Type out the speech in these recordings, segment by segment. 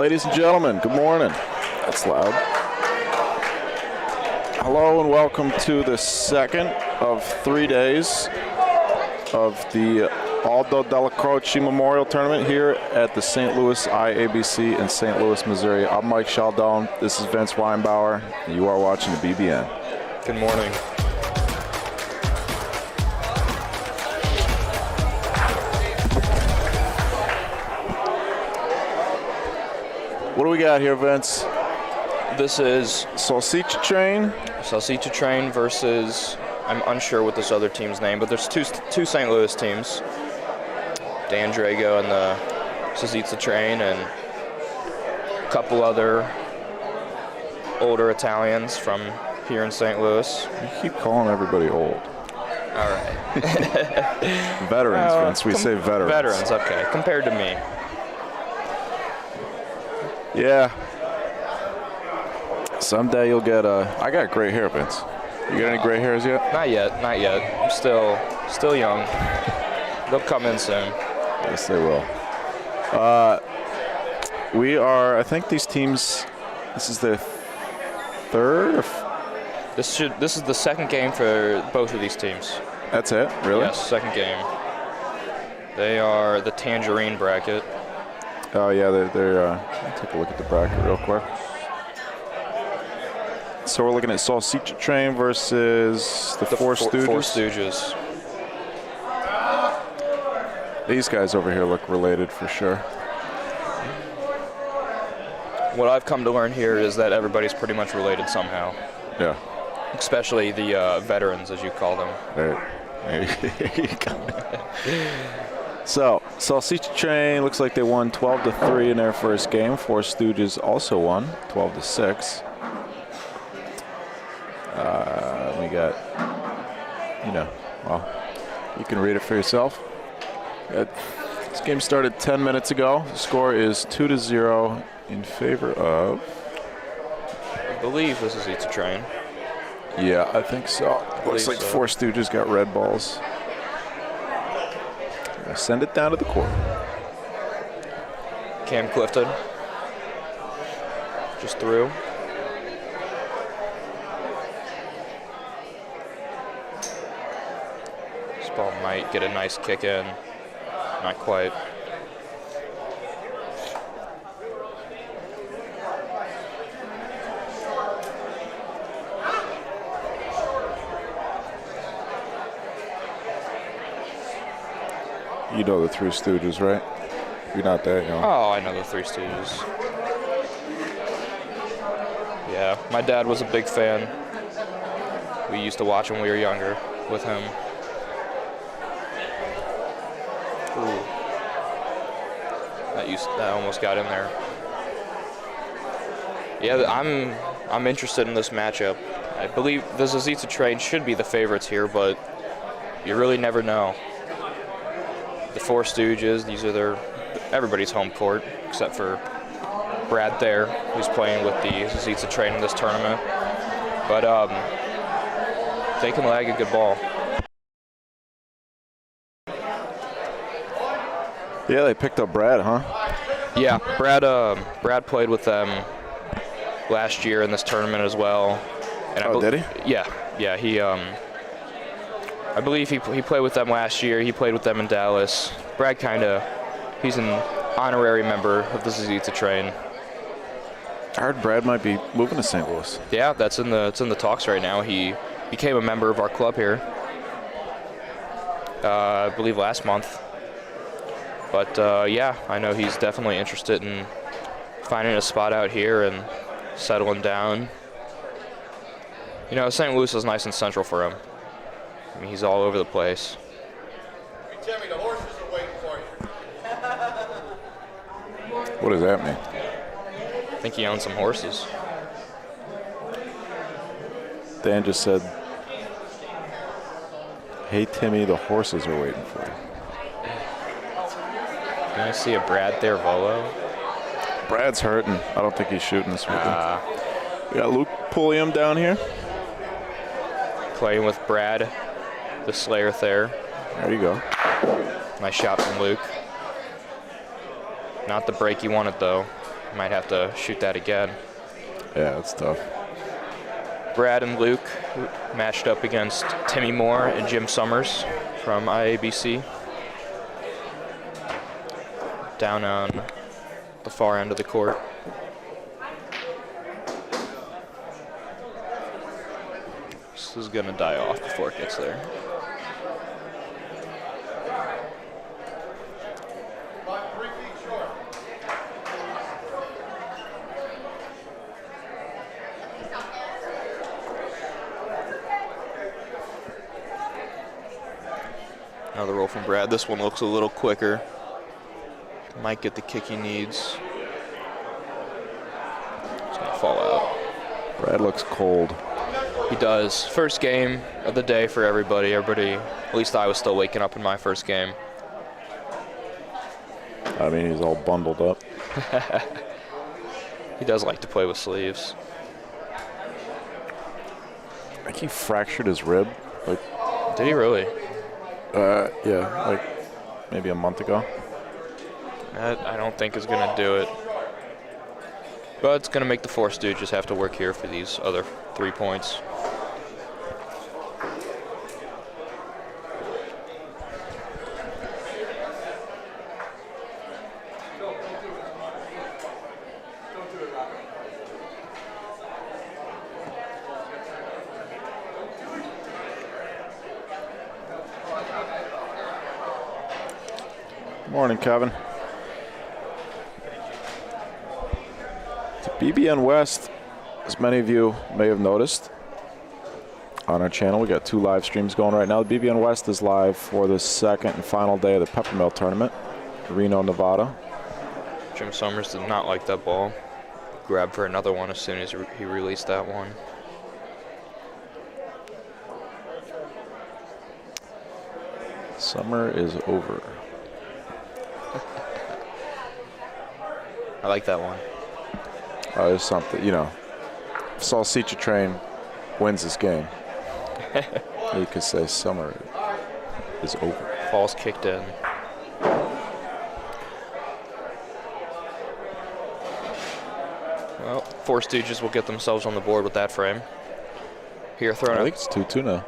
Ladies and gentlemen, good morning. That's loud. Hello and welcome to the second of 3 days of the Aldo Della Croce Memorial Tournament here at the St. Louis IABC in St. Louis, Missouri. I'm Mike Schaldone. This is Vince Weinbauer, and you are watching the BBN. Good morning. What do we got here, Vince? This is Salsicha Train. Salsicha Train versus, I'm unsure what this other team's name, but there's two St. Louis teams. Dan Drago and the Salsicha Train and a couple other older Italians from here in St. Louis. You keep calling everybody old. All right. Veterans, Vince. We say veterans. Veterans, okay. Compared to me. Yeah. Someday you'll get I got gray hair, Vince. You got any gray hairs yet? Not yet, not yet. I'm still young. They'll come in soon. Yes, they will. We are, I think these teams, this is the third or This is the second game for both of these teams. That's it? Really? Yes, second game. They are the Tangerine bracket. Oh, yeah, they're take a look at the bracket real quick. So we're looking at Salsicha Train versus the Four Stooges. Four Stooges. These guys over here look related for sure. What I've come to learn here is that everybody's pretty much related somehow. Yeah. Especially the veterans, as you call them. There you go. So, Salsicha Train looks like they won 12-3 in their first game. Four Stooges also won 12-6. We got, well, you can read it for yourself. This game started 10 minutes ago. The score is 2-0 in favor of, I believe this is Salsicha Train. Yeah, I think so. Looks like Four Stooges got red balls. Send it down to the court. Cam Clifton just threw. This ball might get a nice kick in. Not quite. You know the Three Stooges, right? You're not that young. Oh, I know the Three Stooges. Yeah, my dad was a big fan. We used to watch when we were younger with him. Ooh. That almost got in there. Yeah, I'm interested in this matchup. I believe the Salsicha Train should be the favorites here, but you really never know. The Four Stooges, these are everybody's home court, except for Brad there, who's playing with the Salsicha Train in this tournament. But they can lag a good ball. Yeah, they picked up Brad, huh? Yeah, Brad played with them last year in this tournament as well. And did he? Yeah, he I believe he played with them last year. He played with them in Dallas. Brad he's an honorary member of the Salsicha Train. I heard Brad might be moving to St. Louis. Yeah, it's in the talks right now. He became a member of our club here, I believe last month. But yeah, I know he's definitely interested in finding a spot out here and settling down. St. Louis is nice and central for him. I mean, he's all over the place. Timmy, the horses are waiting for you. What does that mean? I think he owns some horses. Dan just said, "Hey, Timmy, the horses are waiting for you." Can I see a Brad there, Volo? Brad's hurting. I don't think he's shooting this weekend. We got Luke Pulliam down here. Playing with Brad, the Slayer there. There you go. Nice shot from Luke. Not the break he wanted, though. Might have to shoot that again. Yeah, it's tough. Brad and Luke matched up against Timmy Moore and Jim Summers from IABC. Down on the far end of the court. This is gonna die off before it gets there. About 3 feet short. Another roll from Brad. This one looks a little quicker. Might get the kick he needs. It's gonna fall out. Brad looks cold. He does. First game of the day for everybody. At least I was still waking up in my first game. I mean, he's all bundled up. He does like to play with sleeves. I think he fractured his rib. Like, Did he really? yeah, like maybe a month ago. That I don't think is going to do it. But it's going to make the Four Stooges have to work here for these other 3 points. Morning, Kevin. BBN West, as many of you may have noticed on our channel, we got 2 live streams going right now. The BBN West is live for the second and final day of the Peppermill Tournament, Reno, Nevada. Jim Summers did not like that ball. Grabbed for another one as soon as he released that one. Summer is over. I like that one. There's something, you know, if Salsicha Train wins this game, you could say summer is over. Ball's kicked in. Well, Four Stooges will get themselves on the board with that frame. Here, I throwing think it's 2-2 now.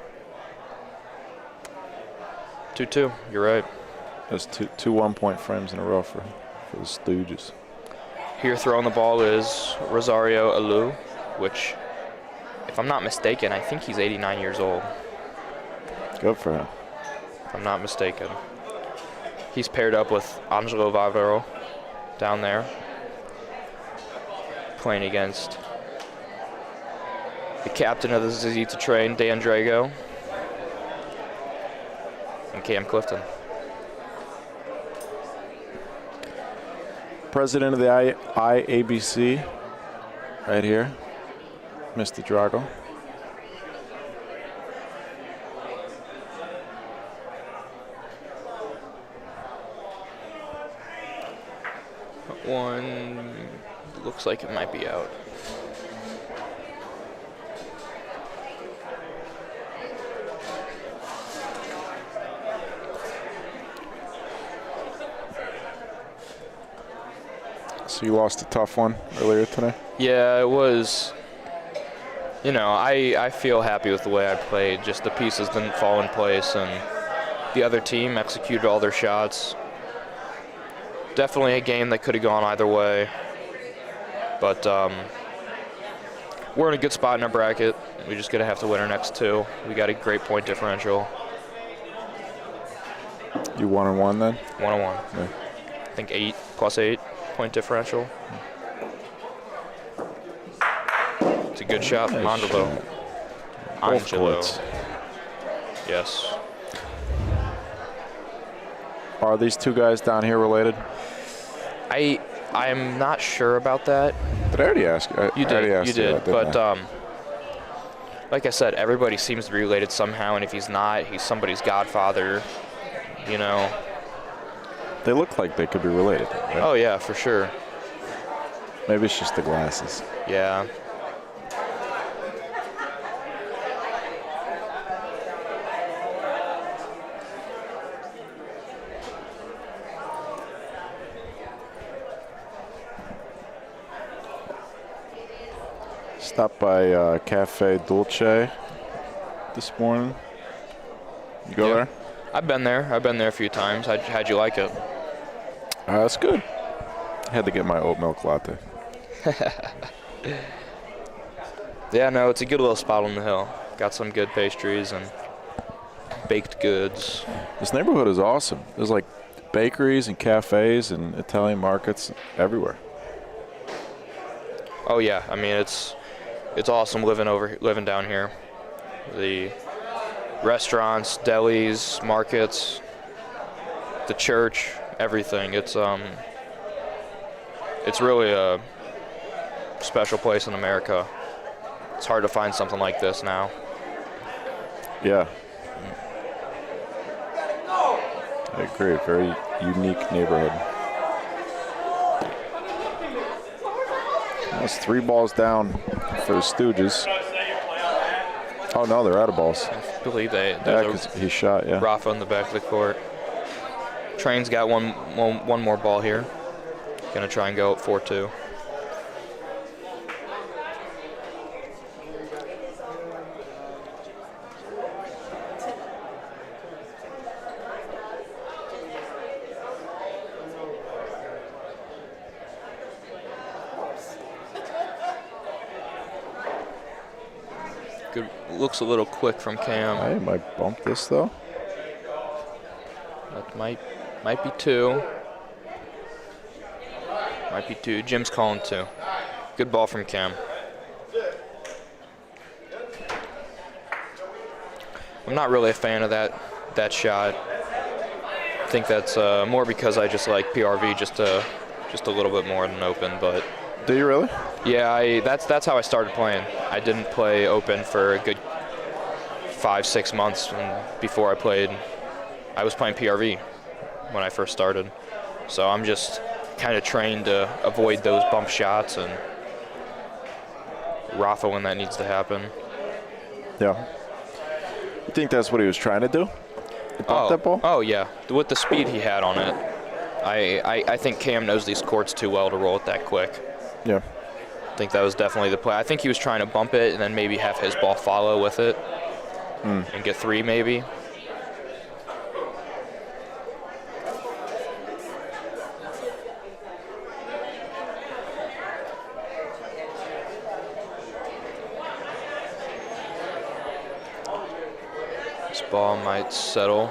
2-2. You're right. There's two 1-point frames in a row for the Stooges. Here throwing the ball is Rosario Alou, which, if I'm not mistaken, I think he's 89 years old. Good for him. If I'm not mistaken. He's paired up with Angelo Vavaro down there, playing against the captain of the Zazita train, Dan Drago, and Cam Clifton. President of the IABC, right here, Mr. Drago. One looks like it might be out. So you lost a tough one earlier today? Yeah, it was. You know, I feel happy with the way I played. Just the pieces didn't fall in place, and the other team executed all their shots. Definitely a game that could have gone either way. But we're in a good spot in our bracket. We're just going to have to win our next 2. We got a great point differential. You 1-1 then? 1-1. Yeah. I think 8 plus 8 point differential. It's a good shot from Nice Angelo. shot. Both Angelo. courts. Yes. Are these 2 guys down here related? I'm not sure about that. Did I already ask you? You did, that, didn't but I? like I said, everybody seems to be related somehow, and if he's not, he's somebody's godfather, you know. They look like they could be related. Right? Oh yeah, for sure. Maybe it's just the glasses. Yeah. Stopped by Cafe Dulce this morning. You go there? I've been there. I've been there a few times. How'd you like it? It's good. I had to get my oat milk latte. Yeah, no, it's a good little spot on the hill. Got some good pastries and baked goods. This neighborhood is awesome. There's like bakeries and cafes and Italian markets everywhere. Oh yeah, I mean it's awesome living down here. The restaurants, delis, markets, the church, everything. It's really a special place in America. It's hard to find something like this now. Yeah. I agree. Very unique neighborhood. That's 3 balls down for the Stooges. Oh no, they're out of balls. I believe Yeah, because he shot. Yeah. Rafa in the back of the court. Train's got one more ball here. Gonna try and go at 4-2. Good, looks a little quick from Cam. I might bump this though. That might be 2. Might be 2. Jim's calling 2. Good ball from Cam. I'm not really a fan of that shot. I think that's more because I just like PRV just a little bit more than open, but. Do you really? Yeah, that's how I started playing. I didn't play open for a good 5-6 months, and before I was playing PRV when I first started. So I'm just kind of trained to avoid those bump shots and Rafa when that needs to happen. Yeah. You think that's what he was trying to do? Bump that ball? Oh yeah, with the speed he had on it. I think Cam knows these courts too well to roll it that quick. Yeah. I think that was definitely the play. I think he was trying to bump it and then maybe have his ball follow with it and get 3 maybe. This ball might settle.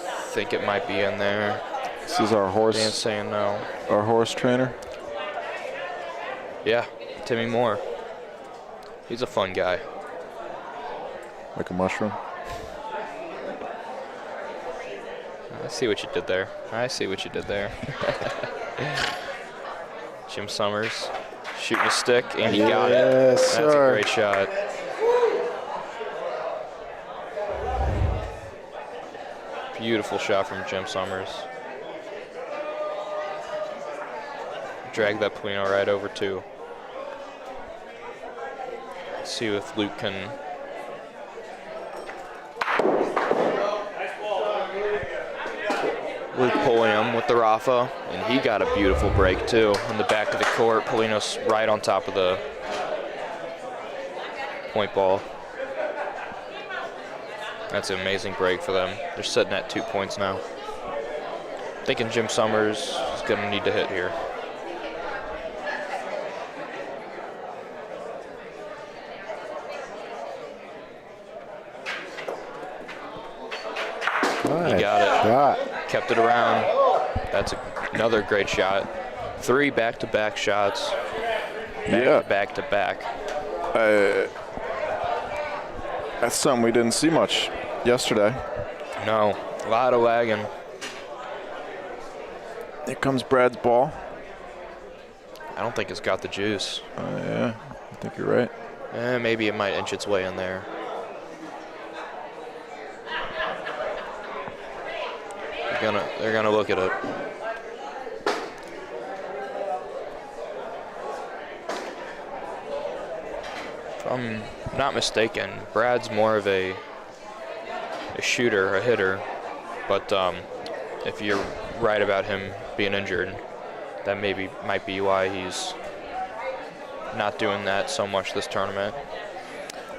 I think it might be in there. This is our horse. Dan's saying no. Our horse trainer. Yeah, Timmy Moore. He's a fun guy. Like a mushroom. I see what you did there. Jim Summers shooting a stick, and he got it. Yes, That's sir. a great shot. Beautiful shot from Jim Summers. Drag that Polino right over 2. Let's see if Luke can. Luke Pulliam with the Rafa, and he got a beautiful break too in the back of the court. Polino's right on top of the point ball. That's an amazing break for them. They're sitting at 2 points now. Thinking Jim Summers is going to need to hit here. He got it. Shot. Kept it around. That's another great shot. 3 back-to-back shots. Back-to-back. That's something we didn't see much yesterday. No, a lot of lagging. Here comes Brad's ball. I don't think it's got the juice. Yeah, I think you're right. Maybe it might inch its way in there. They're gonna look at it. If I'm not mistaken, Brad's more of a shooter, a hitter, but if you're right about him being injured, that might be why he's not doing that so much this tournament.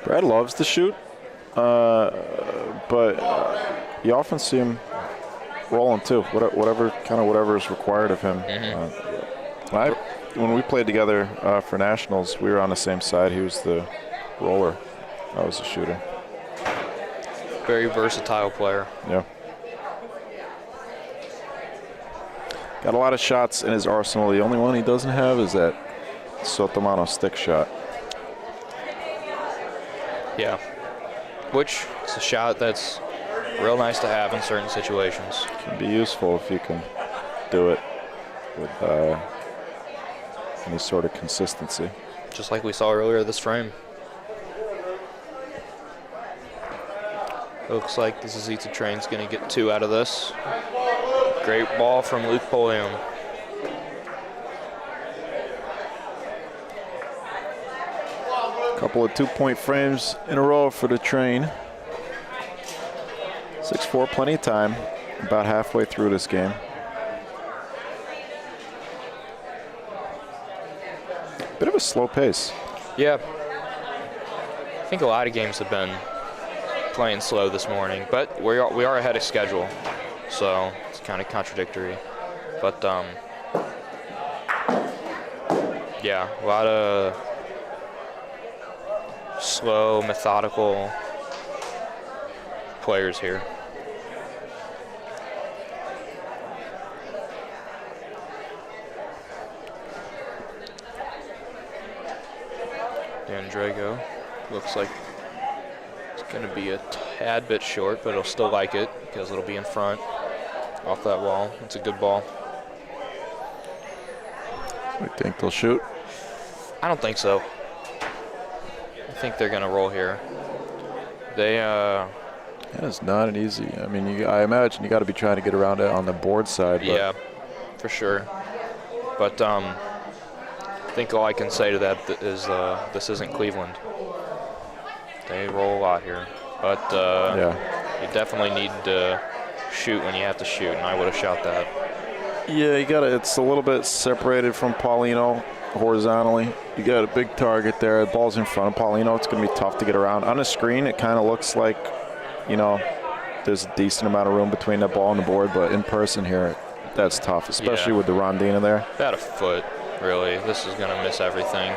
Brad loves to shoot, but you often see him rolling too. Whatever is required of him. When we played together for nationals, we were on the same side. He was the roller. I was the shooter. Very versatile player. Yeah. Got a lot of shots in his arsenal. The only one he doesn't have is that Sotomano stick shot. Yeah. Which is a shot that's real nice to have in certain situations. Can be useful if you can do it with any sort of consistency. Just like we saw earlier this frame. Looks like the Zazita train's going to get 2 out of this. Great ball from Luke Polium. Couple of 2-point frames in a row for the train. 6-4, plenty of time. About halfway through this game. Bit of a slow pace. Yeah. I think a lot of games have been playing slow this morning, but we are ahead of schedule, so it's kind of contradictory. But yeah, a lot of slow, methodical players here. Drago looks like it's going to be a tad bit short, but he'll still like it because it'll be in front off that wall. It's a good ball. You think they'll shoot? I don't think so. I think they're going to roll here. They That is not an easy. I mean, I imagine you got to be trying to get around it on the board side. But yeah, for sure. But I think all I can say to that is this isn't Cleveland. They roll a lot here, but yeah, you definitely need to shoot when you have to shoot, and I would have shot that. Yeah, you got to. It's a little bit separated from Paulino horizontally. You got a big target there. The ball's in front of Paulino. It's going to be tough to get around. On the screen, it kind of looks like, you know, there's a decent amount of room between the ball and the board, but in person here, that's tough, especially with the Rondina there. About a foot, really. This is going to miss everything.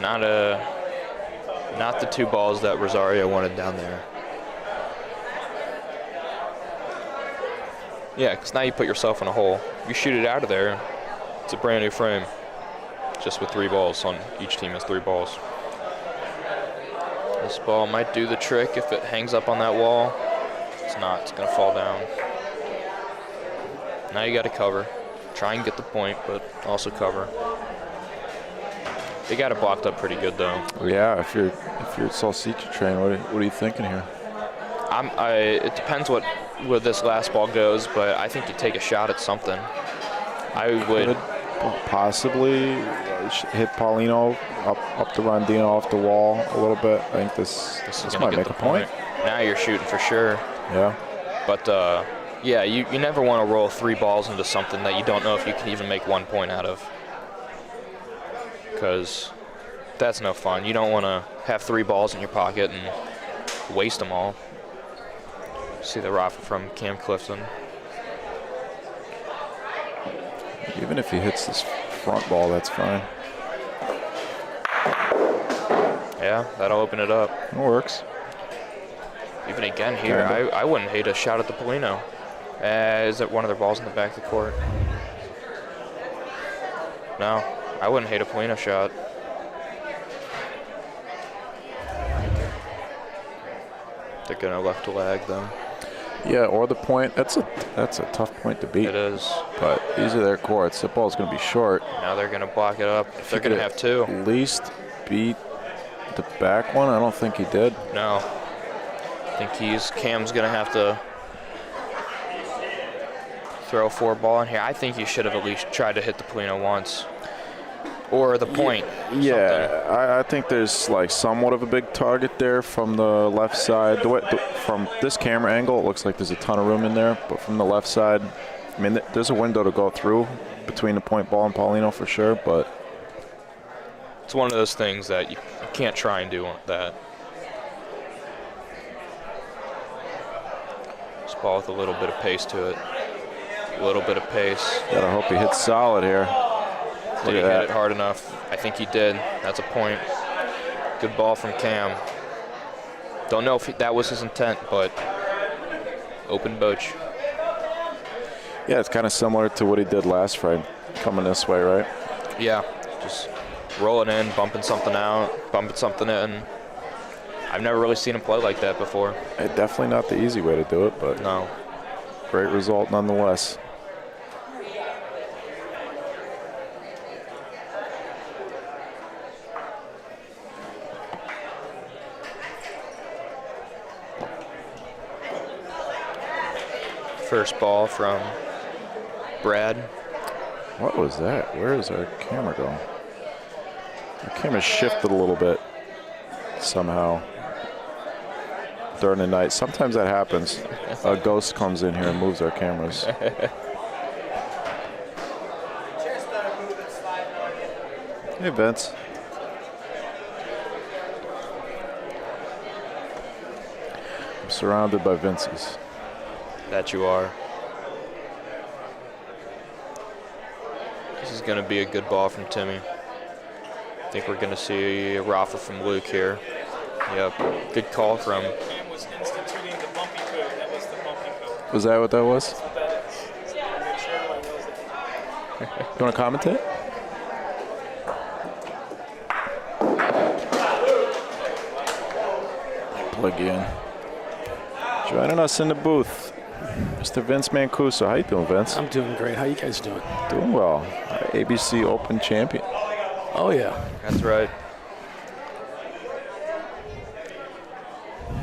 Not the 2 balls that Rosario wanted down there. Yeah, because now you put yourself in a hole. You shoot it out of there, it's a brand new frame. Just with 3 balls. Each team has 3 balls. This ball might do the trick if it hangs up on that wall. It's not. It's going to fall down. Now you got to cover. Try and get the point, but also cover. They got it blocked up pretty good, though. Yeah, if you're Salsicha train, what are you thinking here? It depends where this last ball goes, but I think you take a shot at something. I would possibly hit Paulino up the Rondina off the wall a little bit. I think this might make a point. Now you're shooting for sure. Yeah. But yeah, you never want to roll 3 balls into something that you don't know if you can even make 1 point out of, because that's no fun. You don't want to have 3 balls in your pocket and waste them all. See the rifle from Cam Clifton. Even if he hits this front ball, that's fine. Yeah, that'll open it up. It works. Even again here, I wouldn't hate a shot at the Polino. Is it one of their balls in the back of the court? No, I wouldn't hate a Polino shot. They're gonna left to lag though. Yeah, or the point. That's a tough point to beat. It is. But these are their courts. The ball's going to be short. Now they're going to block it up. They're going to have 2. At least beat the back one. I don't think he did. No. I think Cam's going to have to throw a 4 ball in here. I think you should have at least tried to hit the Polino once. Or the point. Yeah, I think there's like somewhat of a big target there from the left side. From this camera angle, it looks like there's a ton of room in there. But from the left side, I mean, there's a window to go through between the point ball and Paulino for sure. But It's one of those things that you can't try and do that. This ball with a little bit of pace to it. A little bit of pace. Gotta hope he hits solid here. Did he hit it hard enough? I think he did. That's a point. Good ball from Cam. Don't know if that was his intent, but open Bocce. Yeah, it's kind of similar to what he did last Friday, coming this way, right? Yeah, just rolling in, bumping something out, bumping something in. I've never really seen him play like that before. Definitely not the easy way to do it, but No. great result nonetheless. First ball from Brad. What was that? Where is our camera going? Our camera shifted a little bit somehow during the night. Sometimes that happens. A ghost comes in here and moves our cameras. Hey, Vince. I'm surrounded by Vinces. That you are. This is going to be a good ball from Timmy. I think we're going to see a Rafa from Luke here. Yep, good call from. Cam was instituting the bumpy code. That was the bumpy code. Was that what that was? That's what that is. Make sure everyone knows that. You want to commentate? Plug in. Joining us in the booth, Mr. Vince Mancuso. How you doing, Vince? I'm doing great. How you guys doing? Doing well. ABC Open champion. Oh, yeah. That's right.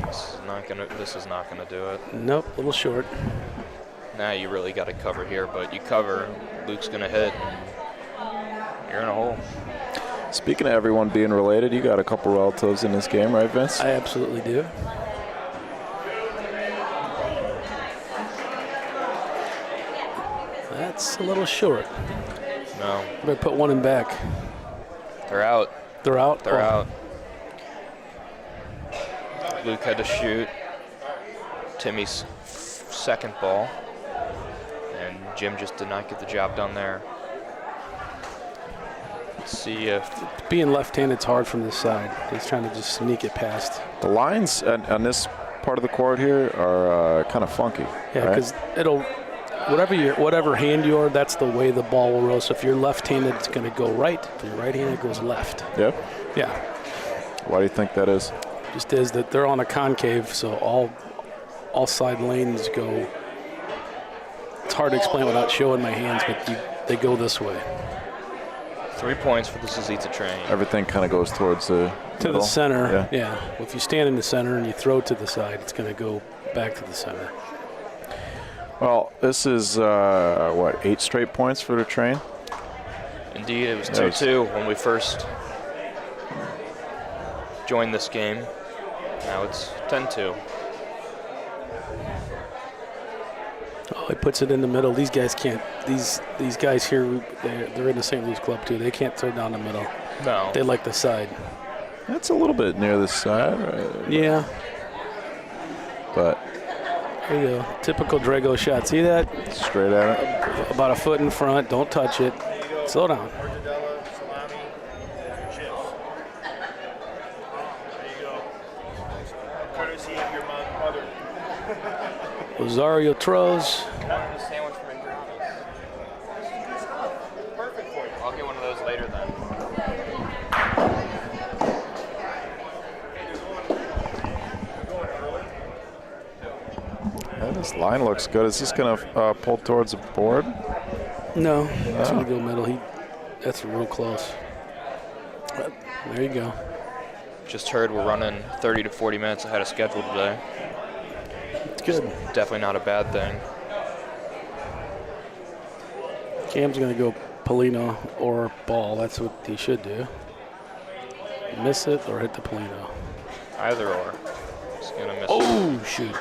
This is not gonna do it. Nope, a little short. Now you really got to cover here, but you cover. Luke's gonna hit. And you're in a hole. Speaking of everyone being related, you got a couple relatives in this game, right, Vince? I absolutely do. That's a little short. No, Better put one in back. they're out. They're out? They're Oh. out. Luke had to shoot Timmy's second ball, and Jim just did not get the job done there. Let's see if Being left-handed, it's hard from this side. He's trying to just sneak it past. The lines on this part of the court here are kind of funky. Yeah, right? because it'll whatever hand you are, that's the way the ball will roll. So if you're left-handed, it's going to go right. If you're right-handed, it goes left. Yep. Yeah, Why do you think that is? just is that they're on a concave, so all side lanes go. It's hard to explain without showing my hands, but they go this way. 3 points for the Zazita train. Everything kind of goes towards the To middle. the center, Yeah. yeah. If you stand in the center and you throw to the side, it's going to go back to the center. Well, this is, 8 straight points for the train? Indeed, it was Nice. 2-2 when we first joined this game. Now it's 10-2. Oh, he puts it in the middle. These guys can't. These guys here, they're in the St. Louis club too. They can't throw down the middle. No. They like the side. That's a little bit near the side, right? Yeah. But There you go. Typical Drago shot. See that? straight at it. About a foot in front. Don't touch it. Slow down. Mortadella, salami, chips. There you go. Courtesy of your mother. Rosario throws. A sandwich from Indianapolis. Perfect for you. I'll get one of those later then. Yeah, this line looks good. Is this going to pull towards the board? No, it's gonna go middle. That's real close. But there you go. Just heard we're running 30 to 40 minutes ahead of schedule today. It's good. Definitely not a bad thing. Cam's gonna go Polino or ball. That's what he should do. Miss it or hit the Polino. Either or. Just gonna miss it. Oh shoot!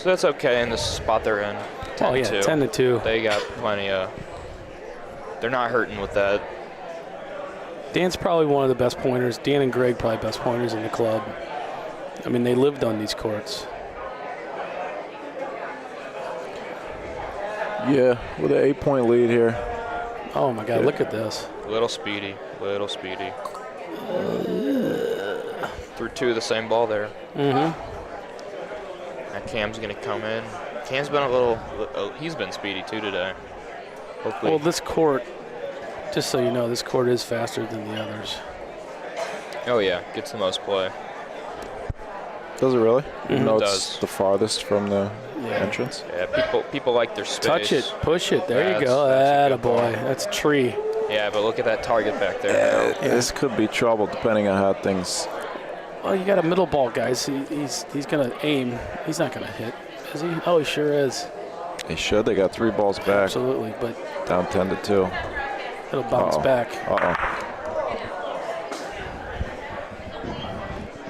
That's okay in the spot they're in. 10-2. Oh yeah, 10-2. They got plenty of. They're not hurting with that. Dan's probably one of the best pointers. Dan and Greg probably best pointers in the club. I mean, they lived on these courts. Yeah, with an 8-point lead here. Oh my God, look at this. Little speedy. Threw 2 of the same ball there. Mm-hmm. And Cam's going to come in. Cam's been he's been speedy too today. Hopefully. Well, this court, just so you know, this court is faster than the others. Oh yeah, gets the most play. Does it really? Even though It it's does. the farthest from the entrance? Yeah, people like their space. Touch it, push it. There you That's- go. that's a good Attaboy. ball. That's a tree. Yeah, but look at that target back there. now. This could be trouble depending on how things. Well, you got a middle ball, guys. He's going to aim. He's not going to hit, is he? Oh, he sure is. They should. They got 3 balls back. Absolutely, but Down 10-2. it'll bounce back.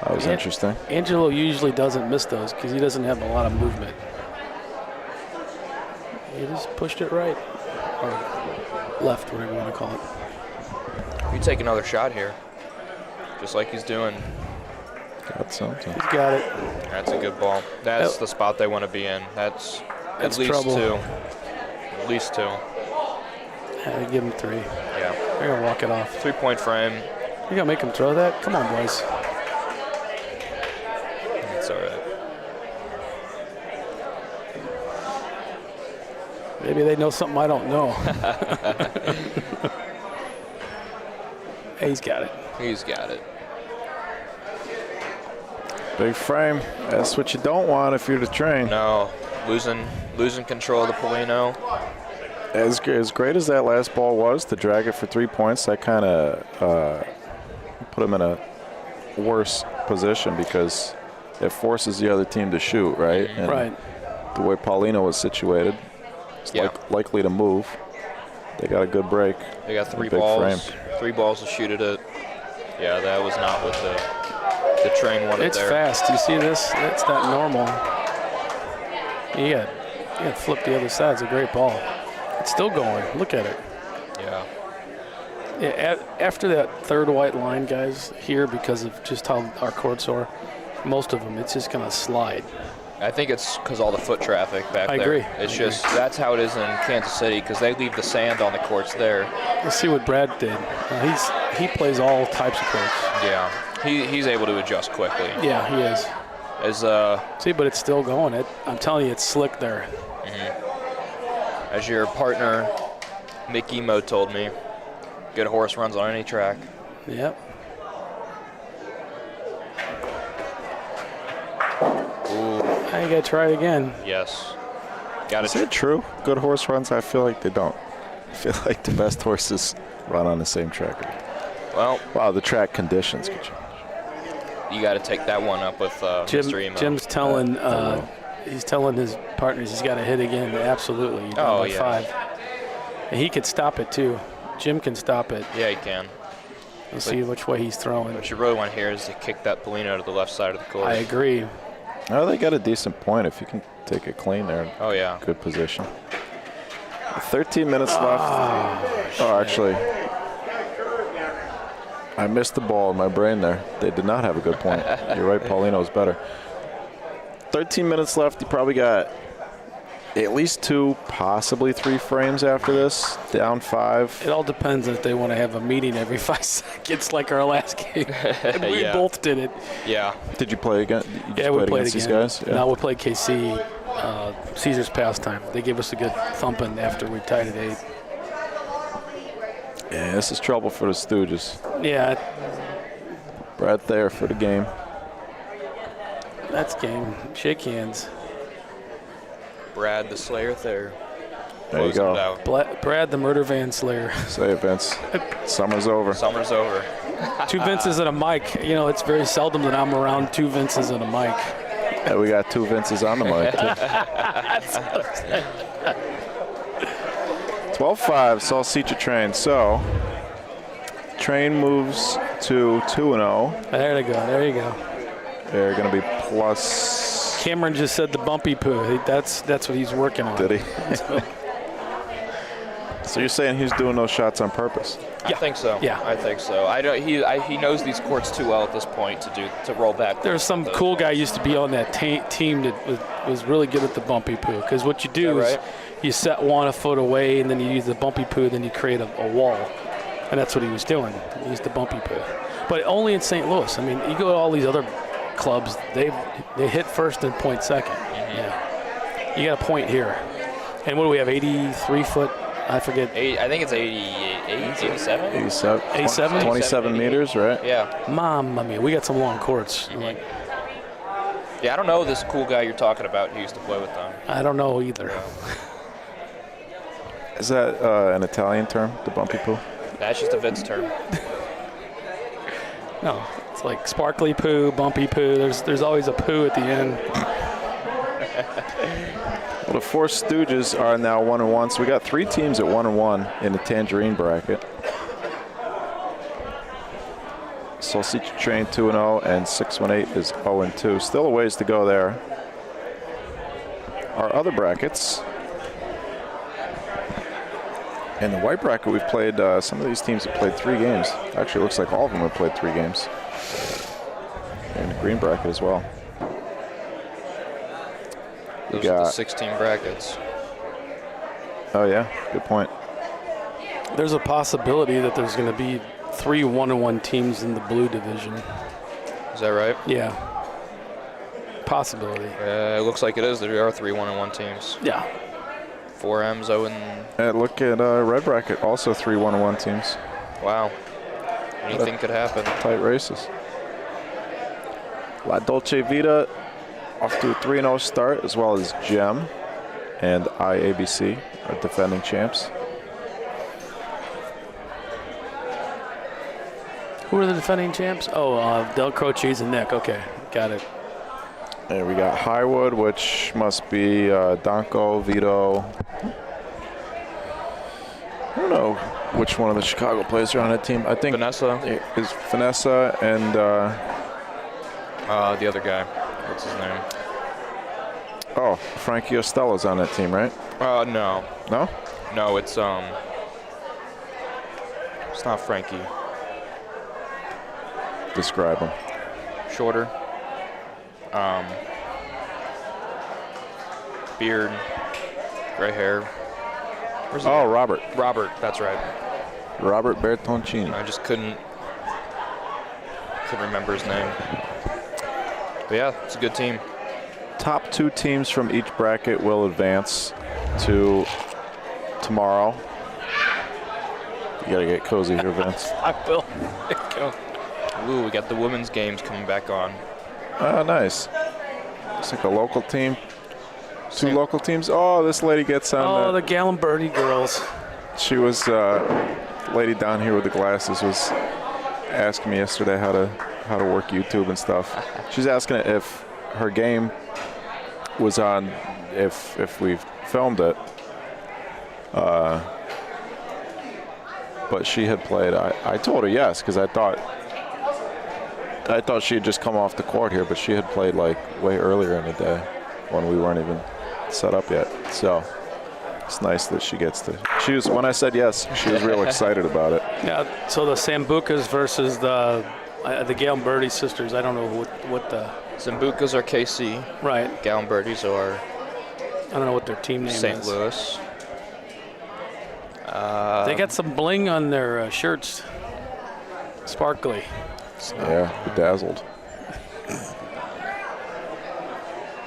That was interesting. Angelo usually doesn't miss those because he doesn't have a lot of movement. He just pushed it right. Or left, whatever you want to call it. You take another shot here, just like he's doing. Got something. He's got it. That's a good ball. That's Oh. the spot they want to be in. That's That's at least trouble. 2. At least 2. Yeah, they give him 3. Yeah. They're going to walk it off. 3-point frame. You going to make him throw that? Come on, boys. It's all right. Maybe they know something I don't know. Hey, he's got it. He's got it. Big frame. That's what you don't want if you're the train. No, losing control of the Polino. As great as that last ball was to drag it for 3 points, that kind of put him in a worse position because it forces the other team to shoot, right? And Right. the way Paulino was situated, it's Yeah. likely to move. They got a good break. They got 3 Big balls. frame. 3 balls to shoot at it. Yeah, that was not what the train wanted It's there. fast. You see this? That's not normal. You got flip the other side. It's a great ball. It's still going. Look at it. Yeah. Yeah, after that third white line, guys, here, because of just how our courts are, most of them, it's just going to slide. I think it's because all the foot traffic back I there. agree. It's just that's how it is in Kansas City because they leave the sand on the courts there. Let's see what Brad did. He plays all types of courts. Yeah. He's able to adjust quickly. Yeah, he is. See, but it's still going. I'm telling you, it's slick there. As your partner, Mick Emo, told me, good horse runs on any track. Yep. Ooh, Now you got to try it again. yes. Got Is it. it true? Good horse runs? I feel like they don't. I feel like the best horses run on the same track. Well, Wow, the track conditions could change. you got to take that one up with Mr. Emo. Jim's telling he's telling his partners he's got to hit again. Absolutely. You're down by 5. And he could stop it too. Jim can stop it. Yeah, he can. We'll see which way he's throwing. What you really want here is to kick that Polino to the left side of the court. I agree. Oh, they got a decent point if you can take it clean there. Oh, yeah. Good position. 13 minutes left. Oh, actually, I missed the ball in my brain there. They did not have a good point. You're right, Paulino's better. 13 minutes left. You probably got at least 2, possibly 3 frames after this. Down 5. It all depends if they want to have a meeting every 5 seconds like our last game. And we Yeah. both did it. Yeah. Did you play again? You just Yeah, we played played against again. these guys? No, we played KC, Caesar's Pastime. They gave us a good thumping after we tied at 8. Yeah, this is trouble for the Stooges. Yeah, Right there for the game. that's game. Shake hands. Brad the Slayer there. There you Closing it go. out. Brad the Murder Van Slayer. Say it, Vince. Summer's over. Summer's over. 2 Vinces and a mic. You know, it's very seldom that I'm around 2 Vinces and a mic. Yeah, we got 2 Vinces on the mic. 12-5, so I'll seat your train. So, train moves to 2-0. There they go. There you go. They're going to be plus. Cameron just said the bumpy poo. That's what he's working on. Did he? So you're saying he's doing those shots on purpose? I think so. Yeah. I think so. I don't. He knows these courts too well at this point to roll back. There's some cool guy used to be on that team that was really good at the bumpy poo. Because what you do is you set one a foot away, and then you use the bumpy poo, then you create a wall. And that's what he was doing. He used the bumpy poo. But only in St. Louis. I mean, you go to all these other clubs, they hit first and point second. Mm-hmm. Yeah. You got a point here. And what do we have, 83 foot? I forget. I think it's 88, 87? 87? 27 meters, right? Yeah. Mamma mia, we got some long courts. Mm-hmm. Yeah, I don't know this cool guy you're talking about who used to play with them. I don't know either. Is that an Italian term, the bumpy poo? That's just a Vince term. No, it's like sparkly poo, bumpy poo. There's always a poo at the end. Well, the Four Stooges are now 1-1, so we got 3 teams at 1-1 in the Tangerine bracket. Salsicha Train 2-0 and 618 is 0-2. Still a ways to go there. Our other brackets. In the white bracket, we've played, some of these teams have played 3 games. Actually, it looks like all of them have played 3 games. In the green bracket as well. Those are the 16 brackets. Oh, yeah, good point. There's a possibility that there's going to be 3 1-1 teams in the blue division. Is that right? Yeah. Possibility. It looks like it is. There are 3 1-1 teams. Yeah. 4 M's, 0 and... And look at red bracket, also 3 1-1 teams. Wow. Anything could happen. Tight races. La Dolce Vita off to a 3-0 start, as well as Gem and IABC are defending champs. Who are the defending champs? Oh, Della Croce and Nick. Okay, got it. And we got Highwood, which must be Donko, Vito. I don't know which one of the Chicago players are on that team. I think Vanessa. is Vanessa and The other guy. What's his name? oh, Frankie Ostella's on that team, right? No. No? No, it's not Frankie. Describe him. Shorter. Beard. Gray hair. Where's he Oh, at? Robert. Robert, that's right. Robert Bertoncini. I just couldn't remember his name. But yeah, it's a good team. Top 2 teams from each bracket will advance to tomorrow. You gotta get cozy here, Vince. I will. Ooh, we got the women's games coming back on. Oh, nice. It's like a local team. 2 local teams. Oh, this lady gets on. Oh, the Gallimberti girls. She was lady down here with the glasses was asking me yesterday how to work YouTube and stuff. She's asking if her game was on, if we've filmed it. But she had played. I told her yes, because I thought she had just come off the court here, but she had played like way earlier in the day when we weren't even set up yet. So it's nice that she gets to. When I said yes, she was real excited about it. Yeah. So the Sambucas versus the Gallimberti sisters. I don't know what the. Zambucas are KC. Right. Gallimbertis are I don't know what their team name St. is. Louis. They got some bling on their shirts. Sparkly. Yeah, bedazzled.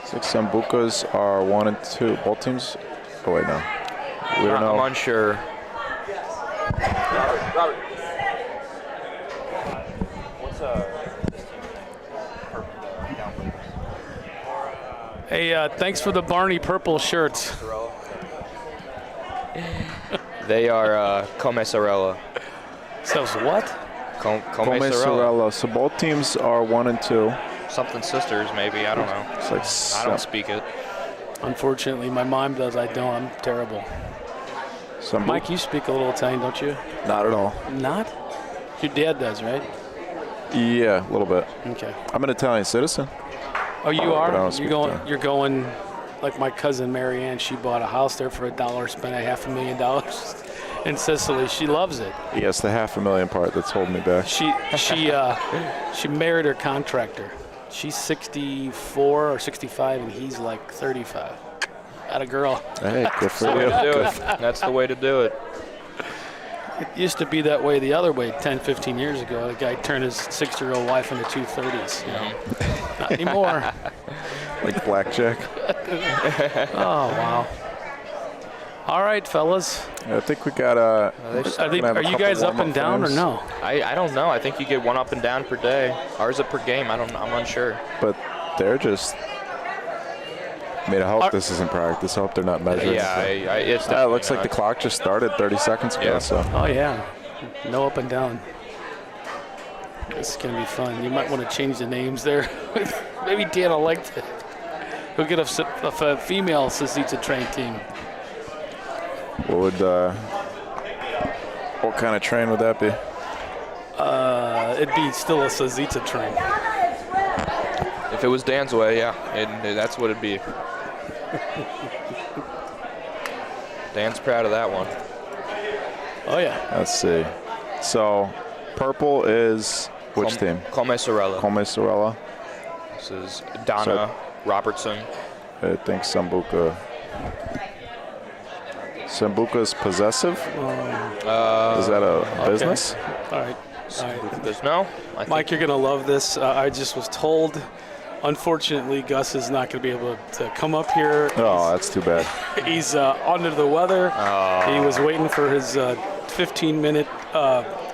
6 Sambucas are 1 and 2. Both teams. Oh wait, no. We don't know. I'm unsure. Robert. What's Hey, thanks for the Barney purple shirts. They are Come Sorella. So what? Come Come Sorella. Sorella. So both teams are 1 and 2. Something sisters, maybe. I don't know. It's like I don't speak it. Unfortunately, my mom does. I don't. I'm terrible. Mike, you speak a little Italian, don't you? Not at all. Not? Your dad does, right? Yeah, a little bit. Okay. I'm an Italian citizen. Oh, you But I are? don't speak Italian. You're going like my cousin Marianne. She bought a house there for $1, spent $500,000. in Sicily. She loves it. Yes, the $500,000 part that's holding me back. She married her contractor. She's 64 or 65, and he's like 35. Atta girl. Hey, good for Way you. to do it. That's the way to do it. It used to be that way the other way 10, 15 years ago. The guy turned his 6-year-old wife into 230s. You know? Not anymore. Like blackjack. Oh, wow. All right, fellas. I think we got Are you guys up and down or no? I don't know. I think you get one up and down per day. Ours is per game. I'm unsure. But they're just. I mean, I hope this isn't practice. I hope they're not measuring. Yeah, it's It looks like the clock just started 30 seconds ago. Yeah. So Oh, yeah. No up and down. This is going to be fun. You might want to change the names there. Maybe Dan will like that. We'll get a female Sazita train team. what kind of train would that be? It'd be still a Sazita train. If it was Dan's way, yeah, that's what it'd be. Dan's proud of that one. Oh, yeah. Let's see. So, purple is which team? Come Sorella. Come Sorella. This is Donna Robertson. I think Sambuca. Sambuca's possessive? Is that a business? All right. There's no. Mike, you're going to love this. I just was told, unfortunately, Gus is not going to be able to come up here. Oh, that's too bad. He's under the weather. He was waiting for his 15-minute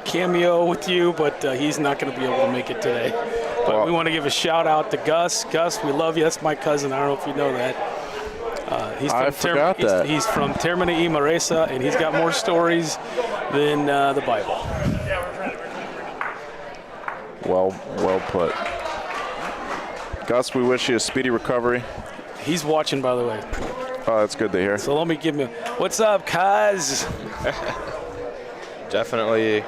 cameo with you, but he's not going to be able to make it today. But we want to give a shout-out to Gus. Gus, we love you. That's my cousin. I don't know if you know that. I forgot that. He's from Termini y Maresa, and he's got more stories than the Bible. Well put. Gus, we wish you a speedy recovery. He's watching, by the way. Oh, that's good to hear. So let me give him what's up, cuz? Definitely,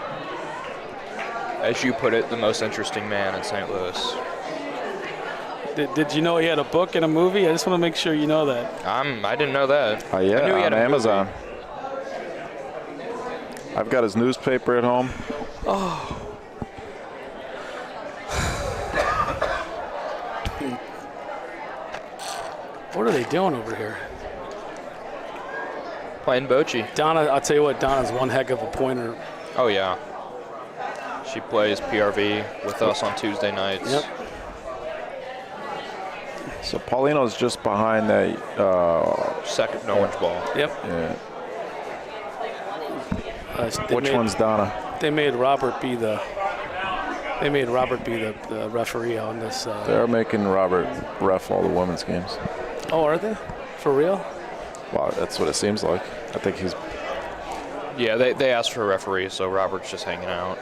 as you put it, the most interesting man in St. Louis. Did you know he had a book and a movie? I just want to make sure you know that. I didn't know that. Oh, yeah, I knew he had on a Amazon. I've got his newspaper at home. Oh. What are they doing over here? Playing Bocce. Donna, I'll tell you what, Donna's one heck of a pointer. Oh, yeah. She plays PRV with us on Tuesday nights. Yep. So Paulino's just behind that. Second orange ball. Yep. Yeah. Which one's Donna? They made Robert be the referee on this. They're making Robert ref all the women's games. Oh, are they? For real? Wow, that's what it seems like. I think he's. Yeah, they asked for a referee, so Robert's just hanging out.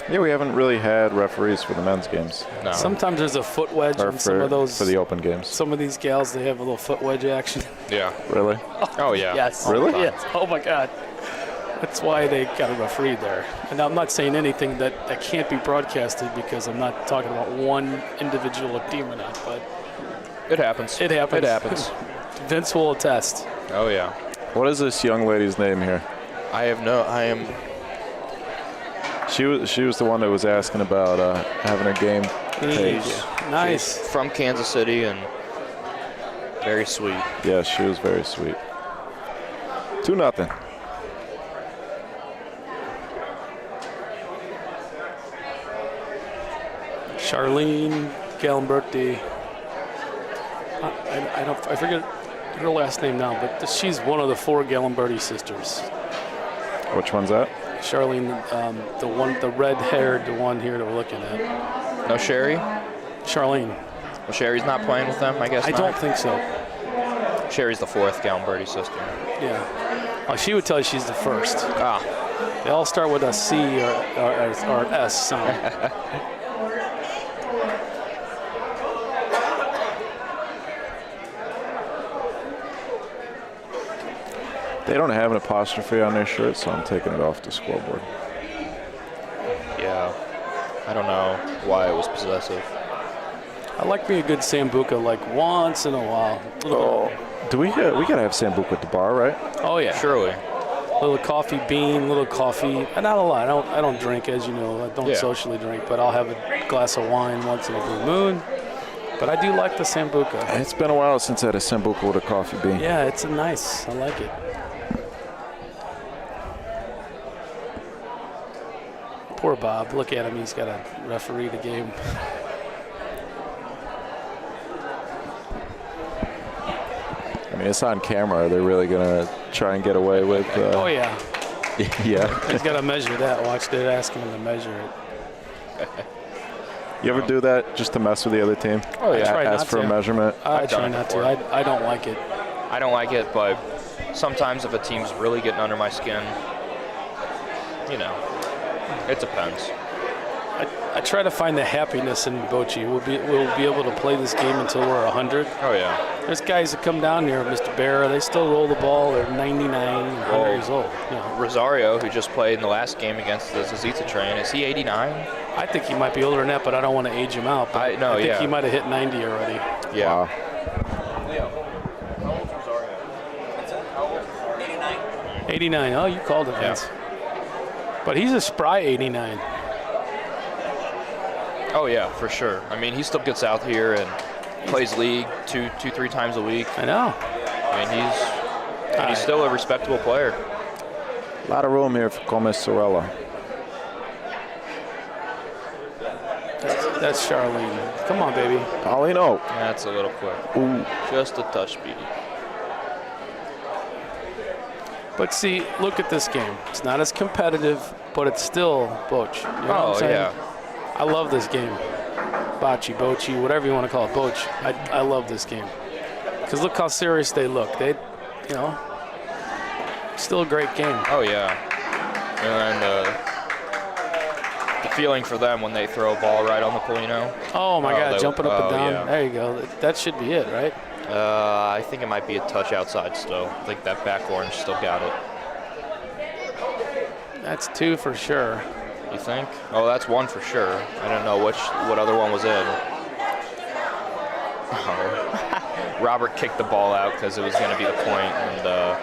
Yeah, we haven't really had referees for the men's games. No. Sometimes there's a foot wedge Or on some of those. for the open games. Some of these gals, they have a little foot wedge action. Yeah. Really? Oh, yeah. Yes. Really? Yes. Oh my God. That's why they got a referee there. And I'm not saying anything that can't be broadcasted because I'm not talking about one individual team or not, but It happens. it happens. It happens. Vince will attest. Oh, yeah. What is this young lady's name here? I am. She was the one that was asking about having her game taped. Nice. She's from Kansas City and very sweet. Yeah, she was very sweet. 2-0. Charlene Galimberti. I forget her last name now, but she's one of the 4 Galimberti sisters. Which one's that? Charlene, the red-haired, the one here that we're looking at. No Sherry? Charlene. Well, Sherry's not playing with them, I guess. I not. don't think so. Sherry's the 4th Galimberti sister. Yeah. Oh, she would tell you she's the first. Ah. They all start with a C or an S sound. They don't have an apostrophe on their shirt, so I'm taking it off the scoreboard. Yeah. I don't know why it was possessive. I like me a good Sambuca like once in a while. Oh, do we gotta have Sambuca at the bar, right? Oh yeah. Surely. little coffee bean, little coffee. Not a lot. I don't drink, as you know. I don't socially drink, but I'll have a glass of wine once in a blue moon. But I do like the Sambuca. It's been a while since I had a Sambuca with a coffee bean. Yeah, it's nice. I like it. Poor Bob. Look at him. He's got to referee the game. I mean, it's on camera. They're really going to try and get away with... oh, yeah. Yeah. He's got to measure that. Watch, they're asking him to measure it. You ever do that just to mess with the other team? Oh, yeah. Ask for a measurement? I try not to. I don't like it. I don't like it, but sometimes if a team's really getting under my skin, you know, it depends. I try to find the happiness in Bocce. We'll be able to play this game until we're 100. Oh, yeah. There's guys that come down here, Mr. Barra, they still roll the ball. They're 99, 100 years old. You know. Rosario, who just played in the last game against the Zazita train, is he 89? I think he might be older than that, but I don't want to age him out. But I think he might have hit 90 already. Yeah. Wow. Leo, how old's Rosario? How old is Rosario? 89. Oh, you called it, Vince. But he's a spry 89. Oh, yeah, for sure. I mean, he still gets out here and plays league two, 3 times a week. I know. I mean, he's still a respectable player. A lot of room here for Gomez Sorella. That's Charlene. Come on, baby. Paulino. That's a little quick. Ooh. Just a touch speedy. But see, look at this game. It's not as competitive, but it's still Bocce. You know what I'm saying? Yeah. I love this game. Bocce, Bocce, whatever you want to call it, Bocce. I love this game. Because look how serious they look. They, you know, still a great game. Oh, yeah. And the feeling for them when they throw a ball right on the Polino. Oh, my God, jumping up and down. Yeah. There you go. That should be it, right? I think it might be a touch outside still. I think that back orange still got it. That's 2 for sure. You think? Oh, that's 1 for sure. I don't know what other one was in. Oh. Robert kicked the ball out because it was going to be the point. And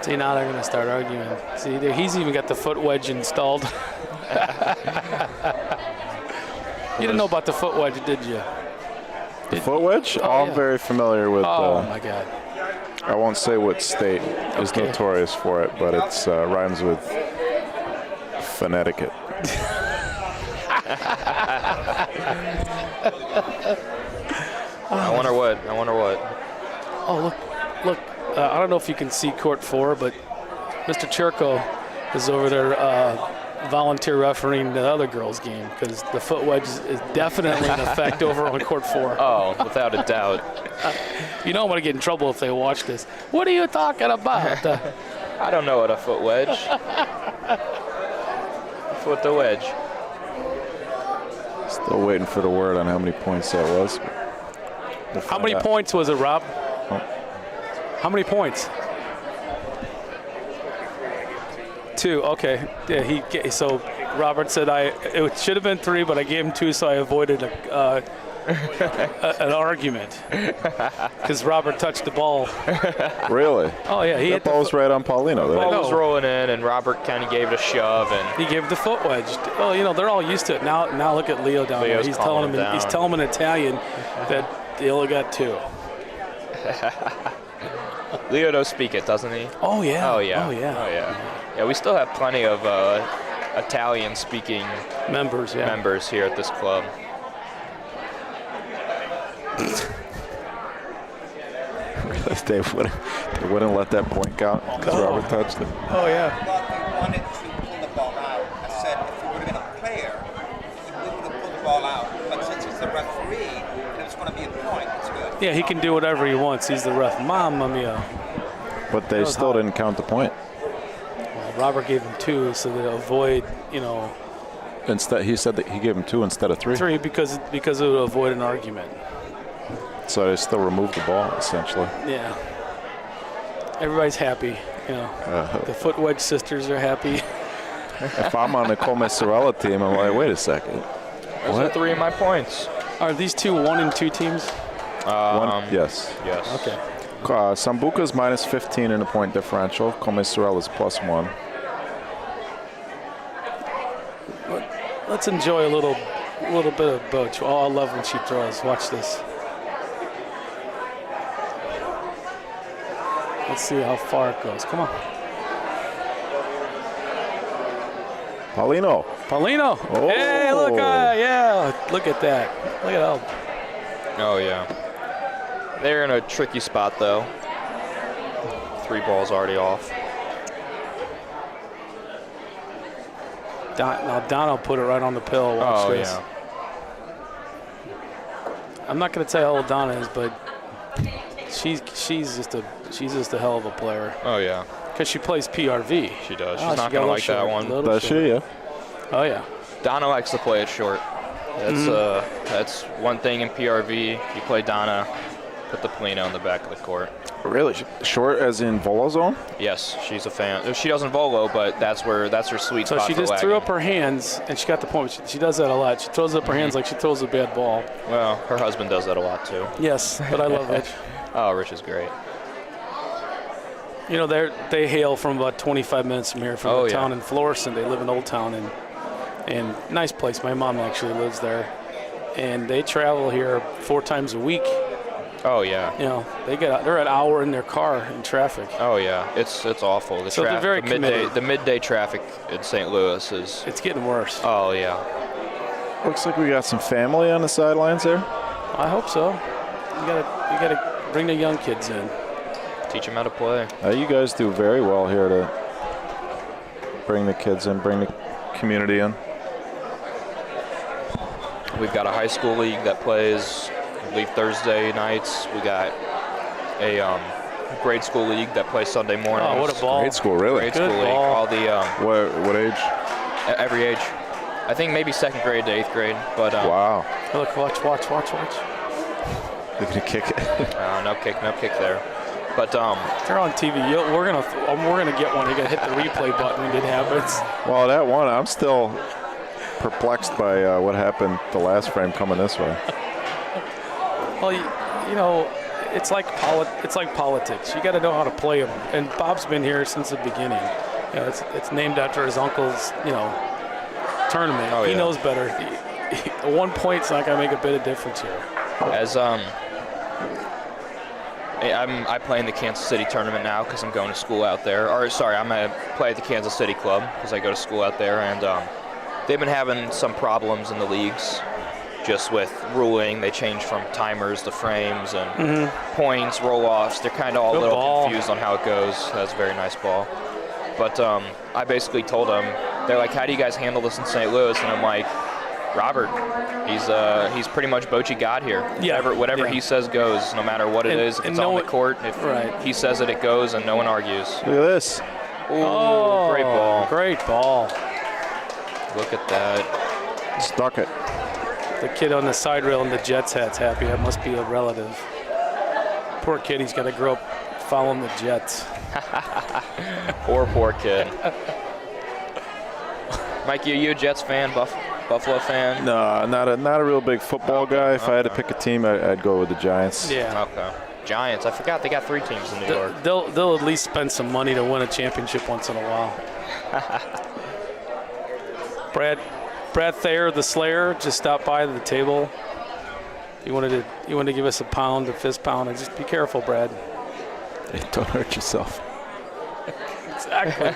see, now they're going to start arguing. See, he's even got the foot wedge installed. You didn't know about the foot wedge, did you? The foot wedge? Oh, I'm very familiar with. Oh, my God. I won't say what state is notorious for it, but it's rhymes with Connecticut. I wonder what. Oh, look. I don't know if you can see court 4, but Mr. Churko is over there volunteer refereeing the other girls' game because the foot wedge is definitely in effect over on court 4. Oh, without a doubt. You know I'm going to get in trouble if they watch this. What are you talking about? I don't know what a foot wedge. Foot the wedge. Still waiting for the word on how many points that was. How many points was it, Rob? Oh. How many points? 2. Okay. Yeah. So Robert said it should have been 3, but I gave him 2, so I avoided an argument because Robert touched the ball. Really? Oh yeah, he that hit the ball's right on Paulino. The ball was rolling in, and Robert kind of gave it a shove, and he gave the foot wedge. Well, you know they're all used to it now. Now look at Leo down there. He's telling him in Italian that they only got 2. Leo does speak it, doesn't he? Oh yeah. Oh yeah. Oh yeah. Oh yeah. Yeah, we still have plenty of Italian-speaking members here at this club. They wouldn't let that point count because Robert touched it. Oh yeah. Well, we wanted to pull the ball out. I said if we would have been a player, we would have pulled the ball out. But since he's the referee, and it's going to be a point, it's good. Yeah, he can do whatever he wants. He's the ref. Mamma mia. But they still didn't count the point. Well, Robert gave him 2 so they avoid, you know. Instead, he said that he gave him 2 instead of 3. 3 because it would avoid an argument. So they still removed the ball, essentially. Yeah. Everybody's happy, you know. The foot wedge sisters are happy. If I'm on the Gomez Sorella team, I'm like, wait a second. Those are 3 of my points. Are these 2 1 and 2 teams? One, yes. Yes. Okay. Sambuca's minus 15 in the point differential. Come Sorel is +1. Let's enjoy a little bit of Bocce. Oh, I love when she throws. Watch this. Let's see how far it goes. Come on. Paulino. Oh. Hey, look. Yeah. Look at that. Look at Aldo. Oh, yeah. They're in a tricky spot, though. 3 balls already off. Now Don will put it right on the pill. Watch this. Yeah. I'm not going to tell you how old Donna is, but she's just a hell of a player. Oh, yeah. Because she plays PRV. She does. Oh, She's not going to like that one. Does she? Yeah. Oh, yeah. Donna likes to play it short. That's one thing in PRV. You play Donna, put the Paulino in the back of the court. Really? Short as in volo zone? Yes, she's a fan. She doesn't volo, but that's her sweet So spot. she just threw up her hands, and she got the point. She does that a lot. She throws up her hands like she throws a bad ball. Well, her husband does that a lot, too. Yes, but I love Rich. Oh, Rich is great. You know, they hail from about 25 minutes from here, from a town in Florissant. They live in Old Town, and nice place. My mom actually lives there. And they travel here 4 times a week. Oh, yeah. You know, they're an hour in their car in traffic. Oh, yeah. It's awful. They're very committed. The midday traffic in St. Louis is... It's getting worse. Oh, yeah. Looks like we got some family on the sidelines there. I hope so. You gotta bring the young kids in. Teach them how to play. You guys do very well here to bring the kids in, bring the community in. We've got a high school league that plays, I believe, Thursday nights. We got a grade school league that plays Sunday mornings. Oh, what a ball. Grade school, really? Grade school league. ball. All the What age? every age. I think maybe 2nd grade to 8th grade. But Wow. Look, watch. They're gonna kick it. no kick there. But They're on TV. We're gonna get one. You gotta hit the replay button when it happens. Well, that one, I'm still perplexed by what happened the last frame coming this way. Well, you know, it's like politics. You got to know how to play them. And Bob's been here since the beginning. You know, it's named after his uncle's, tournament. Oh, he yeah. knows better. 1 point's not gonna make a bit of difference here. as I play in the Kansas City tournament now because I'm going to school out there. Or sorry, I'm gonna play at the Kansas City club because I go to school out there, and they've been having some problems in the leagues, just with ruling. They changed from timers to frames and points, roll-offs. They're kind of all a little confused on how it goes. That's a very nice ball. But I basically told them, they're like, how do you guys handle this in St. Louis? And I'm like, Robert, he's pretty much Bocce God here. Yeah. Whatever he says goes, no matter what it is. If it's on the court, if he says it, it goes, and no one argues. Look at this. Ooh, great ball. Great ball. Look at that. Stuck it. The kid on the side rail in the Jets hat's happy. That must be a relative. Poor kid, he's got to grow up following the Jets. Poor kid. Mikey, are you a Jets fan, Buffalo fan? No, not a real big football guy. If I had to pick a team, I'd go with the Giants. Yeah. Okay. Giants. I forgot they got 3 teams in New York. They'll at least spend some money to win a championship once in a while. Brad Thayer, the Slayer, just stopped by the table. He wanted to give us a fist pound. Just be careful, Brad. Hey, don't hurt yourself. Exactly.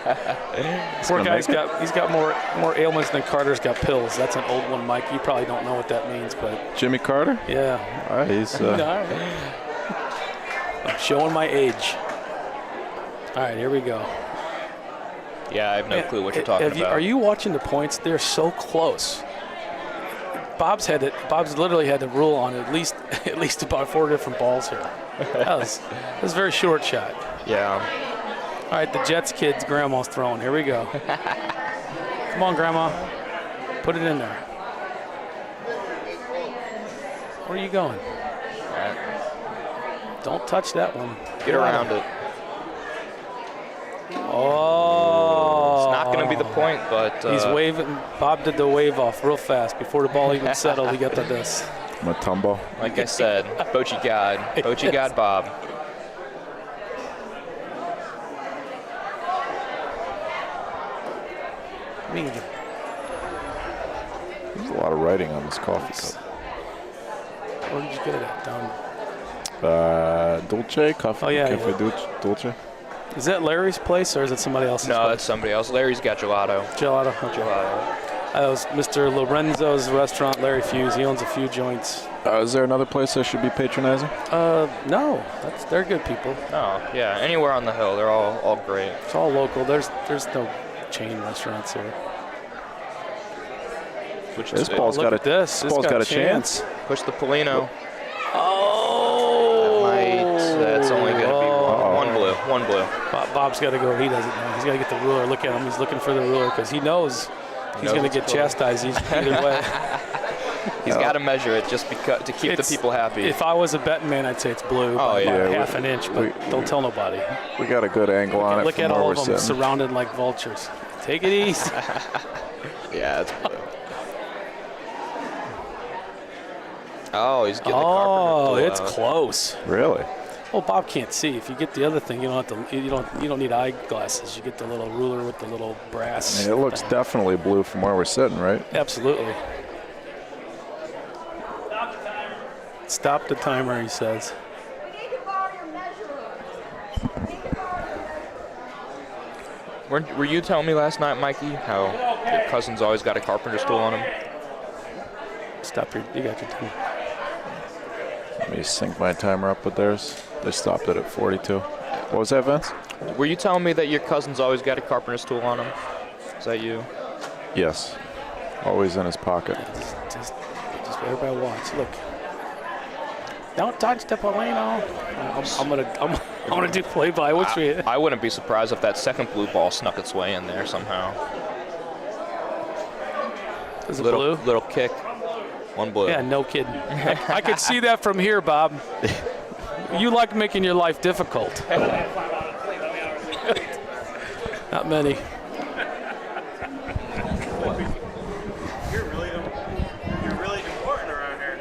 Poor guy's got more ailments than Carter's got pills. That's an old one, Mike. You probably don't know what that means, but Jimmy Carter? yeah. All right, he's. I'm showing my age. All right, here we go. Yeah, I have no clue what you're talking about. Are you watching the points? They're so close. Bob's literally had the rule on at least about 4 different balls here. That was a very short shot. Yeah. All right, the Jets kid's grandma's throwing. Here we go. Come on, Grandma. Put it in there. Where are you going? Don't touch that one. Get around it. Oh. It's not going to be the point, but... He's waving. Bob did the wave off real fast. Before the ball even settled, he got to this. Matumbo. Like I said, Bocce God. Bocce God Bob. Me. There's a lot of writing on this coffee cup. Where did you get it at? Down. Dulce Cafe. Oh, yeah, Cafe yeah. Dulce. Is that Larry's place or is it somebody else's? No, place? that's somebody else. Larry's got gelato. Gelato. Okay. Gelato. That was Mr. Lorenzo's restaurant, Larry Fuse. He owns a few joints. Is there another place I should be patronizing? No, they're good people. Oh, yeah. Anywhere on the hill, they're all great. It's all local. There's no chain restaurants here. This ball's got a chance. Push the Polino. Oh! That's only going to be one blue. Bob's got to go. He doesn't know. He's got to get the ruler. Look at him. He's looking for the ruler because he knows he's going to get chastised either way. He's got to measure it just because to keep the people happy. If I was a betting man, I'd say it's blue by half an inch, but don't tell nobody. We got a good angle on it. Look at all of them surrounded like vultures. Take it easy. Yeah, it's blue. Oh, he's getting the carpenter. Oh, it's close. Really? Well, Bob can't see. If you get the other thing, you don't have to. You don't need eyeglasses. You get the little ruler with the little brass. I mean, it looks definitely blue from where we're sitting, right? Absolutely. Stop the timer, he says. Were you telling me last night, Mikey, how your cousin's always got a carpenter stool on him? Stop your. You got your timer. Let me sync my timer up with theirs. They stopped it at 42. What was that, Vince? Were you telling me that your cousin's always got a carpenter stool on him? Is that you? Yes. Always in his pocket. Just everybody watch. Look. Don't touch the Polino. I'm gonna do play-by. I wouldn't be surprised if that second blue ball snuck its way in there somehow. Is it blue? Little kick. One blue. Yeah, no kidding. I could see that from here, Bob. You like making your life difficult. Not many. You're really important around here.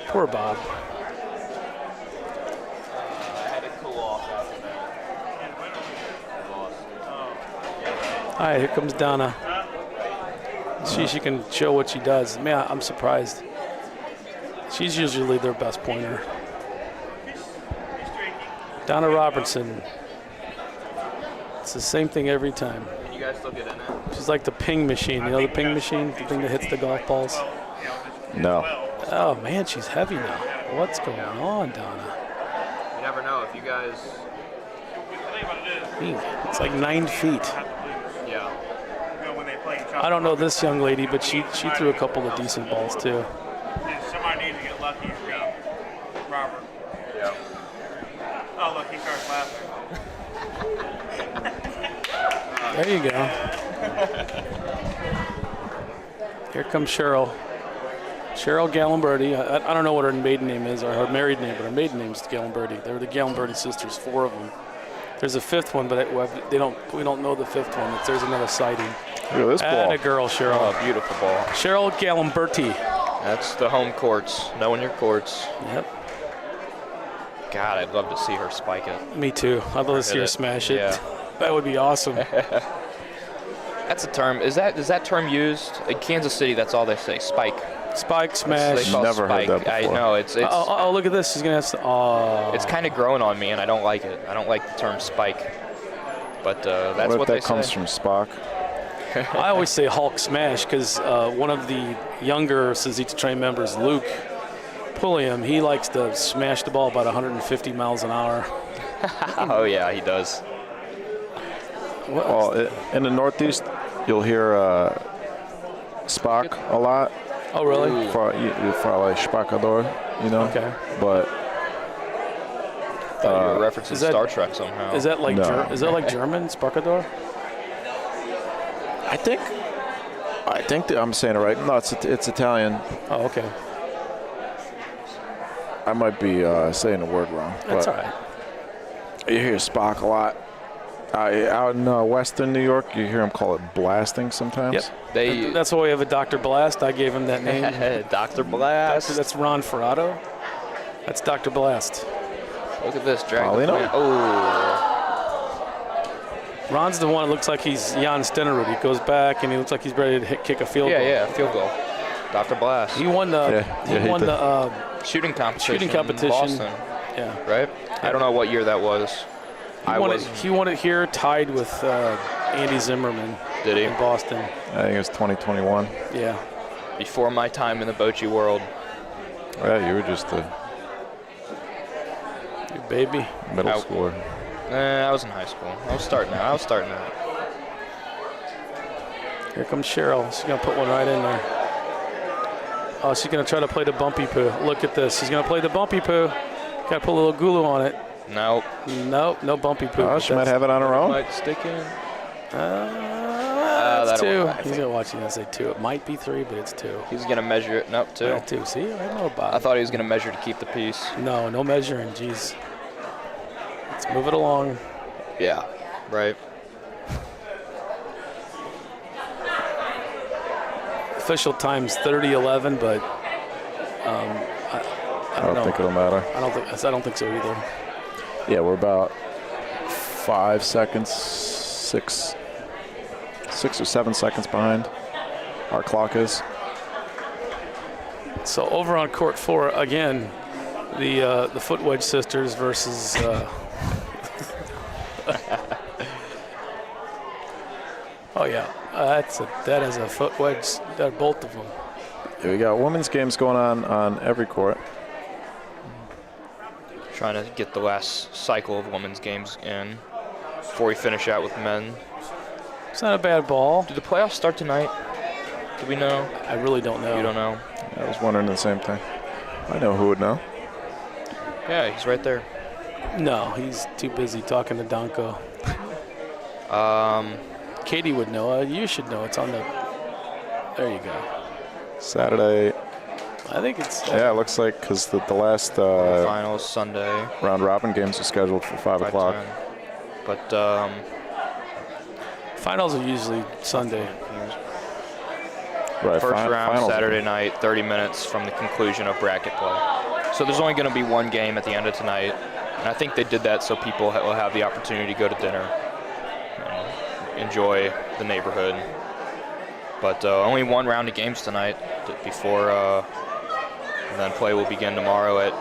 Poor Bob. I had to cool off after that. All right, here comes Donna. She can show what she does. Man, I'm surprised. She's usually their best pointer. Donna Robertson. It's the same thing every time. Can you guys still get in it? She's like the ping machine. You know the ping machine? The thing that hits the golf balls? No. Oh, man, she's heavy now. What's going on, Donna? You never know if you guys. It's like 9 feet. Yeah. I don't know this young lady, but she threw a couple of decent balls, too. Somebody needs to get lucky. Robert. Yeah. Oh, look, he starts laughing. There you go. Here comes Cheryl. Cheryl Gallimberti. I don't know what her maiden name is or her married name, but her maiden name is Gallimberti. They're the Gallimberti sisters, 4 of them. There's a 5th one, but we don't know the 5th one. There's another sighting. Look at this ball. And a girl, Cheryl. Oh, beautiful ball. Cheryl Gallimberti. That's the home courts. Knowing your courts. Yep. God, I'd love to see her spike it. Me too. I'd love to see her smash it. Yeah. That would be awesome. That's a term. Is that term used in Kansas City? That's all they say. Spike. Spike, smash. They call Never spike. heard that before. I know it's. Oh, look at this. She's going to have to. It's kind of growing on me, and I don't like it. I don't like the term spike. But that's what they that comes say. from Spock. I always say Hulk smash because one of the younger Sazita Train members, Luke Pulliam, he likes to smash the ball about 150 miles an hour. Oh, yeah, he does. Well, in the Northeast, you'll hear Spock a lot. Oh, really? For like Spacador, you know? Okay. But You're referencing is that- Star Trek somehow. Is that like No. is that like German, Sparkador? I think that I'm saying it right. No, it's Italian. Oh, okay. I might be saying the word wrong. That's but all right. You hear Spock a lot. Out in Western New York, you hear him call it blasting sometimes. Yep. They That's why we have a Dr. Blast. I gave him that name. Dr. Blast. That's Ron Ferrato. That's Dr. Blast. Look at this drag. Paulino? Oh. Ron's the one that looks like he's Jan Stenerud. He goes back and he looks like he's ready to kick a field goal. Yeah, field goal. Dr. Blast. He won the shooting competition. shooting competition. In Boston, Yeah. right? I don't know what year that was. He won it here, tied with Andy Zimmerman. Did he? In Boston. I think it was 2021. Yeah. Before my time in the Bocce world. Yeah, you were just a Your baby. middle schooler. I was in high school. I was starting out. Here comes Cheryl. She's going to put one right in there. Oh, she's going to try to play the bumpy poo. Look at this. She's going to play the bumpy poo. Got to put a little gulu on it. Nope. Nope, no bumpy poo. Oh, she might have it on her own. Might stick in. That's two. He's going to watch you and say two. It might be three, but it's two. He's going to measure it. Nope, two. Yeah, two. See, I know about it. I thought he was going to measure to keep the piece. No measuring. Jeez. Let's move it along. Yeah, right. Official time's 30:11, but I don't know. think it'll matter. I don't think so either. Yeah, we're about 5 seconds, six or 7 seconds behind. Our clock is. So over on court 4 again, the Foot Wedge sisters versus. Oh yeah, that is a foot wedge. That both of them. Yeah, we got women's games going on every court. Trying to get the last cycle of women's games in before we finish out with men. It's not a bad ball. Do the playoffs start tonight? Do we know? I really don't know. You don't know? I was wondering the same thing. I know who would know. Yeah, he's right there. No, he's too busy talking to Donko. Katie would know. You should know. It's on the. There you go. Saturday. I think it's. Yeah, it looks like because the last Finals Sunday. round robin games are scheduled for 5 o'clock. 5:10. But Finals are usually Sunday. Right, first round finals. Saturday night, 30 minutes from the conclusion of bracket play. So there's only going to be one game at the end of tonight, and I think they did that so people will have the opportunity to go to dinner and enjoy the neighborhood. But only one round of games tonight before, and then play will begin tomorrow at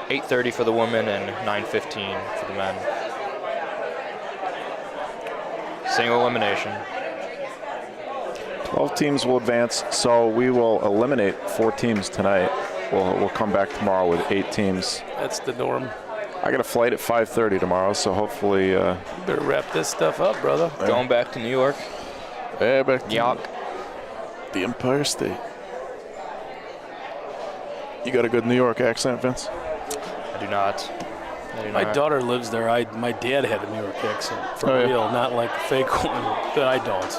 8:30 for the women and 9:15 for the men. Single elimination. 12 teams will advance, so we will eliminate 4 teams tonight. We'll come back tomorrow with 8 teams. That's the norm. I got a flight at 5:30 tomorrow, so hopefully. You better wrap this stuff up, brother. Going back to New York. Yeah, back to Yuck. the Empire State. You got a good New York accent, Vince? I do not. My daughter lives there. My dad had a New York accent for Oh, yeah. real, not like a fake one. But I don't.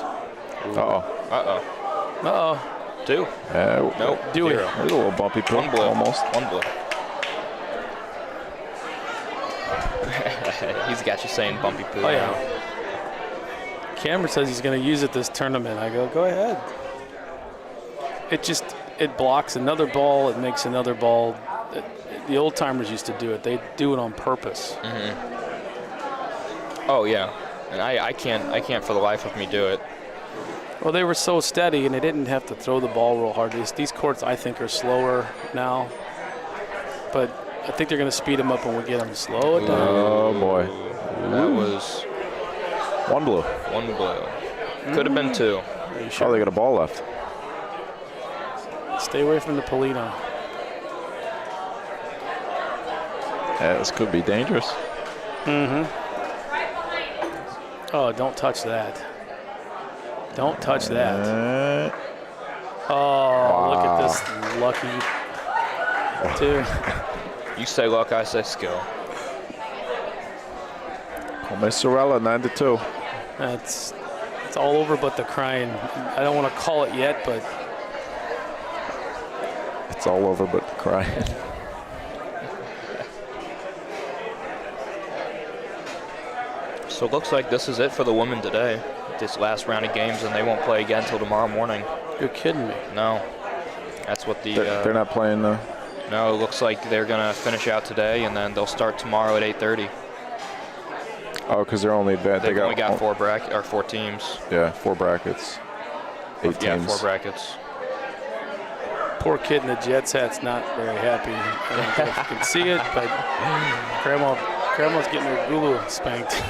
Uh-oh. Uh-oh. 2. Nope. Do it. 0. There's a little bumpy pull, 1 blue. almost. 1 blue. He's got you saying bumpy poo. Oh, yeah. Cameron says he's going to use it this tournament. I go ahead. It blocks another ball. It makes another ball. The old timers used to do it. They do it on purpose. Mm-hmm. Oh yeah, and I can't for the life of me do it. Well, they were so steady, and they didn't have to throw the ball real hard. These courts, I think, are slower now, but I think they're going to speed them up when we get them to slow it down. Oh, boy. That was 1 blue. 1 blue. Could have been 2. Are you Oh, sure? they got a ball left. Stay away from the Polino. Yeah, this could be dangerous. Mm-hmm. Oh, don't touch that. Don't touch that. Oh, look at this lucky two. You say luck, I say skill. Come Sorella, 9-2. It's all over but the crying. I don't want to call it yet, but It's all over but the crying. So it looks like this is it for the women today. This last round of games, and they won't play again until tomorrow morning. you're kidding me. No. That's what the... They're not playing the... No, it looks like they're going to finish out today, and then they'll start tomorrow at 8:30. Oh, because they're only they only got 4 teams. Yeah, 4 brackets. 8 Yeah, teams. 4 brackets. Poor kid in the Jets hat's not very happy. I don't know if you can see it, but Grandma's getting her gulu spanked.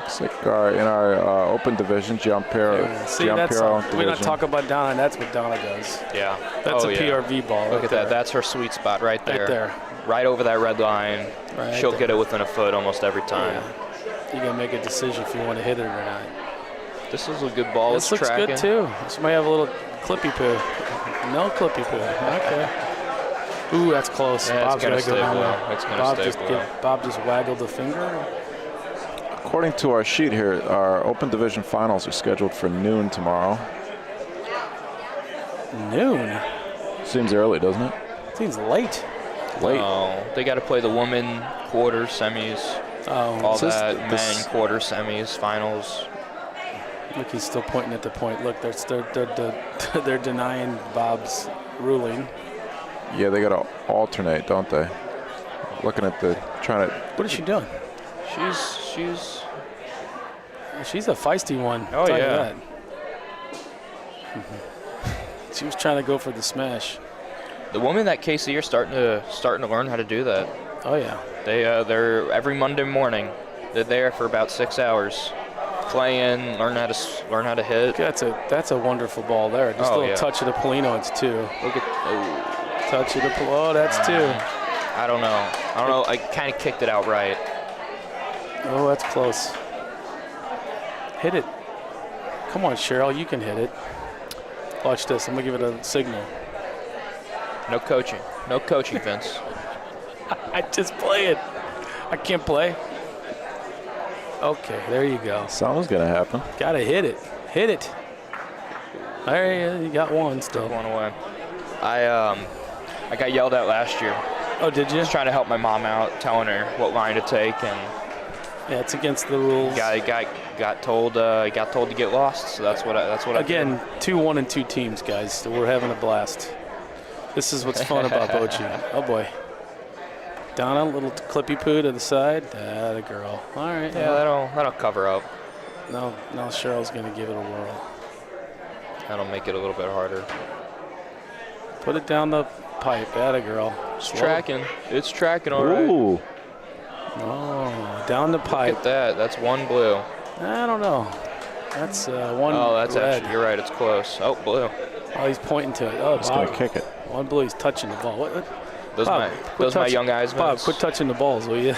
Looks like in our open division, Giampero. See, we don't talk about Donna. That's what Donna does. Yeah. That's a PRV ball. Look at that. That's her sweet spot right there. Right there. Right over that red line. Right She'll there. get it within a foot almost every time. Yeah. You gotta make a decision if you want to hit it or not. This is a good ball. This it's looks tracking. good too. This might have a little clippy poo. No clippy poo. Okay. Ooh, that's close. Yeah, Bob's it's gonna gotta go stay down blue. there. It's gonna stay blue. Bob just waggled a finger. According to our sheet here, our open division finals are scheduled for noon tomorrow. Noon. Seems early, doesn't it? Seems late. Late. Oh, they got to play the women quarter semis. Oh, All Is this that this- men quarter semis finals. look, he's still pointing at the point. Look, they're denying Bob's ruling. Yeah, they got to alternate, don't they? Looking at trying to. What is she doing? She's a feisty one. Oh, I'll tell you yeah. that. She was trying to go for the smash. The women at KC are starting to learn how to do that. Oh yeah. They're every Monday morning. They're there for about 6 hours, playing, learn how to hit. That's a wonderful ball there. Just a little touch of the Polino, it's 2. Look at Touch of the Polino, that's 2. I don't know. I kind of kicked it out right. Oh, that's close. Hit it. Come on, Cheryl, you can hit it. Watch this. I'm gonna give it a signal. No coaching, Vince. I just play it. I can't play. Okay, there you go. Something's gonna happen. Gotta hit it. Hit it. There you got one still. One away. I got yelled at last year. Oh, did you? Just trying to help my mom out, telling her what line to take, and Yeah, it's against the rules. got told to get lost. So that's what I Again, did. 2 1-2 teams, guys. So we're having a blast. This is what's fun about Bocce. Oh boy. Donna, little clippy poo to the side. The girl. All right. Yeah, that'll cover up. No, Cheryl's gonna give it a whirl. That'll make it a little bit harder. Put it down the pipe. Atta girl. It's tracking. It's tracking all right. Ooh. Oh, down the Look pipe. at that. That's one blue. I don't know. That's one. Oh, that's red. actually. You're right. It's close. Oh, blue. Oh, he's pointing to it. Oh, He's Bob. gonna kick it. One blue. He's touching the ball. What? Those Bob, quit my touching- young eyes. Bob, Vince. quit touching the balls, will you?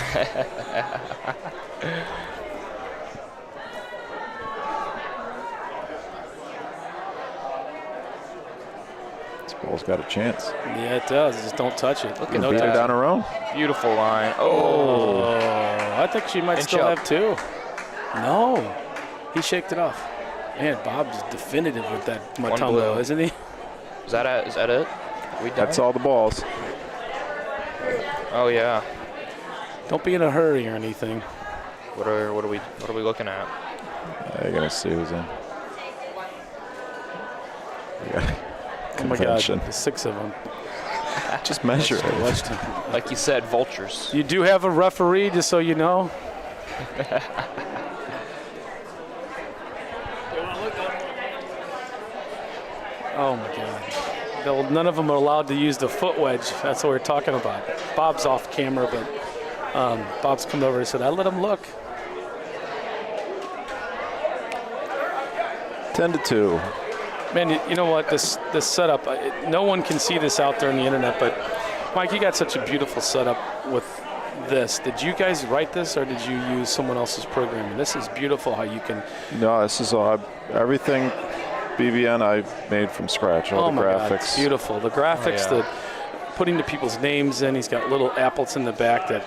This ball's got a chance. Yeah, it does. Just don't touch it. Look Can at beat her that. down her own. Beautiful line. Oh, Oh. I think she might Inch still up. have 2. No, he shaked it off. Man, Bob's definitive with that Matumbo, blue. isn't he? Is that it? We done? That's all the balls. Oh yeah. Don't be in a hurry or anything. What are we looking at? You're gonna see who's in. Yeah. Oh my Convention. God, there's 6 of them. Just measure it. Watched him. Like you said, vultures. You do have a referee, just so you know. Oh my God. None of them are allowed to use the foot wedge. That's what we're talking about. Bob's off camera, but Bob's come over and said, I let him look. 10-2. Man, you know what? This setup, no one can see this out there on the internet, but Mike, you got such a beautiful setup with this. Did you guys write this, or did you use someone else's programming? This is beautiful how you can. No, this is all everything. BBN I made from scratch. All the my graphics. God, it's beautiful. The graphics, Oh, yeah. putting the people's names in. He's got little applets in the back that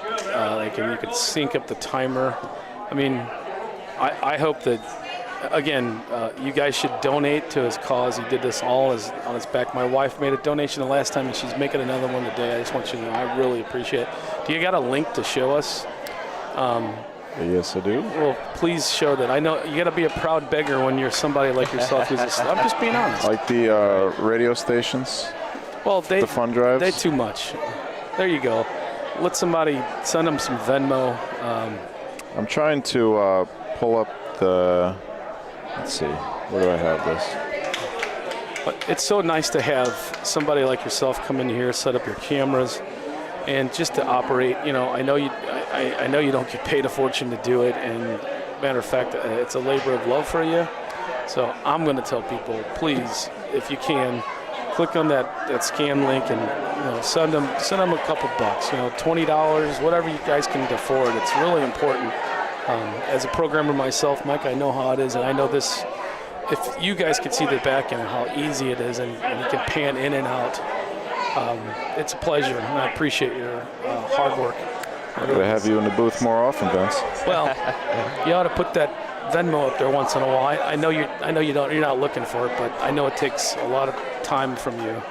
you could sync up the timer. I mean, I hope that. Again, you guys should donate to his cause. He did this all on his back. My wife made a donation the last time, and she's making another one today. I just want you to know I really appreciate it. Do you got a link to show us? Yes, I do. Well, please show that. I know you got to be a proud beggar when you're somebody like yourself. I'm just being honest. Like the radio stations, Well, the fun drives. They too much. There you go. let somebody send them some Venmo. I'm trying to pull up the. Let's see. Where do I have this? But it's so nice to have somebody like yourself come in here, set up your cameras, and just to operate. You know, I know you don't get paid a fortune to do it, and matter of fact, it's a labor of love for you. So I'm going to tell people, please, if you can, click on that scan link and send them a couple bucks. $20, whatever you guys can afford. It's really important. As a programmer myself, Mike, I know how it is, and I know this. If you guys could see the back end and how easy it is, and you can pan in and out, it's a pleasure, and I appreciate your hard work. I'm going to have you in the booth more often, Vince. Well, you ought to put that Venmo up there once in a while. I know you're not looking for it, but I know it takes a lot of time from you,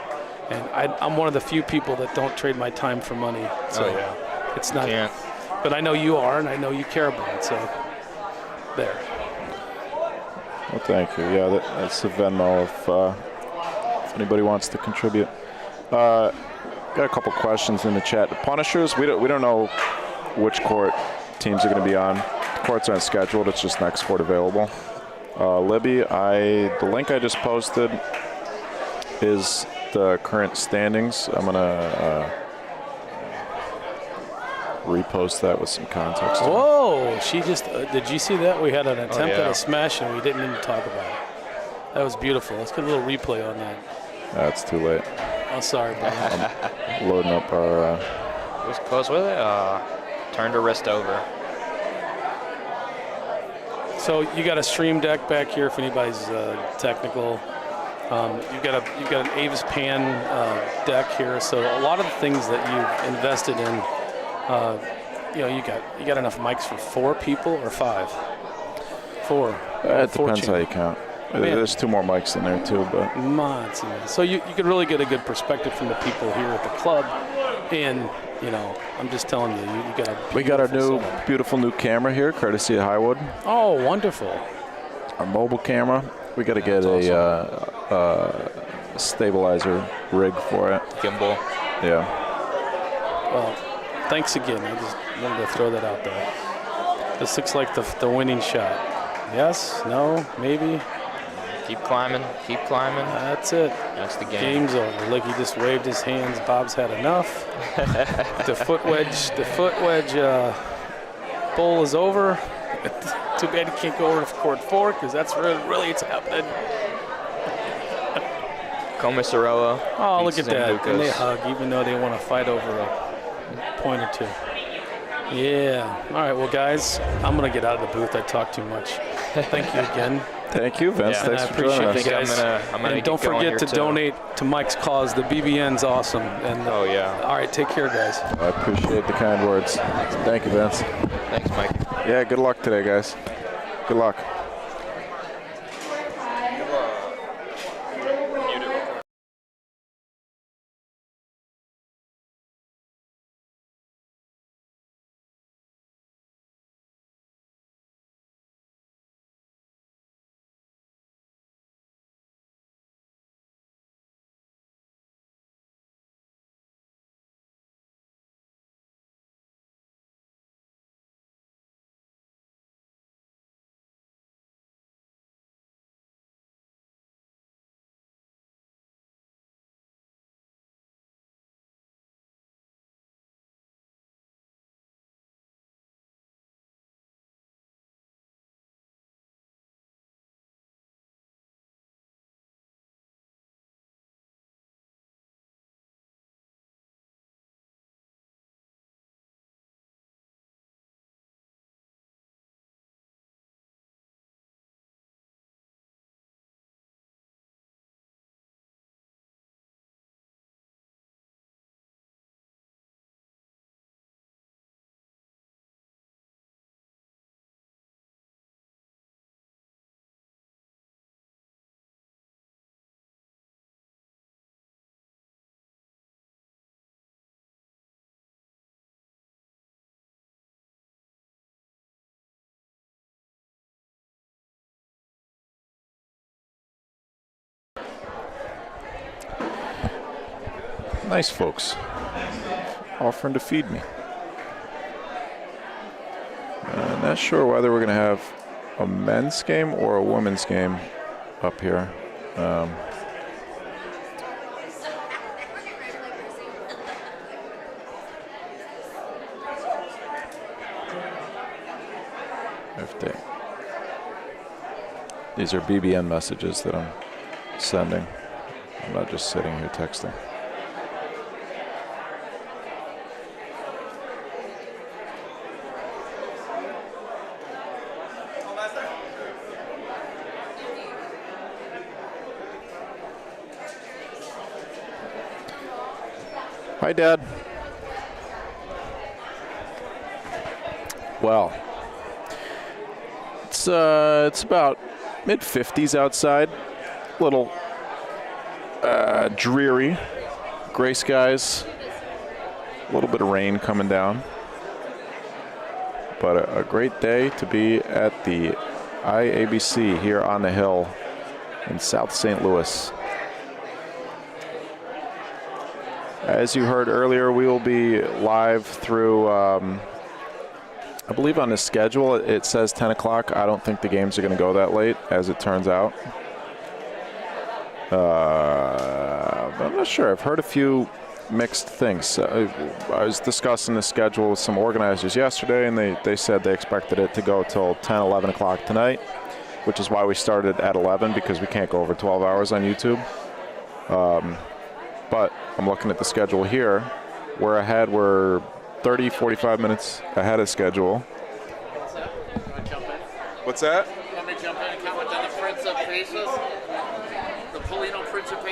and I'm one of the few people that don't trade my time for money. So it's not. Can't. But I know you are, and I know you care about it. So there. Well, thank you. Yeah, that's the Venmo if anybody wants to contribute. Got a couple questions in the chat. The Punishers, we don't know which court teams are going to be on. The courts aren't scheduled. It's just next court available. Libby, the link I just posted is the current standings. I'm going to repost that with some context. Whoa! She just did you see that? We had an attempt yeah. at a smash, and we didn't even talk about it. That was beautiful. Let's get a little replay on that. That's too late. Oh, sorry, Brian. I'm loading up our. It was close with it. Turned her wrist over. So you got a stream deck back here if anybody's technical. You've got an Avis Pan deck here. So a lot of the things that you've invested in. You got enough mics for 4 people or 5? 4. It depends how you count. There's 2 more mics in there too, but. So you could really get a good perspective from the people here at the club, and I'm just telling you, you got a. We got our beautiful new camera here, courtesy of Highwood. Oh, wonderful! Our mobile camera. We got to get a stabilizer rig for it. Gimbal. Yeah. Well, thanks again. I just wanted to throw that out there. This looks like the winning shot. Yes? No? Maybe? Keep climbing. Keep climbing. That's it. That's the game. Game's over. Look, he just waved his hands. Bob's had enough. The foot wedge bowl is over. Too bad he can't go over to court 4 because that's really it's happening. Komisarella. Oh, look at that. Lucas. And they hug, even though they want to fight over a point or 2. Yeah. All right, well, guys, I'm going to get out of the booth. I talk too much. Thank you again. Thank you, Vince. Yeah, Thanks I for joining appreciate us. you guys. I'm gonna and don't get going forget here to too. donate to Mike's cause. The BBN's awesome. And Oh, yeah. All right, take care, guys. I appreciate the kind words. Thank you, Vince. Thanks, Mike. Yeah, good luck today, guys. Good luck. Nice folks. offering to feed me. I'm not sure whether we're going to have a men's game or a women's game up here. These are BBN messages that I'm sending. I'm not just sitting here texting. Hi, Dad. Well, it's about mid-50s outside. A little dreary, gray skies. A little bit of rain coming down. But a great day to be at the IABC here on the hill in South St. Louis. As you heard earlier, we will be live through, I believe on the schedule it says 10 o'clock. I don't think the games are going to go that late, as it turns out. But I'm not sure. I've heard a few mixed things. I was discussing the schedule with some organizers yesterday, and they said they expected it to go till 10, 11 o'clock tonight, which is why we started at 11, because we can't go over 12 hours on YouTube. But I'm looking at the schedule here. We're 30, 45 minutes ahead of schedule. What's that? Let me jump in and comment on the Prince of Pieces. The Polino Prince of Pieces.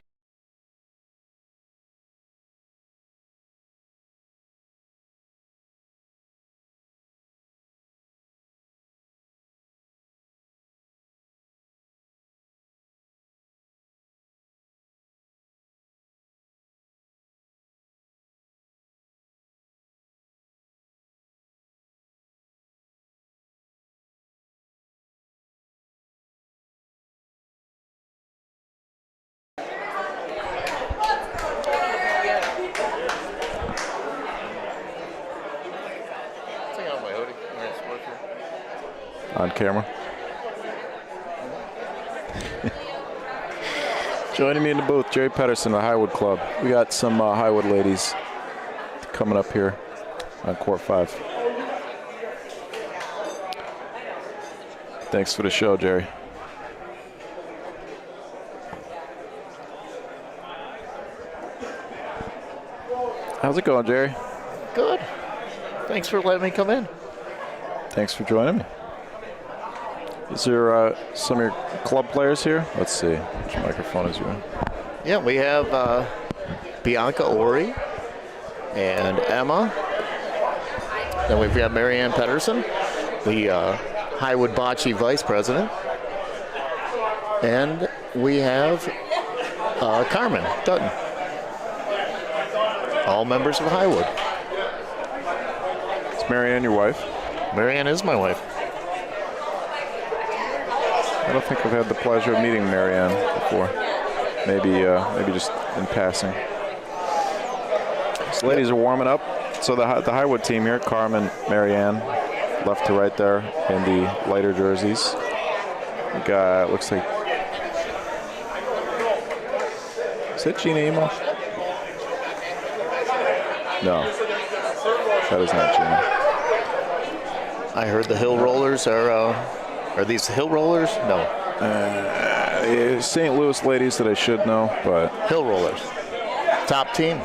On camera. Joining me in the booth, Jerry Pedersen, the Highwood Club. We got some Highwood ladies coming up here on Court 5. Thanks for the show, Jerry. How's it going, Jerry? Good. Thanks for letting me come in. Thanks for joining me. Is there some of your club players here? Let's see. Which microphone is you in? Yeah, we have Bianca Ori and Emma. Then we've got Marianne Pedersen, the Highwood Bocce Vice President. And we have Carmen Dutton. All members of Highwood. Is Marianne your wife? Marianne is my wife. I don't think I've had the pleasure of meeting Marianne before. Maybe just in passing. So ladies are warming up. So the Highwood team here, Carmen, Marianne, left to right there in the lighter jerseys. We got, looks like, is that Gina Emo? No, that is not Gina. I heard the Hill Rollers are these the Hill Rollers? No. St. Louis ladies that I should know, but. Hill Rollers. Top team.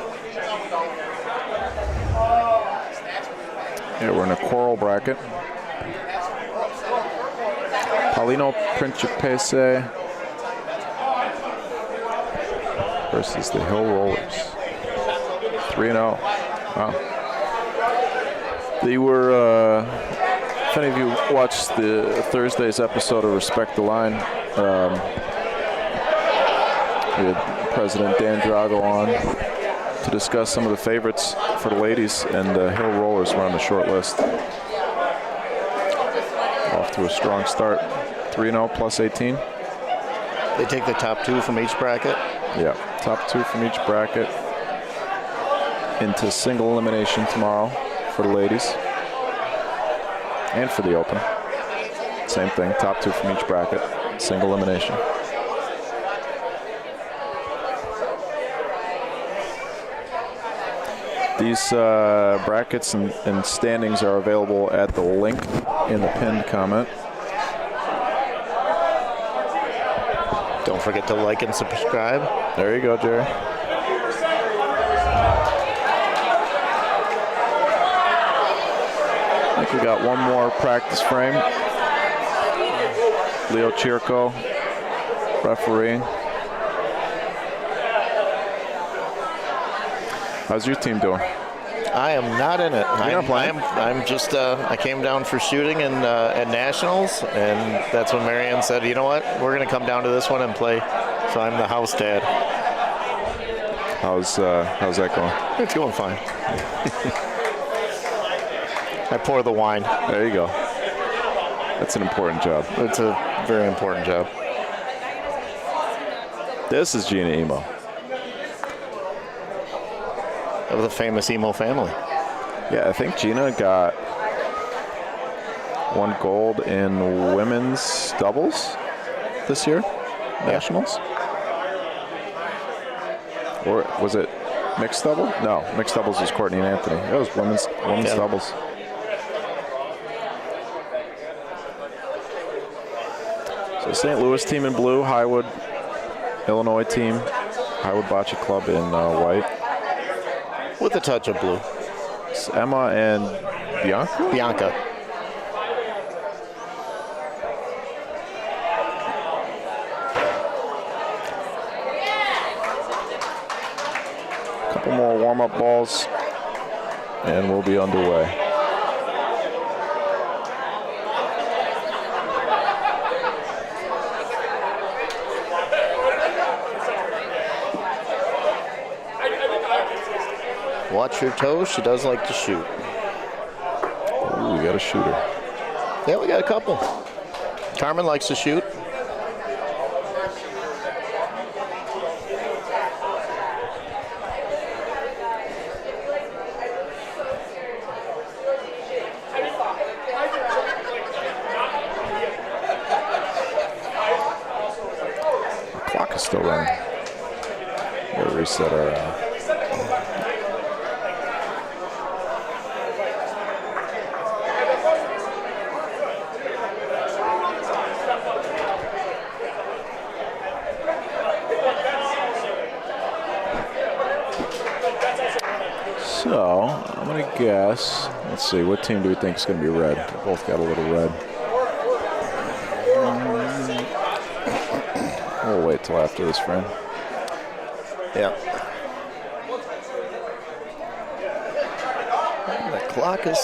Yeah, we're in a coral bracket. Polino Principese versus the Hill Rollers. 3-0. Wow. They were, if any of you watched the Thursday's episode of Respect the Line, we had President Dan Drago on to discuss some of the favorites for the ladies, and the Hill Rollers were on the short list. Off to a strong start. 3-0 plus 18. They take the top two from each bracket. Yeah, top two from each bracket. into single elimination tomorrow for the ladies and for the open. Same thing, top 2 from each bracket, single elimination. These brackets and standings are available at the link in the pinned comment. Don't forget to like and subscribe. There you go, Jerry. I think we got one more practice frame. Leo Chirco, refereeing. How's your team doing? I am not in it. You're not playing? I'm just, I came down for shooting at Nationals, and that's when Marianne said, you know what, we're going to come down to this one and play. So I'm the house dad. How's that going? It's going fine. I pour the wine. There you go. That's an important job. It's a very important job. This is Gina Emo. Of the famous emo family. Yeah, I think Gina got 1 gold in women's doubles this year, Nationals. Or was it mixed double? No, mixed doubles was Courtney and Anthony. It was women's doubles. So St. Louis team in blue, Highwood, Illinois team, Highwood Bocce Club in white. With a touch of blue. It's Emma and Bianca? Bianca. Couple more warm-up balls, and we'll be underway. Watch her toes. She does like to shoot. Ooh, we got a shooter. Yeah, we got a couple. Carmen likes to shoot. The clock is still running. We'll reset our... So, I'm going to guess, let's see, what team do we think is going to be red? They both got a little red. We'll wait till after this frame. Yeah. And the clock is...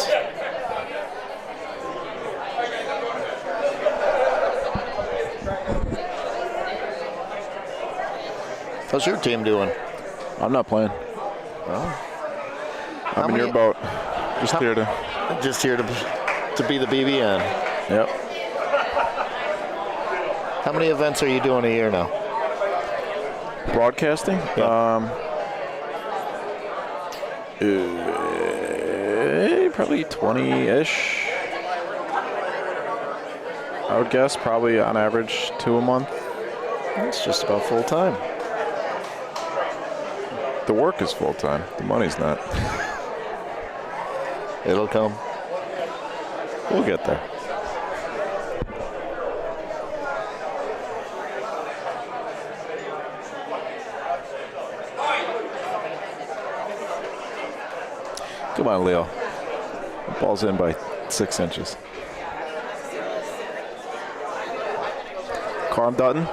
How's your team doing? I'm not playing. Well, I'm in your boat. Just here to... Just here to be the BBN. Yep. How many events are you doing a year now? Broadcasting? Yeah. Probably 20-ish. I would guess probably on average 2 a month. It's just about full time. The work is full time. The money's not. It'll come. We'll get there. Come on, Leo. The ball's in by 6 inches. Carm Dutton.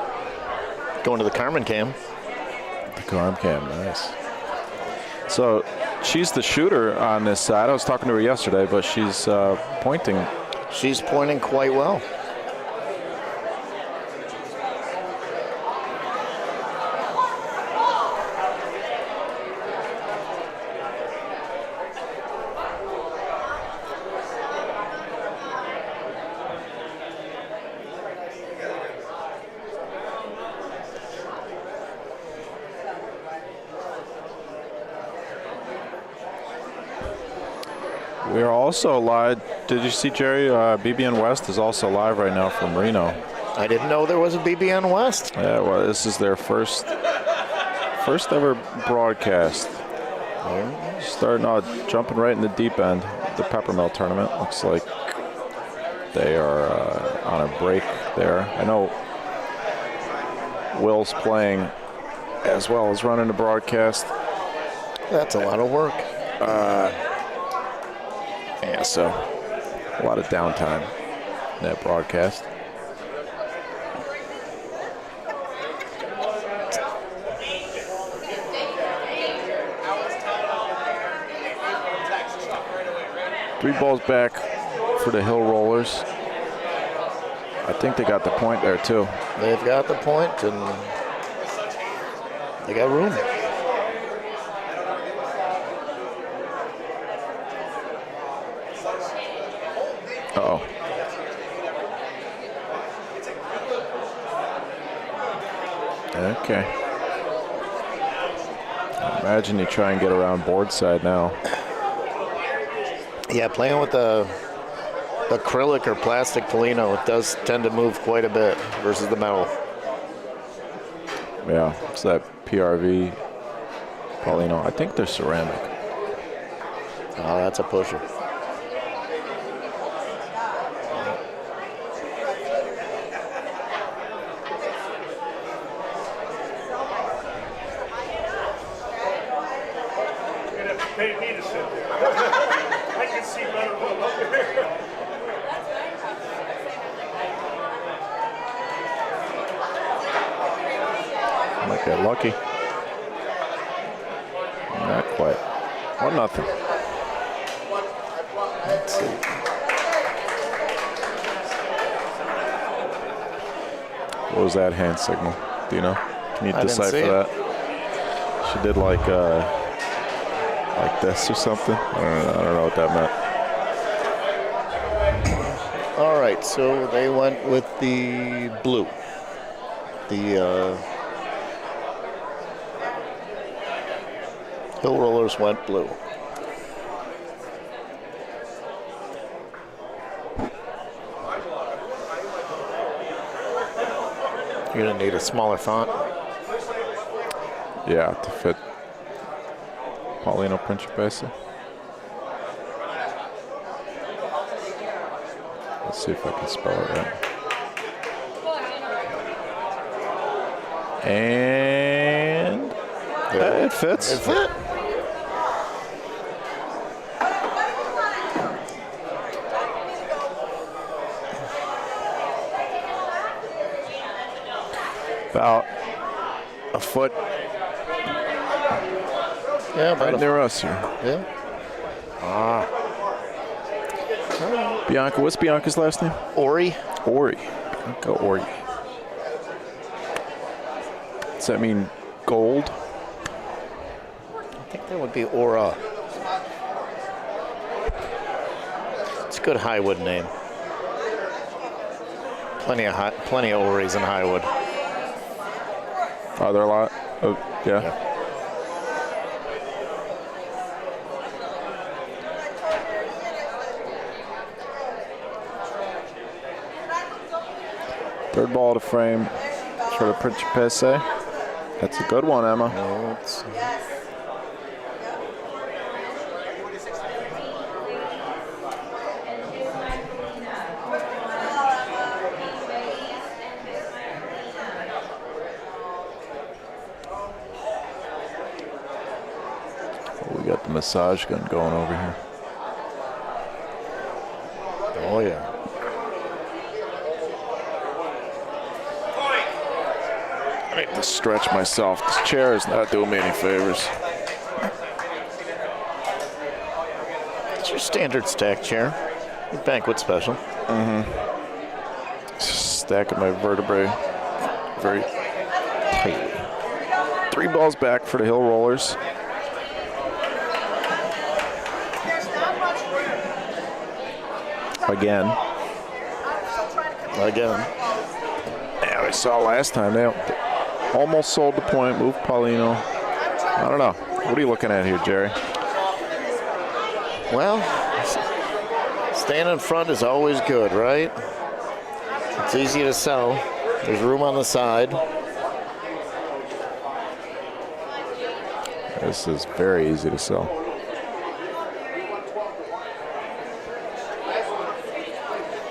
Going to the Carmen cam. The Carm cam, nice. So she's the shooter on this side. I was talking to her yesterday, but she's pointing. She's pointing quite well. We are also live. Did you see, Jerry? BBN West is also live right now from Reno. I didn't know there was a BBN West. Yeah, well, this is their first ever broadcast. Starting out, jumping right in the deep end. The Peppermill tournament. Looks like they are on a break there. I know Will's playing as well as running the broadcast. That's a lot of work. Yeah, so a lot of downtime in that broadcast. Three balls back for the Hill Rollers. I think they got the point there too. They've got the point and they got room. Uh-oh. Okay. Imagine you try and get around board side now. Yeah, playing with the acrylic or plastic Polino, it does tend to move quite a bit versus the metal. Yeah, it's that PRV Polino. I think they're ceramic. Oh, that's a pusher. You're gonna have to pay me to sit there. I can see better from up here. Might get lucky. Not quite. 1-0. Let's see. What was that hand signal? Do you know? Can you I didn't decipher see it. that? She did like this or something. I don't know what that meant. All right, so they went with the blue. The Hill Rollers went blue. You're gonna need a smaller font. Yeah, to fit Paulino Principessa. Let's see if I can spell it right. And it fits. It fit. About a foot Yeah, right about near us here. yeah. Bianca, what's Bianca's last name? Ori. Ori. Bianca Ori. Does that mean gold? I think that would be Aura. It's a good Highwood name. Plenty of Oris in Highwood. Are there a lot? Oh, yeah. Third ball to frame for the Principesse. That's a good one, Emma. It's, We got the massage gun going over here. oh yeah. I need to stretch myself. This chair is not doing me any favors. It's your standard stack chair. Your banquet special. Stacking my vertebrae very tightly. 3 balls back for the Hill Rollers. Again. Yeah, we saw last time. They almost sold the point. Moved Paulino. I don't know. What are you looking at here, Jerry? Well, staying in front is always good, right? It's easy to sell. There's room on the side. This is very easy to sell.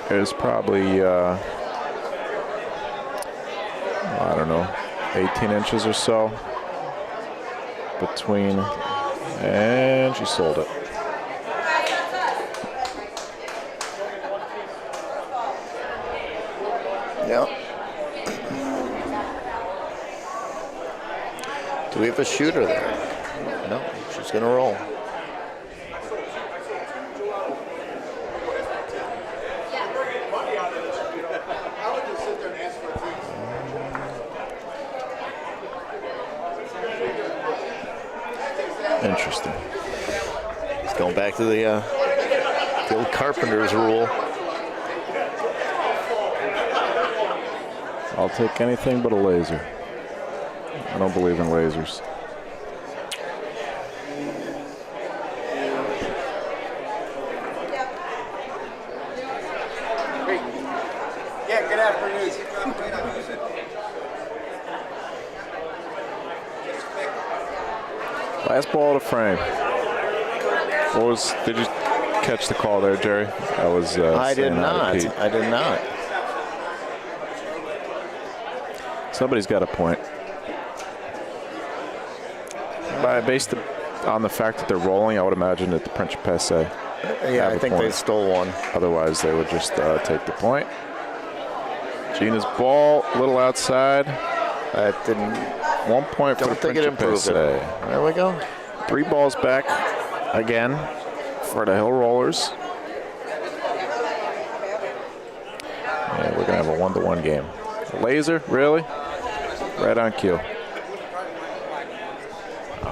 There's probably, I don't know, 18 inches or so between, and she sold it. Yep. Do we have a shooter there? No, she's going to roll. Interesting. It's going back to the old Carpenter's rule. I'll take anything but a laser. I don't believe in lasers. Yeah, good afternoon. Last ball of the frame. What was? Did you catch the call there, Jerry? I was. I did saying not. Pete. I did not. Somebody's got a point. Based on the fact that they're rolling, I would imagine that the Principesse. Yeah, I think they stole one. Otherwise, they would just take the point. Gina's ball, a little outside. That didn't. 1 point for the Don't think it improved it. Principesse. There we go. 3 balls back again for the Hill Rollers. And we're going to have a 1-1 game. Laser, really? Right on cue.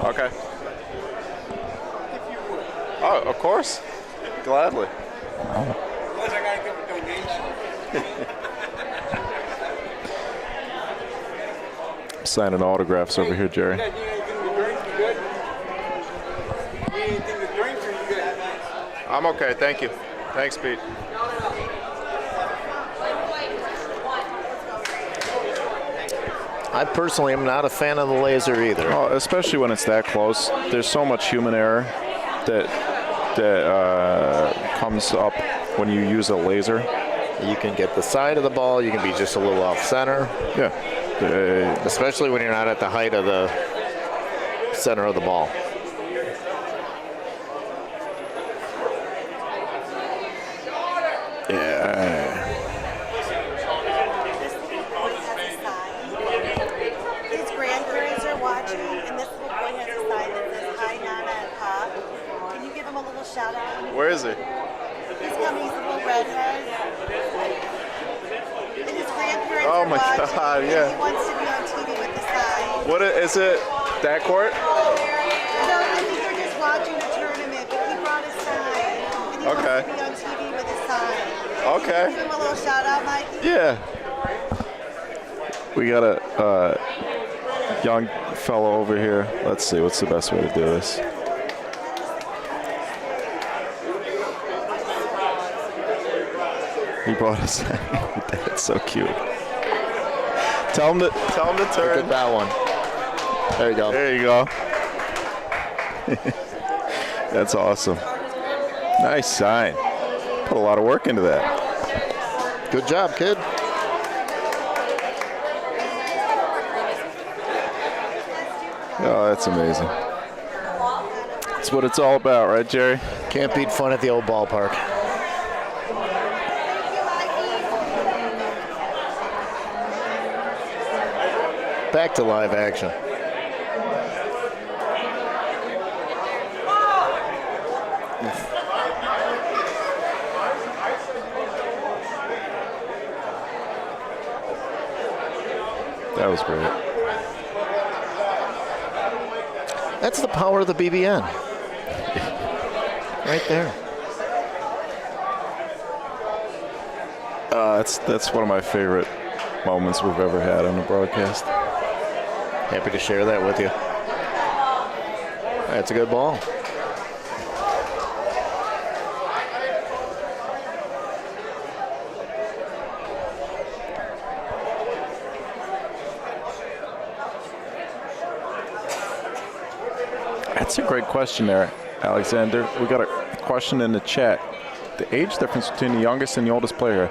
Okay. Oh, of course. Gladly. Plus, I gotta give a donation. Signing autographs over here, Jerry. You good? You need anything to drink or you good? I'm okay, thank you. Thanks, Pete. I personally am not a fan of the laser either. Oh, especially when it's that close. There's so much human error that comes up when you use a laser. You can get the side of the ball. You can be just a little off center. Yeah. Especially when you're not at the height of the center of the ball. Yeah. His grandparents are watching, and this little boy has a sign that says, "Hi, Nana and Pop." Can you give him a little shout out? Where is he? He's coming, he's a little redhead. And his grandparents Oh are my watching, God, and yeah. he wants to be on TV with the sign. What is it? That court? No, I think they're just watching the tournament, but he brought a sign, and he Okay. wants to be on TV with a sign. Okay. Give him a little shout out, Mikey. Yeah. We got a young fellow over here. Let's see, what's the best way to do this? He brought us. That's so cute. Tell him to Look turn. at that one. There you go. There you go. That's awesome. Nice sign. Put a lot of work into that. Good job, kid. Oh, that's amazing. That's what it's all about, right, Jerry? Can't beat fun at the old ballpark. Back to live action. That was great. That's the power of the BBN. Right there. That's one of my favorite moments we've ever had on the broadcast. Happy to share that with you. That's a good ball. That's a great question there, Alexander. We got a question in the chat. The age difference between the youngest and the oldest player.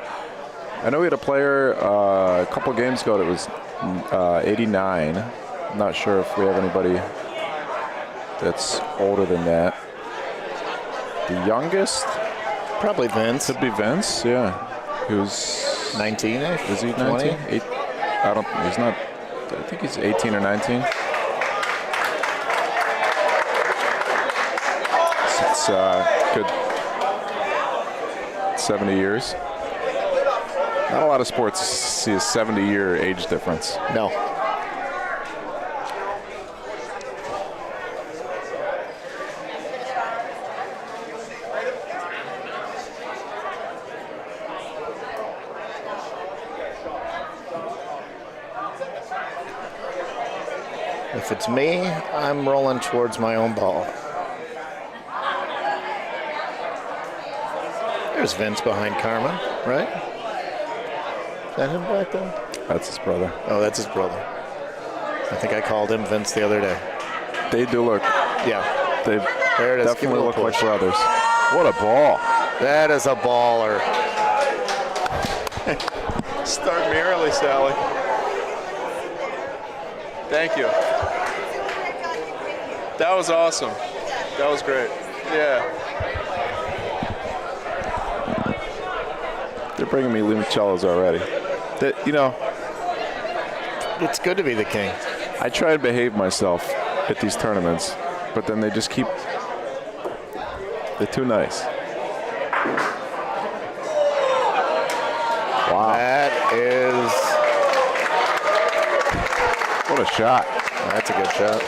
I know we had a player a couple games ago that was 89. I'm not sure if we have anybody that's older than that. The youngest? Probably Vince. Could be Vince, yeah. Who's 19-ish? Is he 19? He's not. I think he's 18 or 19. It's good 70 years. Not a lot of sports see a 70-year age difference. No. If it's me, I'm rolling towards my own ball. There's Vince behind Carmen, right? Is that him back there? That's his brother. Oh, that's his brother. I think I called him Vince the other day. They do look. Yeah. They There it is. definitely look like brothers. What a ball. That is a baller. Start me early, Sally. Thank you. That was awesome. That was great. Yeah. They're bringing me limoncellos already. You know, It's good to be the king. I try to behave myself at these tournaments, but then they just keep. They're too nice. Wow. That is. What a shot. That's a good shot.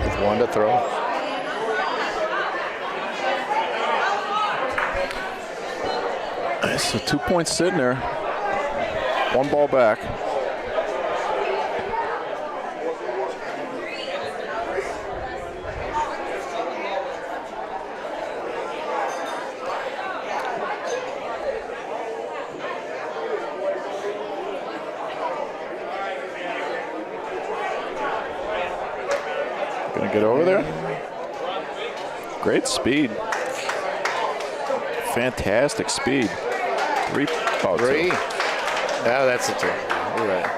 With one to throw. So 2 points sitting there. One ball back. Gonna get over there. Great speed. Fantastic speed. Three. Three. Oh, that's a two. You're right.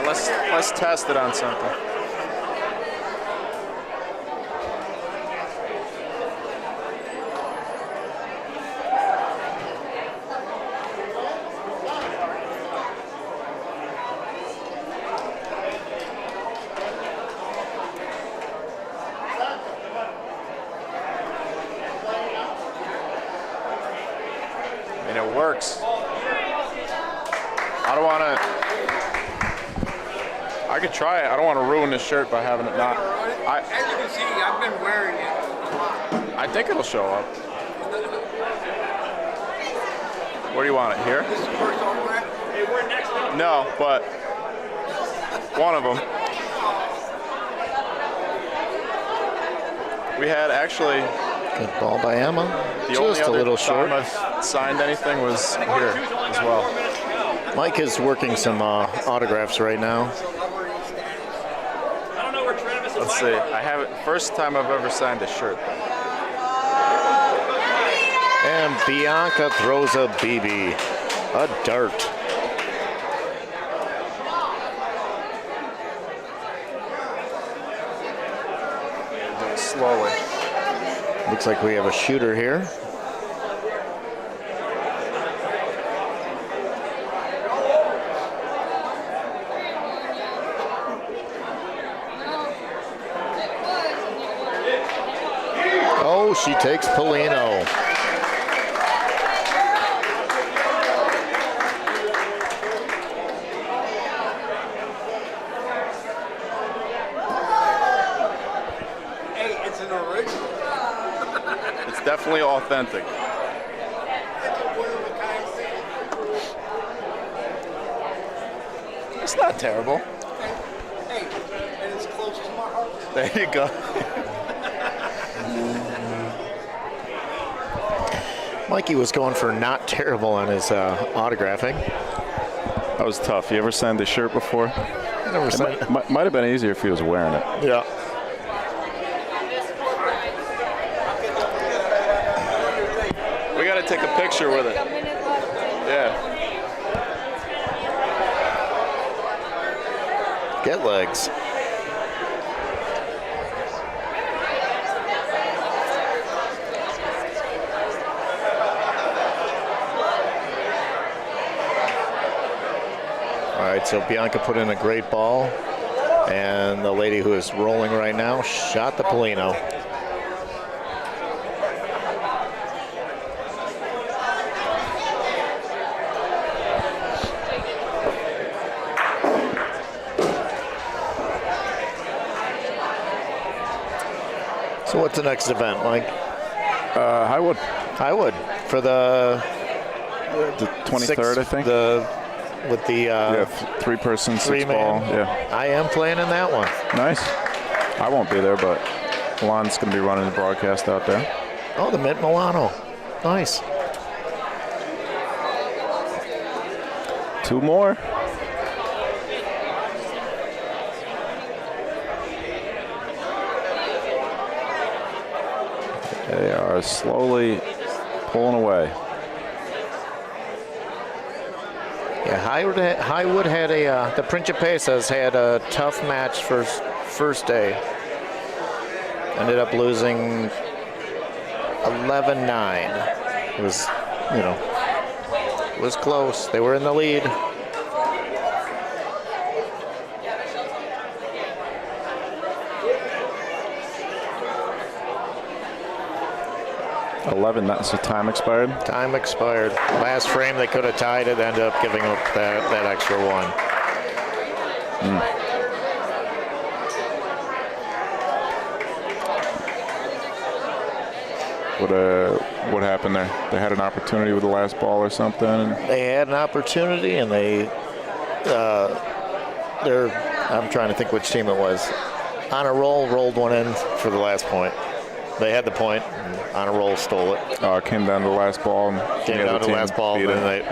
Yeah, let's test it on something. And it works. I don't want to. I could try it. I don't want to ruin this shirt by having it not. As you can see, I've been wearing it. I think it'll show up. Where do you want it? Here? This is the first autograph. Hey, we're next up. No, but one of them. We had actually Good ball by Emma. the only Just a other little time short. I've signed anything was here as well. Mike is working some autographs right now. I don't know where Travis and Let's see. I have it. First time I've ever signed a shirt. And Bianca throws a BB, a dart. Slowly. Looks like we have a shooter here. Oh, she takes Polino. Hey, it's an original. definitely authentic. It's not terrible. Hey, and it's close to my heart. There you go. Mikey was going for not terrible on his autographing. That was tough. You ever signed the shirt before? I never signed it. Might have been easier if he was wearing it. Yeah. We got to take a picture with it. Yeah. Get legs. All right, so Bianca put in a great ball, and the lady who is rolling right now shot the Polino. So what's the next event, Mike? Highwood. Highwood for the 23rd, I think. With the three-person, three-man. six-ball. Yeah. I am playing in that one. Nice. I won't be there, but Milan's going to be running the broadcast out there. Oh, the Mint Milano. Nice. 2 more. They are slowly pulling away. Yeah, Highwood had the Principesas had a tough match first day. Ended up losing 11-9. It was, it was close. They were in the lead. 11, so time expired? Time expired. Last frame, they could have tied it, ended up giving up that extra one. What happened there? They had an opportunity with the last ball or something? They had an opportunity, and I'm trying to think which team it was. On a roll, rolled one in for the last point. They had the point, and on a roll, stole it. Oh, it came down to the last ball. Came down to the last ball, and then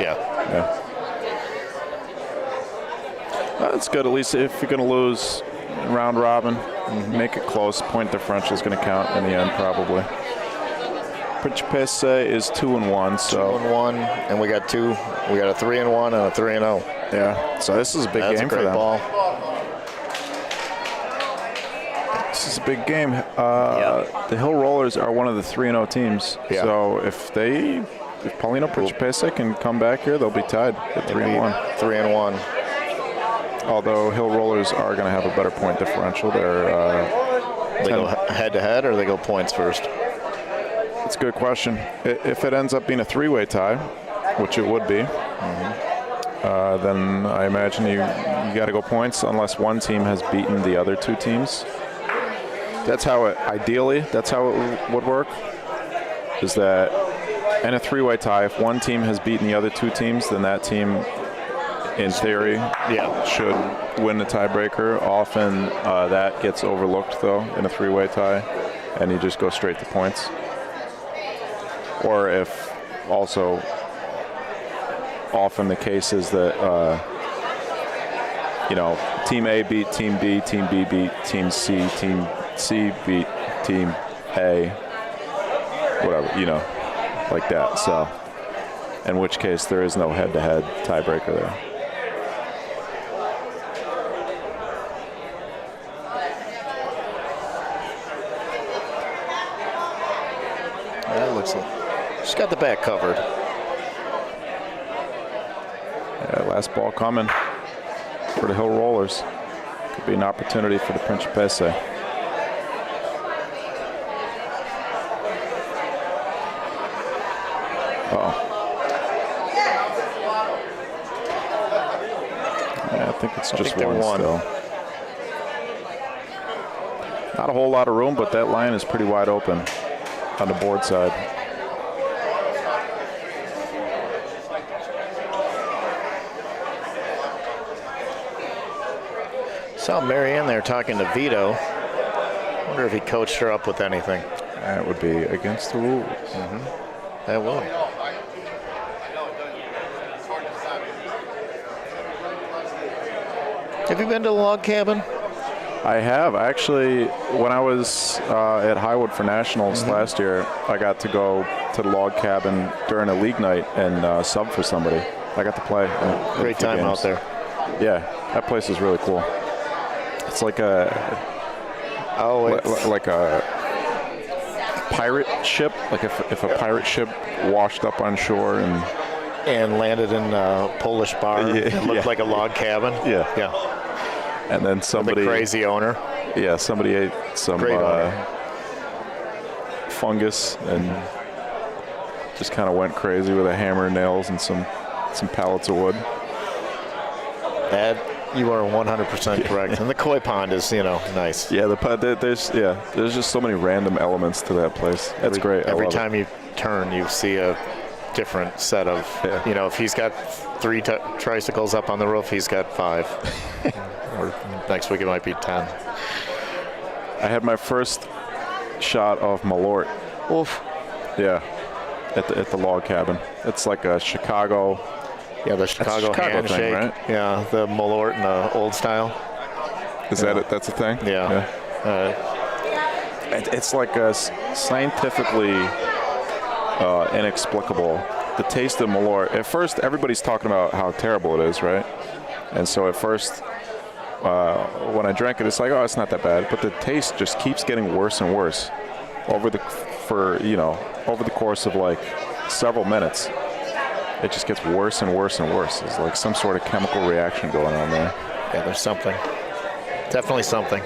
That's good. At least if you're going to lose round robin, make it close. Point differential is going to count in the end, probably. Principese is 2-1, so 2-1, and we got a 3-1 and a 3-0. Yeah, so this is a big That's game a great for them. ball. This is a big game. The Hill Rollers are one of the 3-0 teams. Yeah. So if Paulino Principese can come back here, they'll be tied at 3-1. 3-1. Although Hill Rollers are going to have a better point differential. They go head-to-head, or they go points first? That's a good question. If it ends up being a 3-way tie, which it would be, then I imagine you got to go points unless one team has beaten the other 2 teams. That's how it would work, is that in a 3-way tie, if one team has beaten the other 2 teams, then that team, in theory, should win the tiebreaker. Often that gets overlooked, though, in a 3-way tie, and you just go straight to points. Or if also often the case is that, Team A beat Team B, Team B beat Team C, Team C beat Team A, whatever, like that. So, in which case there is no head-to-head tiebreaker there. That looks like she's got the back covered. Yeah, last ball coming for the Hill Rollers. Could be an opportunity for the Principese. Yeah, I think it's just one still. Not a whole lot of room, but that line is pretty wide open on the board side. Saw Marianne there talking to Vito. Wonder if he coached her up with anything. That would be against the rules. That will. Have you been to the log cabin? I have. Actually, when I was at Highwood for Nationals last year, I got to go to the log cabin during a league night and sub for somebody. I got to play. Great time out there. Yeah, that place is really cool. It's like a like a pirate ship. Like if a pirate ship washed up on shore and landed in a Polish bar. It looked like a log cabin. Yeah. And then somebody, the crazy owner. Yeah, somebody ate some fungus and just kind of went crazy with a hammer and nails and some pallets of wood. That you are 100% correct. And the koi pond is, nice. Yeah, there's just so many random elements to that place. That's great. Every time you turn, you see a different set of, if he's got 3 tricycles up on the roof, he's got 5. Or next week it might be 10. I had my first shot of Malort. Oof. Yeah, at the log cabin. It's like a Chicago. Yeah, the Chicago handshake. Thing, right? Yeah, the Malort in the old style. Is that it? That's a thing? Yeah. It's like a scientifically inexplicable. The taste of Malort. At first, everybody's talking about how terrible it is, right? And so at first, when I drank it, it's like, oh, it's not that bad. But the taste just keeps getting worse and worse over the course of like several minutes. It just gets worse and worse and worse. It's like some sort of chemical reaction going on there. Yeah, there's something. Definitely something.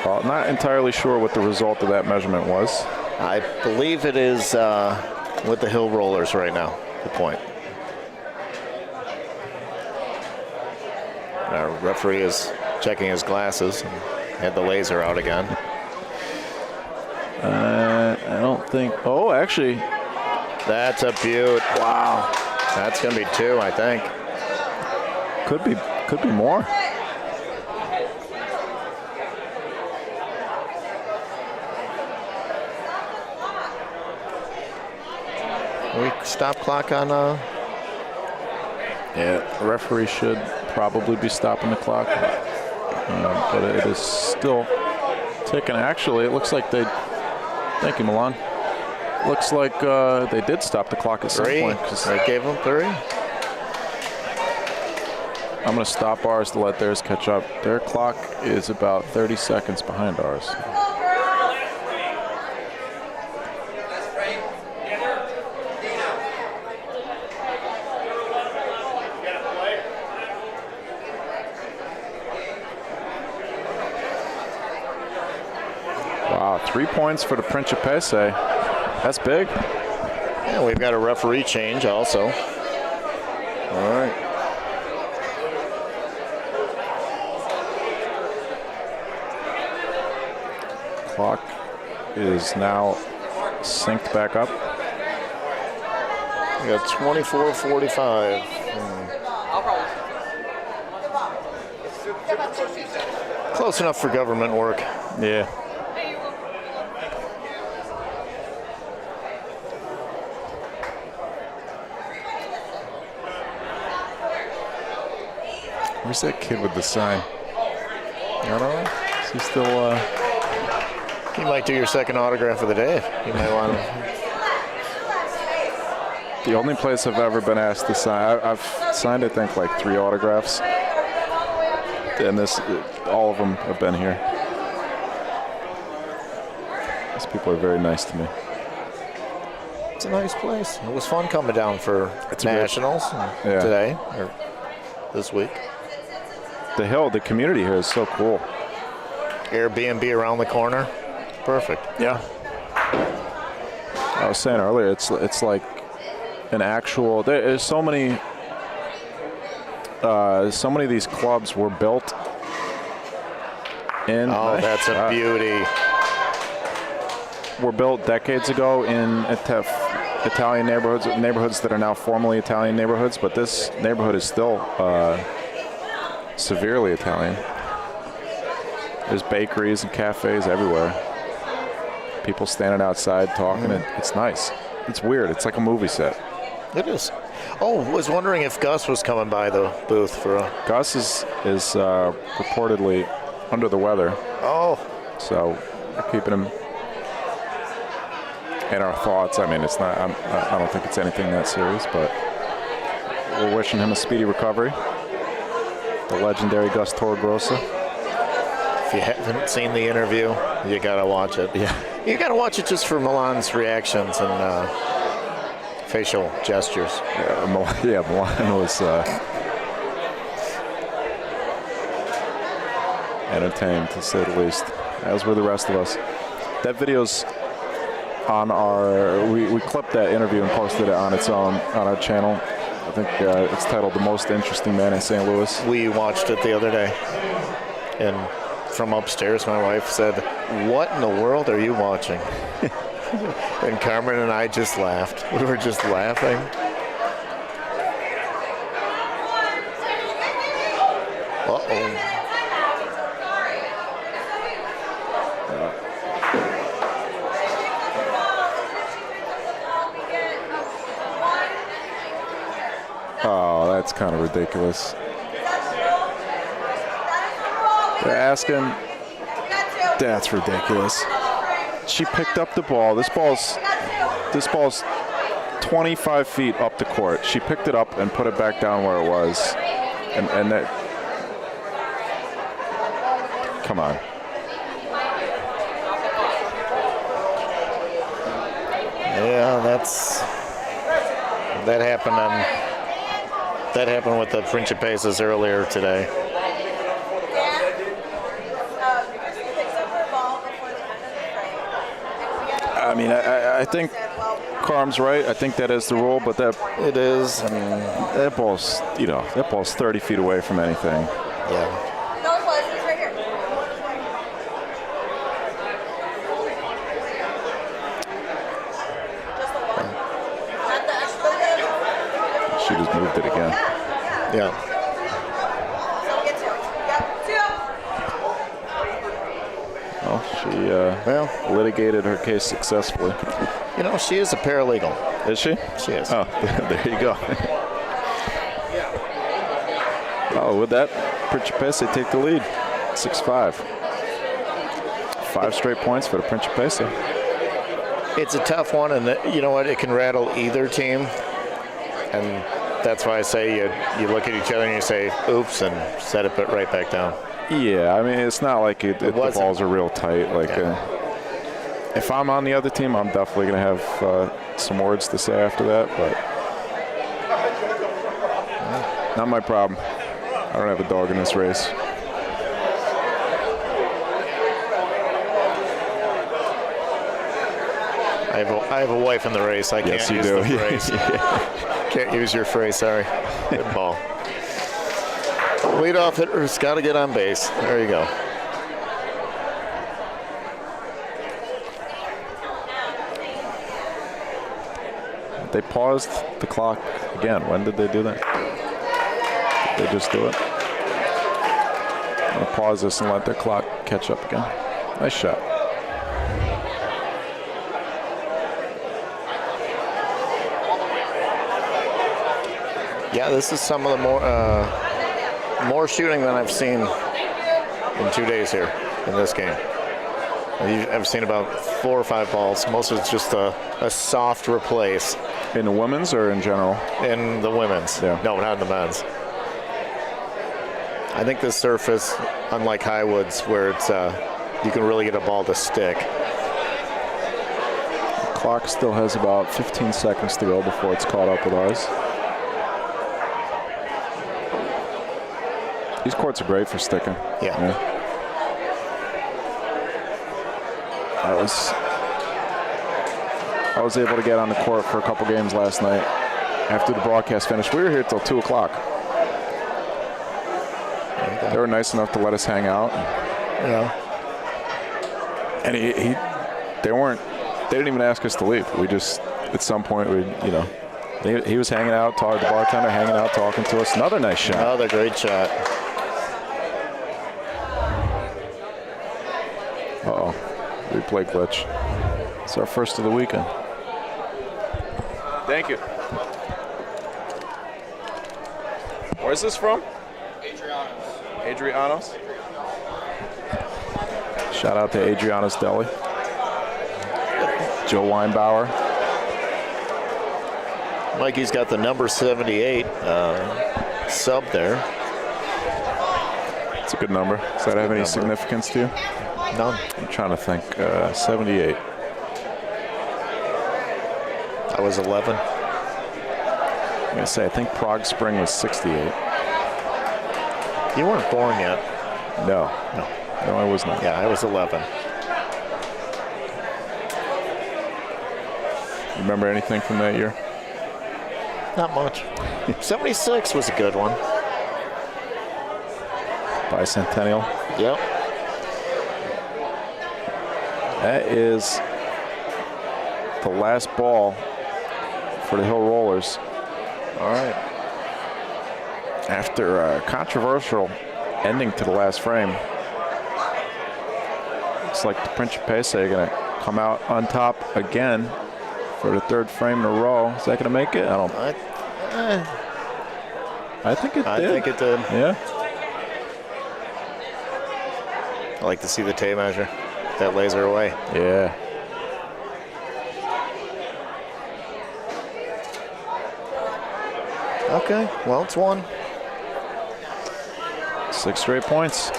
Well, not entirely sure what the result of that measurement was. I believe it is with the hill rollers right now, the point. Our referee is checking his glasses and had the laser out again. I don't think. Oh, actually. That's a beaut. Wow. That's going to be 2, I think. Could be more. We stop clock on. Yeah, the referee should probably be stopping the clock, but it is still ticking. Actually, it looks like they. Thank you, Milan. Looks like they did stop the clock at some point. They gave them 3. I'm going to stop ours to let theirs catch up. Their clock is about 30 seconds behind ours. Wow, 3 points for the Principesse. That's big. Yeah, we've got a referee change also. All right. Clock is now synced back up. We got 24:45. Close enough for government work. Yeah. Where's that kid with the sign? I don't know. Is he still? You might do your second autograph of the day. You might want to. The only place I've ever been asked to sign, I've signed, I think, like 3 autographs, and all of them have been here. These people are very nice to me. It's a nice place. It was fun coming down for Nationals today or this week. The community here is so cool. Airbnb around the corner. Perfect. Yeah. I was saying earlier, it's like an actual. There's so many of these clubs were built in. Oh, that's a beauty. Were built decades ago to Italian neighborhoods that are now formerly Italian neighborhoods, but this neighborhood is still severely Italian. There's bakeries and cafes everywhere. People standing outside talking. It's nice. It's weird. It's like a movie set. It is. Oh, was wondering if Gus was coming by the booth for a... Gus is reportedly under the weather. Oh. So we're keeping him in our thoughts. I mean, it's not. I don't think it's anything that serious, but we're wishing him a speedy recovery. The legendary Gus Torregrossa. If you haven't seen the interview, you gotta watch it. Yeah. You gotta watch it just for Milan's reactions and facial gestures. Yeah, Milan was entertained, to say the least, as were the rest of us. That video's on our, we clipped that interview and posted it on its own on our channel. I think it's titled "The Most Interesting Man in St. Louis." We watched it the other day, and from upstairs, my wife said, "What in the world are you watching?" And Carmen and I just laughed. We were just laughing. Uh-oh. Oh, that's kind of ridiculous. They're asking. That's ridiculous. She picked up the ball. This ball's 25 feet up the court. She picked it up and put it back down where it was. And that. Come on. Yeah, that happened with the Principesas earlier today. I mean, I think Carm's right. I think that is the rule, but It is. that ball's 30 feet away from anything. Yeah. No, it was. He's right here. Just the one. Not the extra. She just moved it again. Yeah. So get two. Yep, two. Well, she litigated her case successfully. You know, she is a paralegal. Is she? She is. Oh, there you go. Oh, with that, Principesa take the lead, 6-5. 5 straight points for the Principesa. It's a tough one, and you know what? It can rattle either team. And that's why I say you look at each other and you say, oops, and set it right back down. Yeah, I mean, it's not like the balls are real tight. Like, if I'm on the other team, I'm definitely going to have some words to say after that, but not my problem. I don't have a dog in this race. I have a wife in the race. I can't Yes, you use do. the phrase. Can't use your phrase, sorry. Good ball. Leadoff hitter's got to get on base. There you go. They paused the clock again. When did they do that? Did they just do it? I'm going to pause this and let their clock catch up again. Nice shot. Yeah, this is some of the more shooting than I've seen in 2 days here in this game. I've seen about 4 or 5 balls. Most of it's just a soft replace. In the women's or in general? In the women's. Yeah. No, not in the men's. I think the surface, unlike Highwood's, where it's you can really get a ball to stick. The clock still has about 15 seconds to go before it's caught up with ours. These courts are great for sticking. Yeah. I was able to get on the court for a couple games last night after the broadcast finished. We were here till 2 o'clock. They were nice enough to let us hang out. Yeah. And they weren't they didn't even ask us to leave. We just, at some point, he was hanging out, the bartender hanging out, talking to us. Another nice shot. Another great shot. Uh-oh. Replay glitch. It's our first of the weekend. Thank you. Where's this from? Adriano's. Shout out to Adriano's Deli. Joe Weinbauer. Mikey's got the number 78 sub there. It's a good number. Does that have any significance to you? None. I'm trying to think. 78. I was 11. I'm going to say, I think Prague Spring was 68. You weren't born yet. No, I was not. Yeah, I was 11. Remember anything from that year? Not much. 76 was a good one. Bicentennial. Yep. That is the last ball for the Hill Rollers. All right. After a controversial ending to the last frame, looks like the Principesse are going to come out on top again for the third frame in a row. Is that going to make it? I think it did. I think it did. Yeah. I like to see the tape measure. That laser away. Yeah. Okay, well, it's one. 6 straight points.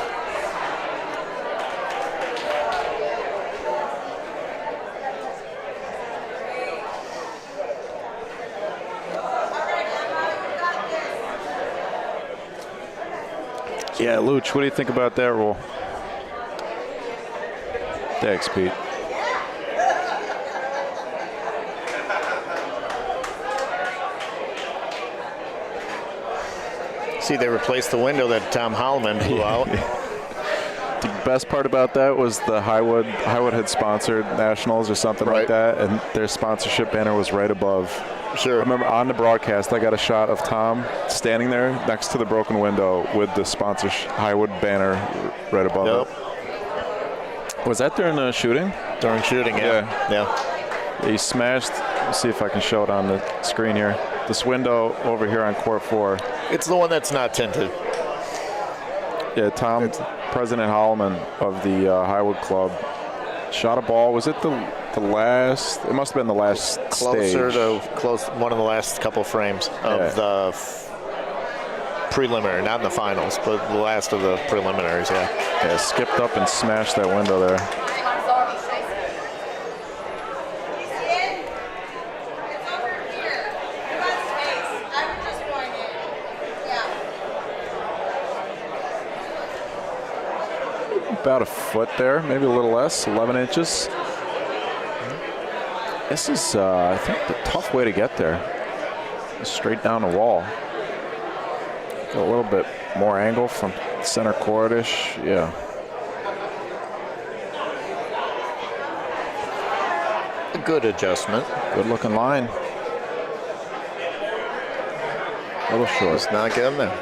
Yeah, Luch, what do you think about that rule? Thanks, Pete. See, they replaced the window that Tom Holloman blew out. The best part about that was the Highwood had sponsored Nationals or something like that, and their sponsorship banner was right above. Sure. I remember on the broadcast, I got a shot of Tom standing there next to the broken window with the Highwood banner right above it. Was that during the shooting? During shooting, yeah. He smashed, let's see if I can show it on the screen here, this window over here on court 4. It's the one that's not tinted. Yeah, President Holloman of the Highwood Club shot a ball. Was it the last? It must have been the last Closer stage. to one of the last couple frames of the preliminary, not in the finals, but the last of the preliminaries, Yeah, skipped up and smashed that window there. About a foot there, maybe a little less, 11 inches. This is, I think, the tough way to get there. Straight down the wall. Got a little bit more angle from center court-ish, yeah. A good adjustment. Good looking line. A little short. Just not getting there.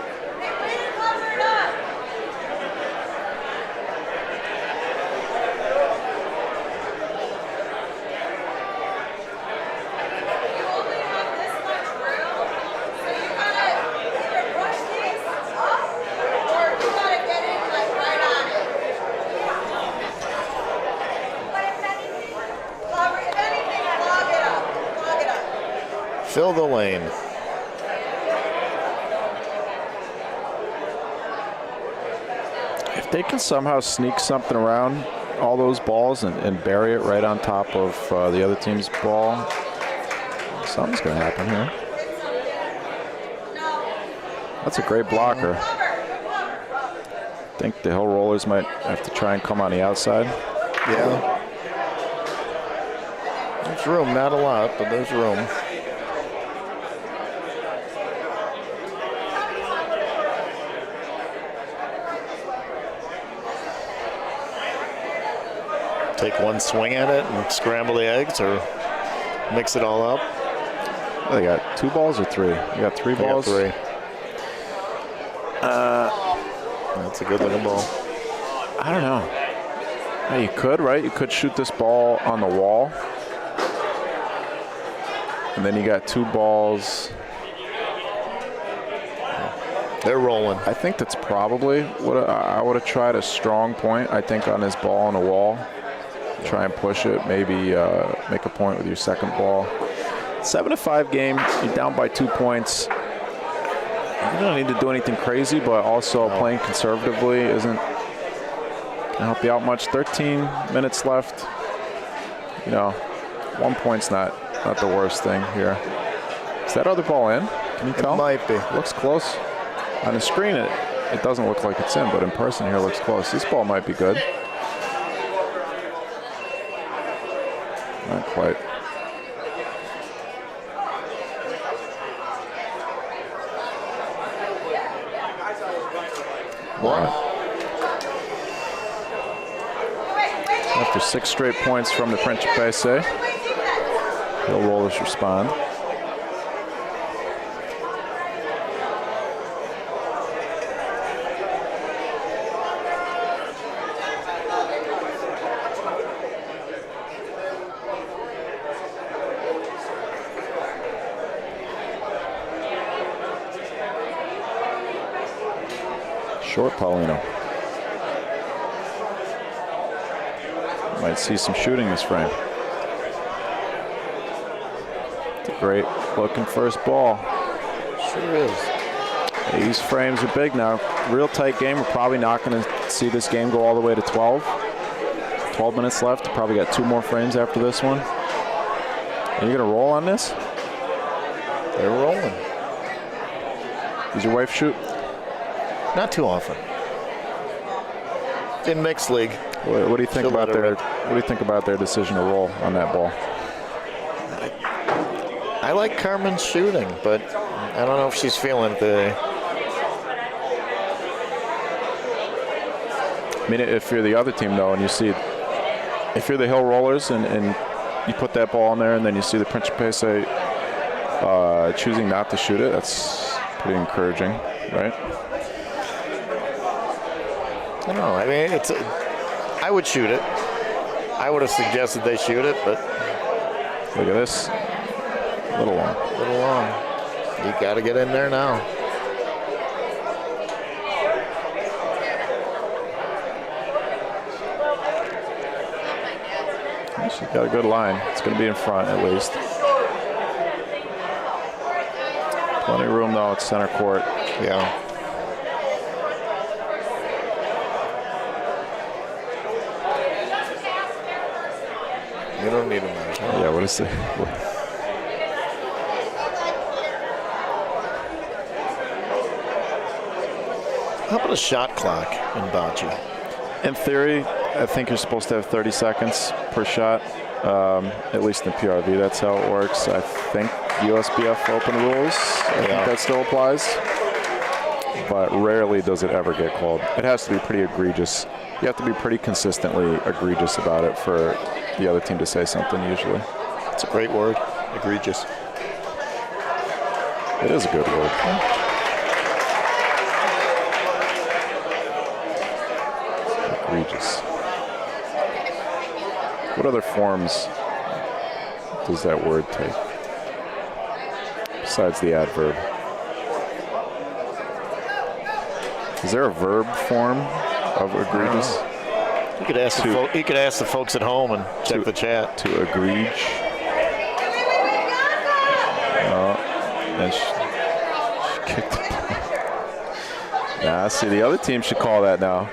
Fill the lane. If they can somehow sneak something around all those balls and bury it right on top of the other team's ball, something's going to happen here. That's a great blocker. I think the Hill Rollers might have to try and come on the outside. Yeah. There's room, not a lot, but there's room. take one swing at it and scramble the eggs, or mix it all up? Oh, they got 2 balls or 3? You got 3 balls? Got 3. That's a good looking ball. I don't know. Yeah, you could, right? You could shoot this ball on the wall. And then you got 2 balls. They're rolling. I think that's probably what I would have tried a strong point, I think, on this ball on the wall. Try and push it, maybe make a point with your second ball. 7-5 game, you're down by 2 points. You don't need to do anything crazy, but also playing conservatively isn't going to help you out much. 13 minutes left. You know, 1 point's not the worst thing here. Is that other ball in? Can you tell? It might be. Looks close. On the screen, it doesn't look like it's in, but in person here it looks close. This ball might be good. Not quite. One. After 6 straight points from the Principese, Hill Rollers respond. Short Paulino. Might see some shooting this frame. It's a great looking first ball. Sure is. These frames are big now. Real tight game. We're probably not going to see this game go all the way to 12. 12 minutes left. Probably got 2 more frames after this one. Are you going to roll on this? They're rolling. Does your wife shoot? Not too often. In mixed league. What do you think about their? What do you think about their decision to roll on that ball? I like Carmen's shooting, but I don't know if she's feeling it today. I mean, if you're the other team though, and you see, if you're the Hill Rollers and you put that ball in there, and then you see the Principese choosing not to shoot it, that's pretty encouraging, right? I don't know. I mean, I would shoot it. I would have suggested they shoot it, but Look at this. A little long. a little long. You got to get in there now. She's got a good line. It's going to be in front at least. Plenty of room though. It's center court. Yeah. You don't need them there. Yeah, what is it? How about a shot clock in bocce? In theory, I think you're supposed to have 30 seconds per shot, at least in PRV. That's how it works. I think USBF Open rules, I think that still applies. But rarely does it ever get called. It has to be pretty egregious. You have to be pretty consistently egregious about it for the other team to say something usually. It's a great word, egregious. It is a good word. Egregious. What other forms does that word take besides the adverb? Is there a verb form of egregious? You could ask the folks at home and check the chat. To egregious. And she kicked it. Nah, see, the other team should call that now.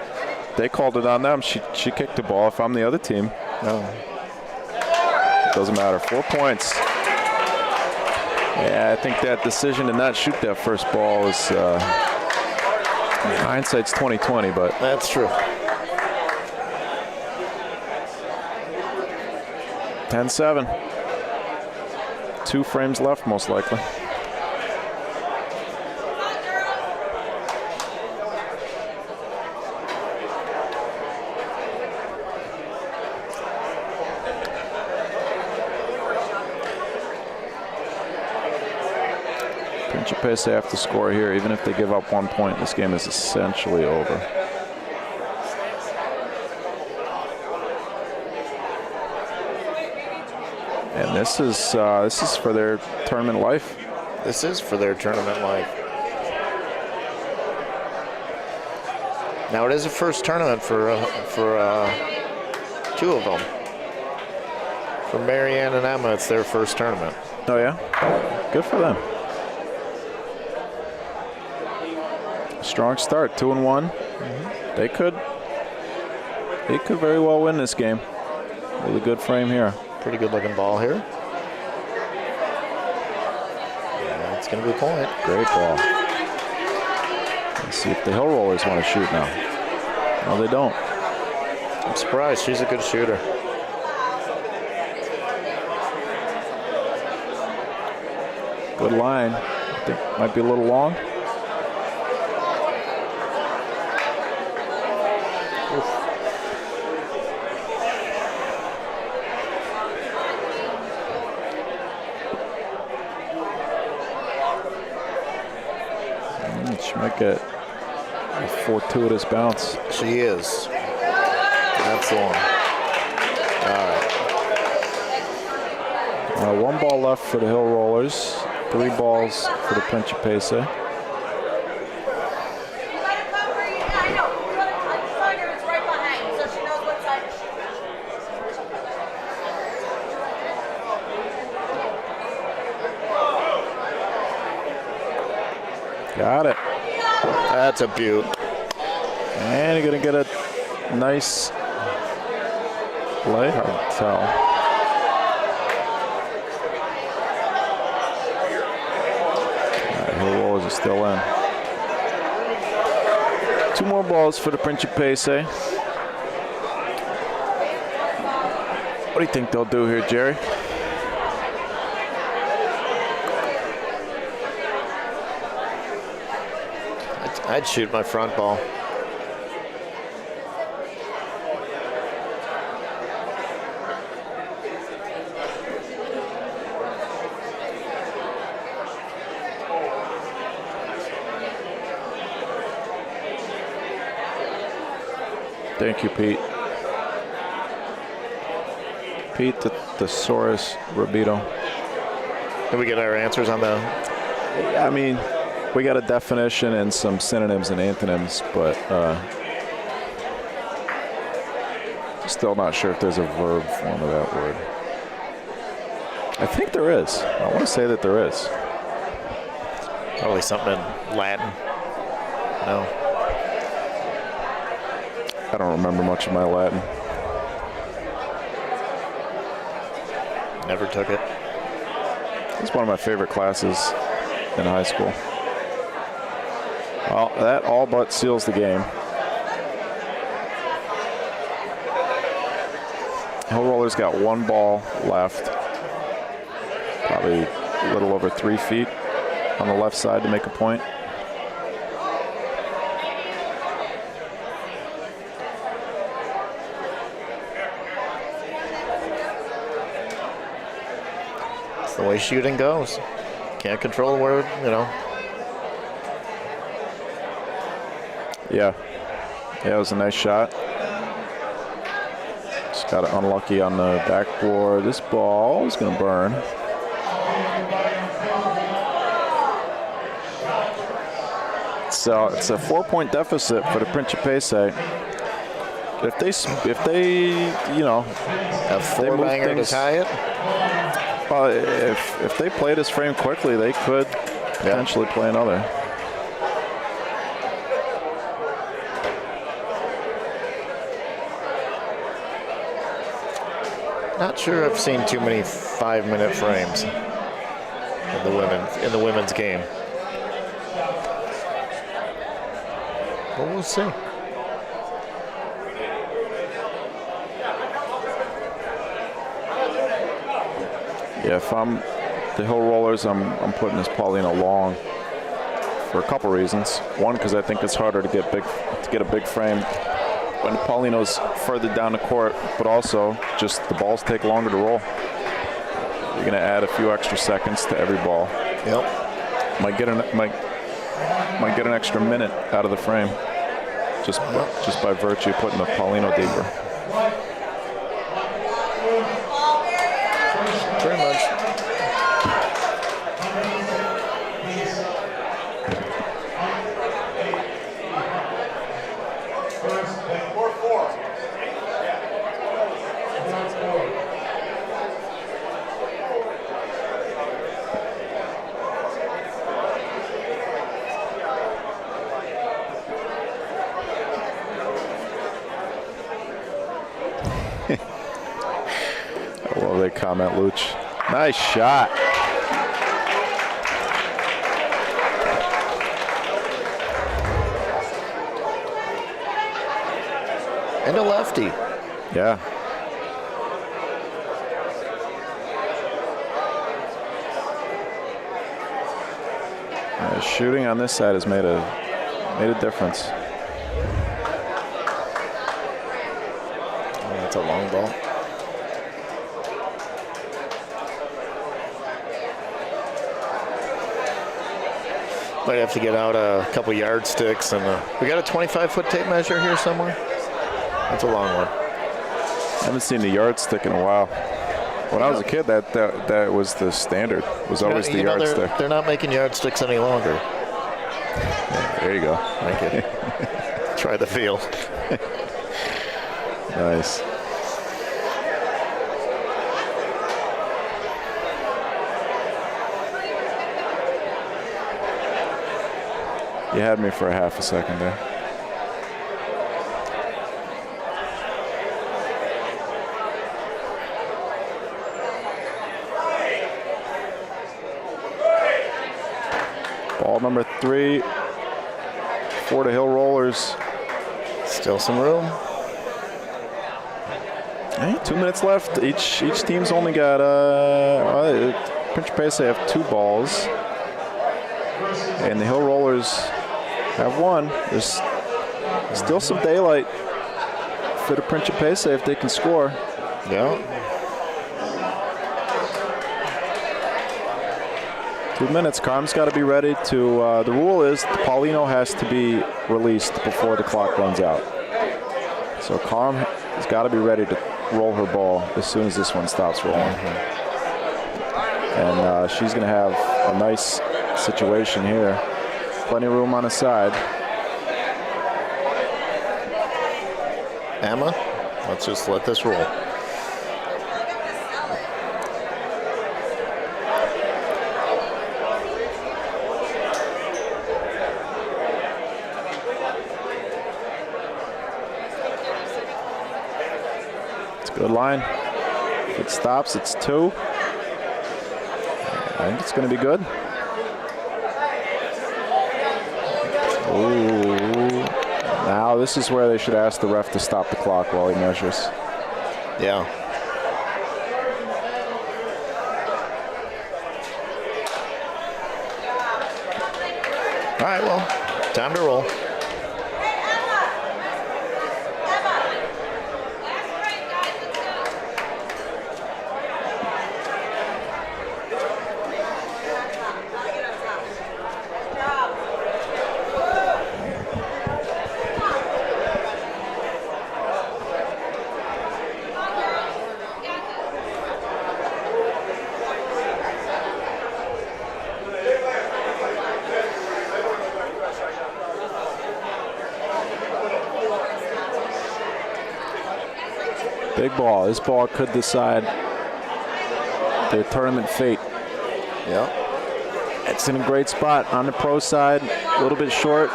They called it on them. She kicked the ball. If I'm the other team, no. Doesn't matter. 4 points. Yeah, I think that decision to not shoot that first ball is hindsight's 20/20, but That's true. 10-7. 2 frames left, most likely. Principe have to score here. Even if they give up 1 point, this game is essentially over. And this is for their tournament life. This is for their tournament life. Now it is a first tournament for 2 of them. For Marianne and Emma, it's their first tournament. Oh yeah, good for them. Strong start, 2-1. They could very well win this game with a good frame here. Pretty good looking ball here. Yeah, it's going to be a point. Great ball. Let's see if the Hill Rollers want to shoot now. No, they don't. I'm surprised. She's a good shooter. Good line. I think might be a little long. She might get a fortuitous bounce. She is. That's the one. All right. 1 ball left for the Hill Rollers. 3 balls for the Principe. Got it. That's a beaut. And you're going to get a nice lay. Hard to tell. Hill Rollers are still in. 2 more balls for the Principe. What do you think they'll do here, Jerry? I'd shoot my front ball. Thank you, Pete. Pete the Thesaurus Rabito. Can we get our answers on the... I mean, we got a definition and some synonyms and antonyms, but still not sure if there's a verb form of that word. I think there is. I want to say that there is. Probably something in Latin. No. I don't remember much of my Latin. Never took it. It's one of my favorite classes in high school. Well, that all but seals the game. Hill Rollers got 1 ball left. Probably a little over 3 feet on the left side to make a point. It's the way shooting goes. Can't control where, you know. Yeah, it was a nice shot. Just got it unlucky on the backboard. This ball is going to burn. So it's a 4-point deficit for the Principe. If they, you know, A 4-banger to tie it? if they play this frame quickly, they could potentially play another. Not sure I've seen too many 5-minute frames in the women's game. But we'll see. Yeah, if I'm the Hill Rollers, I'm putting this Paulina long for a couple reasons. One, because I think it's harder to get a big frame when Paulino's further down the court, but also just the balls take longer to roll. You're going to add a few extra seconds to every ball. Yep. Might get an extra minute out of the frame, just by virtue of putting the Paulino deeper. Pretty much. Well, they comment, Luch. Nice shot. And a lefty. Yeah. Shooting on this side has made a difference. Oh, that's a long ball. Might have to get out a couple yardsticks, and we got a 25-foot tape measure here somewhere. That's a long one. I haven't seen the yardstick in a while. When I was a kid, that was the standard. Was always the yardstick. They're not making yardsticks any longer. Yeah, there you go. Thank you. Try the feel. Nice. You had me for a half a second there. Ball number 3 for the Hill Rollers. Still some room. Hey, 2 minutes left. Each team's only got Principe have 2 balls, and the Hill Rollers have 1. There's still some daylight for the Principe if they can score. Yeah. 2 minutes. Carm's got to be ready to. The rule is Paulino has to be released before the clock runs out. So Carm has got to be ready to roll her ball as soon as this one stops rolling. And she's going to have a nice situation here. Plenty of room on the side. Emma, let's just let this roll. Good line. If it stops, it's 2. I think it's going to be good. Ooh. Now this is where they should ask the ref to stop the clock while he measures. Yeah. All right, well, time to roll. Big ball. This ball could decide their tournament fate. Yeah. It's in a great spot on the pro side. A little bit short.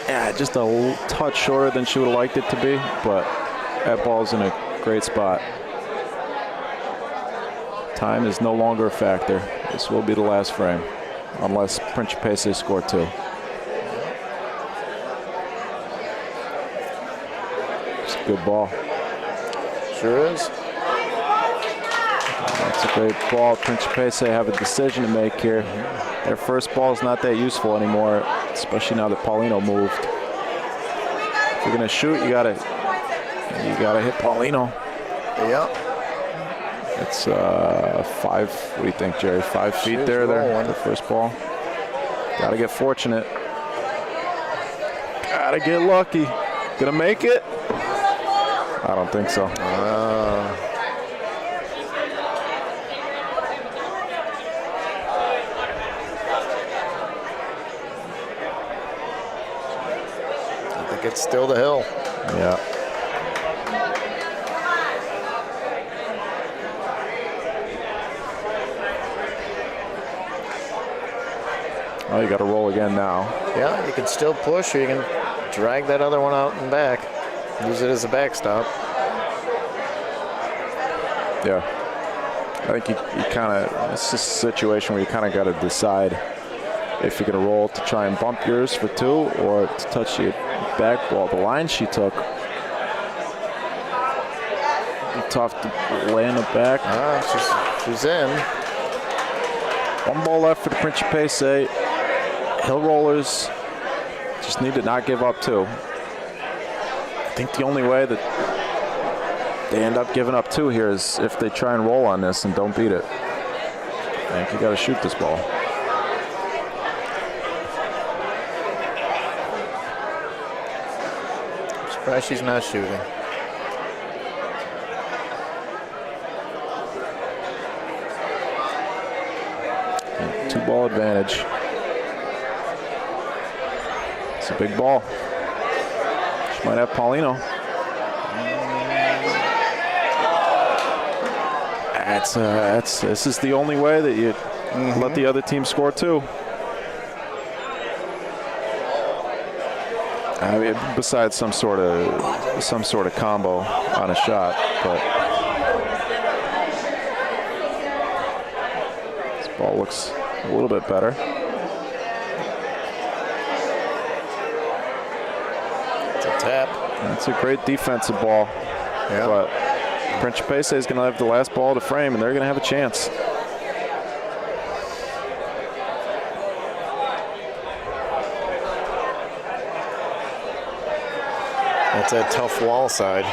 Yeah, just a touch shorter than she would have liked it to be, but that ball's in a great spot. Time is no longer a factor. This will be the last frame, unless Principe score 2. It's a good ball. Sure is. That's a great ball. Principe have a decision to make here. Their first ball is not that useful anymore, especially now that Paulino moved. If you're gonna shoot, you gotta hit Paulino. Yeah. It's 5. What do you think, Jerry? 5 feet She's there, rolling. the first ball. Gotta get fortunate. Gotta get lucky. Gonna make it? I don't think so. I think it's still the hill. Yeah. Oh, you got to roll again now. Yeah, you can still push, or you can drag that other one out and back. Use it as a backstop. Yeah. I think you kind of, it's just a situation where you kind of got to decide if you're going to roll to try and bump yours for 2 or to touch the back ball. The line she took, be tough to land it back. She's in. 1 ball left for the Principesse. Hill rollers just need to not give up 2. I think the only way that they end up giving up 2 here is if they try and roll on this and don't beat it. I think you got to shoot this ball. I'm surprised she's not shooting. And 2-ball advantage. It's a big ball. She might have Paulino. This is the only way that you let the other team score 2. I mean, besides some sort of combo on a shot, but this ball looks a little bit better. It's a tap. That's a great defensive ball, but Principesse is going to have the last ball to frame, and they're going to have a chance. That's that tough wall side.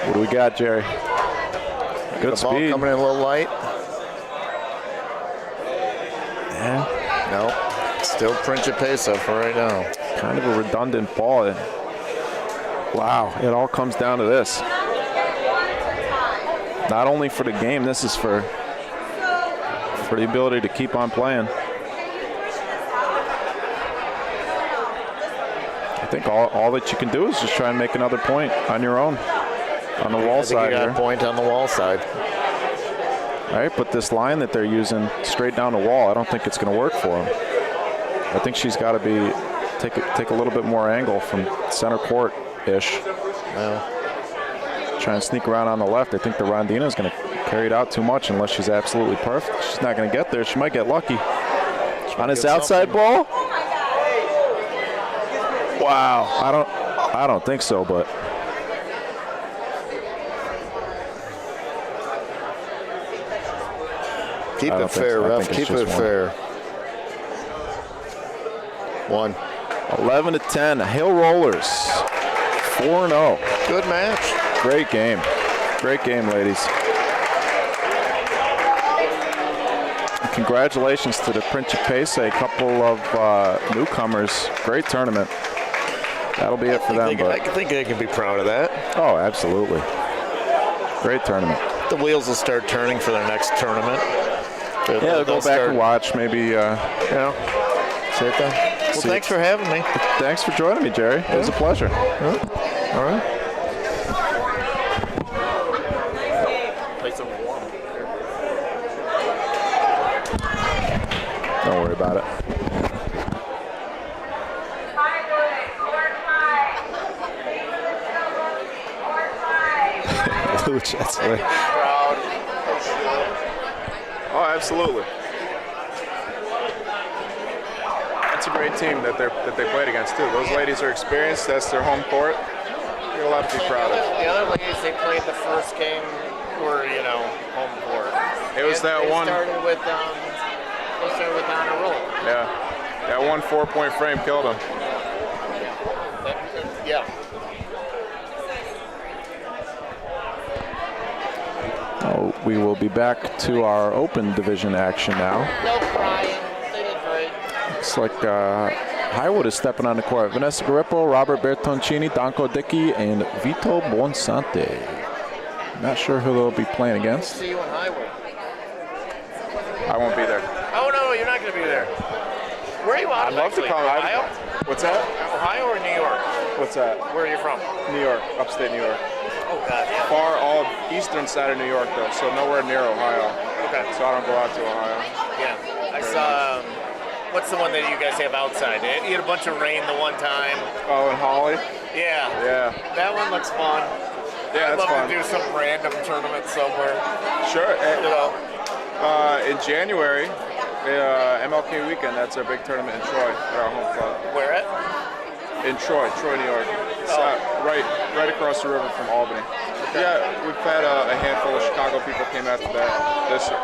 What do we got, Jerry? Good The ball speed. coming in a little light. Yeah. No, still Principesse for right now. Kind of a redundant ball. Wow, it all comes down to this. Not only for the game, this is for the ability to keep on playing. I think all that you can do is just try and make another point on your own, on the wall side You got here. a point on the wall side. All right, but this line that they're using straight down the wall, I don't think it's going to work for them. I think she's got to take a little bit more angle from center court-ish. Try and sneak around on the left. I think the Rondina is going to carry it out too much unless she's absolutely perfect. She's not going to get there. She might get lucky. On his outside ball? Wow, I don't think so, but Keep it fair, ref. Keep it fair. 1. 11-10, Hill Rollers, 4-0. Good match. Great game. Great game, ladies. Congratulations to the Principesse, a couple of newcomers. Great tournament. That'll be it for them. I think they can be proud of that. Oh, absolutely. Great tournament. The wheels will start turning for their next tournament. They'll go back and watch, maybe. Well, thanks for having me. Thanks for joining me, Jerry. It was a pleasure. All right. Don't worry about it. Blue Jets. Oh, absolutely. That's a great team that they played against too. Those ladies are experienced. That's their home court. You're a lot to be proud of. The other ladies, they played the first game were, home court. It was that one. They started with on a roll. Yeah. That one 4-point frame killed him. Yeah. Oh, we will be back to our open division action now. No crying. They did great. Looks like Highwood is stepping on the court. Vanessa Garippo, Robert Bertoncini, Danko Dickey, and Vito Bonsante. Not sure who they'll be playing against. See you in Highwood. I won't be there. Oh, no, you're not going to be there. Where are you out I'd of, love to actually? come. Ohio? What's that? Ohio or New York? What's that? Where are you from? New York, upstate New York. Oh, God, yeah. Far, all eastern side of New York, though, so nowhere near Ohio. Okay. So I don't go out to Ohio. Yeah. I saw, what's the one that you guys have outside? You had a bunch of rain the one time. Oh, in Holly? Yeah. Yeah. That one looks fun. Yeah, I'd that's love fun. to do some random tournament somewhere. Sure. You know. In January, MLK weekend, that's our big tournament in Troy at our home club. Where at? In Troy, New York. It's right across the river from Albany. Okay. Yeah, we've had a handful of Chicago people came out to that this year.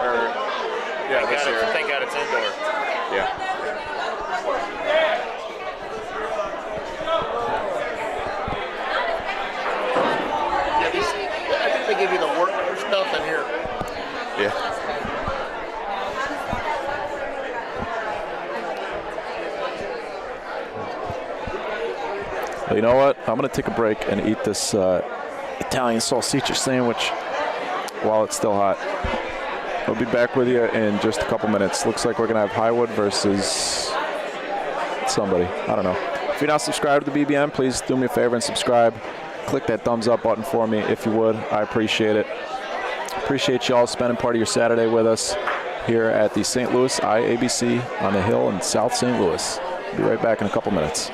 Thank God it's indoor. Yeah. Yeah, I think they give you the work. There's nothing here. Yeah. Well, you know what? I'm going to take a break and eat this Italian salsiccia sandwich while it's still hot. I'll be back with you in just a couple minutes. Looks like we're going to have Highwood versus somebody. I don't know. If you're not subscribed to the BBM, please do me a favor and subscribe. Click that thumbs up button for me if you would. I appreciate it. Appreciate y'all spending part of your Saturday with us here at the St. Louis IABC on the Hill in South St. Louis. Be right back in a couple minutes.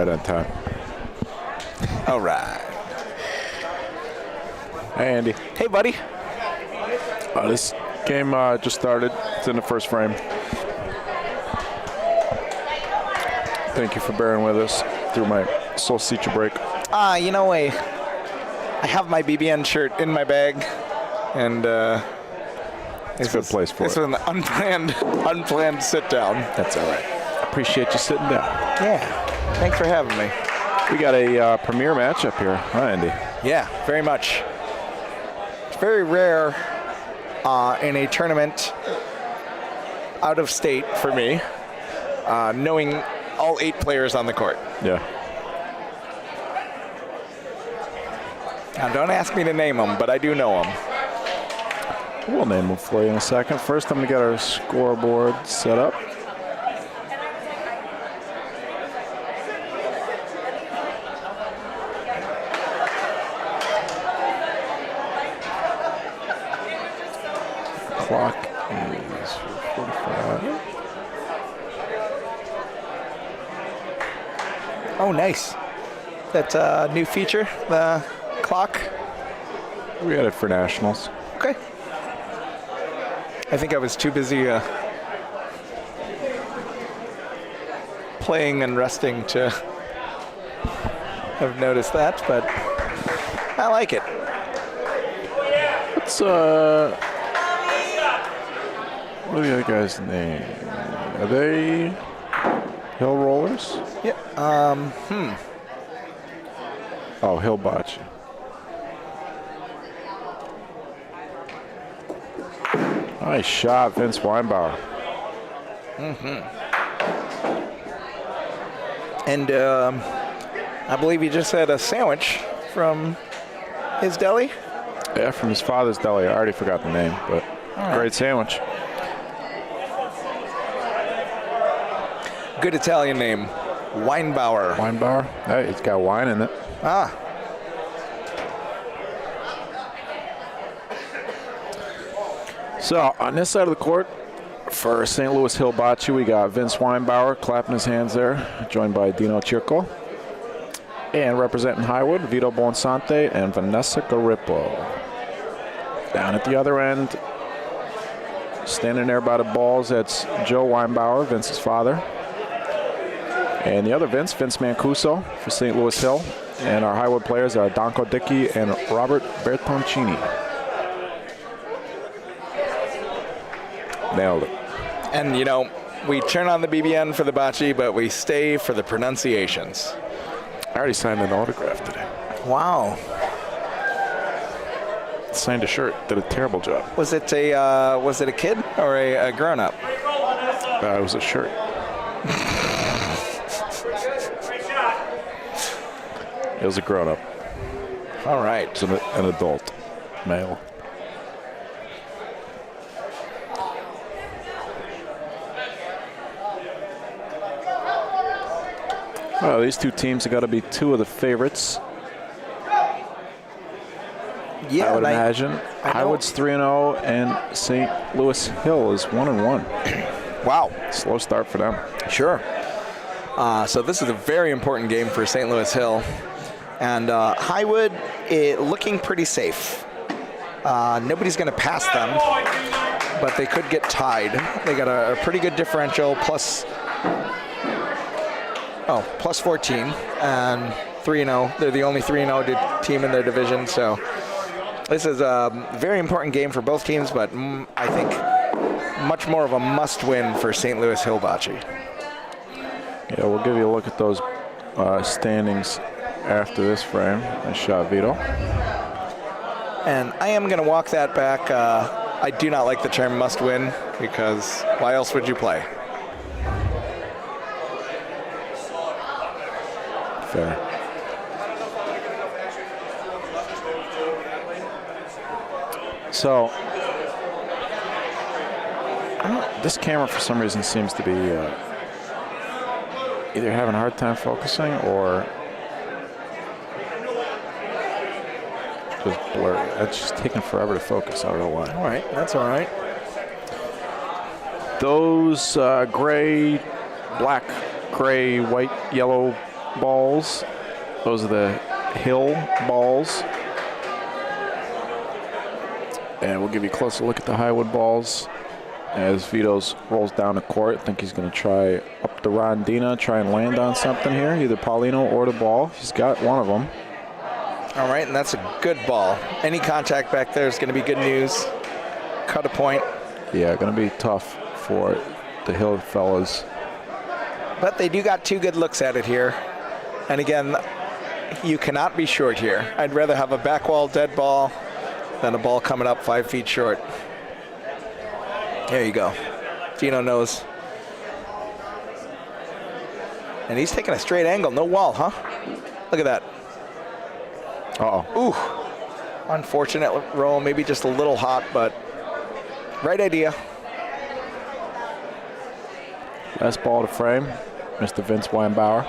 right on time. All right. Hey, Andy. Hey, buddy. This game just started. It's in the first frame. Thank you for bearing with us through my salsicha break. You know, I have my BBN shirt in my bag, and It's a good place for this it. was an unplanned sit down. That's all right. Appreciate you sitting down. Yeah. Thanks for having me. We got a premier matchup here. Hi, Andy. Yeah, very much. It's very rare in a tournament out of state for me, knowing all 8 players on the court. Yeah. Now, don't ask me to name them, but I do know them. We'll name them for you in a second. First, I'm going to get our scoreboard set up. Clock is 45. Oh, nice. That's a new feature, the clock. We had it for nationals. Okay. I think I was too busy playing and resting to have noticed that, but I like it. What's what are the other guys' name? Are they Hill Rollers? Yeah. Oh, Hill Bocce. Nice shot, Vince Weinbauer. And I believe he just had a sandwich from his deli. Yeah, from his father's deli. I already forgot the name, but great sandwich. Good Italian name, Weinbauer. Weinbauer? Hey, it's got wine in it. Ah. So on this side of the court, for St. Louis Hill Bocce, we got Vince Weinbauer clapping his hands there, joined by Dino Circo. And representing Highwood, Vito Bonsante and Vanessa Garippo. Down at the other end, standing there by the balls, that's Joe Weinbauer, Vince's father. And the other Vince Mancuso for St. Louis Hill. And our Highwood players are Danko Dickey and Robert Bertoncini. Nailed it. And, you know, we turn on the BBN for the bocce, but we stay for the pronunciations. I already signed an autograph today. Wow. Signed a shirt. Did a terrible job. Was it a kid or a grown-up? It was a shirt. It was a grown-up. All right. It's an adult male. Well, these two teams have got to be two of the favorites. Yeah, I would imagine. Highwood's 3-0, and St. Louis Hill is 1-1. Wow. Slow start for them. Sure. So this is a very important game for St. Louis Hill. And Highwood looking pretty safe. Nobody's going to pass them, but they could get tied. They got a pretty good differential, plus 14, and 3-0. They're the only 3-0 team in their division, so this is a very important game for both teams, but I think much more of a must-win for St. Louis Hill Bocce. Yeah, we'll give you a look at those standings after this frame. Nice shot, Vito. And I am going to walk that back. I do not like the term must-win, because why else would you play? Fair. So, this camera for some reason seems to be either having a hard time focusing or just blurry. It's just taking forever to focus. I don't know why. All right, that's all right. Those gray, black, gray, white, yellow balls. Those are the Hill balls. And we'll give you a closer look at the Highwood balls as Vitos rolls down the court. I think he's going to try up the rondina, try and land on something here, either Paulino or the ball. He's got one of them. All right, and that's a good ball. Any contact back there is going to be good news. Cut a point. Yeah, going to be tough for the Hill fellas. But they do got 2 good looks at it here. And again, you cannot be short here. I'd rather have a back wall dead ball than a ball coming up 5 feet short. There you go. Dino knows. And he's taking a straight angle. No wall, huh? Look at that. Uh-oh. Ooh. Unfortunate roll. Maybe just a little hot, but right idea. Last ball to frame, Mr. Vince Weinbauer.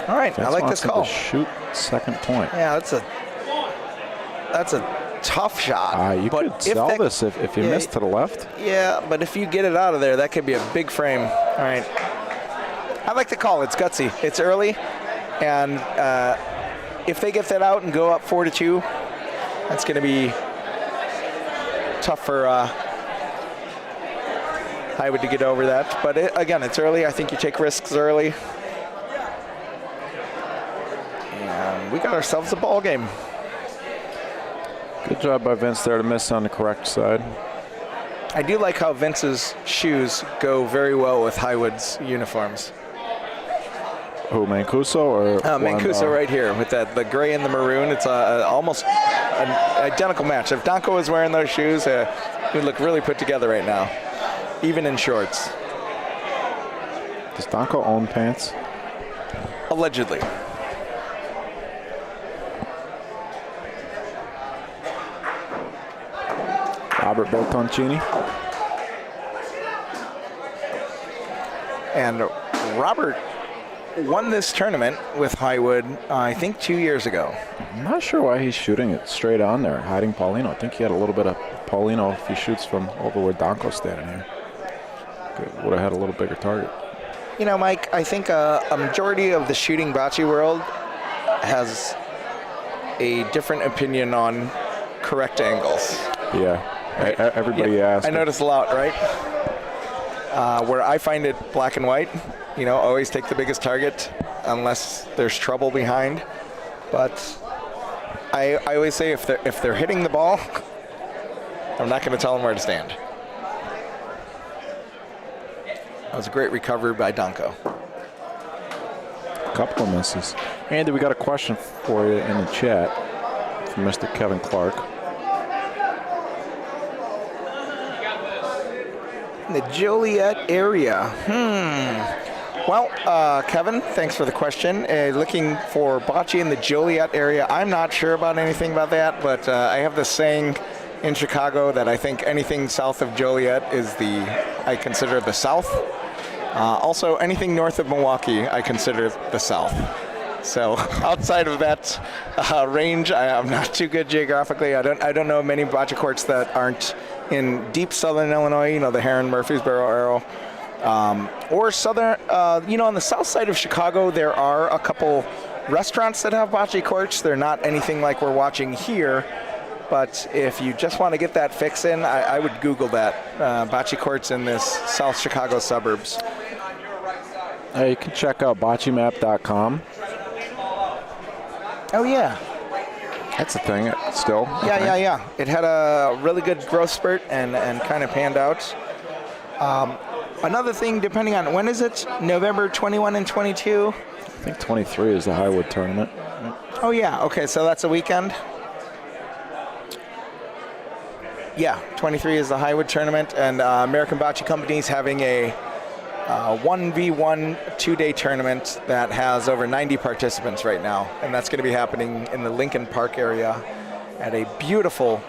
All right, Vince I like wants this him call. to shoot second point. Yeah, that's a tough shot. You but could sell this if you missed to the left. Yeah, but if you get it out of there, that could be a big frame. All right. I like the call. It's gutsy. It's early, and if they get that out and go up 4-2, that's going to be tough for Highwood to get over that. But again, it's early. I think you take risks early. And we got ourselves a ball game. Good job by Vince there to miss on the correct side. I do like how Vince's shoes go very well with Highwood's uniforms. Who, Mancuso or? Mancuso right here with the gray and the maroon. It's almost an identical match. If Donko was wearing those shoes, he would look really put together right now, even in shorts. Does Donko own pants? Allegedly. Robert Bertoncini. And Robert won this tournament with Highwood, I think 2 years ago. I'm not sure why he's shooting it straight on there, hiding Paulino. I think he had a little bit of Paulino if he shoots from over where Donko's standing here. Would have had a little bigger target. You know, Mike, I think a majority of the shooting bocce world has a different opinion on correct angles. Yeah, everybody asks. I notice a lot, right? Where I find it black and white, you know, always take the biggest target unless there's trouble behind. But I always say if they're hitting the ball, I'm not going to tell them where to stand. That was a great recovery by Donko. A couple of misses. Andy, we got a question for you in the chat from Mr. Kevin Clark. In the Joliet area. Well, Kevin, thanks for the question. Looking for bocce in the Joliet area. I'm not sure about anything about that, but I have this saying in Chicago that I think anything south of Joliet I consider the South. Also, anything north of Milwaukee, I consider the South. So outside of that range, I'm not too good geographically. I don't know many bocce courts that aren't in deep southern Illinois, you know, the Heron, Murfreesboro area. Or southern, you know, on the south side of Chicago, there are a couple restaurants that have bocce courts. They're not anything like we're watching here. But if you just want to get that fix in, I would Google that, bocce courts in this South Chicago suburbs. You can check out boccemap.com. Oh, yeah. That's a thing still. Yeah. It had a really good growth spurt and kind of panned out. Another thing, depending on when is it? November 21 and 22? I think 23 is the Highwood tournament. Oh, yeah. Okay, so that's a weekend. Yeah, 23 is the Highwood tournament, and American Bocce Company is having a 1v1 two-day tournament that has over 90 participants right now, and that's going to be happening in the Lincoln Park area at a beautiful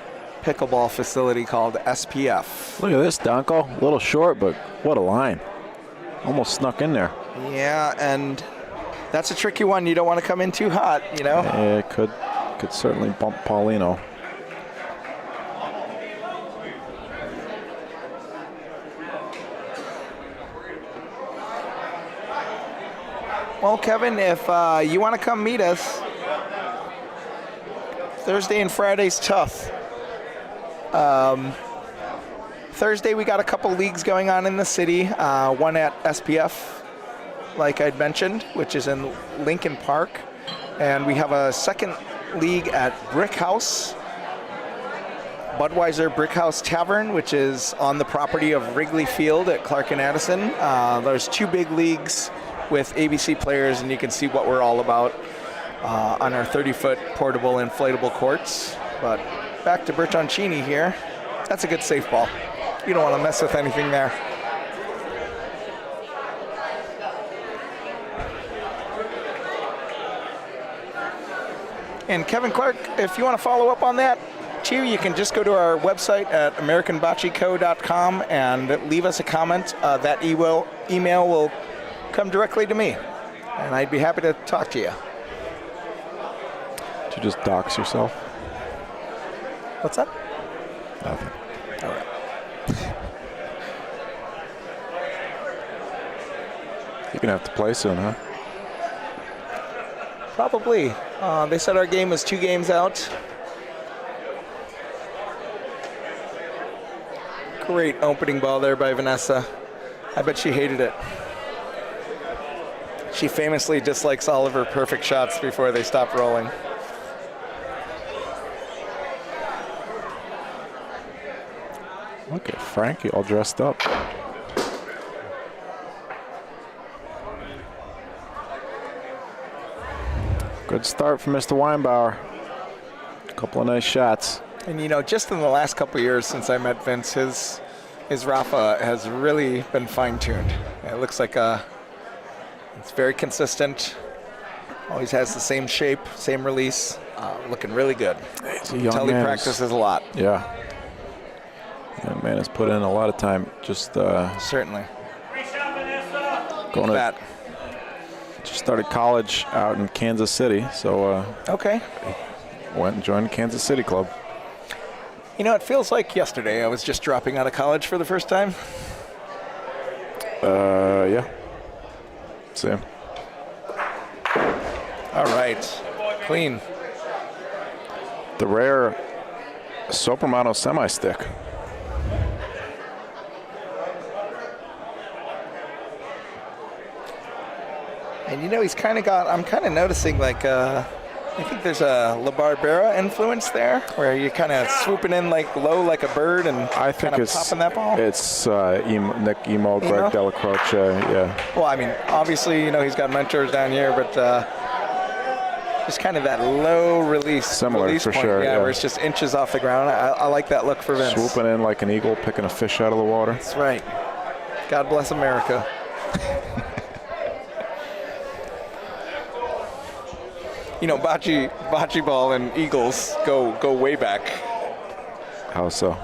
pickleball facility called SPF. Look at this, Donko. A little short, but what a line. Almost snuck in there. Yeah, and that's a tricky one. You don't want to come in too hot, you know? Yeah, it could certainly bump Paulino. Well, Kevin, if you want to come meet us, Thursday and Friday's tough. Thursday, we got a couple leagues going on in the city. One at SPF, like I'd mentioned, which is in Lincoln Park. And we have a second league at Brick House, Budweiser Brick House Tavern, which is on the property of Wrigley Field at Clark and Addison. There's 2 big leagues with ABC players, and you can see what we're all about on our 30-foot portable inflatable courts. But back to Bertoncini here. That's a good safe ball. You don't want to mess with anything there. And Kevin Clark, if you want to follow up on that, too, you can just go to our website at AmericanBocceCo.com and leave us a comment. That email will come directly to me, and I'd be happy to talk to you. Did you just dox yourself? What's that? Nothing. All right. You're gonna have to play soon, huh? Probably. They said our game was 2 games out. Great opening ball there by Vanessa. I bet she hated it. She famously dislikes all of her perfect shots before they stop rolling. Look at Frankie all dressed up. Good start from Mr. Weinbauer. A couple of nice shots. And, you know, just in the last couple of years since I met Vince, his Rafa has really been fine-tuned. It looks like it's very consistent. Always has the same shape, same release. Looking really good. He's a young Tell he man. practices a lot. Yeah. That man has put in a lot of time. Just Certainly. going to That. just started college out in Kansas City, so Okay. went and joined the Kansas City Club. You know, it feels like yesterday I was just dropping out of college for the first time. Yeah. Same. All right. Clean. The rare Soprano semi-stick. And you know, he's kind of got, I'm kind of noticing like, I think there's a La Barbera influence there, where you're kind of swooping in like low like a bird and I think kind of it's popping that ball. It's Nick Emo, Greg Della Croce, yeah. Well, I mean, obviously, you know, he's got mentors down here, but just kind of that low release. Similar, release for point, sure, yeah. where it's just inches off the ground. I like that look for Vince. Swooping in like an eagle, picking a fish out of the water. That's right. God bless America. You know, bocce ball and Eagles go way back. How so?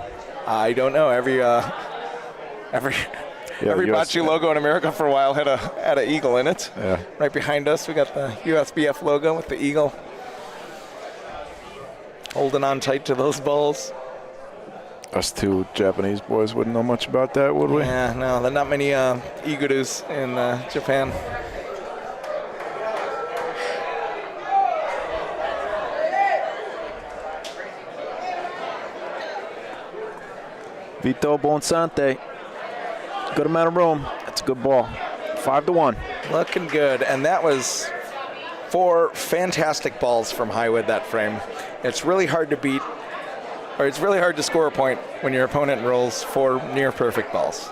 I don't know. Every Yeah, bocce logo in America for a while had an eagle in it. Yeah. Right behind us, we got the USBF logo with the eagle. Holding on tight to those balls. Us 2 Japanese boys wouldn't know much about that, would we? Yeah, no, there are not many igurus in Japan. Vito Bonsante. Good amount of room. That's a good ball. 5-1. Looking good, and that was 4 fantastic balls from Highwood, that frame. It's really hard to beat, or it's really hard to score a point when your opponent rolls 4 near perfect balls.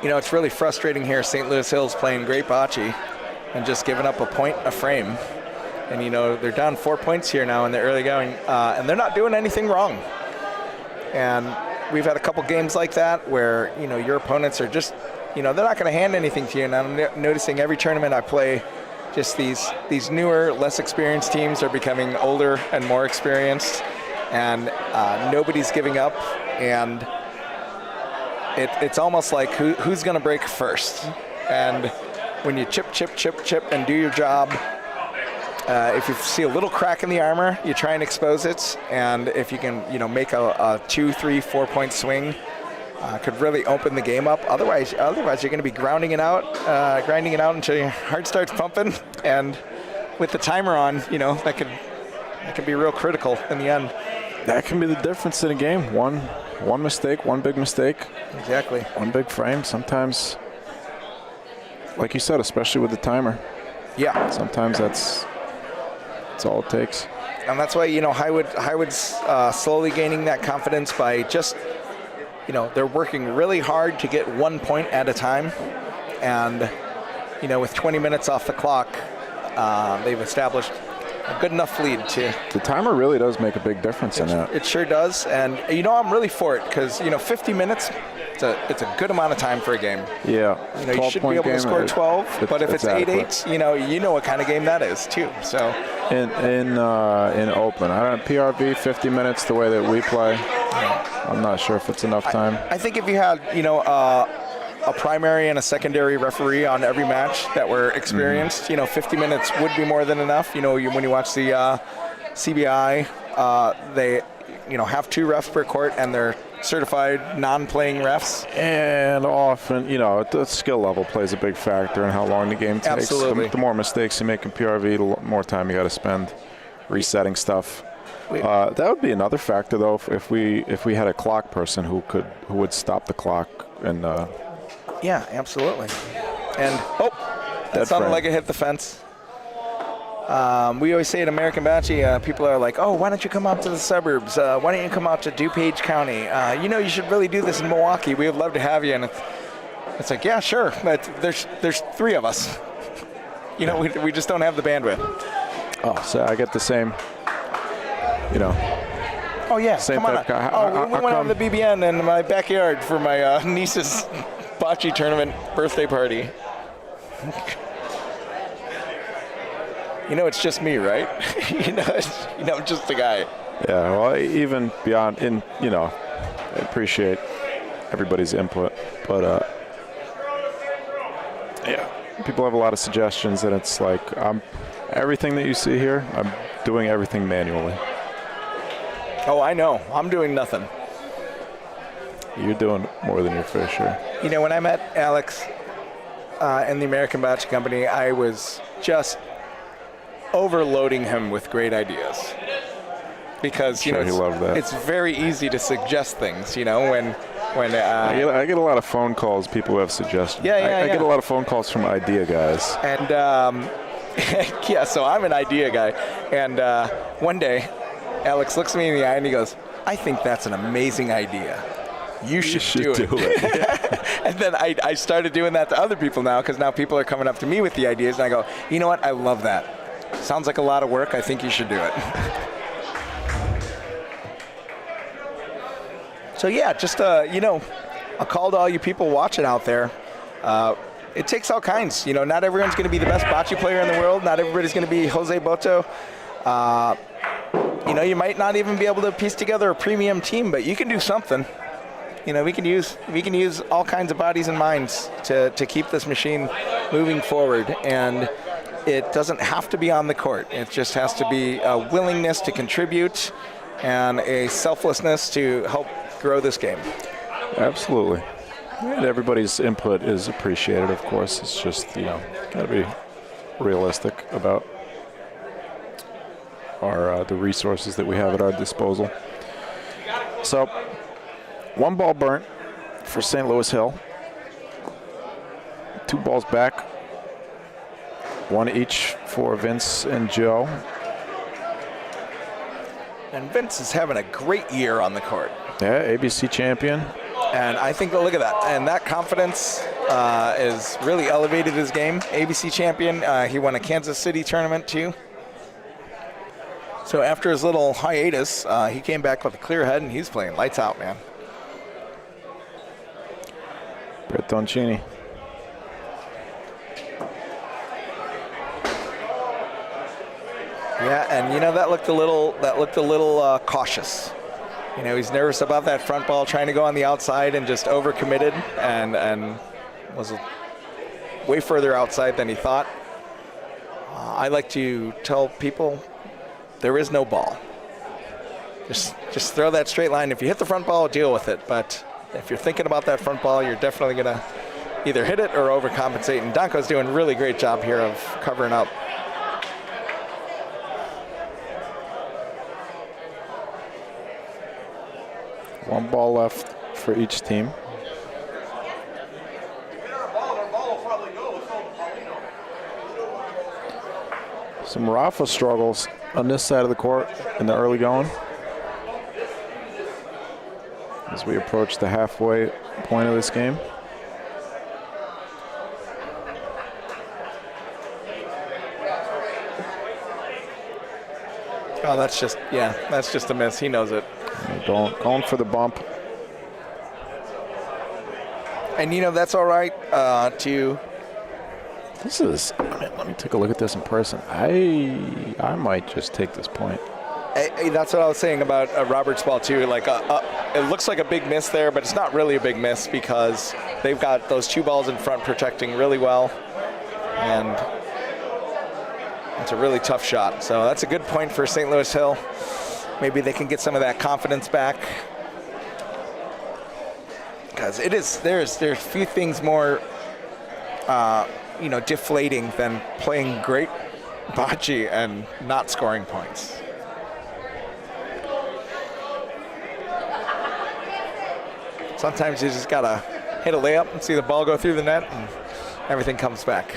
You know, it's really frustrating here. St. Louis Hill's playing great bocce and just giving up a point a frame. And, you know, they're down 4 points here now in the early going, and they're not doing anything wrong. And we've had a couple games like that where, you know, your opponents are just, you know, they're not going to hand anything to you. And I'm noticing every tournament I play, just these newer, less experienced teams are becoming older and more experienced, and nobody's giving up. And it's almost like who's going to break first? And when you chip, and do your job, if you see a little crack in the armor, you try and expose it. And if you can, make a 2, 3, 4 point swing, could really open the game up. Otherwise you're going to be grinding it out until your heart starts pumping. And with the timer on, that can be real critical in the end. That can be the difference in a game. One mistake, one big mistake. Exactly. One big frame. Sometimes, like you said, especially with the timer. Yeah. Sometimes that's all it takes. And that's why, Highwood's slowly gaining that confidence by just, they're working really hard to get 1 point at a time. And, with 20 minutes off the clock, they've established a good enough lead to. The timer really does make a big difference in that. It sure does. And, I'm really for it because, 50 minutes, it's a good amount of time for a game. Yeah. You should be able to score 12, but if it's 8-8, you know what kind of game that is too. So in open, I don't know, PRV 50 minutes the way that we play. I'm not sure if it's enough time. I think if you had a primary and a secondary referee on every match that were experienced, 50 minutes would be more than enough. When you watch the CBI, they have 2 refs per court and they're certified non-playing refs. And often, the skill level plays a big factor in how long the game takes. Absolutely. The more mistakes you make in PRV, the more time you got to spend resetting stuff. That would be another factor, though, if we had a clock person who would stop the clock and. Yeah, absolutely. And that sounded like it hit the fence. We always say at American Bocce, people are like, why don't you come out to the suburbs? Why don't you come out to DuPage County? You should really do this in Milwaukee. We would love to have you. And it's like, yeah, sure. But there's 3 of us. We just don't have the bandwidth. Oh, so I get the same, Oh, yeah. Same come on. type guy. We went on the BBN in my backyard for my niece's bocce tournament birthday party. It's just me, right? I'm just a guy. Yeah, well, even beyond, I appreciate everybody's input, but yeah, people have a lot of suggestions, and it's like everything that you see here, I'm doing everything manually. Oh, I know. I'm doing nothing. You're doing more than your fair share. When I met Alex in the American Bocce Company, I was just overloading him with great ideas. Because, Sure, he loved that. It's very easy to suggest things, when I get a lot of phone calls, people who have suggestions. I get a lot of phone calls from idea guys. And, yeah, so I'm an idea guy. And one day, Alex looks me in the eye and he goes, I think that's an amazing idea. You should do it. And then I started doing that to other people now because now people are coming up to me with the ideas and I go, you know what, I love that. Sounds like a lot of work. I think you should do it. So yeah, just a call to all you people watching out there. It takes all kinds. Not everyone's going to be the best bocce player in the world. Not everybody's going to be Jose Boto. You might not even be able to piece together a premium team, but you can do something. We can use all kinds of bodies and minds to keep this machine moving forward. And it doesn't have to be on the court. It just has to be a willingness to contribute and a selflessness to help grow this game. Absolutely. And everybody's input is appreciated, of course. It's just, got to be realistic about the resources that we have at our disposal. So, 1 ball burnt for St. Louis Hill. 2 balls back. 1 each for Vince and Joe. And Vince is having a great year on the court. Yeah, ABC champion. And I think, look at that. And that confidence is really elevated his game. ABC champion. He won a Kansas City tournament too. So after his little hiatus, he came back with a clear head and he's playing lights out, man. Bertoncini. Yeah, and that looked a little cautious. He's nervous about that front ball, trying to go on the outside and just overcommitted, and was way further outside than he thought. I like to tell people there is no ball. Just throw that straight line. If you hit the front ball, deal with it. But if you're thinking about that front ball, you're definitely going to either hit it or overcompensate. And Danko's doing a really great job here of covering up. One ball left for each team. Some Rafa struggles on this side of the court in the early going as we approach the halfway point of this game. Oh, that's just a miss. He knows it. Going for the bump. And that's all right to. This is, let me take a look at this in person. I might just take this point. That's what I was saying about Robert's ball too. Like it looks like a big miss there, but it's not really a big miss because they've got those two balls in front protecting really well, and it's a really tough shot. So that's a good point for St. Louis Hill. Maybe they can get some of that confidence back, because there's few things more deflating than playing great bocce and not scoring points. Sometimes you just gotta hit a layup and see the ball go through the net and everything comes back.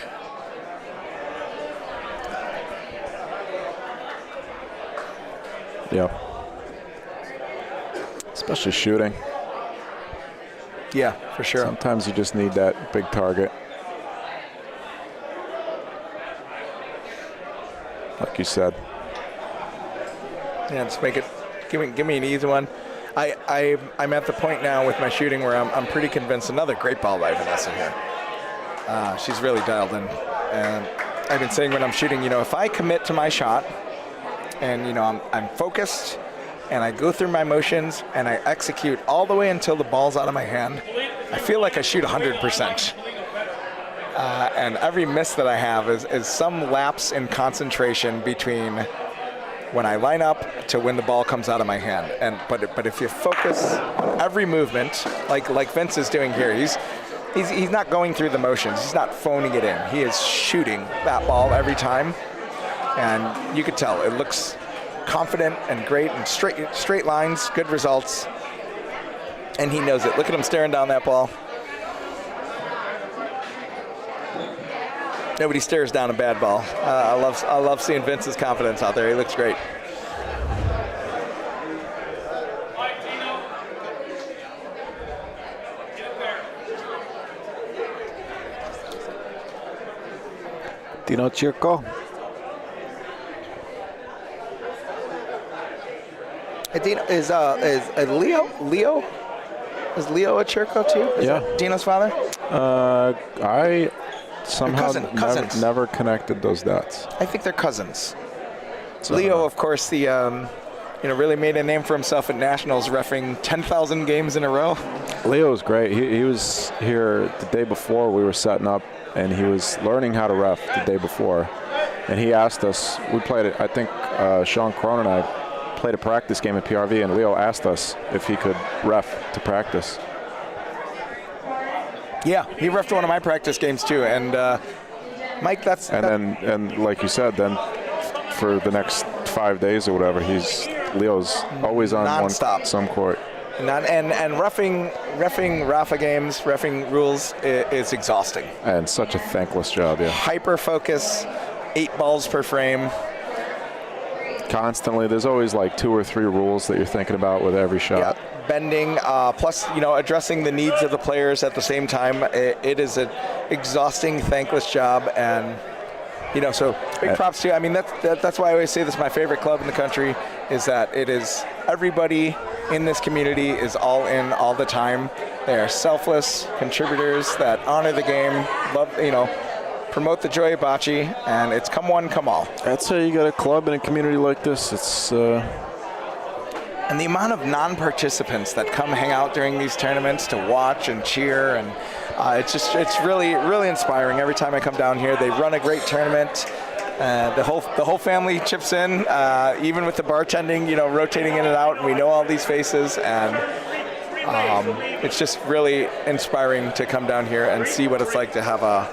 Yeah. Especially shooting. Yeah, for sure. Sometimes you just need that big target. Like you said. Yeah, just make it. Give me an easy one. I'm at the point now with my shooting where I'm pretty convinced. Another great ball by Vanessa here. She's really dialed in. And I've been saying when I'm shooting, if I commit to my shot and I'm focused and I go through my motions and I execute all the way until the ball's out of my hand, I feel like I shoot 100%. And every miss that I have is some lapse in concentration between when I line up to when the ball comes out of my hand. But if you focus on every movement, like Vince is doing here, he's not going through the motions. He's not phoning it in. He is shooting that ball every time, and you could tell it looks confident and great and straight lines, good results, and he knows it. Look at him staring down that ball. Nobody stares down a bad ball. I love seeing Vince's confidence out there. He looks great. Dino Chirco. Is Leo? Is Leo a Chirco too? Is Yeah. that Dino's father? I somehow Cousins. never connected those dots. I think they're cousins. So, Leo, of course, the really made a name for himself at nationals, reffing 10,000 games in a row. Leo's great. He was here the day before we were setting up, and he was learning how to ref the day before. And he asked us, we played it, I think Sean Cronin and I played a practice game at PRV, and Leo asked us if he could ref to practice. Yeah, he reffed one of my practice games too. And Mike, And like you said, then for the next 5 days or whatever, Leo's always on non-stop. some court. And roughing Rafa games, roughing rules is exhausting. And such a thankless job, yeah. Hyper focus, 8 balls per frame. Constantly, there's always like 2 or 3 rules that you're thinking about with every shot. Yeah, bending, plus addressing the needs of the players at the same time. It is an exhausting, thankless job, and so big props to you. I mean, that's why I always say this is my favorite club in the country, is that it is everybody in this community is all in all the time. They are selfless contributors that honor the game, love, promote the joy of bocce, and it's come one, come all. That's how you got a club in a community like this. It's And the amount of non-participants that come hang out during these tournaments to watch and cheer, and it's really, really inspiring. Every time I come down here, they run a great tournament. The whole family chips in, even with the bartending, rotating in and out. And we know all these faces, and it's just really inspiring to come down here and see what it's like to have a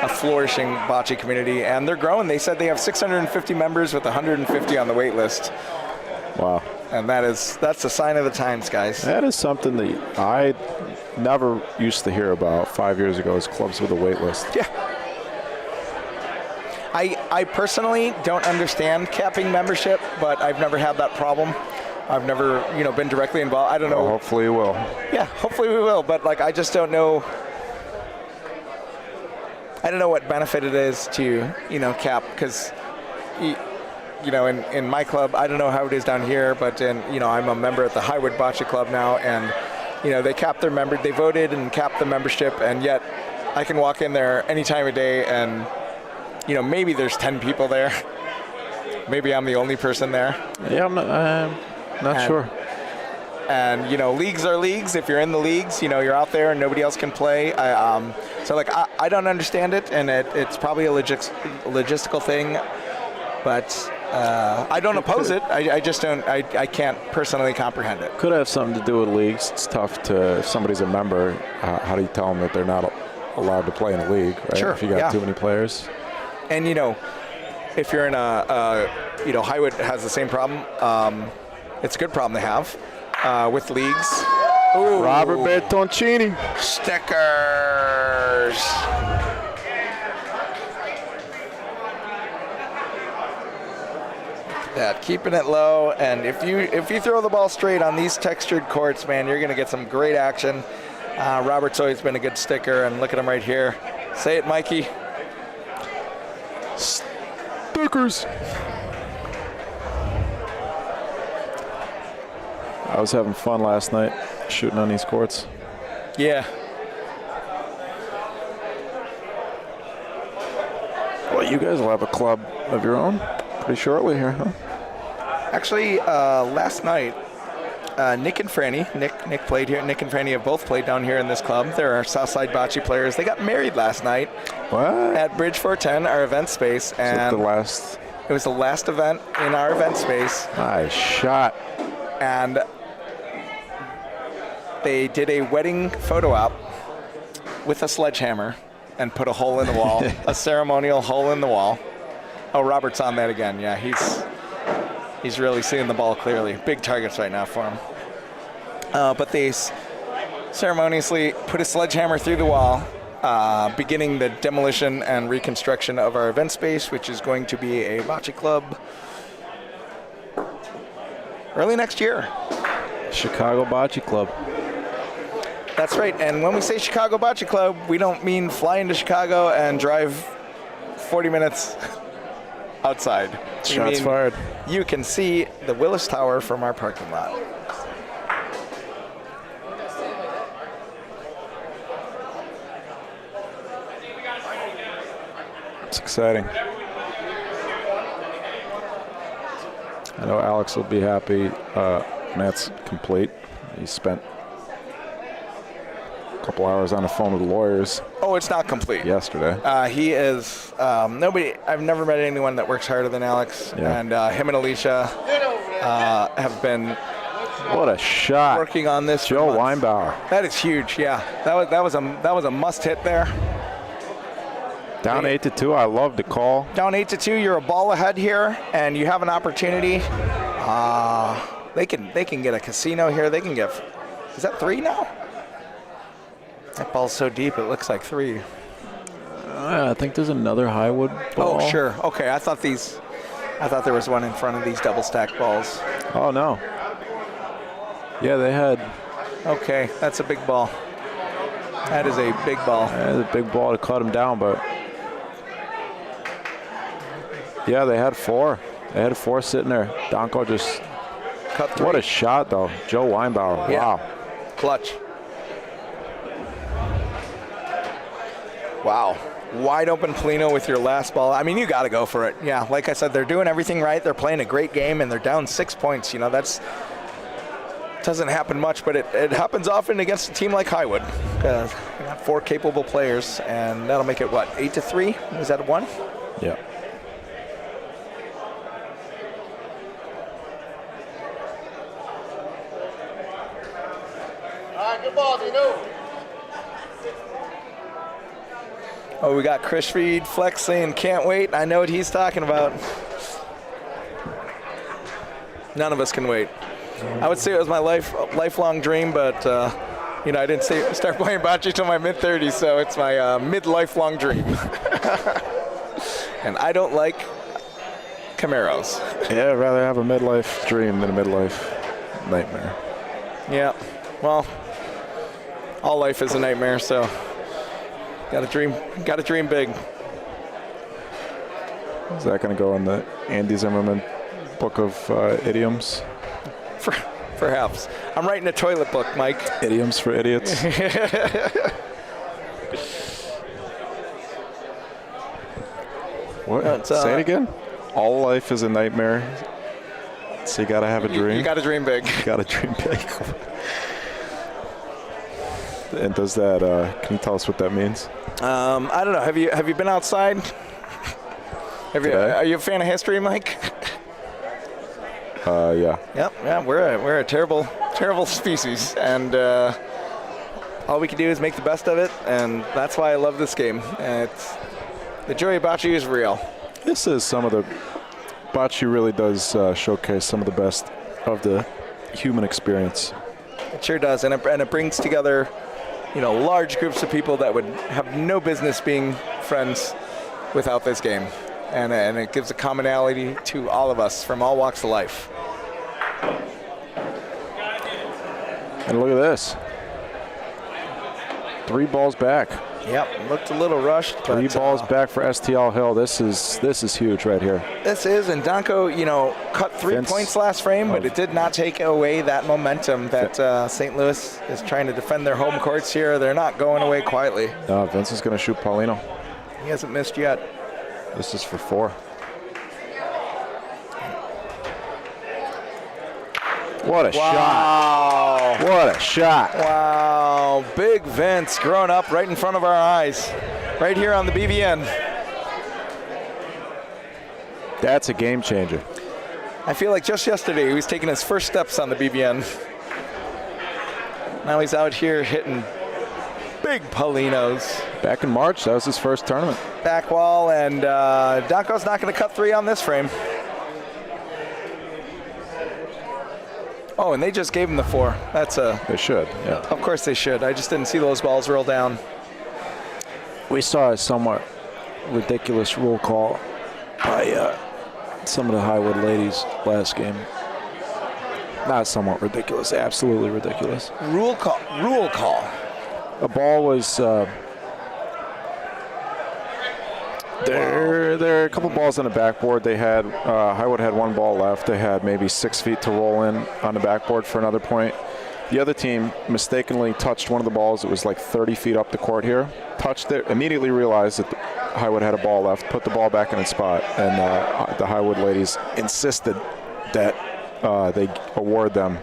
flourishing bocce community. And they're growing. They said they have 650 members with 150 on the wait list. Wow. And that's a sign of the times, guys. That is something that I never used to hear about 5 years ago, is clubs with a wait list. Yeah. I personally don't understand capping membership, but I've never had that problem. I've never, been directly involved. I don't know. Well, hopefully you will. Yeah, hopefully we will. But I just don't know. I don't know what benefit it is to, cap, because, in my club, I don't know how it is down here, but I'm a member at the Highwood Bocce Club now, and they capped their they voted and capped the membership, and yet I can walk in there any time of day, and maybe there's 10 people there. Maybe I'm the only person there. Yeah, I'm not sure. And leagues are leagues. If you're in the leagues, you're out there and nobody else can play. I don't understand it, and it's probably a logistical thing, but I don't oppose it. I just don't. I can't personally comprehend it. Could have something to do with leagues. It's tough to, if somebody's a member, how do you tell them that they're not allowed to play in a league, right? Sure, if you got too many players. And if you're in Highwood has the same problem. It's a good problem to have with leagues. Ooh. Robert Bertoncini. Stickers. That, keeping it low, and if you throw the ball straight on these textured courts, man, you're going to get some great action. Robert's always been a good sticker, and look at him right here. Say it, Mikey. Stickers. I was having fun last night shooting on these courts. Yeah. Well, you guys will have a club of your own pretty shortly here, huh? Actually, last night, Nick and Franny, Nick played here. Nick and Franny have both played down here in this club. They're our Southside Bocce players. They got married last night. What? At Bridge 410, our event space. And it was the last event in our event space. Nice shot. And they did a wedding photo op with a sledgehammer and put a hole in the wall, a ceremonial hole in the wall. Oh, Robert's on that again. Yeah, he's really seeing the ball clearly. Big targets right now for him. But they ceremoniously put a sledgehammer through the wall, beginning the demolition and reconstruction of our event space, which is going to be a bocce club early next year. Chicago Bocce Club. That's right. And when we say Chicago Bocce Club, we don't mean fly into Chicago and drive 40 minutes outside. Shots fired. You can see the Willis Tower from our parking lot. It's exciting. I know Alex will be happy when that's complete. He spent a couple hours on the phone with the lawyers. Oh, it's not complete. Yesterday. He is nobody. I've never met anyone that works harder than Alex. Yeah. And him and Alicia have been. What a shot! Working on this. Joe Weinbauer. That is huge. Yeah, that was a must hit there. Down 8-2. I love the call. Down 8-2. You're a ball ahead here, and you have an opportunity. They can get a casino here. They can get. Is that 3 now? That ball's so deep, it looks like 3. I think there's another Highwood ball. Oh, sure. Okay, I thought there was one in front of these double stack balls. Oh, no. Yeah, they had. Okay, that's a big ball. That is a big ball. That's a big ball to cut him down, but. Yeah, they had 4. They had 4 sitting there. Donko just. Cut 3. What a shot, though. Joe Weinbauer. Yeah. Wow. Clutch. Wow. Wide open Polino with your last ball. I mean, you got to go for it. Yeah, like I said, they're doing everything right. They're playing a great game, and they're down 6 points. That's Doesn't happen much, but it happens often against a team like Highwood. We got 4 capable players, and that'll make it, what, 8-3? Is that 1? Yeah. Oh, we got Chris Reed flexing, can't wait. I know what he's talking about. None of us can wait. I would say it was my lifelong dream, but I didn't start playing bocce till my mid-30s, so it's my mid-lifelong dream. And I don't like Camaros. Yeah, I'd rather have a midlife dream than a midlife nightmare. Yeah, well, all life is a nightmare, so gotta dream big. Is that going to go in the Andy Zimmerman book of idioms? Perhaps. I'm writing a toilet book, Mike. Idioms for idiots. What? Say it again. All life is a nightmare. So you got to have a dream. You got to dream big. You got to dream big. And does that? Can you tell us what that means? I don't know. Have you been outside? Are you a fan of history, Mike? Yeah. Yep. Yeah. We're a terrible species, and all we can do is make the best of it, and that's why I love this game. The joy of bocce is real. This is some of the bocce really does showcase some of the best of the human experience. It sure does, and it brings together, large groups of people that would have no business being friends without this game, and it gives a commonality to all of us from all walks of life. And look at this. 3 balls back. Yep, looked a little rushed. 3 balls back for STL Hill. This is huge right here. This is, and Donko, cut 3 points last frame, but it did not take away that momentum that St. Louis is trying to defend their home courts here. They're not going away quietly. No, Vince is going to shoot Paulino. He hasn't missed yet. This is for 4. What a shot. What a shot. Wow. Big Vince growing up right in front of our eyes. Right here on the BVN. That's a game changer. I feel like just yesterday he was taking his first steps on the BVN. Now he's out here hitting big Paulinos. Back in March, that was his first tournament. Back wall, and Donko's not going to cut 3 on this frame. Oh, and they just gave him the 4. They should, yeah. Of course they should. I just didn't see those balls roll down. We saw a somewhat ridiculous rule call by some of the Highwood ladies last game. Not somewhat ridiculous, absolutely ridiculous. Rule call. A ball was there are a couple balls on the backboard. They had Highwood had 1 ball left. They had maybe 6 feet to roll in on the backboard for another point. The other team mistakenly touched one of the balls. It was like 30 feet up the court here. Touched it, immediately realized that Highwood had a ball left, put the ball back in its spot, and the Highwood ladies insisted that they award them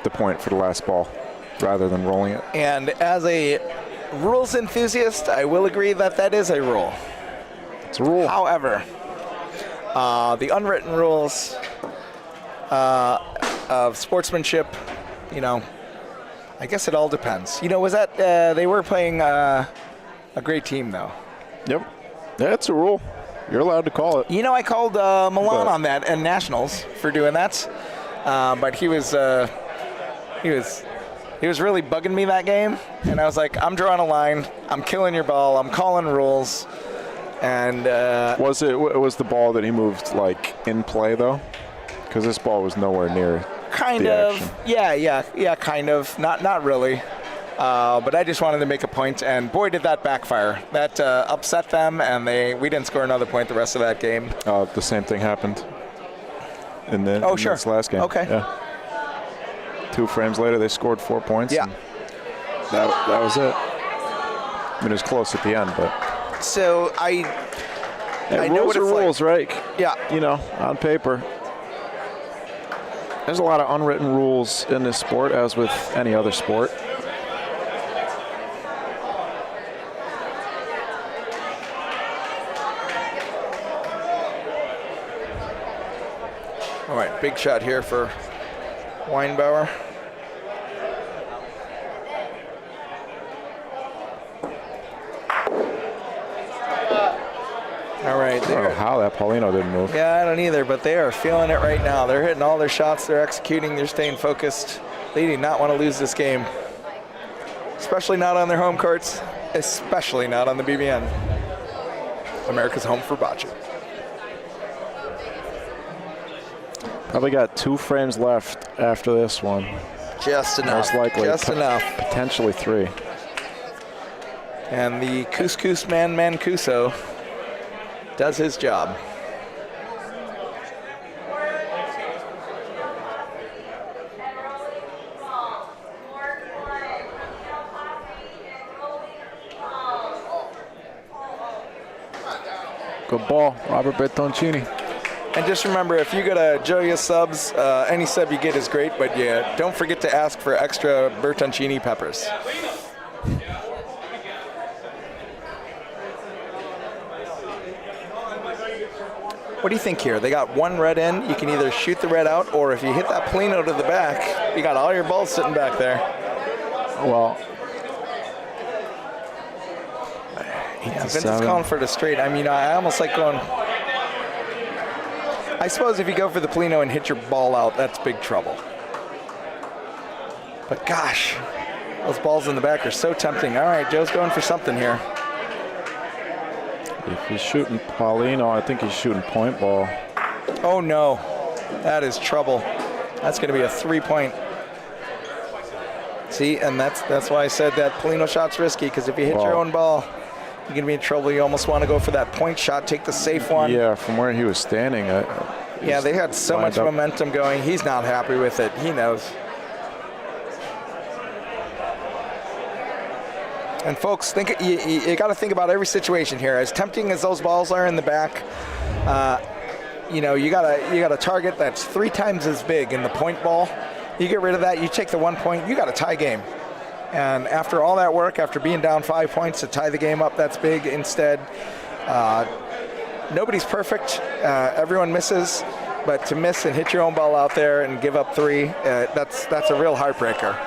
the point for the last ball rather than rolling it. And as a rules enthusiast, I will agree that is a rule. It's a rule. However, the unwritten rules of sportsmanship, I guess it all depends. Was that they were playing a great team, though. Yep. That's a rule. You're allowed to call it. I called Milan on that and Nationals for doing that, but he was really bugging me that game, and I was like, I'm drawing a line. I'm killing your ball. I'm calling rules. And was the ball that he moved like in play though? Because this ball was nowhere near. Kind of. Action. Yeah. Kind of. Not really. But I just wanted to make a point, and boy, did that backfire. That upset them, and we didn't score another point the rest of that game. The same thing happened in this last game. Okay. Yeah. 2 frames later, they scored 4 points. Yeah. That was it. I mean, it was close at the end, but. So I know rules what are it's rules, like. right? Yeah. On paper. there's a lot of unwritten rules in this sport, as with any other sport. All right, big shot here for Weinbauer. All right, I don't know how that Paulino didn't move. Yeah, I don't either, but they are feeling it right now. They're hitting all their shots, they're executing, they're staying focused. They do not want to lose this game, especially not on their home courts, especially not on the BBN. America's home for bocce. Probably got 2 frames left after this one. Just enough. Most likely. Just enough. Potentially 3. And the Couscous Man Mancuso does his job. Good ball, Robert Bertoncini. And just remember, if you go to Joya Subs, any sub you get is great, but yeah, don't forget to ask for extra Bertoncini peppers. What do you think here? They got 1 red in. You can either shoot the red out, or if you hit that Paulino to the back, you got all your balls sitting back there. Well, yeah, Vince is calling for the straight. I mean, I almost like going. I suppose if you go for the Paulino and hit your ball out, that's big trouble. But gosh, those balls in the back are so tempting. All right, Joe's going for something here. If he's shooting Paulino, I think he's shooting point ball. Oh no, that is trouble. That's going to be a 3-point. See, and that's why I said that Paulino shot's risky, because if you hit your own ball, you're going to be in trouble. You almost want to go for that point shot, take the safe one. Yeah, from where he was standing. Yeah, they had so much momentum going. He's not happy with it. He knows. And folks, you got to think about every situation here. As tempting as those balls are in the back, you got a target that's 3 times as big in the point ball. You get rid of that, you take the 1 point, you got a tie game. And after all that work, after being down 5 points to tie the game up, that's big. Instead, nobody's perfect. Everyone misses, but to miss and hit your own ball out there and give up 3, that's a real heartbreaker.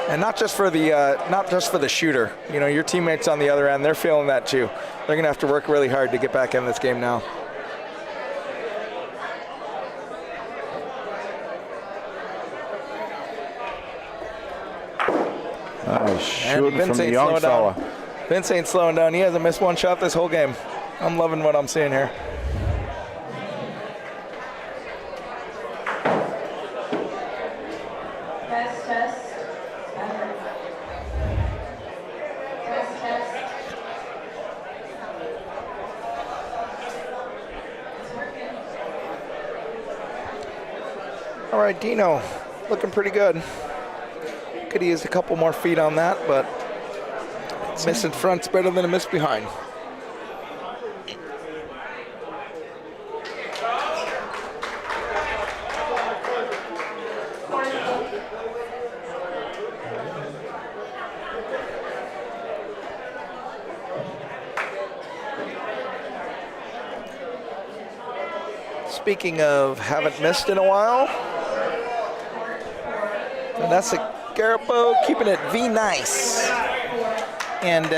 And not just for the shooter. You know, your teammates on the other end, they're feeling that too. They're going to have to work really hard to get back in this game now. Shooting from the young fella. Vince ain't slowing down. He hasn't missed 1 shot this whole game. I'm loving what I'm seeing here. All right, Dino, looking pretty good. Could have used a couple more feet on that, but miss in front's better than a miss behind. Speaking of haven't missed in a while, Vanessa Garipo keeping it V-nice. And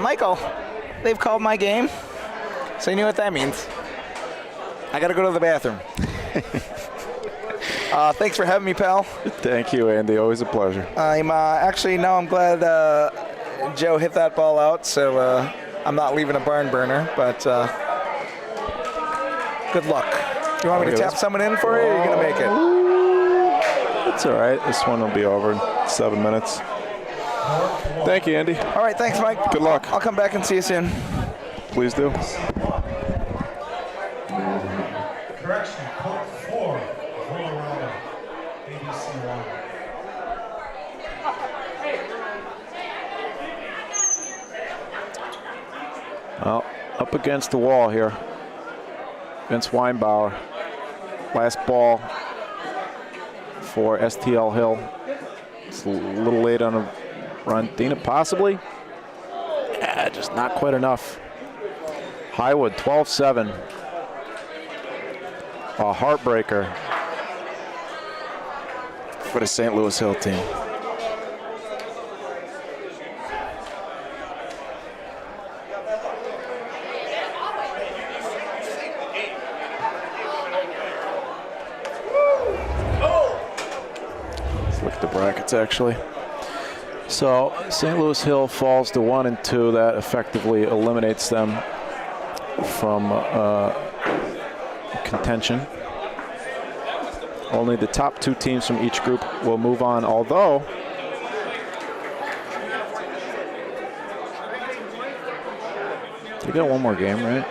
Michael, they've called my game, so you know what that means. I gotta go to the bathroom. Thanks for having me, pal. Thank you, Andy. Always a pleasure. I'm actually, now I'm glad Joe hit that ball out, so I'm not leaving a barn burner, but good luck. You want me to tap someone in for you, or are you going to make it? It's all right. This one will be over in 7 minutes. Thank you, Andy. All right, thanks, Mike. Good luck. I'll come back and see you soon. Please do. Correction, code 4, Colorado, ABC 1. Well, up against the wall here. Vince Weinbauer. Last ball for STL Hill. It's a little late on a run. Dina possibly. Yeah, just not quite enough. Highwood 12-7. A heartbreaker for the St. Louis Hill team. Let's look at the brackets actually. So St. Louis Hill falls to 1 and 2. That effectively eliminates them from contention. Only the top 2 teams from each group will move on, although they got one more game, right?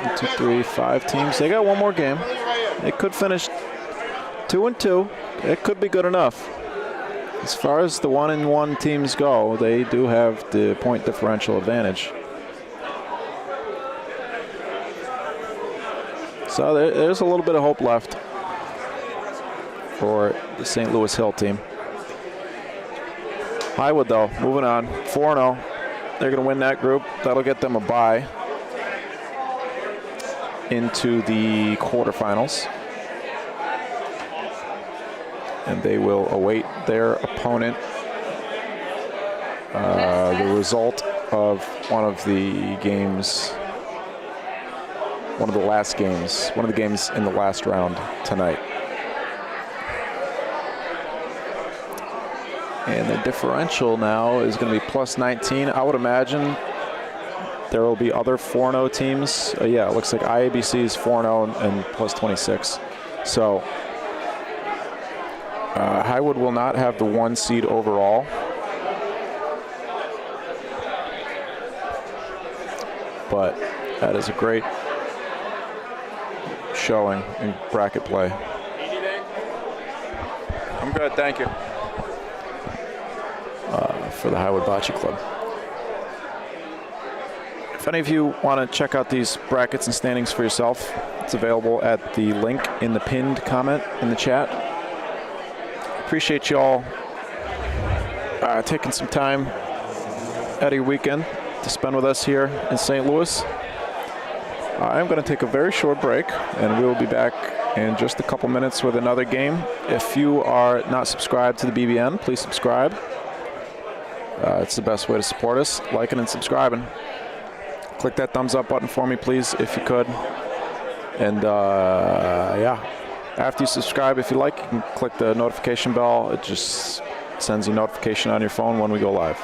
1, 2, 3, 5 teams. They got one more game. They could finish 2 and 2. It could be good enough. As far as the 1 and 1 teams go, they do have the point differential advantage. So there's a little bit of hope left for the St. Louis Hill team. Highwood, though, moving on, 4-0. They're going to win that group. That'll get them a bye into the quarterfinals. And they will await their opponent, the result of one of the games, one of the last games, one of the games in the last round tonight. And the differential now is going to be plus 19. I would imagine there will be other 4-0 teams. Yeah, it looks like IABC is 4-0 and plus 26. So Highwood will not have the 1 seed overall. But that is a great showing in bracket play. I'm good, thank you. For the Highwood Bocce Club. If any of you want to check out these brackets and standings for yourself, it's available at the link in the pinned comment in the chat. Appreciate you all taking some time out of your weekend to spend with us here in St. Louis. I'm going to take a very short break, and we will be back in just a couple minutes with another game. If you are not subscribed to the BBN, please subscribe. It's the best way to support us, liking and subscribing. Click that thumbs up button for me, please, if you could. And yeah, after you subscribe, if you like, you can click the notification bell. It just sends you notification on your phone when we go live.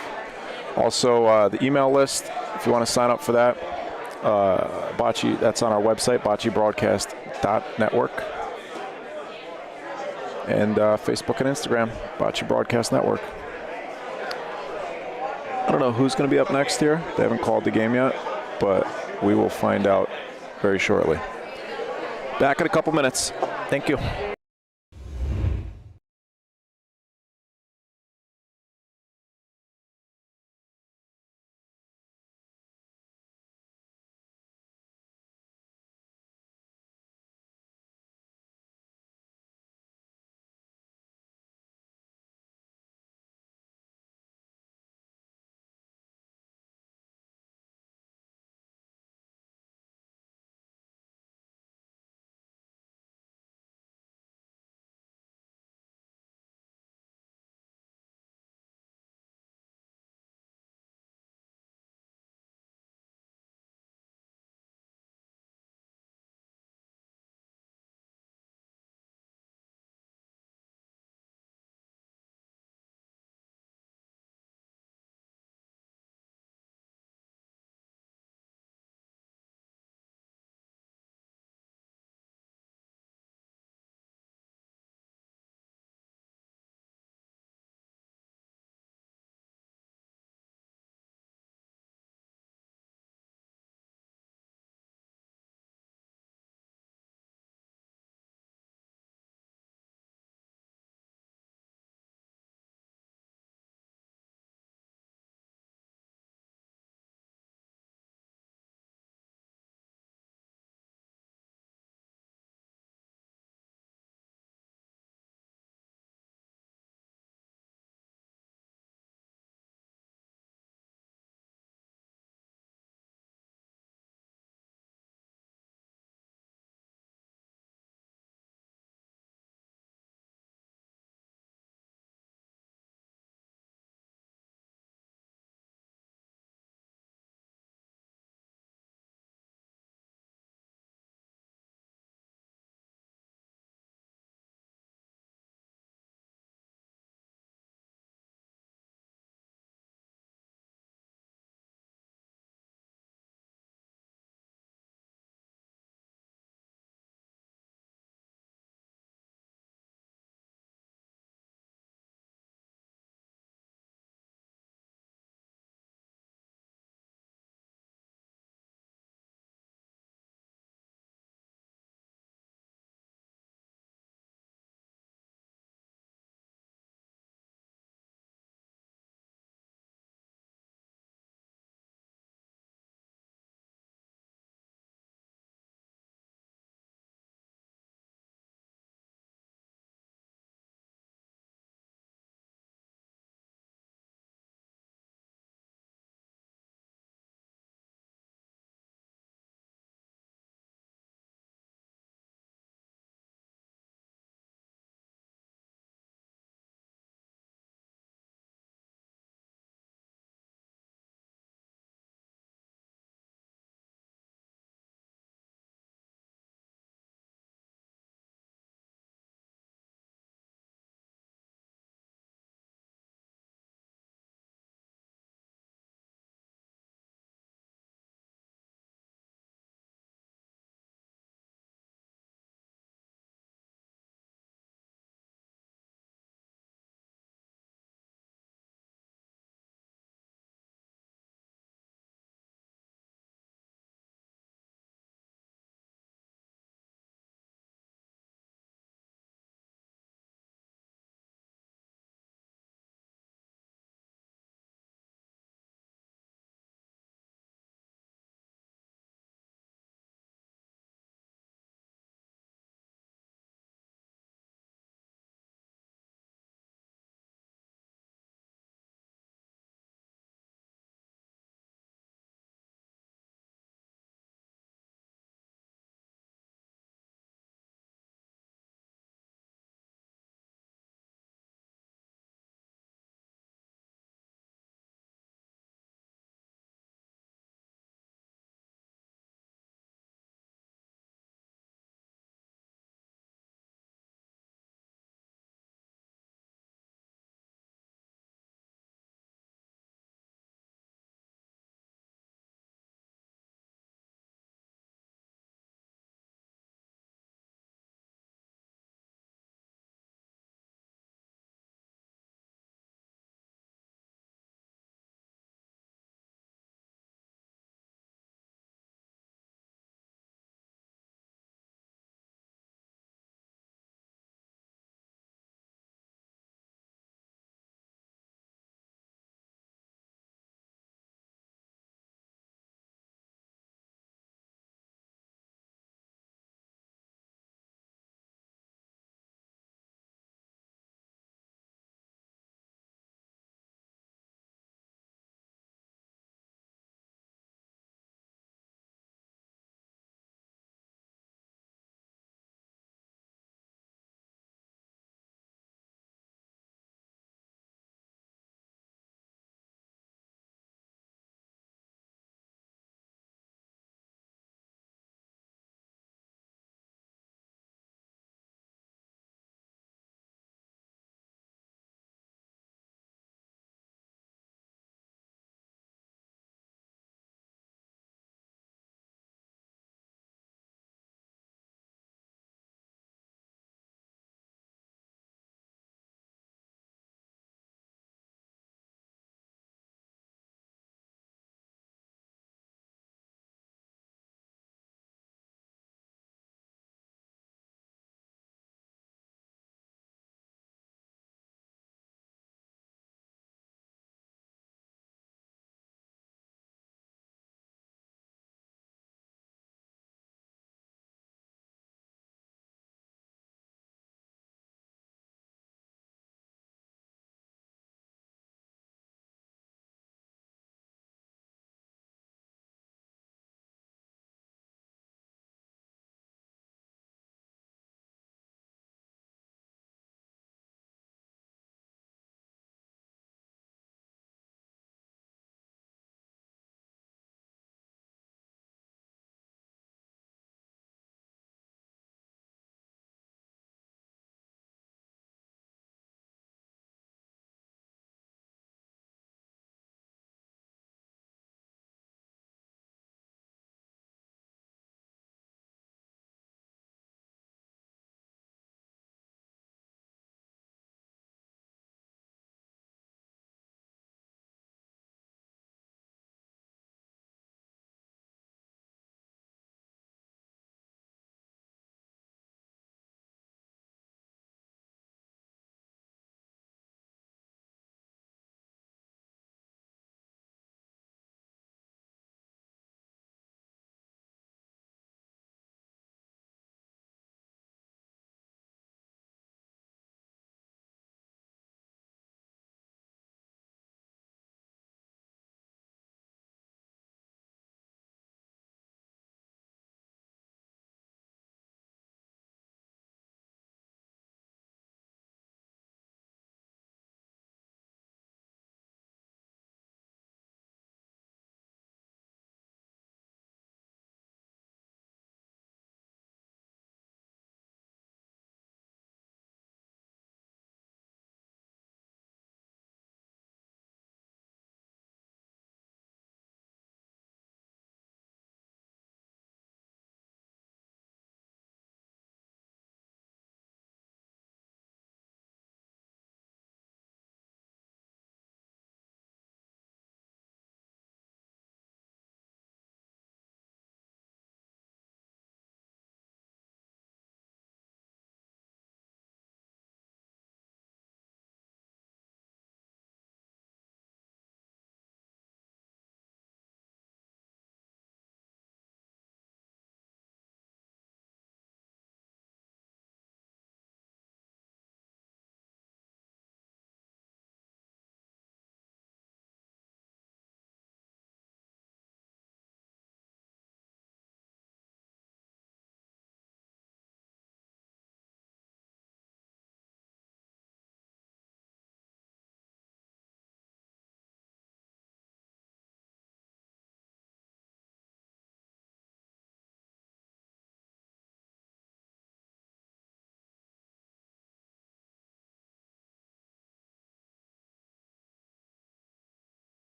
Also, the email list, if you want to sign up for that, Bocce, that's on our website, boccebroadcast.network. And Facebook and Instagram, Bocce Broadcast Network. I don't know who's going to be up next here. They haven't called the game yet, but we will find out very shortly. Back in a couple minutes. Thank you.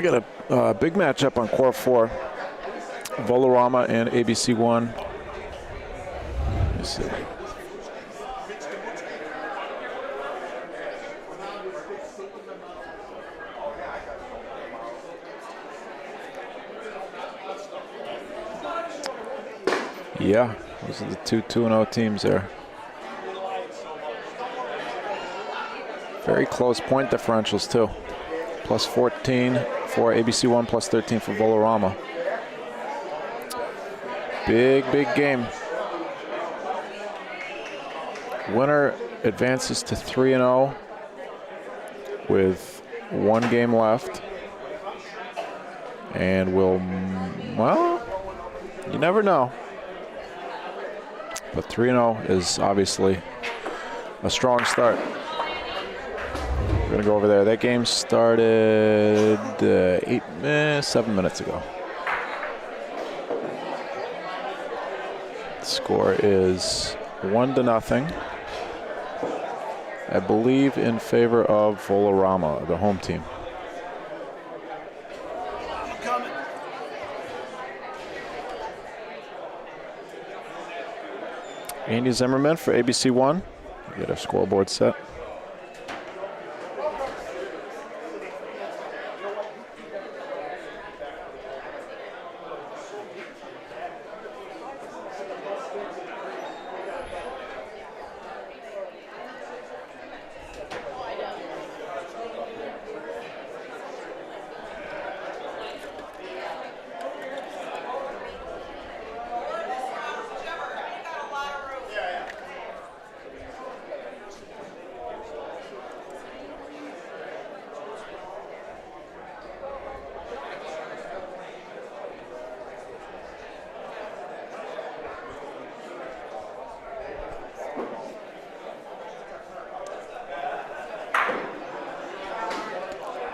I got a big matchup on court 4. Volarama and ABC 1. Let's see. Yeah, those are the 2-2-0 teams there. Very close point differentials too. Plus 14 for ABC1, plus 13 for Volarama. Big game. Winner advances to 3-0 with 1 game left. And will, well, you never know. But 3-0 is obviously a strong start. We're going to go over there. That game started 7 minutes ago. The score is 1-0. I believe in favor of Volarama, the home team. Andy Zimmerman for ABC1. Get our scoreboard set.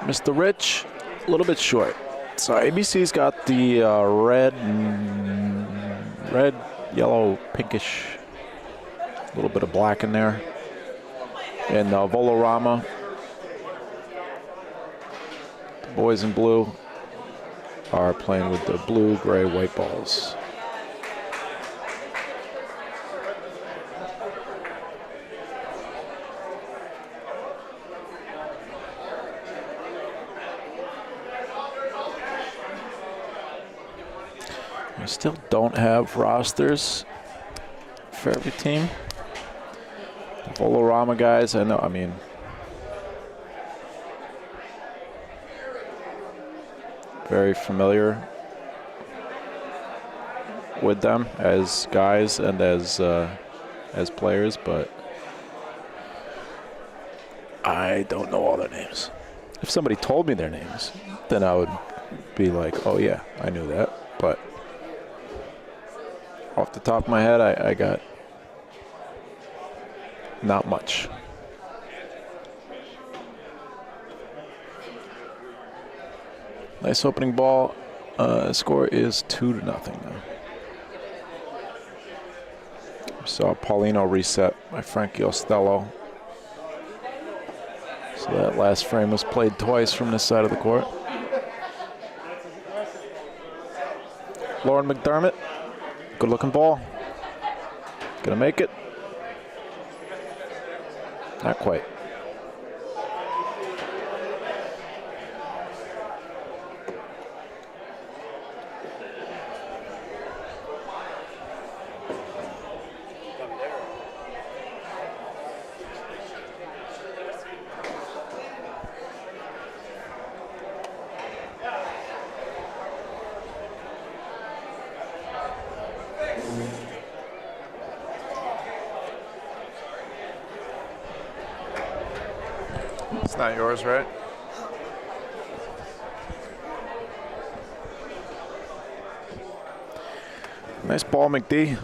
Mr. Rich, a little bit short. So ABC's got the red, yellow, pinkish, a little bit of black in there. And Volarama, the boys in blue, are playing with the blue, gray, white balls. We still don't have rosters for every team. The Volarama guys, I mean, very familiar with them as guys and as players, but I don't know all their names. If somebody told me their names, then I would be like, oh yeah, I knew that, but off the top of my head, I got not much. Nice opening ball. Score is 2-0 now. We saw Paulino reset by Frankie Ostello. So that last frame was played twice from this side of the court. Lauren McDermott. Good looking ball. Gonna make it? Not quite. It's not yours, right? Nice ball, McD.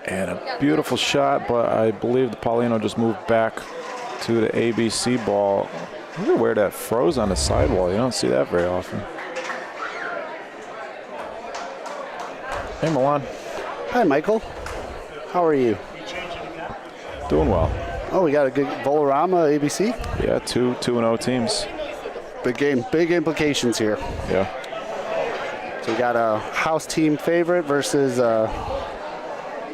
And a beautiful shot, but I believe the Paulino just moved back to the ABC ball. I wonder where that froze on the sidewall. You don't see that very often. Hey, Milan. Hi, Michael. How are you? Doing well. Oh, we got a good Volarama ABC. Yeah, 2-0 teams. Big game, big implications here. Yeah. So we got a house team favorite versus a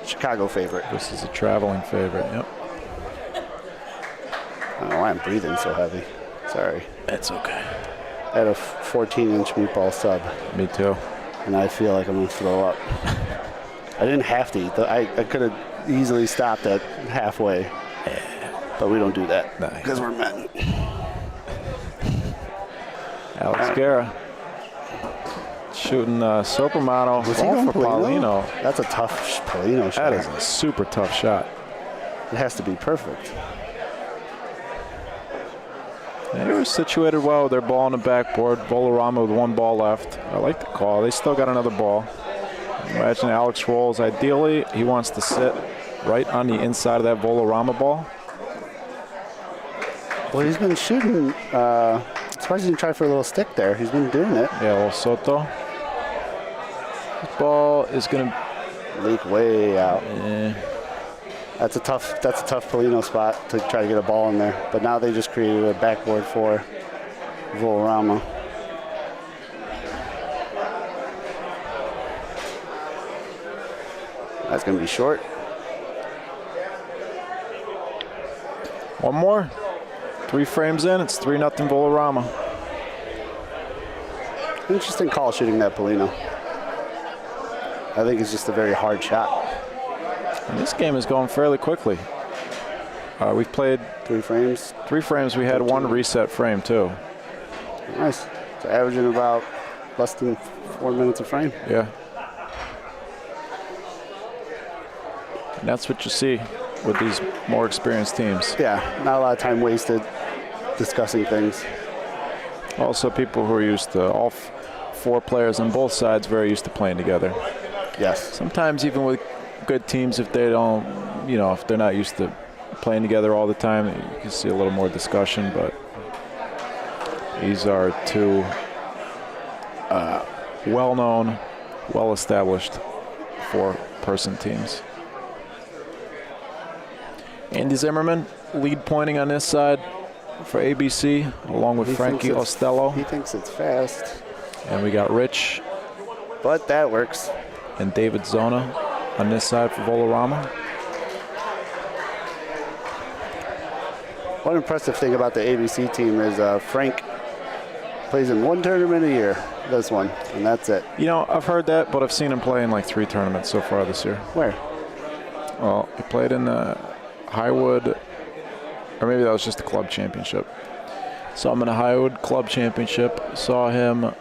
Chicago favorite. This is a traveling favorite. Yep. I don't know why I'm breathing so heavy. Sorry. That's okay. I had a 14-inch meatball sub, Me too. and I feel like I'm gonna throw up. I didn't have to eat. I could have easily stopped at halfway, but we don't do that Nice. because we're men. Alex Guerra shooting Sopermano Was he going for Paulino. That's a tough Paulino shot. That is a super tough shot. It has to be perfect. They were situated well with their ball on the backboard. Volarama with 1 ball left. I like the call. They still got another ball. Imagine Alex rolls. Ideally, he wants to sit right on the inside of that Volarama ball. Well, he's been shooting. Surprised he didn't try for a little stick there. He's been doing it. Yeah, a little Soto. This ball is going to Leak way out. That's a tough Paulino spot to try to get a ball in there. But now they just created a backboard for Volarama. That's going to be short. one more. 3 frames in. It's 3-0 Volarama. Interesting call shooting that Paulino. I think it's just a very hard shot. And this game is going fairly quickly. We've played 3 frames. 3 frames. We had 1 reset frame, too. Nice. So averaging about less than 4 minutes a frame. Yeah. And that's what you see with these more experienced teams. Yeah, not a lot of time wasted discussing things. Also, people who are used to all 4 players on both sides very used to playing together. Yes. Sometimes even with good teams, if they don't, if they're not used to playing together all the time, you can see a little more discussion. But these are 2 well-known, well-established 4-person teams. Andy Zimmerman lead pointing on this side for ABC, along with Frankie Ostello. He thinks it's fast. And we got Rich But that works. and David Zona on this side for Volarama. One impressive thing about the ABC team is Frank plays in 1 tournament a year, this one, and that's it. I've heard that, but I've seen him play in like 3 tournaments so far this year. Where? Well, he played in Highwood, or maybe that was just the club championship. Saw him in a Highwood club championship. Saw him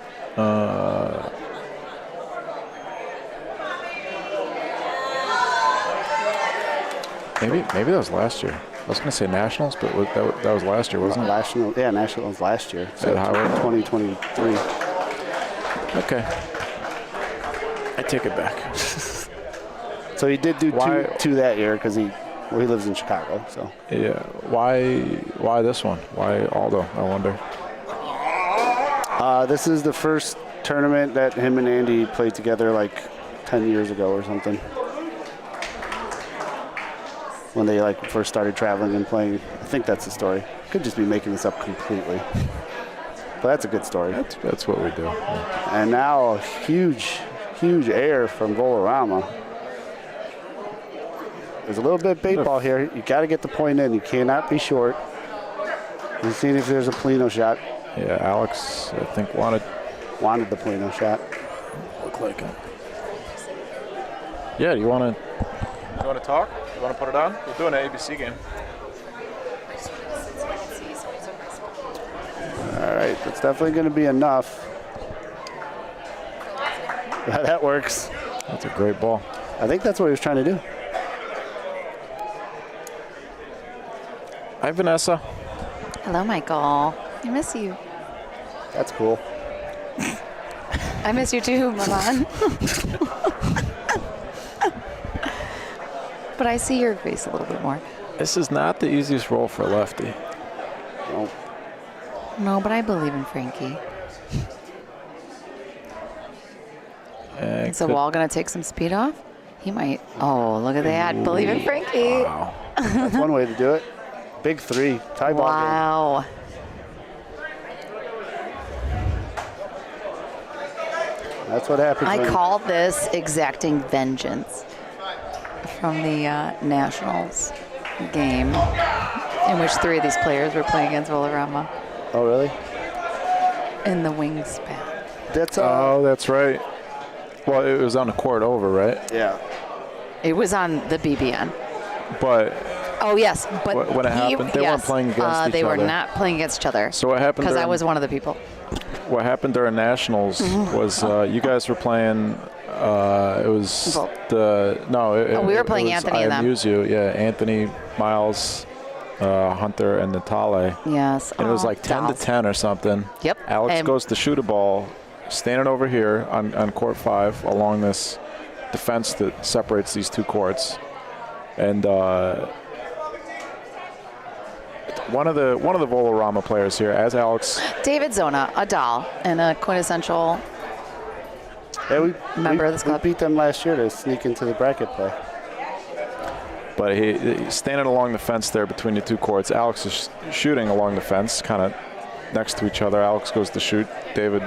maybe that was last year. I was going to say Nationals, but that was last year, wasn't it? Nationals last year. So At Highwood? 2023. Okay. I take it back. So he did do Why- two that year because he lives in Chicago. So Yeah. Why this one? Why Aldo, I wonder? this is the first tournament that him and Andy played together like 10 years ago or something. When they first started traveling and playing. I think that's the story. Could just be making this up completely. But that's a good story. That's what we do. Yeah. And now a huge air from Volarama. There's a little bit of bait ball here. You got to get the point in. You cannot be short. We've seen if there's a Paulino shot. Yeah, Alex, I think wanted the Paulino shot. look like it. Yeah, do you want to talk? You want to put it on? We're doing an ABC game. All right, that's definitely going to be enough. Yeah, that works. That's a great ball. I think that's what he was trying to do. Hi, Vanessa. Hello, Michael. I miss you. That's cool. I miss you too, Milan. But I see your face a little bit more. This is not the easiest role for a lefty. Nope. No, but I believe in Frankie. Is the wall going to take some speed off? He might. Oh, look at that. Believe in Frankie. Wow. That's one way to do it. Big 3. Tie ball game. Wow. That's what happens. I when call this exacting vengeance from the Nationals game in which 3 of these players were playing against Valderrama Oh, really? in the wingspan. That's Oh, that's right. Well, it was on the court over, right? yeah. It was on the BBN. But Oh, yes. But when it happened, they weren't playing against each They were other. not playing against each other. So what happened? Because I during- was one of the people. What happened during Nationals was you guys were playing. It was Well- we were playing it was Anthony and them. IABC, yeah, Anthony, Miles, Hunter, and Natale. Yes. And it was Oh, like 10 to dolls. 10 or something. Yep. Alex And- goes to shoot a ball, standing over here on court 5 along this defense that separates these 2 courts, and one of the Valderrama players here, as Alex. David Zona, a doll, and a quintessential Yeah, we Member of this club. We beat them last year to sneak into the bracket play. But he's standing along the fence there between the 2 courts. Alex is shooting along the fence, kind of next to each other. Alex goes to shoot. David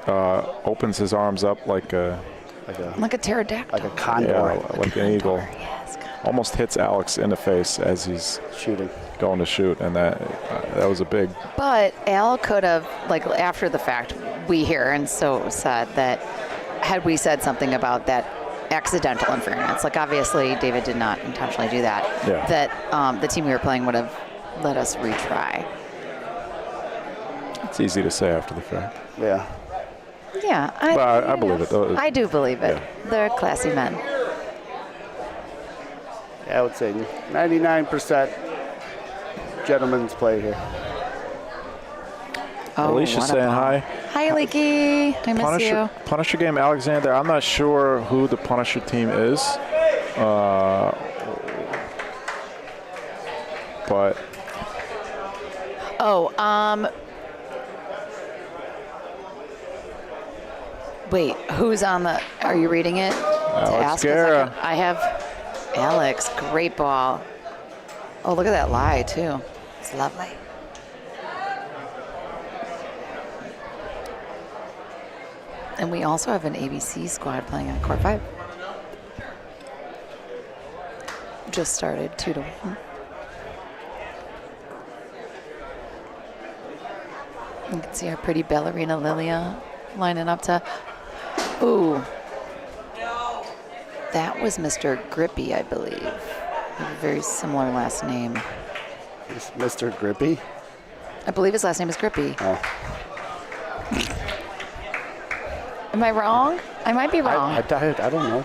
opens his arms up like a pterodactyl. Like a condor. yeah, like an eagle. Yes. Almost hits Alex in the face as he's Shooting. going to shoot, and that was a big. But Al could have, like, after the fact, we hear and so said that had we said something about that accidental interference, like obviously David did not intentionally do that, Yeah. that the team we were playing would have let us retry. It's easy to say after the fact. Yeah. Yeah, But I believe it, though. I do believe it. They're classy men. Yeah, I would say 99% gentlemen's play here. Oh, Alicia's what a saying ball. hi. Hi, Leaky. I miss you. Punisher game, Alexander. I'm not sure who the Punisher team is, but Wait, who's on the? Are you reading it? Alex To ask Guerra. I have Alex. Great ball. Oh, look at that lie too. It's lovely. And we also have an ABC squad playing on court 5. Just started 2-1. You can see our pretty ballerina Lilia lining up to. Ooh. That was Mr. Grippy, I believe. They have a very similar last name. Is Mr. Grippy? I believe his last name is Grippy. Oh. Am I wrong? I might be wrong. I don't know.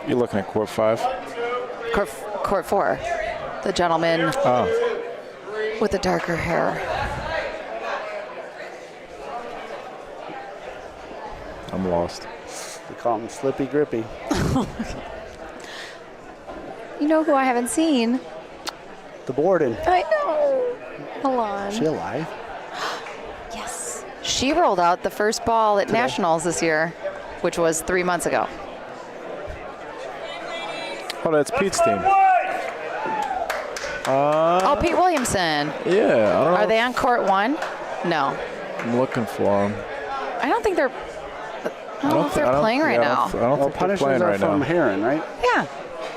you're looking at court 5. Court 4. The gentleman with the darker hair. I'm lost. They call him Slippy Grippy. You know who I haven't seen? The Borden. I know. Milan. Is she alive? Yes. She rolled out the first ball at Nationals this year, which was 3 months ago. Oh, that's Pete's team. Oh, Pete Williamson. Yeah, I don't know. Are they on court 1? No. I'm looking for them. I don't think they're. I don't know if they're playing right now. I don't think they're Punishers playing are right from now. Heron, right? Yeah.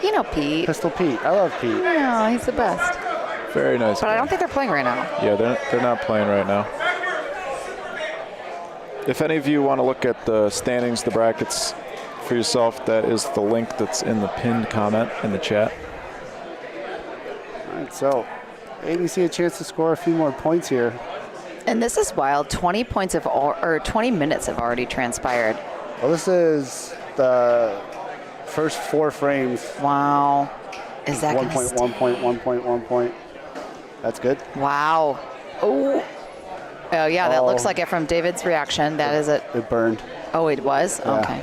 You know Pete. Pistol Pete. I love Pete. Yeah, he's the best. Very nice. But I guy. don't think they're playing right now. Yeah, they're not playing right now. If any of you want to look at the standings, the brackets for yourself, that is the link that's in the pinned comment in the chat. All right, so ABC a chance to score a few more points here. And this is wild. 20 points have or 20 minutes have already transpired. Well, this is the first 4 frames. Wow. Is that 1 gonna point, stay? 1 point, 1 point, 1 point. That's good. Wow. Oh. Oh yeah, that Oh. looks like it from David's reaction. That is it. It burned. Oh, it was? Yeah. Okay.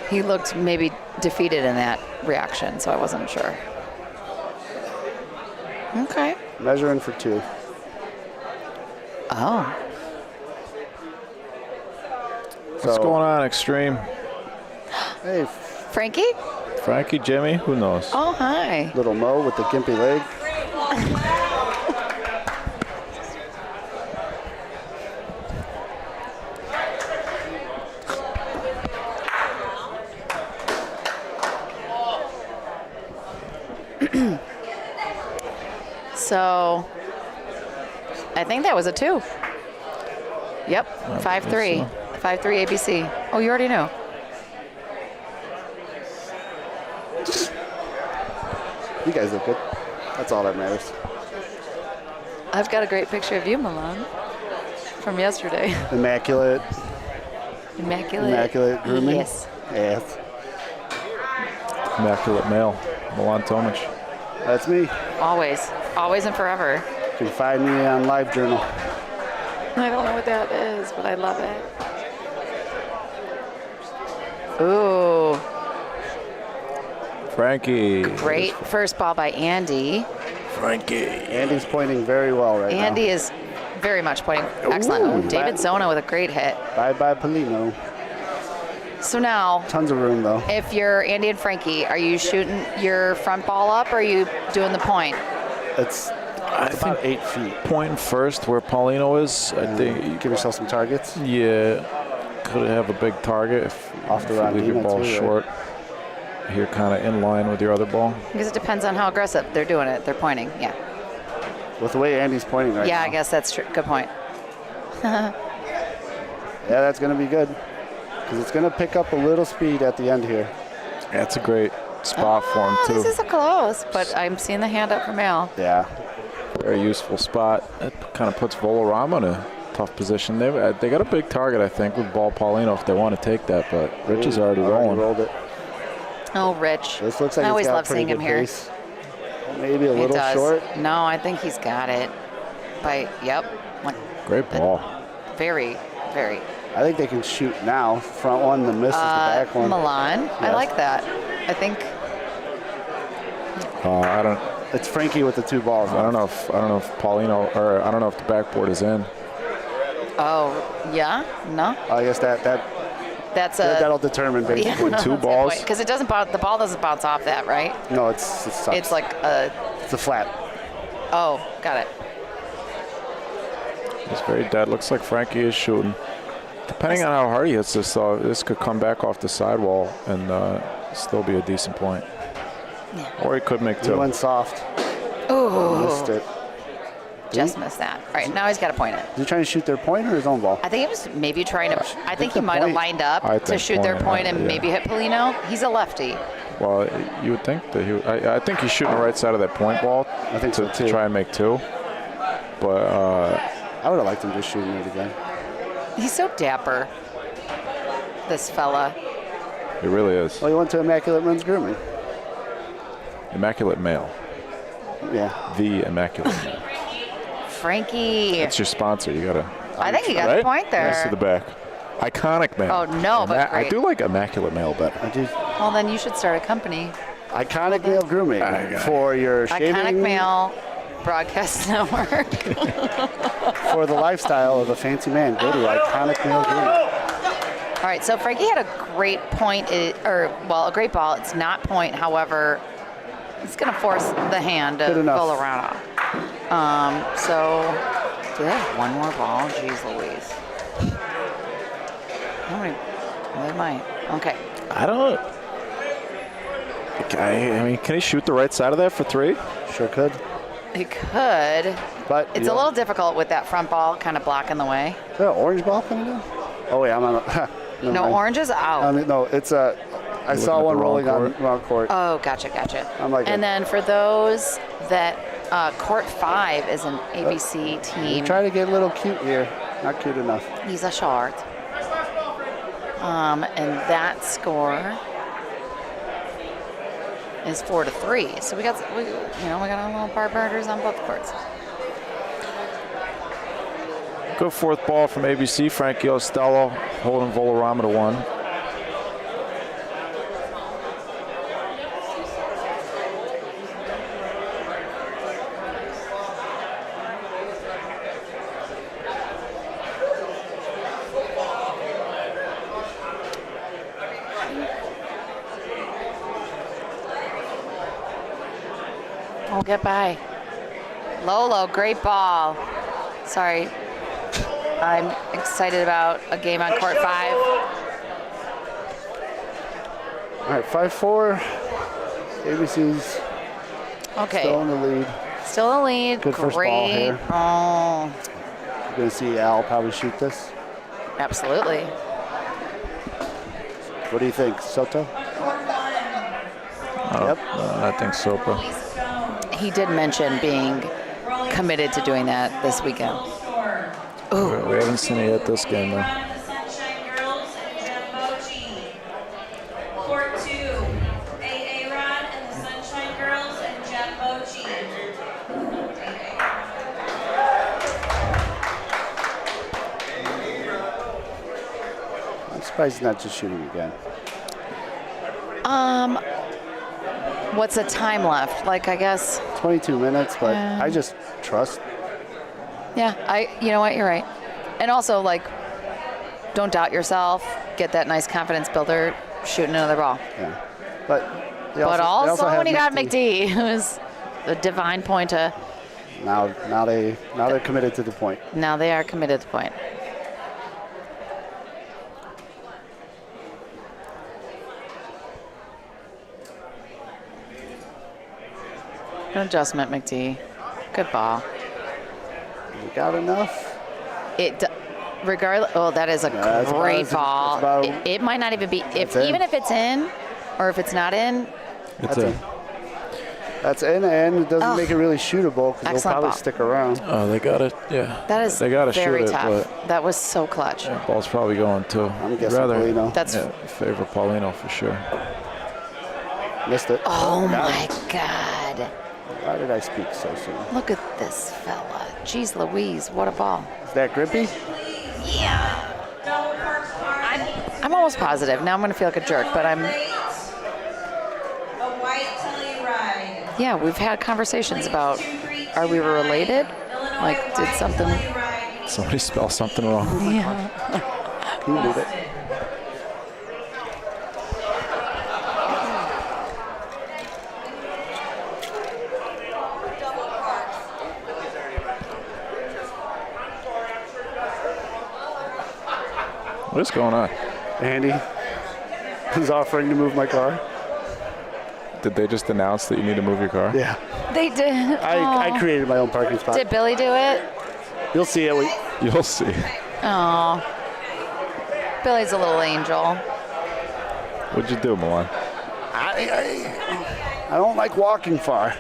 He looked maybe defeated in that reaction, so I wasn't sure. Okay. Measuring for 2. Oh. What's going on, Extreme? Hey, Frankie? Frankie, Jimmy, who knows? Oh, hi. Little Mo with the gimpy leg. So, I think that was a 2. Yep, 5-3. 5-3 ABC. Oh, you already know. You guys look good. That's all that matters. I've got a great picture of you, Milan, from yesterday. Immaculate. Immaculate grooming. Yes. Yes. Immaculate male, Milan Tomic. That's me. Always. Always and forever. You can find me on LiveJournal. I don't know what that is, but I love it. Ooh. Frankie. Great first ball by Andy. Frankie. Andy's pointing very well right now. Andy is very much pointing excellent. Ooh, David Zona with a great hit. Bye-bye, Polino. So now, Tons of room, though. if you're Andy and Frankie, are you shooting your front ball up or are you doing the point? It's about 8 feet. Point first where Paulino is. I think. Give yourself some targets. Yeah. Could have a big target if, Off the if you leave your Rondina ball too, right? short. Here, kind of in line with your other ball. Because it depends on how aggressive they're doing it. They're pointing, yeah. With the way Andy's pointing right Yeah, now. I guess that's true. Good point. Yeah, that's going to be good. Because it's going to pick up a little speed at the end here. That's a great spot for him, too. This is a close, but I'm seeing the hand up from Al. Yeah. Very useful spot. It kind of puts Volarama in a tough position. They got a big target, I think, with ball Paulino if they want to take that, but Rich is already rolling. Rolled it. Oh, Rich. This looks like I it's always got love pretty seeing him good here. pace. Maybe a He little does. short. No, I think he's got it. Yep. Like, Great ball. very, very. I think they can shoot now. Front one, the miss is the back one. Milan. I Yes. like that. I think. I don't. It's Frankie with the 2 balls. I don't know if Paulino, or I don't know if the backboard is in. Oh, yeah? No? I guess that'll determine basically. With 2 balls. Because it doesn't the ball doesn't bounce off that, right? No, it sucks. It's like a. It's a flat. Oh, got it. It's very dead. Looks like Frankie is shooting. Depending on how hard he hits this, though, this could come back off the sidewall and still be a decent point. Yeah. Or he could make He 2. went soft. Ooh. Missed it. Just missed that. All right, now he's got to point it. Is he trying to shoot their point or his own ball? I think he was maybe trying to. I think he the might have point- lined up I to think shoot their point, point and yeah. maybe hit Polino. He's a lefty. Well, you would think that I think he's shooting the right side of that point ball I think so, to too. try and make 2. But I would have liked him just shooting it again. He's so dapper, this fella. it really is. Well, he went to Immaculate Men's Grooming. Immaculate male. Yeah. The Immaculate Male. Frankie. That's your sponsor. You got to. I think he got right? the point there. Nice to the back. Iconic male. Oh, no, but I great. do like Immaculate Male better. I do. Well, then you should start a company. Iconic Male Grooming for your shaving. Iconic Male Broadcast Network. For the lifestyle of a fancy man. Go to Iconic Male Grooming. All right, so Frankie had a great point, a great ball. It's not point, however, it's going to force the hand to Good enough. pull around. So, do they have one more ball? Jeez Louise. How many? They might. Okay. I don't. I mean, can he shoot the right side of that for 3? Sure could. He could. But It's a little difficult with that front ball kind of blocking the way. Is that an orange ball coming down? Oh, wait, I'm on a. No, oranges out. No, it's a. I saw at one the wrong rolling on court? wrong court. Oh, gotcha. I'm like And then for those that Court 5 is an ABC team. Try to get a little cute here. Not cute enough. He's a short. And that score is 4-3. So we got a little bar murders on both courts. Good 4th ball from ABC. Frankie Ostello holding Volarama to 1. Oh, get by. Lolo, great ball. Sorry. I'm excited about a game on court 5. All right, 5-4. ABC's Okay. still in the lead. Still in the lead. Good first ball Great here. ball. You're going to see Al probably shoot this. Absolutely. What do you think, Soto? Yep. I think Sopa. He did mention being committed to doing that this weekend. Ooh. We haven't seen it yet this game, though. Court 2, A.A. and the Sunshine Girls and Jeff Bocce. I'm surprised he's not just shooting again. What's the time left? Like, I guess. 22 minutes, but I just trust. Yeah, you know what, you're right. And also, like, don't doubt yourself. Get that nice confidence builder, shooting another ball. Yeah. But also have when he got McD. McD, it was a divine pointer. Now they're committed to the point. Now they are committed to the point. Good adjustment, McD. Good ball. You got enough? Regardless, oh, that is a great ball. It might not even be, even if it's in, or if it's not in. It's in. That's in, and it doesn't make it really shootable because they'll probably ball. stick around. Oh, they got it. Yeah. That is they got to very shoot tough. it, but That was so clutch. yeah, ball's probably going too. I'm guessing Paulino. Favor Paulino for sure. Missed it. Oh my God. Why did I speak so soon? Look at this fella. Jeez Louise, what a ball. Is that grippy? Yeah. I'm almost positive. Now I'm going to feel like a jerk, but I'm. Yeah, we've had conversations about, are we related? Like, did something. Somebody spell something wrong. Yeah. Who did it? What's going on? Andy is offering to move my car. Did they just announce that you need to move your car? Yeah. They did. I created my own parking spot. Did Billy do it? You'll see it. You'll see. Oh. Billy's a little angel. What'd you do, Milan? I don't like walking far.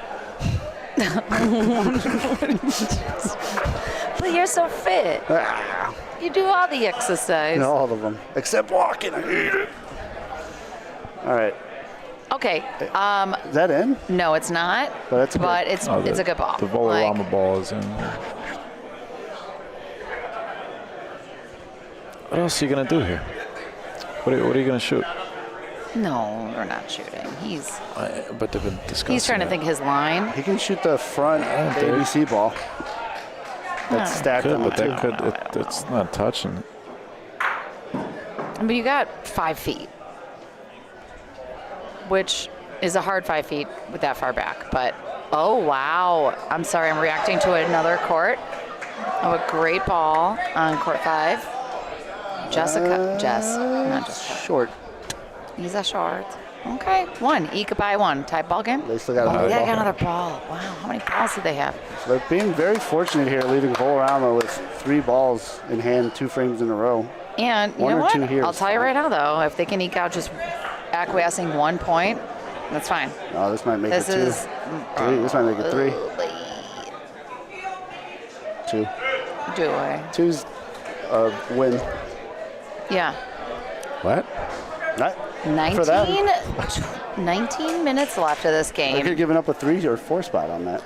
But you're so fit. You do all the exercise. No, all of them. Except walking. I hate it. All right. Okay. Is that in? No, it's not. But it's a good ball. The Volarama ball is in. What else are you going to do here? What are you going to shoot? No, we're not shooting. But they've been discussing. He's trying to think his line. He can shoot the front ABC ball. That's stacked on the two. It's not touching. But you got 5 feet, which is a hard 5 feet with that far back. But, oh, wow. I'm sorry, I'm reacting to another court of a great ball on court 5. Jess, not Jessica. Short. He's a short. Okay, 1. Eka by 1. Type ball game. They still got another they ball. got another ball. Wow, how many balls do they have? So they're being very fortunate here, leaving Volarama with 3 balls in hand, 2 frames in a row. And you know what? I'll tell you right now, though, if they can eke out just acquiescing 1 point, that's fine. Oh, this might make it 2. This 3. This might make it 3. 2. Do I? 2's a win. Yeah. What? Not for them. 19 minutes left of this They game. could have given up a 3 or 4 spot on that.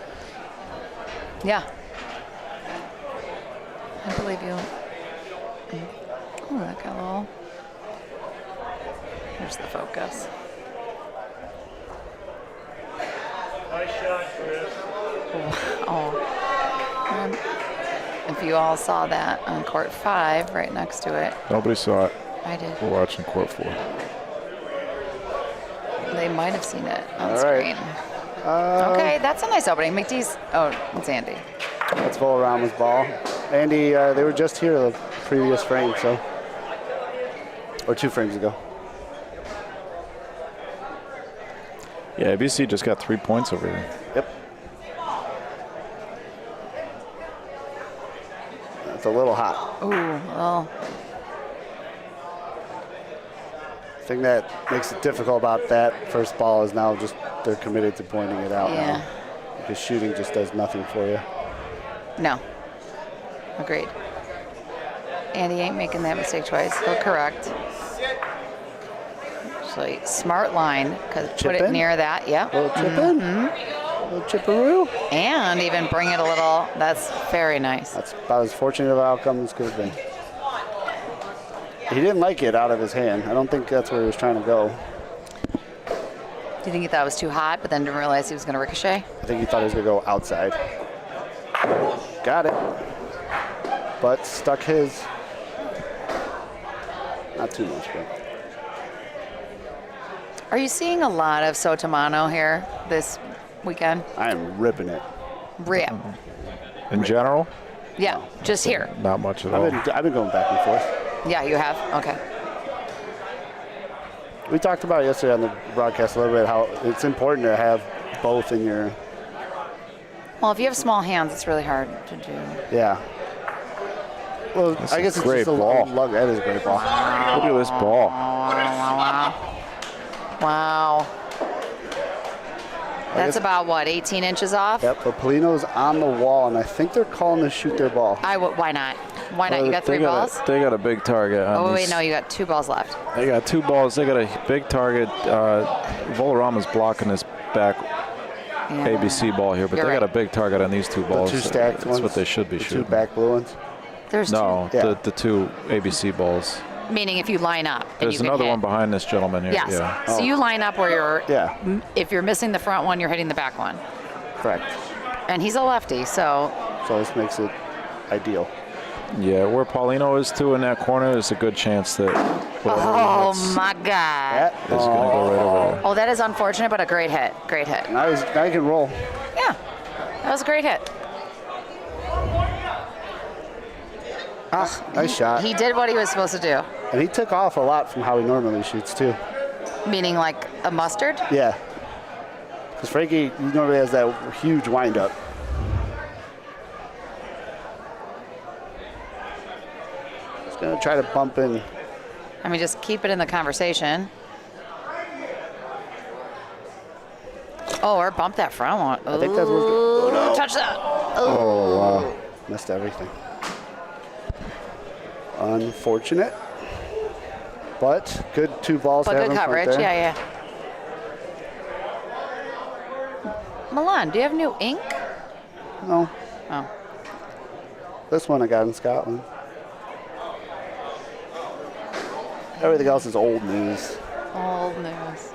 Yeah. I believe you. Oh, that got a little. Here's the focus. Nice shot, Chris. Oh. If you all saw that on court 5, right next to it. Nobody saw it. I did. We're watching court 4. They might have seen it on All screen. right. Okay, that's a nice opening. McDee's. Oh, it's Andy. That's Volarama's ball. Andy, they were just here the previous frame, so. Or 2 frames ago. Yeah, IABC just got 3 points over here. Yep. That's a little hot. Ooh, well. The thing that makes it difficult about that first ball is now just they're committed to pointing it out now. Because shooting just does nothing for you. No. Agreed. Andy ain't making that mistake twice. He'll correct. Actually, smart line, because put it in? near that. Yep. Little chip in. Little chipperoo. And even bring it a little. That's very nice. That's about as fortunate of an outcome as could have been. He didn't like it out of his hand. I don't think that's where he was trying to go. Do you think he thought it was too hot, but then didn't realize he was going to ricochet? I think he thought he was going to go outside. Got it. But stuck his. Not too much, but. Are you seeing a lot of Sotomano here this weekend? I am ripping it. Rip. In general? Yeah, just here. Not much at all. I've been going back and forth. Yeah, you have? Okay. We talked about it yesterday on the broadcast a little bit, how it's important to have both in your. Well, if you have small hands, it's really hard to do. Yeah. Well, That's I guess a it's great just ball. lug. That is a great ball. Look at this ball. Wow. That's about, what, 18 inches off? Yep, but Polino's on the wall, and I think they're calling to shoot their ball. Why not? Why not? You got 3 balls? They got a big target. On Oh, wait, these. no, you got 2 balls left. They got 2 balls. They got a big target. Volarama's blocking this back ABC ball here, but You're they got right. a big target on these 2 balls. The 2 stacked ones. That's what they should be the shooting. 2 back blue ones. There's No, 2. Yeah. the 2 ABC balls. Meaning if you line up and There's you can another hit. one behind this gentleman here. Yes. Yeah. So you line up where you're, Yeah, if you're missing the front one, you're hitting the back one. correct. And he's a lefty, so So this makes it ideal. Yeah, where Paulino is too in that corner, there's a good chance that whatever he oh hits my God. That is going to go right over there. Oh, that is unfortunate, but a great hit. Great hit. Now he can roll. Yeah, that was a great hit. Nice shot. He did what he was supposed to do, And he took off a lot from how he normally shoots too. meaning like a mustard. Yeah. Because Frankie he normally has that huge windup. He's going to try to bump in. I mean, just keep it in the conversation. Oh, or bump that front one. I think that's what's Ooh, no. touch that. Oh, wow. Missed everything. Unfortunate. But good 2 balls But to have good in front coverage. there. Yeah, yeah. Milan, do you have new ink? No. Oh. This one I got in Scotland. Everything else is old news. Old news.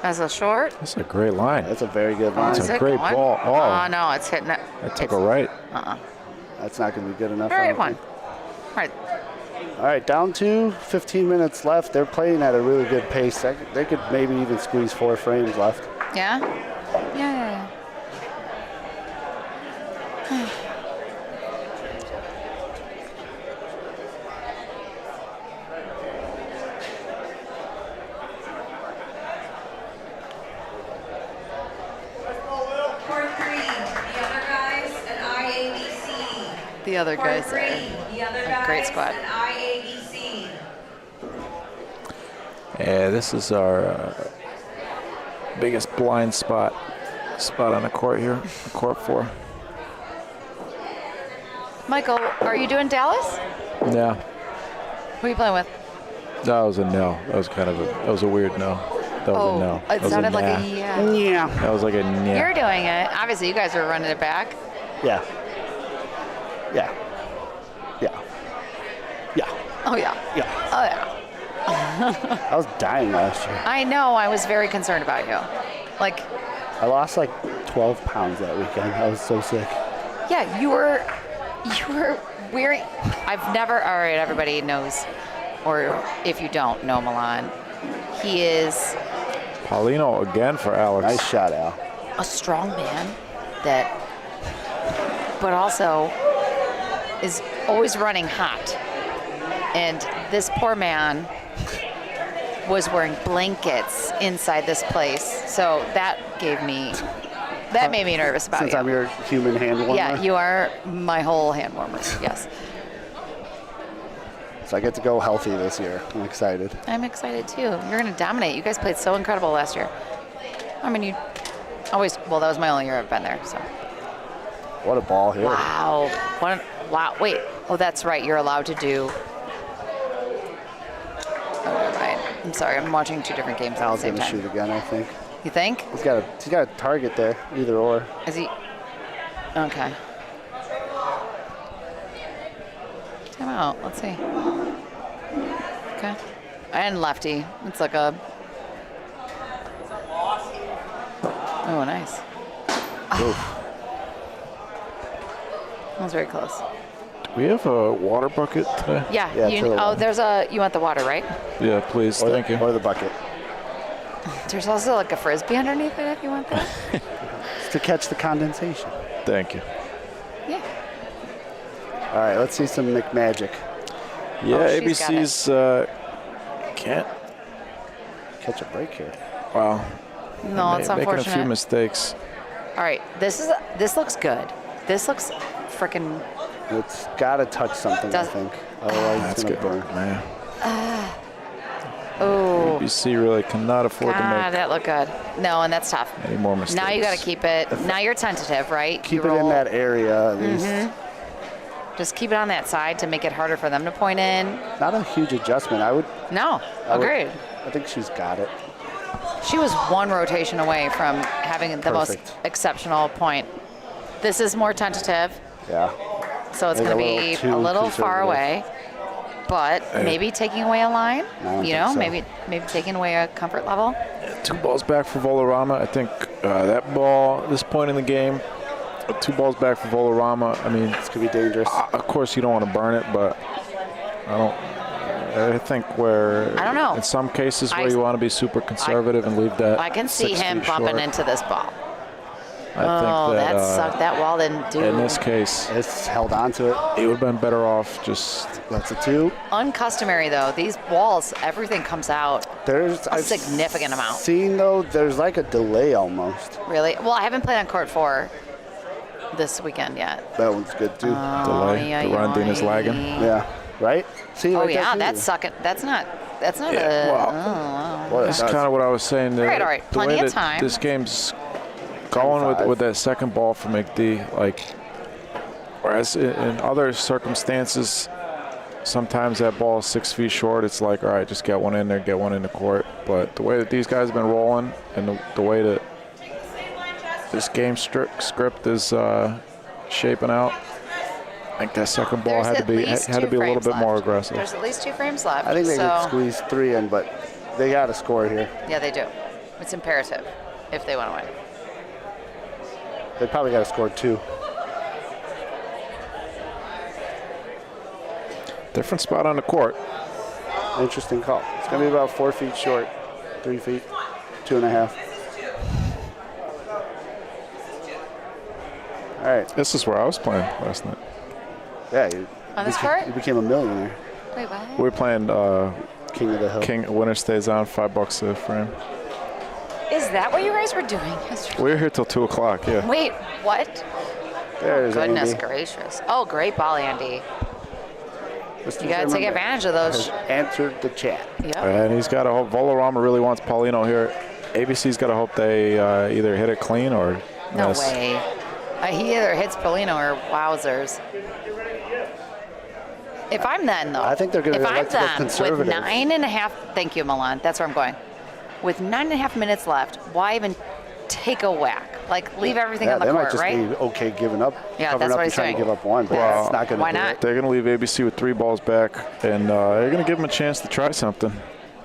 As a short? That's a great line. That's a very good line. That's Is a it great going? ball. Oh, No, it's hitting it. that took a right. That's not going to be good enough. All I right, don't one. think. All right. All right, down to 15 minutes left. They're playing at a really good pace. They could maybe even squeeze 4 frames left. Yeah? Yeah. Court 3, the other guys at IABC. The other guys Court 3, are the other a guys great squad. at IABC. Yeah, this is our biggest blind spot on the court here, court 4. Michael, are you doing Dallas? Yeah, Who are you playing with? that was a no. That was a weird no. That was a no. It That was sounded like nah. a yeah. Yeah. That was like a yeah. You're doing it. Obviously, you guys are running it back. Yeah. Yeah. Yeah. Yeah. Oh, yeah. Yeah. Oh, yeah. I was dying last year. I know. I was very concerned about you. Like, I lost like 12 pounds that weekend. I was so sick. yeah, you were wearing. I've never. All right, everybody knows, or if you don't know Milan, he is. Paulino again for Alex. Nice shot, Al. a strong man but also is always running hot. And this poor man was wearing blankets inside this place. So that made me nervous about Since you. I'm your human hand warmer. Yeah, you are my whole hand warmer, yes. So I get to go healthy this year. I'm excited. I'm excited too. You're going to dominate. You guys played so incredible last year. I mean, you always, well, that was my only year I've been there, so. What a ball here. Wow. Wow. Wait. Oh, that's right. You're allowed to do. Oh, never mind. I'm sorry. I'm watching two different games at the Al's same going to time. shoot again, I think. You think? He's got a target there, either or. Is he? Okay. Time out. Let's see. Okay. And lefty. It's like a. Oh, nice. Oof. That was very close. Do we have a water bucket today? Yeah. Yeah, You, fill it oh, up. there's a. You want the water, right? Yeah, please. Or Thank you. Or the bucket. There's also like a frisbee underneath it if you want that. It's to catch the condensation. Thank you. Yeah. All right, let's see some McMagic. Yeah, Oh, she's got ABC's can't. Catch a break here. Wow. No, it's making a few unfortunate. mistakes. All right. This looks good. This looks freaking. It's got to touch something, Does- I think. Otherwise, That's it's good, going to burn. man. Oh. ABC really cannot afford to God, make that looked good. No, and that's tough. any more mistakes. Now you got to keep it. Now you're tentative, right? Keep You it in roll- that area at least. Just keep it on that side to make it harder for them to point in. Not a huge adjustment. No, I would- agreed. I think she's got it. She was one rotation away from having the most Perfect. exceptional point. This is more tentative, Yeah. so it's Maybe going to a be little a too little far conservative. away. But maybe taking away a line, I don't you think know, so. maybe taking away a comfort level. 2 balls back for Volarama. I think that ball, this point in the game, 2 balls back for Volarama. I mean, This could be dangerous. of course you don't want to burn it, but I think where I don't know. in some cases where you want to be super conservative and leave that. I can see 6 him feet bumping short. into this ball. I Oh, think that sucked. That wall didn't do. in this case, It's held on to it. he would have been better off just. That's a 2. Uncustomary though. These walls, everything comes out. There's A significant amount. Seen though, there's like a delay almost. Really? Well, I haven't played on court 4 this weekend yet. That one's good too. Delay. Ay, The Rondine is ay, lagging. ay. Yeah. Right? See, Oh right there, yeah, too. that's sucking. That's not Yeah, a. well, oh, wow. What it That's does. kind of what I was saying. All right. The Plenty way of that time. this game's going 10-5. with that second ball for McD, like, whereas in other circumstances, sometimes that ball is 6 feet short. It's like, all right, just get one in there, get one in the court. But the way that these guys have been rolling and the way that this game script is shaping out, I think that second ball There's had to at be least had to 2 be a little frames bit more left. aggressive. There's at least 2 frames left. I think they so, could squeeze 3 in, but they got to score here. Yeah, they do. It's imperative if they want to win. They probably got to score 2. Different spot on the court. Interesting call. It's going to be about 4 feet short. 3 feet. 2.5. All right. This is where I was playing last night. Yeah. You, On this court? you became a millionaire. Wait, what? We were playing King of the Hill. King Winner Stays On, $5 a frame. Is that what you guys were doing yesterday? We were here till 2 o'clock. Yeah. Wait, what? There's Goodness Andy. gracious. Oh, great ball, Andy. Mr. You got to take Zimmerman advantage of those. has answered the chat. Yep. And he's got to hope. Volarama really wants Paulino here. ABC's got to hope they either hit it clean or No miss. way. He either hits Polino or wowzers. If I'm them, though. I think they're gonna If I'm like to go them, with conservative. 9.5, thank you, Milan. That's where I'm going. With 9.5 minutes left, why even take a whack? Like, leave everything Yeah, on the they might court, just right? be okay giving up. Yeah, covering that's up what and he's trying to doing. give up one, but Well, that's not going to why do not? it. They're going to leave ABC with 3 balls back, and they're going to give him a chance to try something.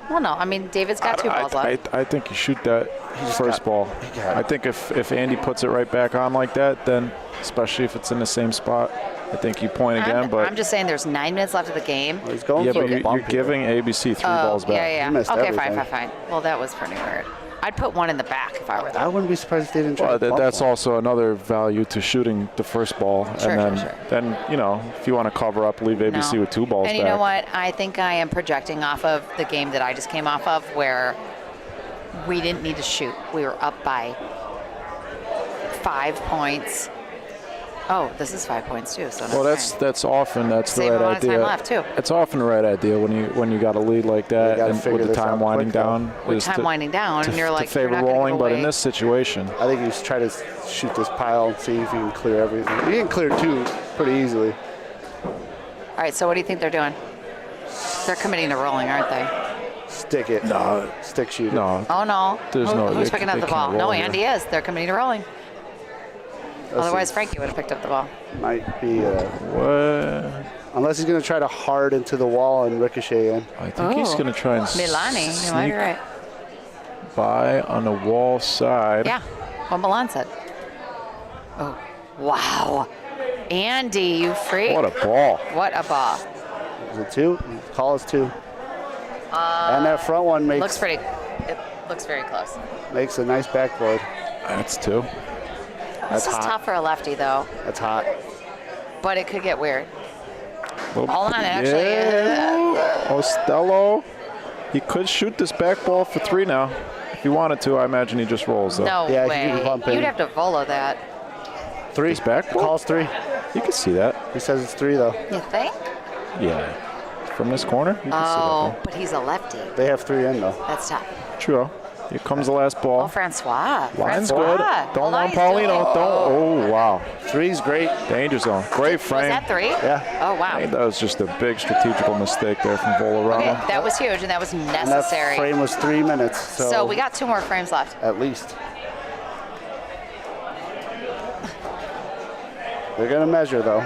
Well, no. I mean, David's got 2 balls left. I think you shoot that first ball. got I it. think if Andy puts it right back on like that, then especially if it's in the same spot, I think you point again. But I'm just saying there's 9 minutes left of the game. Well, he's going yeah, for but a bump you're here. giving ABC 3 balls back. Yeah. He missed Okay, everything. fine. Well, that was pretty weird. I'd put one in the back if I were there. I wouldn't be surprised if they didn't try Well, to bump that's one. also another value to shooting the first ball. Sure, and sure. then if you want to cover up, leave ABC No. with 2 balls And back. you know what? I think I am projecting off of the game that I just came off of where we didn't need to shoot. We were up by 5 points. Oh, this is 5 points too. So Well, that's often the Same right amount of idea. time left, too. It's often the right idea when you got a lead like that gotta and figure with the this out time winding quick, though. down. with is time to- winding down, to, and you're like, to you're favor not gonna rolling, give but in away. this situation, I think you should try to shoot this pile and see if you can clear everything. You can clear 2 pretty easily. All right, so what do you think they're doing? They're committing to rolling, aren't they? Stick it. No. Stick shoot it. no, Oh, no. There's no- Who's they- picking up they the ball? can't No, roll here. Andy is. They're committing to rolling. Let's Otherwise, see. Frankie would have picked up the ball. Might be, what? unless he's going to try to hard into the wall and ricochet in. I think he's Oh. going to try and Milani, you might be sneak right. by on the wall side. Yeah, what Milan said. Oh, wow. Andy, you freak. What a ball. What a ball. Is it 2? Call is 2. And that front one It looks pretty, it looks very close. makes a nice backboard. That's 2. This is hot. tough for a lefty, though, That's hot. but it could get weird. Well, Hold on, actually. yeah. Ostello. He could shoot this back ball for 3 now. If he wanted to, I imagine he just rolls, though. No Yeah, he way. can bump in. You'd have to volo that. 3. His back ball? Calls 3. You can see that. He says it's 3, though. You think? Yeah. From this corner, you can Oh, but he's a lefty. They have 3 in, though. That's tough. see that. True. Here comes the last Oh, ball. Francois. Line's Francois. good. Don't Hold on, want he's doing Paulino. it. Don't. Oh, wow. 3's great. Danger zone. Great frame. Was that 3? Yeah. Oh, I wow. think that was just a big strategical mistake there from Volarama. Okay, that was huge, and that was And that necessary. frame was 3 minutes. So we got 2 more frames left. At least. They're going to measure, though.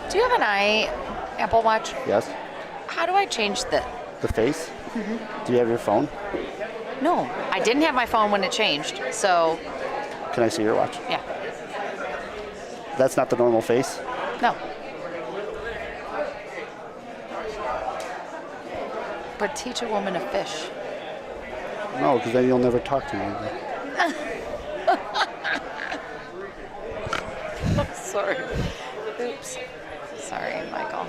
Do you have an Apple Watch? Yes. How do I change the? The face. Do you have your phone? No, I didn't have my phone when it changed. So, Can I see your watch? yeah, That's not the normal face. no. But teach a woman to fish. No, because then you'll never talk to me again. Sorry. Oops. Sorry, Michael.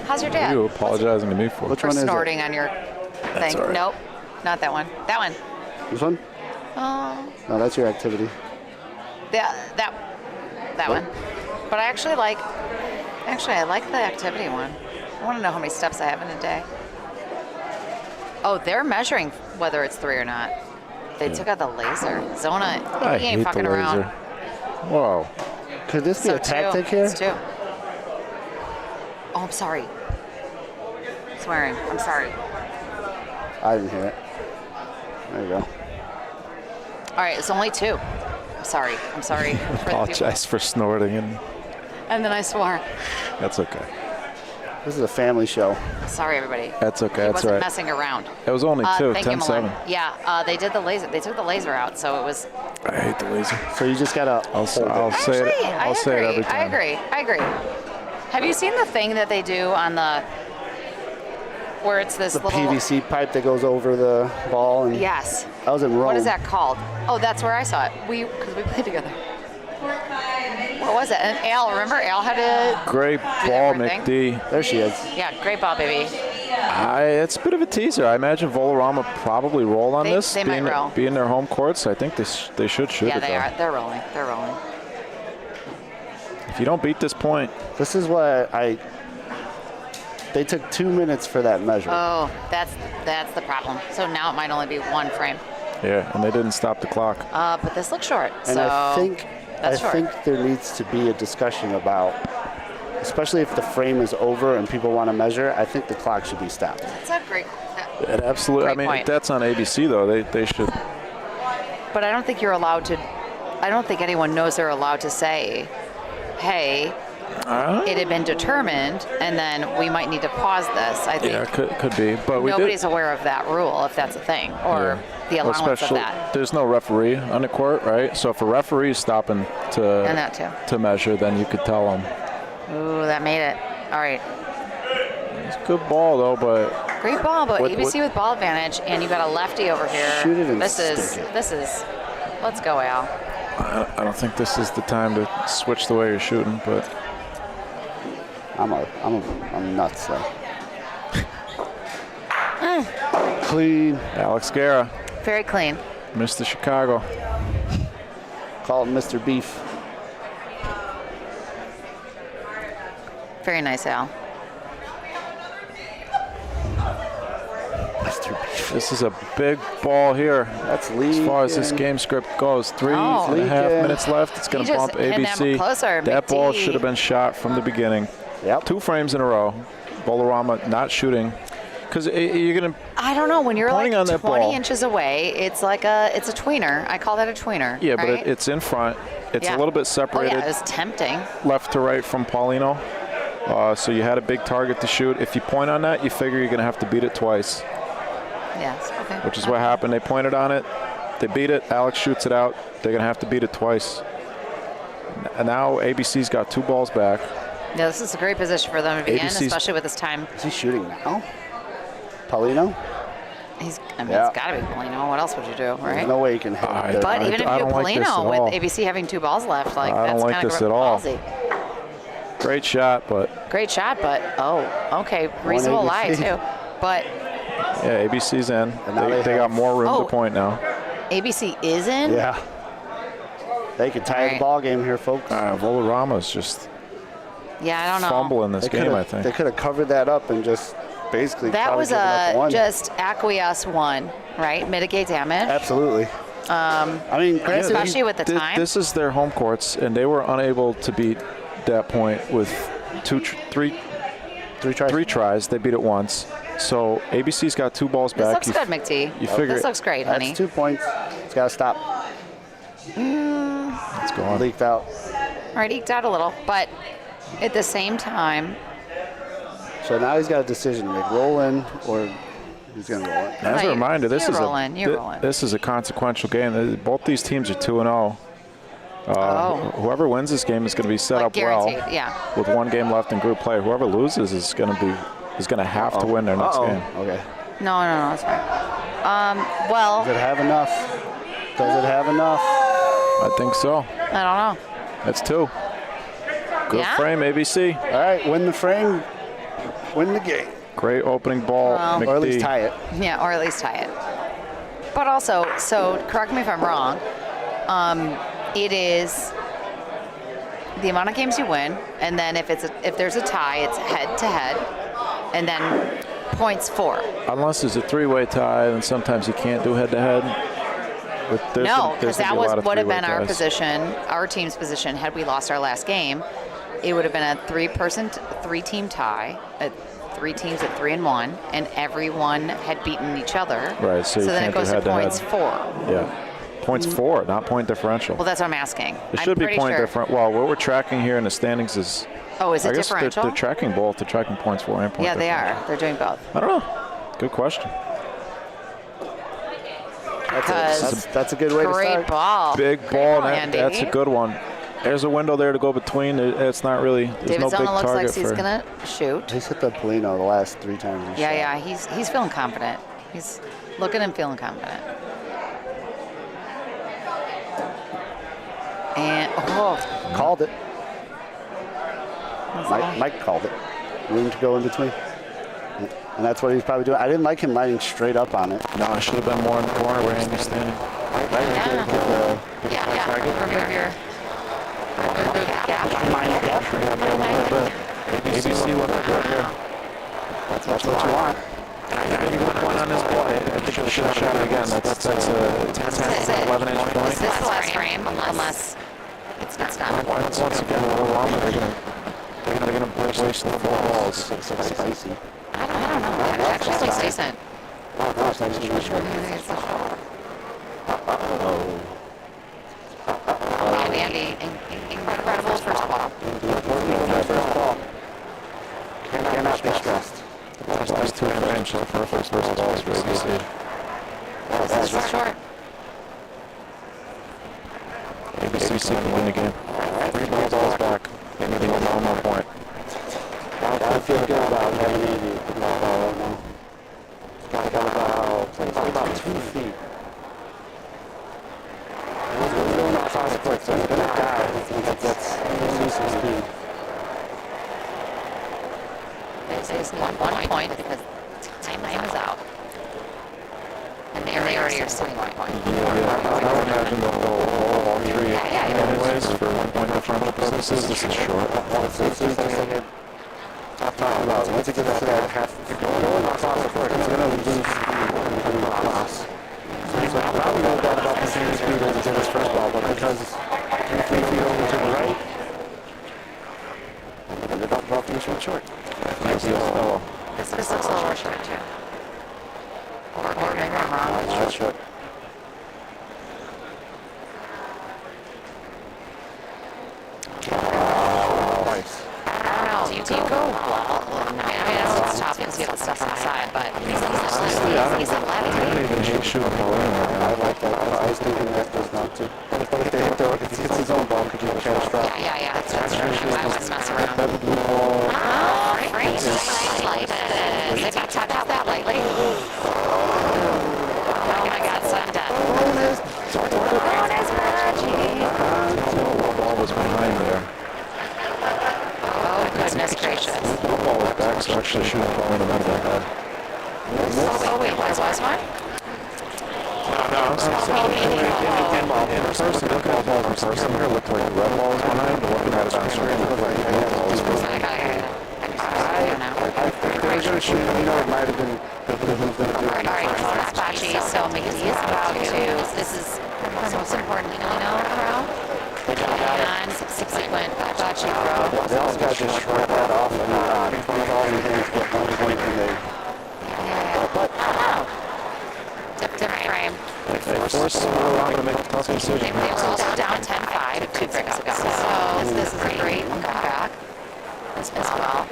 How's your What dad? are you apologizing to me for? Which For one is snorting on your thing. all right. Nope, not that one. That one. it? This one? Oh, No, that's your activity. that one. But I actually like the activity one. I want to know how many steps I have in a day. Oh, they're measuring whether it's 3 or not. They took out the laser. Zona, I he ain't hate fucking the laser. around. Whoa. Could this be So a tactic 2. here? It's 2. Oh, I'm sorry. Swearing. I'm sorry. I didn't hear it. There you go. All right, it's only 2. I'm sorry. I'm sorry. for the people. Apologize for snorting, and And then I swore. that's okay. This is a family show. Sorry, everybody. That's okay. He That's wasn't right. messing around. It was only 2, Thank you, 10-7. Milan. Yeah, they did the laser. They took the laser out, so it was. I hate the laser. So you just gotta. I'll say Actually, it. I'll say it every time. I agree. Have you seen the thing that they do on the where it's this The little? PVC pipe that goes over the ball, and Yes. I was in Rome. What is that called? Oh, that's where I saw it. Because we played together. What was it? And Al, remember Al had a Great ball, McD. There she is. yeah, great ball, baby. It's a bit of a teaser. I imagine Volarama probably roll on this. They might roll. Being their home courts, I think they should shoot Yeah, it. they though. are. They're rolling. They're rolling. If you don't beat this point, This is what they took 2 minutes for that measure. Oh, that's the problem. So now it might only be 1 frame. yeah, and they didn't stop the clock. But this looks short. and so I think that's short. there needs to be a discussion about, especially if the frame is over and people want to measure, I think the clock should be stopped. That's a great. It absolutely. I Great mean, point. that's on ABC though. They should. But I don't think you're allowed to. I don't think anyone knows they're allowed to say, "Hey, it had been determined, and then we might need to pause this." I think Yeah, could be. But we nobody's did. aware of that rule, if that's a thing, or the Well, allowance of especially, that. there's no referee on the court, right? So if a referee is stopping And that too. to measure, then you could tell them. Ooh, that made it. All right. It's a good ball though, but Great ball, but ABC with ball advantage, and you got a lefty over here. Shoot it and this is. Let's go, Al. I don't think this is the time to switch the way you're shooting, but I'm nuts though. Clean. Alex Guerra, Very clean. Mr. Chicago. Call it Mr. Beef. Very nice, Al. Mr. Beef. This is a big ball here. That's lead. As far as this game script goes, 3.5 minutes left. It's going to bump ABC. Closer, that ball McD. should have been shot from the beginning. Yep. 2 frames in a row. Bolarama not shooting. Because you're going to. I don't know. When you're Pointing like on that 20 ball. inches away, it's a tweener. I call that a tweener. Yeah, right? but it's in front. It's Yeah. a little bit Oh separated yeah, it was tempting. left to right from Paulino. So you had a big target to shoot. If you point on that, you figure you're going to have to beat it twice, Yes. Okay. which is what happened. They pointed on it. They beat it. Alex shoots it out. They're going to have to beat it twice. And now ABC's got 2 balls back. Yeah, this is a great position for them to be in, ABC's especially with this time. Is he shooting now? Paulino? It's got to be Polino. What else would you do, right? There's no way you can hit it. But even if you I do don't like this Polino at with all. ABC having 2 balls left, like I don't that's like kind of this at all. ballsy. Great shot, but Great shot, but okay, reasonable lie ABC. too. But yeah, ABC's in. And now They they got more room Oh. to point now. ABC is in. Yeah. They could tie the Alright. ball game here, folks. Volarama's just Yeah, I don't know. fumbling this game, I They think. could have covered that up and just basically That probably was given up one. just acquiesce one, right? Mitigate damage. Absolutely. I mean, granted, Especially with the time. This is their home courts, and they were unable to beat that point with three tries. They beat it once. So ABC's got 2 balls This back. looks good, McD. You figure This looks great, that's honey. 2 points. It's got to stop. it's going. Leaked out. All right, eked out a little, but at the same time, So now he's got a decision to make. Roll in or he's going to roll it. As a reminder, this you're is rolling, you're rolling. this is a consequential game. Both these teams are 2-0. Whoever wins this game is going to be set like up well guaranteed, yeah. with 1 game left in group play. Whoever loses is going to have to win their next game. Okay. No, that's fine. Well, Does it have enough? Does it have enough? I think so. I don't know. That's 2. Good Yeah? frame, ABC. All right, win the frame, win the game. Great opening ball, Well- McD. Or at least tie it. Yeah, or at least tie it. But also, so correct me if I'm wrong, it is the amount of games you win, and then if there's a tie, it's head to head, and then points for. Unless there's a 3-way tie, then sometimes you can't do head-to-head. But there's No, gonna- because there's gonna that be a lot of would have 3-way been our ties. position, our team's position, had we lost our last game. It would have been a 3-team tie, 3 teams at 3-1, and everyone had beaten each other. Right, so you then it can't do goes to head-to-head. points for. Yeah. Points for, not point differential. Well, that's what I'm asking. It I'm should be pretty point sure. different. Well, what we're tracking here in the standings is. Oh, is it I guess differential? They're tracking both. They're tracking points for and point Yeah, they differential. are. They're doing both. I don't know. Good question. That's a good way to Great start. ball. Big Great ball. ball, And Andy. that's a good one. There's a window there to go between. It's not really. There's David no big Zona looks target like he's for. gonna shoot. He's hit the Polino the last 3 times. He's Yeah, shot. yeah. He's feeling confident. He's looking and feeling confident. And Called it. that's all. Mike called it. Room to go in between. And that's what he's probably doing. I didn't like him lining straight up on it. No, I should have been more in the corner where Andy's standing. ABC looking good here. That's what you want. Maybe one point on this ball. I think I should have shot it again. That's a 10, 11-inch point. This is the last frame, unless it's not done. Once again, a little longer. They're gonna waste the 4 balls. Spicy. I don't know. It actually looks decent. Andy, incredible first ball. Cannot be stressed. Last 2 frames, so perfect first balls for ABC. This is just short. ABC can win the game. 3 balls back. They need one more point. I feel good about having 80 right now. just need 1 point because time is out. And they already are sitting 1 point. I would imagine they'll go all three anyways for 1 point differential purposes. This is short. Talking about once it gets to that half, if you're going across the court, it's going to lose across. So probably no doubt about the same speed as it did his first ball, but because 3 feet over to the right, and they're about to be short. This looks a little short too. Or maybe I'm wrong. That's short. Do you go wall? I mean, it's tough because you have the stuff on the side, but he's a lefty. I don't even hate shooting ball anymore. I like that. I was thinking that does not too. If he hits his own ball, could you catch drop? Yeah, that's true. I was messing around. Oh, great. I like this. Have you talked about that lately? Oh my God, so I'm done. Bonus, Reggie. The ball was behind there. Oh, goodness gracious. The ball was back, so actually shooting the ball in the middle of the head. Oh, wait, there was one? In person, look at the ball in person here. Looked like the red ball was behind. Looking at it on screen, it looked like the blue ball was behind. I don't know. I think they're going to shoot. You know, it might have been. All right, Bocce. So McGee is about to. This is the most important thing we know, Crow. And subsequent Bocce Crow. They also got to just shred that off and with all the hands get 1 point and they. Different frame. They forced Silverado to make a tough decision. They were down 10-5 2 breaks ago. So this is a great comeback as well.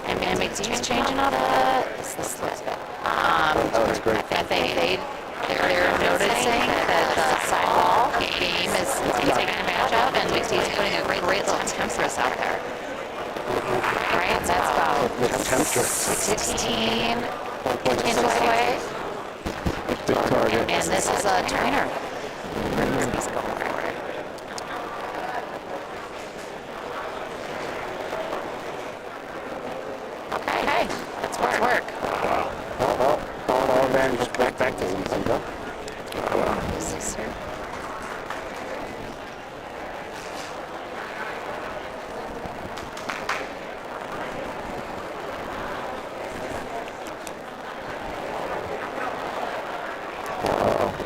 And McGee's changing up this looks good. That was great. And they're noticing that the sideball game is taking advantage of, and McGee's putting a great little temptress out there. Right? That's about 16 inches away. Big target. And this is a trainer. He's going forward. Okay, hey, let's work. All advantage back to them.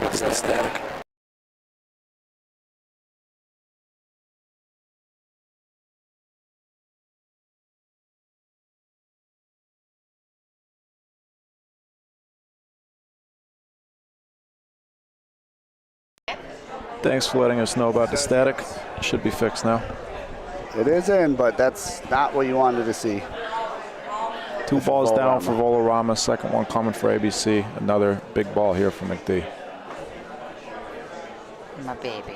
It's that static. Thanks for letting us know about the static. Should be fixed now. It is in, but that's not what you wanted to see. 2 balls down for Volarama. Second one coming for ABC. Another big ball here for McD. My baby.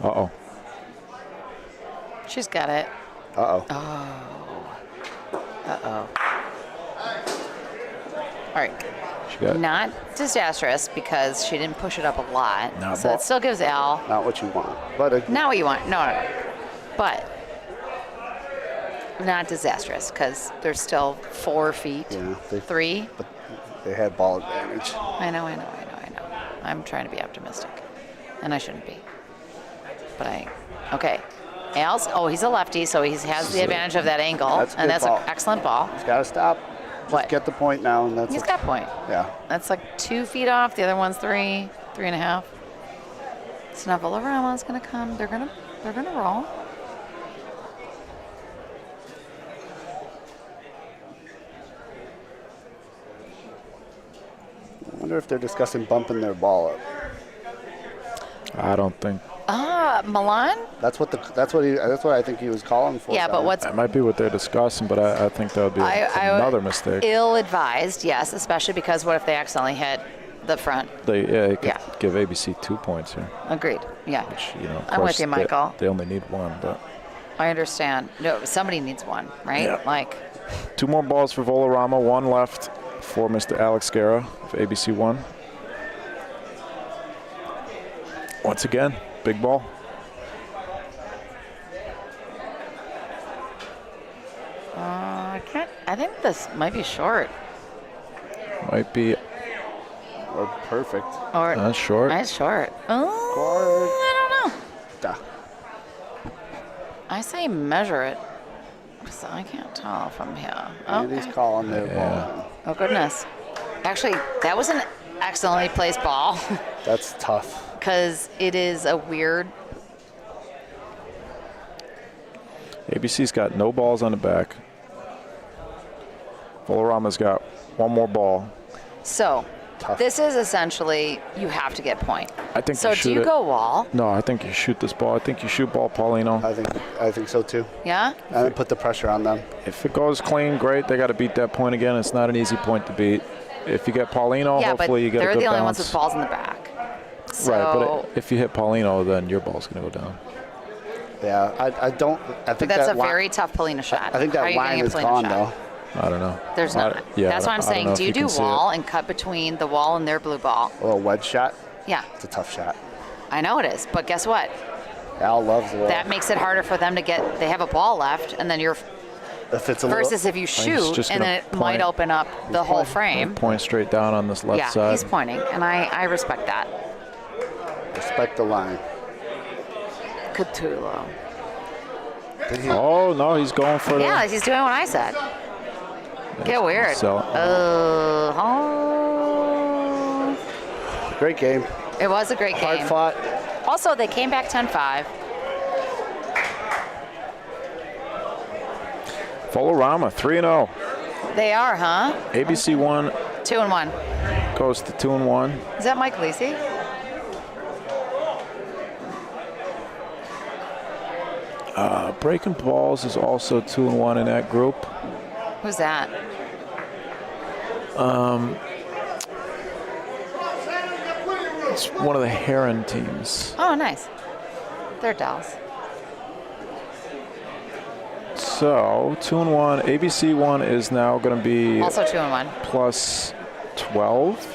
Uh-oh. She's got it. Uh-oh. Uh-oh. All right. She got it. Not disastrous because she didn't push it up a lot. No, so it still gives Al. Not what you want. But Not what you want. No. But not disastrous because there's still 4 feet. yeah, 3. But they had ball advantage. I know. I'm trying to be optimistic. And I shouldn't be. But okay. He's a lefty, so he has the advantage of that angle. That's a good and that's ball. an excellent ball. He's got to stop. Just get the point now, and that's He's got point. Yeah. That's like 2 feet off. The other one's 3.5. So now Volarama's gonna come. They're gonna roll. I wonder if they're discussing bumping their ball up. I don't think. Milan? That's what I think he was calling for. Yeah, but what's That might be what they're discussing, but I think that would be another mistake. Ill-advised, yes, especially because what if they accidentally hit the front? They could give ABC 2 points here. Agreed. Yeah. Which, of I'm course with you, Michael. They only need 1, but I understand. No, somebody needs 1, right? Yeah. Like 2 more balls for Volarama. 1 left for Mr. Alex Guerra of ABC 1. Once again, big ball. I think this might be short. Might be Or perfect. Or short. It's short. Oh, I don't know. I say measure it. So I can't tell from here. Andy's Okay. calling their ball. Oh, goodness. Actually, that was an excellently placed ball That's tough. because it is a weird. ABC's got no balls on the back. Volorama's got one more ball. So this is essentially you have to get point. I think So you do shoot you it. go wall? No, I think you shoot this ball. I think you shoot ball Paulino. I think so too. Yeah? And then put the pressure on them. If it goes clean, great. They got to beat that point again. It's not an easy point to beat. If you get Paulino, Yeah, but hopefully you get a they're good the only bounce. ones with balls in the back. So Right, but if you hit Paulino, then your ball's going to go down. Yeah, I don't. I but think that's that a very tough Polina shot. I think How are that you line getting a is Polina gone shot? though. I don't know. There's not. Yeah, That's why I'm I don't saying, know do if you do can see wall it. and cut between the wall and their blue ball? A little wedge shot. Yeah, It's a tough shot. I know it is. But guess what? Al loves the wall. That makes it harder for them to get. They have a ball left, and then you're If it's a versus little, if you he's shoot, just and gonna then it point. might open up the whole frame. Point straight down on this left Yeah, side. he's pointing, and I respect that. respect the line. Cthulhu. Oh, no, he's going for Yeah, he's doing what I said. Get weird. So- Great game. It was a great Hard game. fought. Also, they came back 10-5. Volorama, 3-0. They are, huh? ABC 1 2-1. goes to 2-1. Is that Mike Lisi? Breaking Balls is also 2-1 in that group. Who's that? It's one of the Heron teams. Oh, nice. They're dolls. So 2-1. ABC 1 is now going to be Also 2-1. plus 12.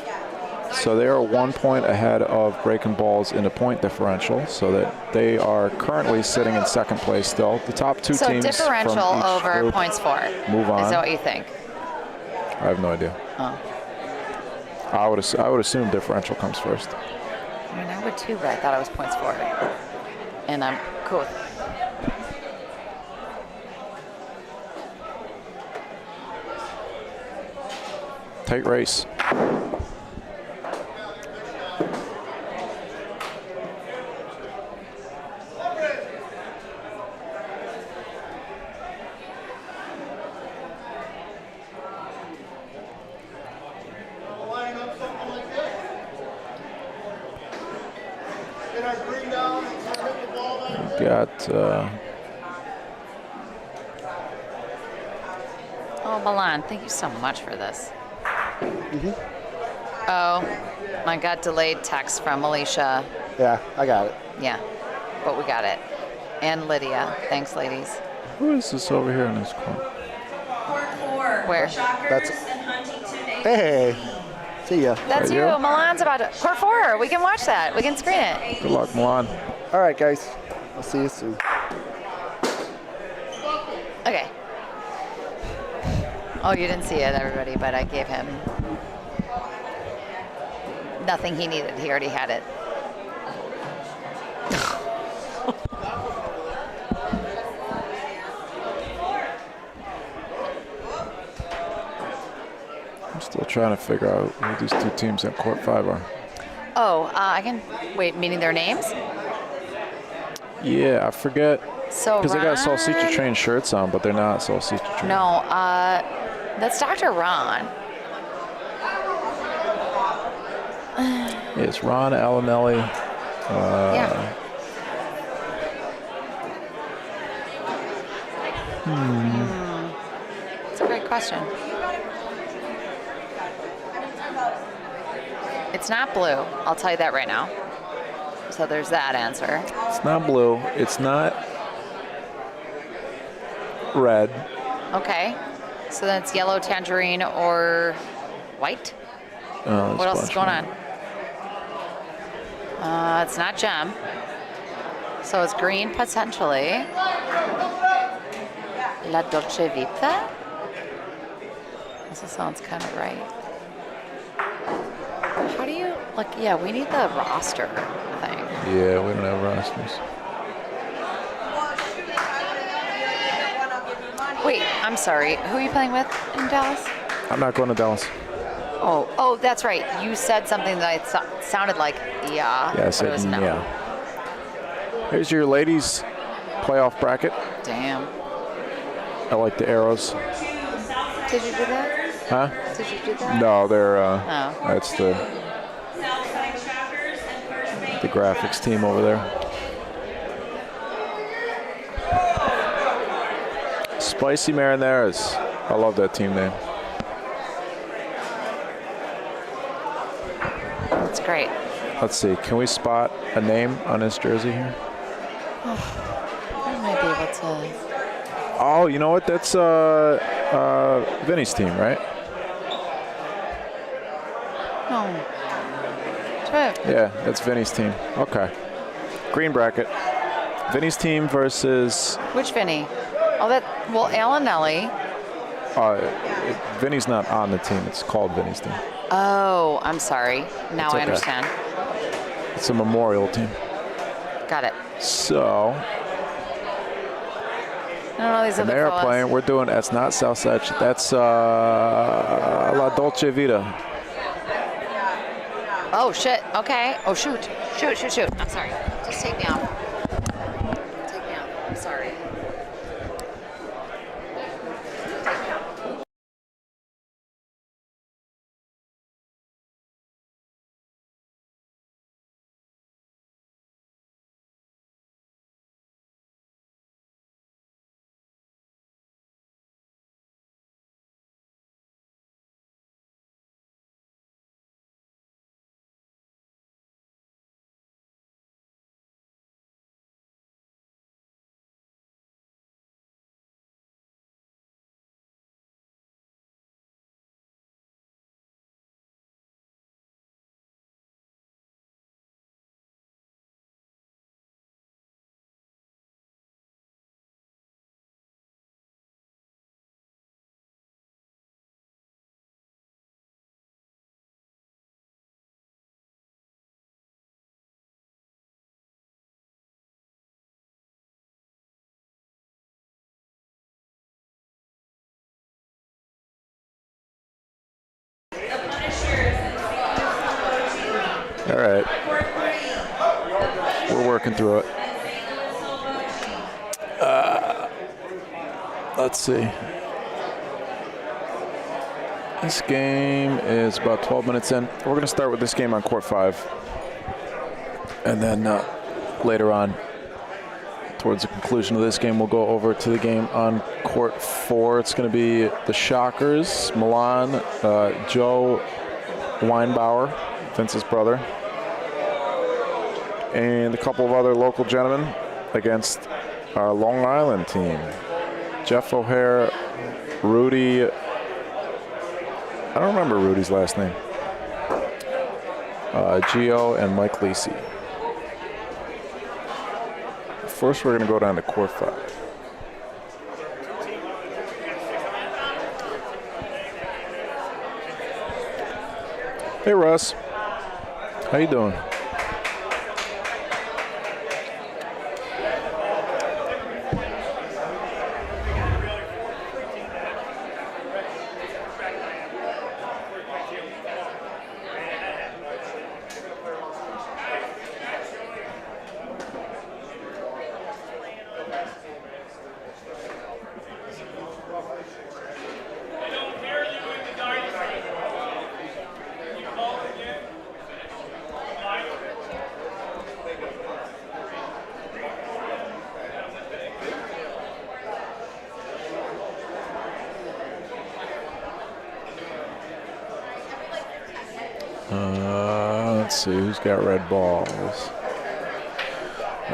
So they are 1 point ahead of Breaking Balls in the point differential, so that they are currently sitting in second place still. The top two So teams differential from each over group points for. move on. Is that what you think? I have no idea. Oh. I would assume differential comes first. I mean, I would too, but I thought it was points for. And I'm cool with it. Tight race. Got Oh, Milan, thank you so much for this. Oh, I got delayed text from Alicia. Yeah, I got it. Yeah, but we got it. And Lydia. Thanks, ladies. who is this over here in this corner? Court 4. Where? Shockers That's- and Huntington ABC. Hey, see ya. That's Right you. here? Milan's about to. Court 4. We can watch that. We can screen it. Good luck, Milan. All right, guys. I'll see you soon. Okay. Oh, you didn't see it, everybody, but I gave him nothing he needed. He already had it. I'm still trying to figure out who these two teams at Court 5 are. Oh, I can wait. Meaning their names? Yeah, I forget. So Because they got Ron- Salsicha Train shirts on, but they're not Salsicha Train. No, that's Dr. Ron. It's Ron Alanelli. Yeah. It's a great question. It's not blue. I'll tell you that right now. So there's that answer. It's not blue. It's not red. Okay. So then it's yellow, tangerine, or white? There's What a else is bunch going more. on? It's not gem. So it's green potentially. La Dolce Vita? This sounds kind of right. How do you, like, yeah, we need the roster thing. Yeah, we don't have rosters. Wait, I'm sorry. Who are you playing with in Dallas? I'm not going to Dallas. Oh, that's right. You said something that sounded like yeah, Yeah, I but said it was no. yeah. Here's your ladies' playoff bracket. Damn. I like the arrows. Did you do that? Huh? Did you do that? No, they're Oh. that's the graphics team over there. Spicy Marineras. I love that team name. That's great. Let's see. Can we spot a name on this jersey here? I might be able to. Oh, you know what? That's Vinny's team, right? No. Trip. Yeah, that's Vinny's team. Okay. Green bracket. Vinny's team versus. Which Vinny? Oh, Alanelli. Vinny's not on the team. It's called Vinny's team. Oh, I'm sorry. Now It's I okay. understand. It's a memorial team. Got it. So. I don't know these And other they're fellas. playing. We're doing. That's not Southside. That's La Dolce Vita. Oh, shit. Okay. Oh, shoot. Shoot. I'm sorry. Just take me out. Take me out. I'm sorry. All right. We're working through it. Let's see. This game is about 12 minutes in. We're going to start with this game on court 5. And then later on, towards the conclusion of this game, we'll go over to the game on court 4. It's going to be the Shockers, Milan, Joe Weinbauer, Vince's brother, and a couple of other local gentlemen against our Long Island team. Jeff O'Hare, Rudy, I don't remember Rudy's last name, Gio, and Mike Lisi. First, we're going to go down to court 5. Hey, Russ. How you doing? Let's see who's got red balls.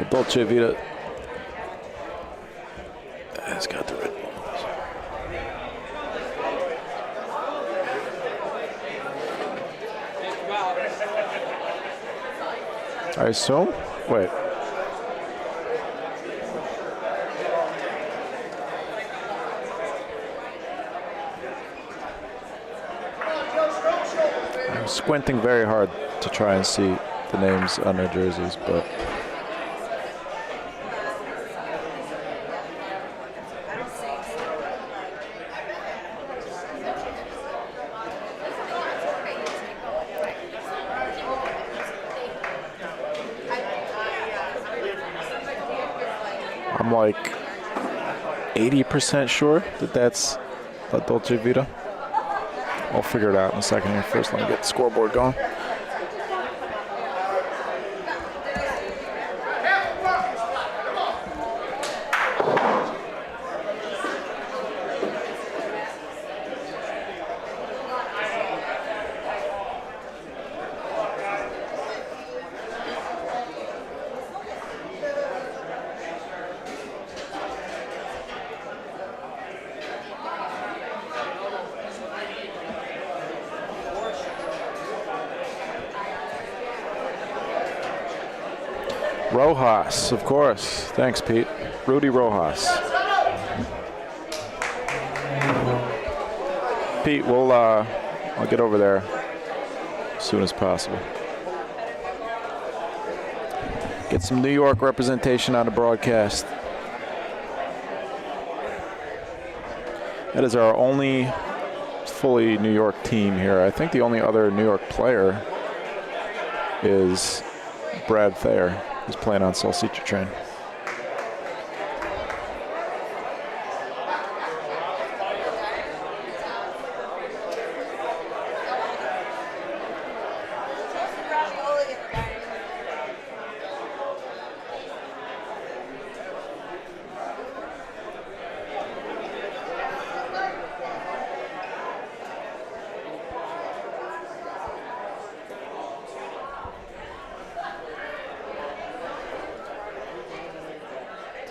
Dolce Vita has got the red balls. I assume. Wait. I'm squinting very hard to try and see the names on their jerseys, but I'm like 80% sure that that's La Dolce Vita. I'll figure it out in a second here. First, let me get the scoreboard going. Rojas, of course. Thanks, Pete. Rudy Rojas. Pete, I'll get over there as soon as possible. Get some New York representation on the broadcast. That is our only fully New York team here. I think the only other New York player is Brad Thayer, who's playing on Salsicha Train.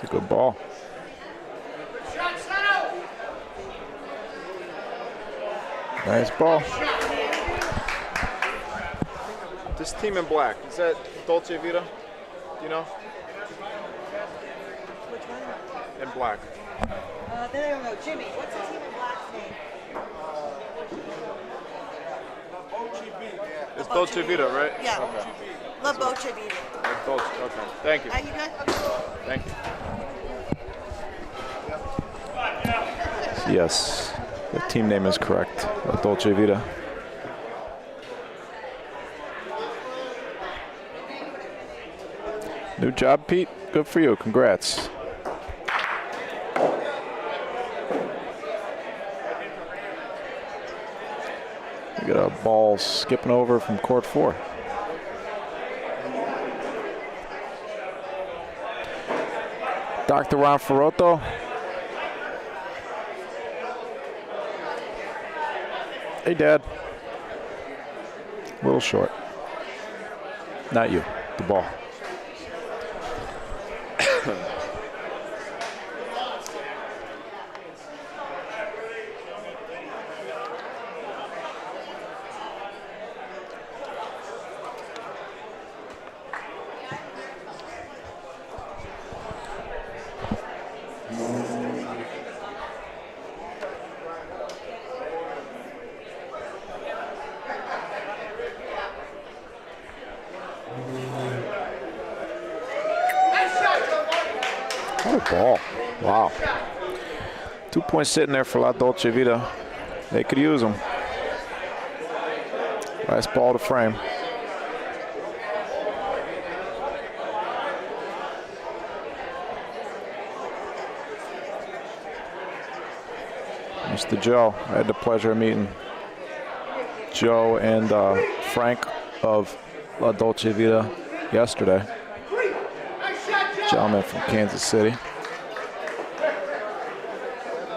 It's a good ball. Nice ball. This team in black, is that Dolce Vita? Do you know? Which one? In black. Then I don't know. Jimmy, what's the team in black's name? It's Dolce Vita, right? Yeah. Okay. La Bocce Vita. Like Dolce. Okay. Thank you. Are you good? Okay. Thank you. Yes, the team name is correct. La Dolce Vita. New job, Pete. Good for you. Congrats. We got a ball skipping over from court 4. Dr. Ron Ferrotto. Hey, Dad. A little short. Not you, the ball. Ball. Wow. 2 points sitting there for La Dolce Vita. They could use them. Nice ball to frame. Mr. Joe, I had the pleasure of meeting Joe and Frank of La Dolce Vita yesterday. Gentleman from Kansas City,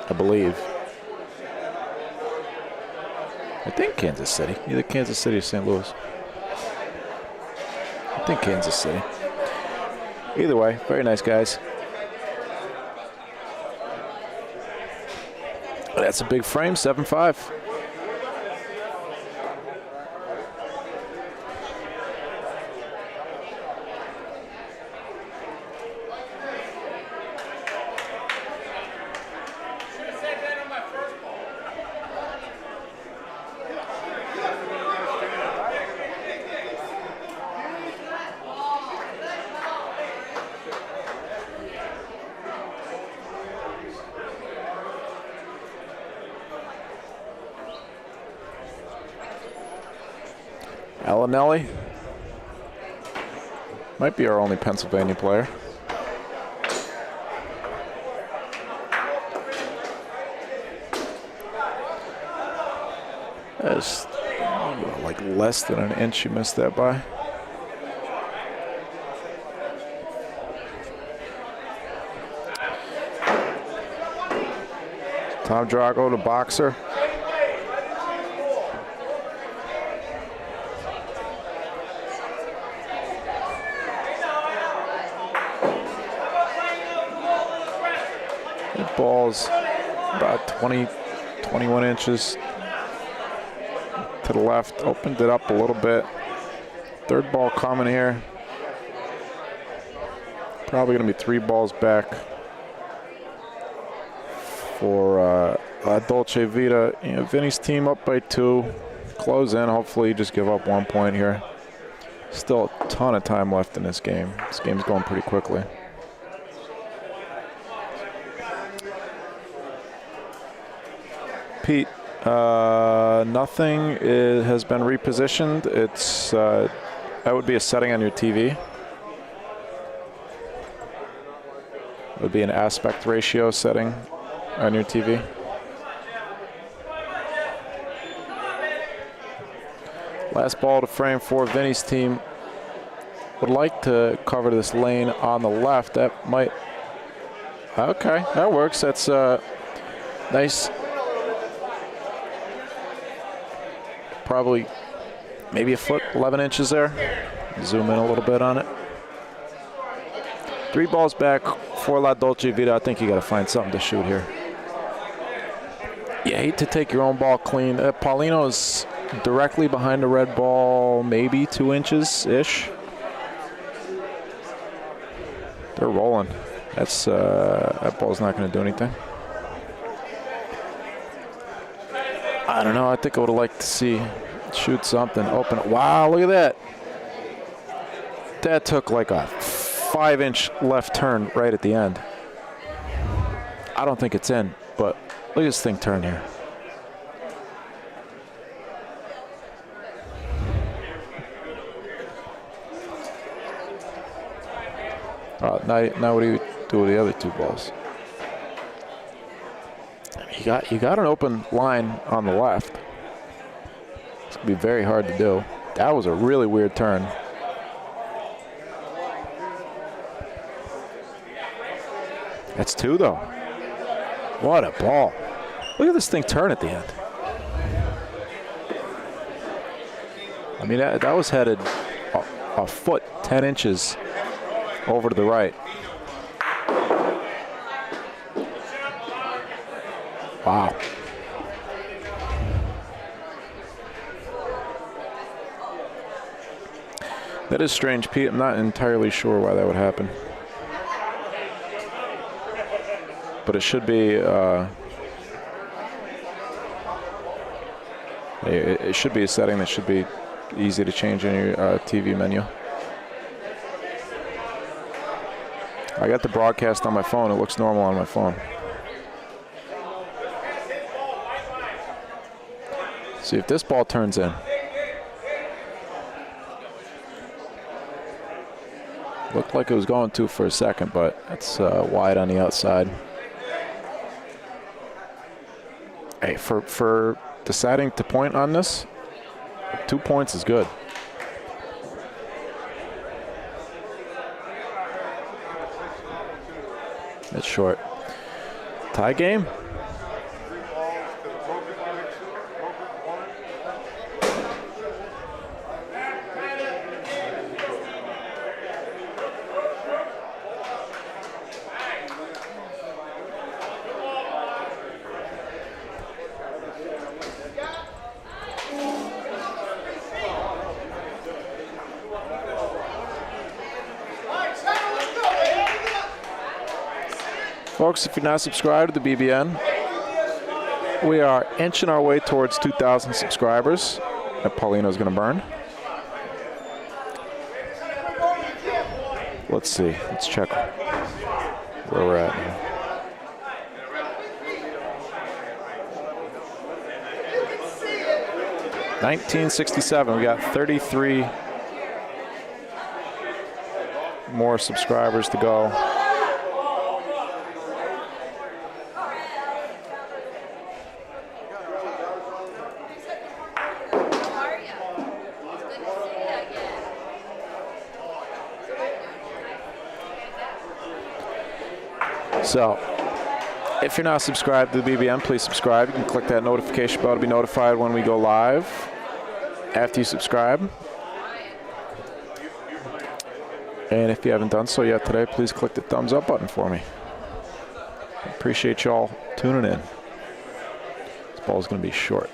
I believe. I think Kansas City, either Kansas City or St. Louis. I think Kansas City. Either way, very nice guys. That's a big frame, 7-5. Alinelli might be our only Pennsylvania player. That's like less than an inch you missed that by. Tom Drago, the boxer. The ball's about 20, 21 inches to the left. Opened it up a little bit. Third ball coming here. Probably going to be 3 balls back for Dolce Vita. You know, Vinny's team up by 2. Close in. Hopefully just give up 1 point here. Still a ton of time left in this game. This game's going pretty quickly. Pete, nothing has been repositioned. It's that would be a setting on your TV. It would be an aspect ratio setting on your TV. Last ball to frame for Vinny's team. Would like to cover this lane on the left. That might. Okay, that works. That's nice. Probably maybe a foot, 11 inches there. Zoom in a little bit on it. 3 balls back for La Dolce Vita. I think you got to find something to shoot here. You hate to take your own ball clean. Paulino's directly behind the red ball, maybe 2 inches-ish. They're rolling. That's that ball's not going to do anything. I don't know. I think I would have liked to see shoot something open. Wow, look at that. That took like a 5-inch left turn right at the end. I don't think it's in, but look at this thing turn here. Now what do you do with the other 2 balls? You got an open line on the left. It's gonna be very hard to do. That was a really weird turn. That's 2 though. What a ball. Look at this thing turn at the end. I mean, that was headed a foot, 10 inches over to the right. Wow. That is strange, Pete. I'm not entirely sure why that would happen. But it should be it should be a setting that should be easy to change in your TV menu. I got the broadcast on my phone. It looks normal on my phone. See if this ball turns in. Looked like it was going to for a second, but it's wide on the outside. Hey, for deciding to point on this, 2 points is good. It's short. Tie game. Folks, if you're not subscribed to the BBN, we are inching our way towards 2,000 subscribers that Paulino's going to burn. Let's see. Let's check where we're at now. 1967. We got 33 more subscribers to go. So, if you're not subscribed to the BBM, please subscribe. You can click that notification bell to be notified when we go live. After you subscribe. And if you haven't done so yet today, please click the thumbs up button for me. Appreciate y'all tuning in. This ball's going to be short.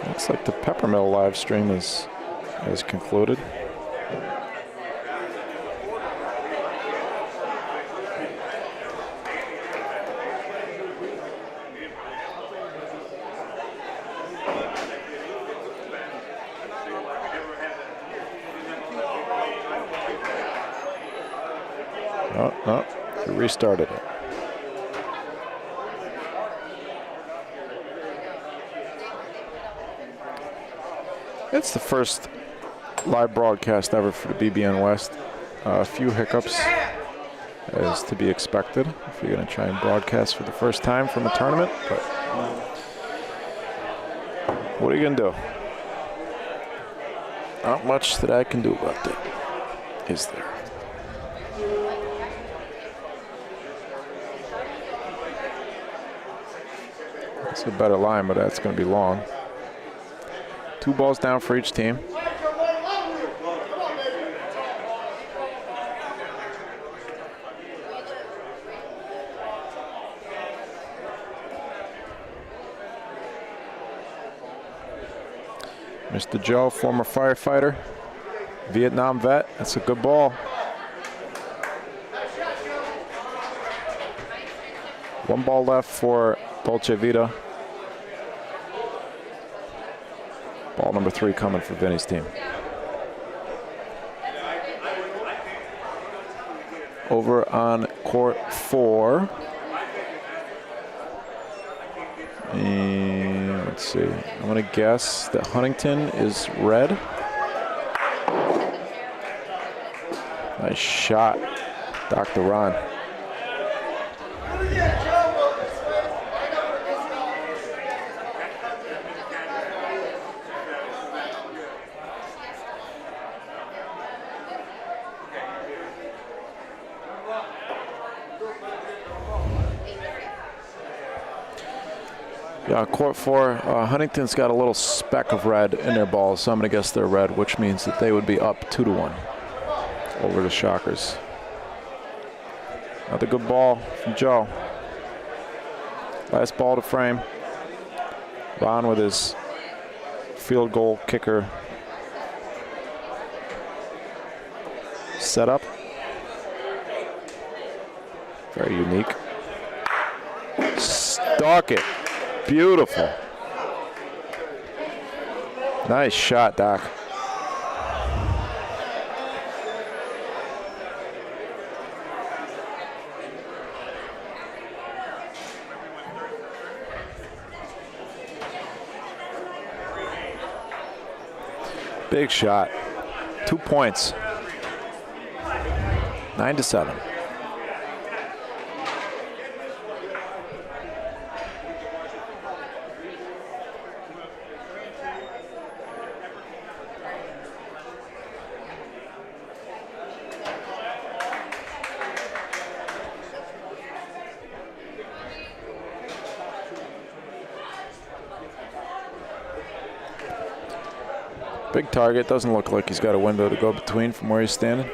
Looks like the Peppermill live stream is concluded. Oh, we restarted it. It's the first live broadcast ever for the BBN West. A few hiccups as to be expected if you're going to try and broadcast for the first time from a tournament. But what are you going to do? Not much that I can do about that, is there? It's a better line, but that's going to be long. 2 balls down for each team. Mr. Joe, former firefighter, Vietnam vet. That's a good ball. One ball left for Dolce Vita. Ball number 3 coming for Vinny's team. Over on court 4. And let's see. I'm going to guess that Huntington is red. Nice shot, Dr. Ron. Yeah, court 4, Huntington's got a little speck of red in their balls, so I'm going to guess they're red, which means that they would be up 2-1 over the Shockers. Another good ball from Joe. Last ball to frame. Ron with his field goal kicker setup. Very unique. Stalk it. Beautiful. Nice shot, Doc. Big shot. 2 points. 9-7. Big target. Doesn't look like he's got a window to go between from where he's standing.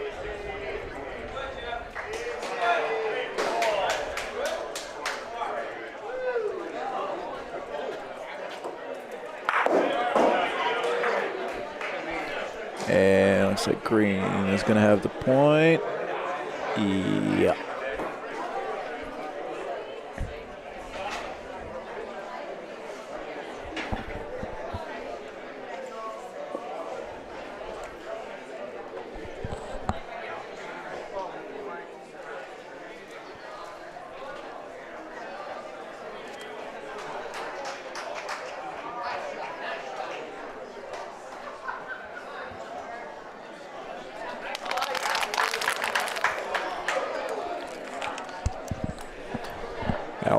And looks like Green is going to have the point. Yeah.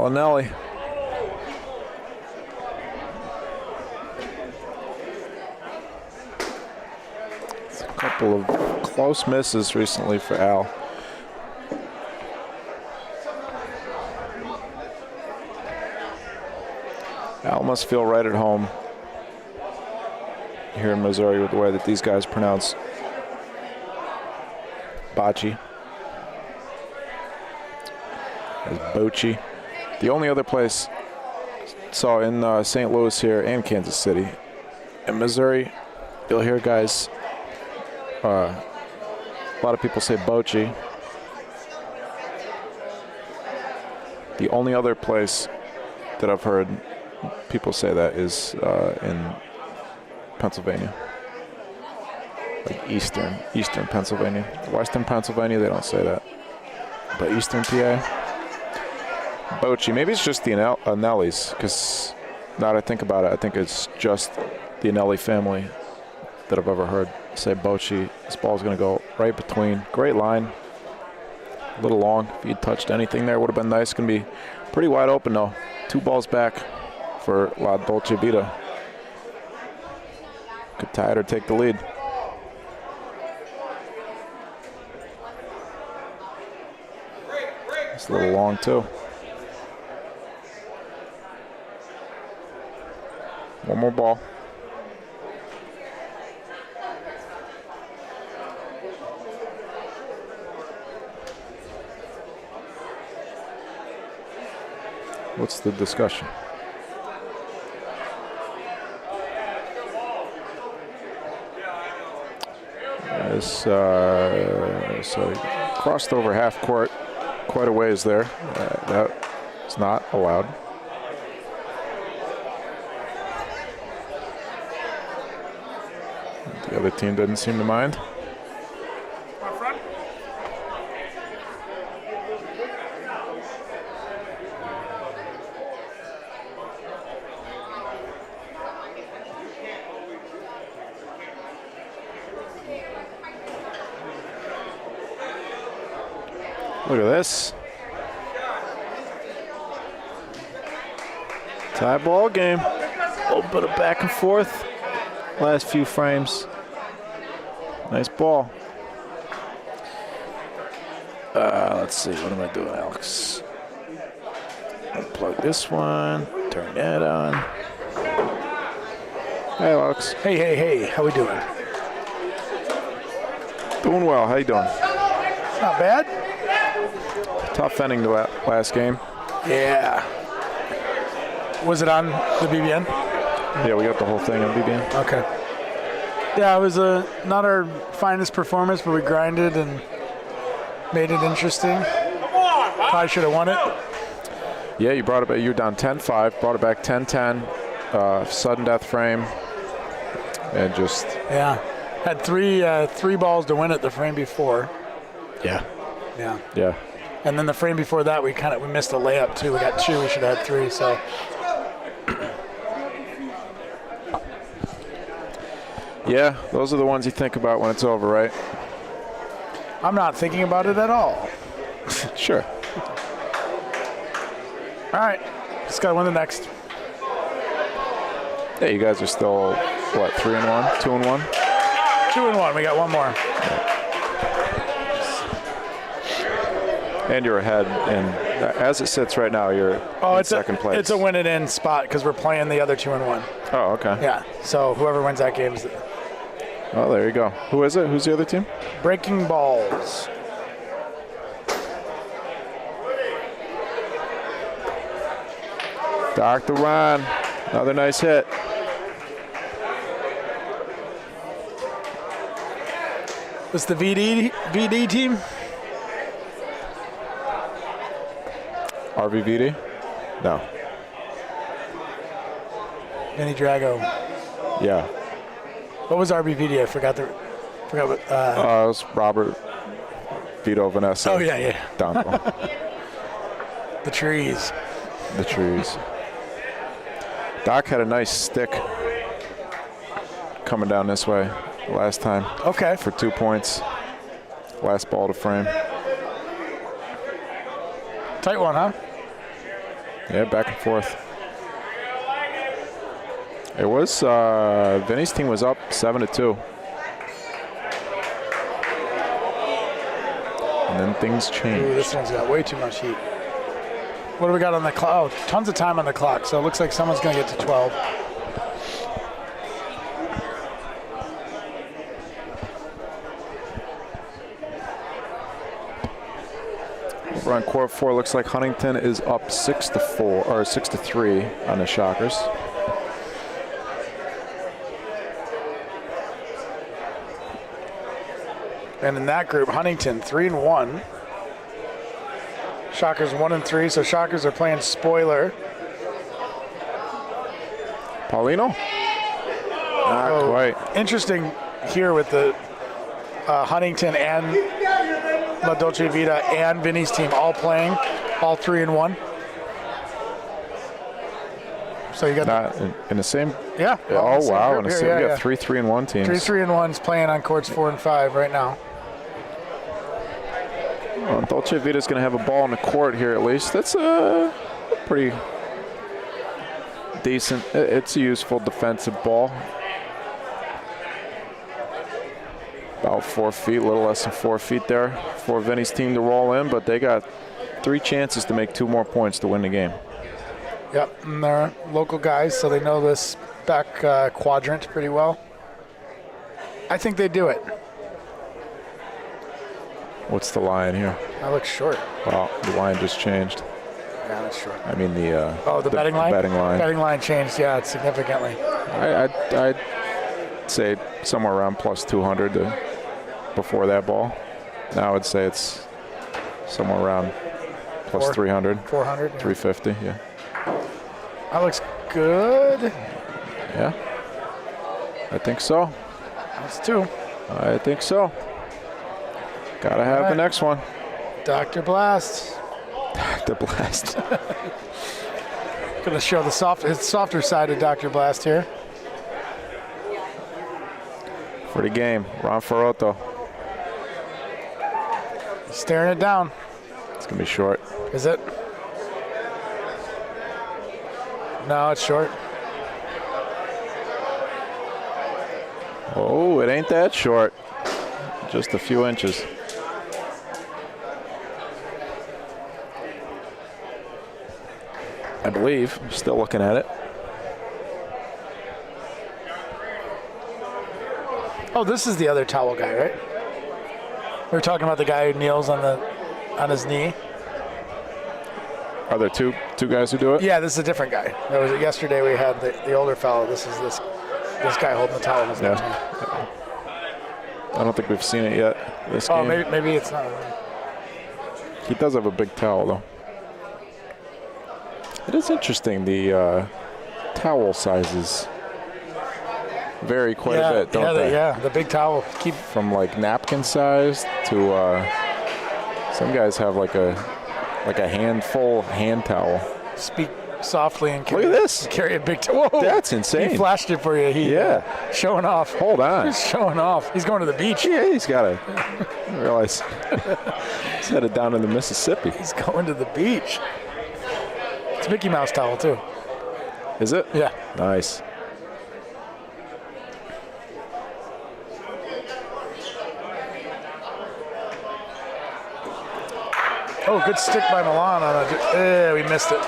Bellinelli. It's a couple of close misses recently for Al. Al must feel right at home here in Missouri with the way that these guys pronounce Bocce as Bocce. The only other place, so in St. Louis here and Kansas City, in Missouri, you'll hear guys, a lot of people say Bocce. The only other place that I've heard people say that is in Pennsylvania, like Eastern Pennsylvania. Western Pennsylvania, they don't say that, but Eastern PA, Bocce. Maybe it's just the Anellis, because now that I think about it, I think it's just the Anelli family that I've ever heard say Bocce. This ball's going to go right between. Great line, a little long. If he'd touched anything there, would have been nice. Going to be pretty wide open though. 2 balls back for La Dolce Vita. Could tie it or take the lead. It's a little long too. One more ball. What's the discussion? So crossed over half court, quite a ways there. That is not allowed. The other team didn't seem to mind. Look at this. Tie ball game. A little bit of back and forth. Last few frames. Nice ball. Let's see. What am I doing, Alex? Unplug this one. Turn that on. Hey, Alex. Hey. How we doing? Doing well. How you doing? Not bad. Tough ending to that last game. Yeah. Was it on the BBN? Yeah, we got the whole thing on BBN. Okay. Yeah, it was not our finest performance, but we grinded and made it interesting. Probably should have won it. Yeah, you brought it back. You were down 10-5, brought it back 10-10. Sudden death frame, and just yeah, had three balls to win it the frame before. Yeah. And then the frame before that, we missed a layup too. We got 2. We should have had 3. So. Yeah, those are the ones you think about when it's over, right? I'm not thinking about it at all. Sure. All right, just gotta win the next. Yeah, you guys are still what, 3-1, 2-1? 2-1. We got one more. And you're ahead, and as it sits right now, you're in second place. It's a win and in spot because we're playing the other 2-1. Oh, okay. Yeah. So whoever wins that game is. Oh, there you go. Who is it? Who's the other team? Breaking Balls. Dr. Ron, another nice hit. What's the VD team? RVVD? No. Vinny Drago. Yeah. What was RBVD? I forgot what. It was Robert Vito Vanessa. Oh yeah. Donko. The trees. The trees. Doc had a nice stick coming down this way last time. Okay. For 2 points. Last ball to frame. Tight one, huh? Yeah, back and forth. It was Vinny's team was up 7-2, and then things changed. Ooh, this one's got way too much heat. What do we got on the clock? Oh, tons of time on the clock, so it looks like someone's going to get to 12. We're on court 4. Looks like Huntington is up 6-4 or 6-3 on the Shockers. And in that group, Huntington 3-1. Shockers 1-3, so Shockers are playing spoiler. Paulino? Not quite. Interesting here with the Huntington and La Dolce Vita and Vinny's team all playing, all 3-1. So you got that in the same. Yeah. Oh wow! We got 3 3-1 teams. 3 3-1s playing on courts 4 and 5 right now. Well, Dolce Vita's going to have a ball in the court here at least. That's a pretty decent. It's a useful defensive ball. About 4 feet, a little less than 4 feet there for Vinny's team to roll in, but they got 3 chances to make 2 more points to win the game. Yep, and they're local guys, so they know this back quadrant pretty well. I think they do it. What's the line here? That looks short. Well, the line just changed. Yeah, that's short. I mean the betting line? Betting line. Betting line changed, yeah, significantly. I'd say somewhere around plus 200 before that ball. Now I'd say it's somewhere around plus 300. 400. 350, yeah. That looks good. Yeah. I think so. That's 2. I think so. Gotta have the next one. Dr. Blast. Dr. Blast. Gonna show the softer side of Dr. Blast here. For the game, Ron Ferrotto. Staring it down. It's gonna be short. Is it? No, it's short. Oh, it ain't that short. Just a few inches. I believe. Still looking at it. Oh, this is the other towel guy, right? We were talking about the guy who kneels on his knee. Are there two guys who do it? Yeah, this is a different guy. That was yesterday. We had the older fellow. This is this guy holding the towel in his knee. I don't think we've seen it yet. This game. Maybe it's not. He does have a big towel though. It is interesting. The towel sizes vary quite a bit, don't they? Yeah, the big towel. From like napkin size to some guys have like a handful hand towel. Speak softly and carry, look at this. Carry a big towel. Whoa, that's insane. He flashed it for you. Showing off. Hold on. He's showing off. He's going to the beach. Yeah, he's got to realize he's headed down into Mississippi. He's going to the beach. It's a Mickey Mouse towel too. Is it? Yeah. Nice. Oh, good stick by Milan on it. We missed it.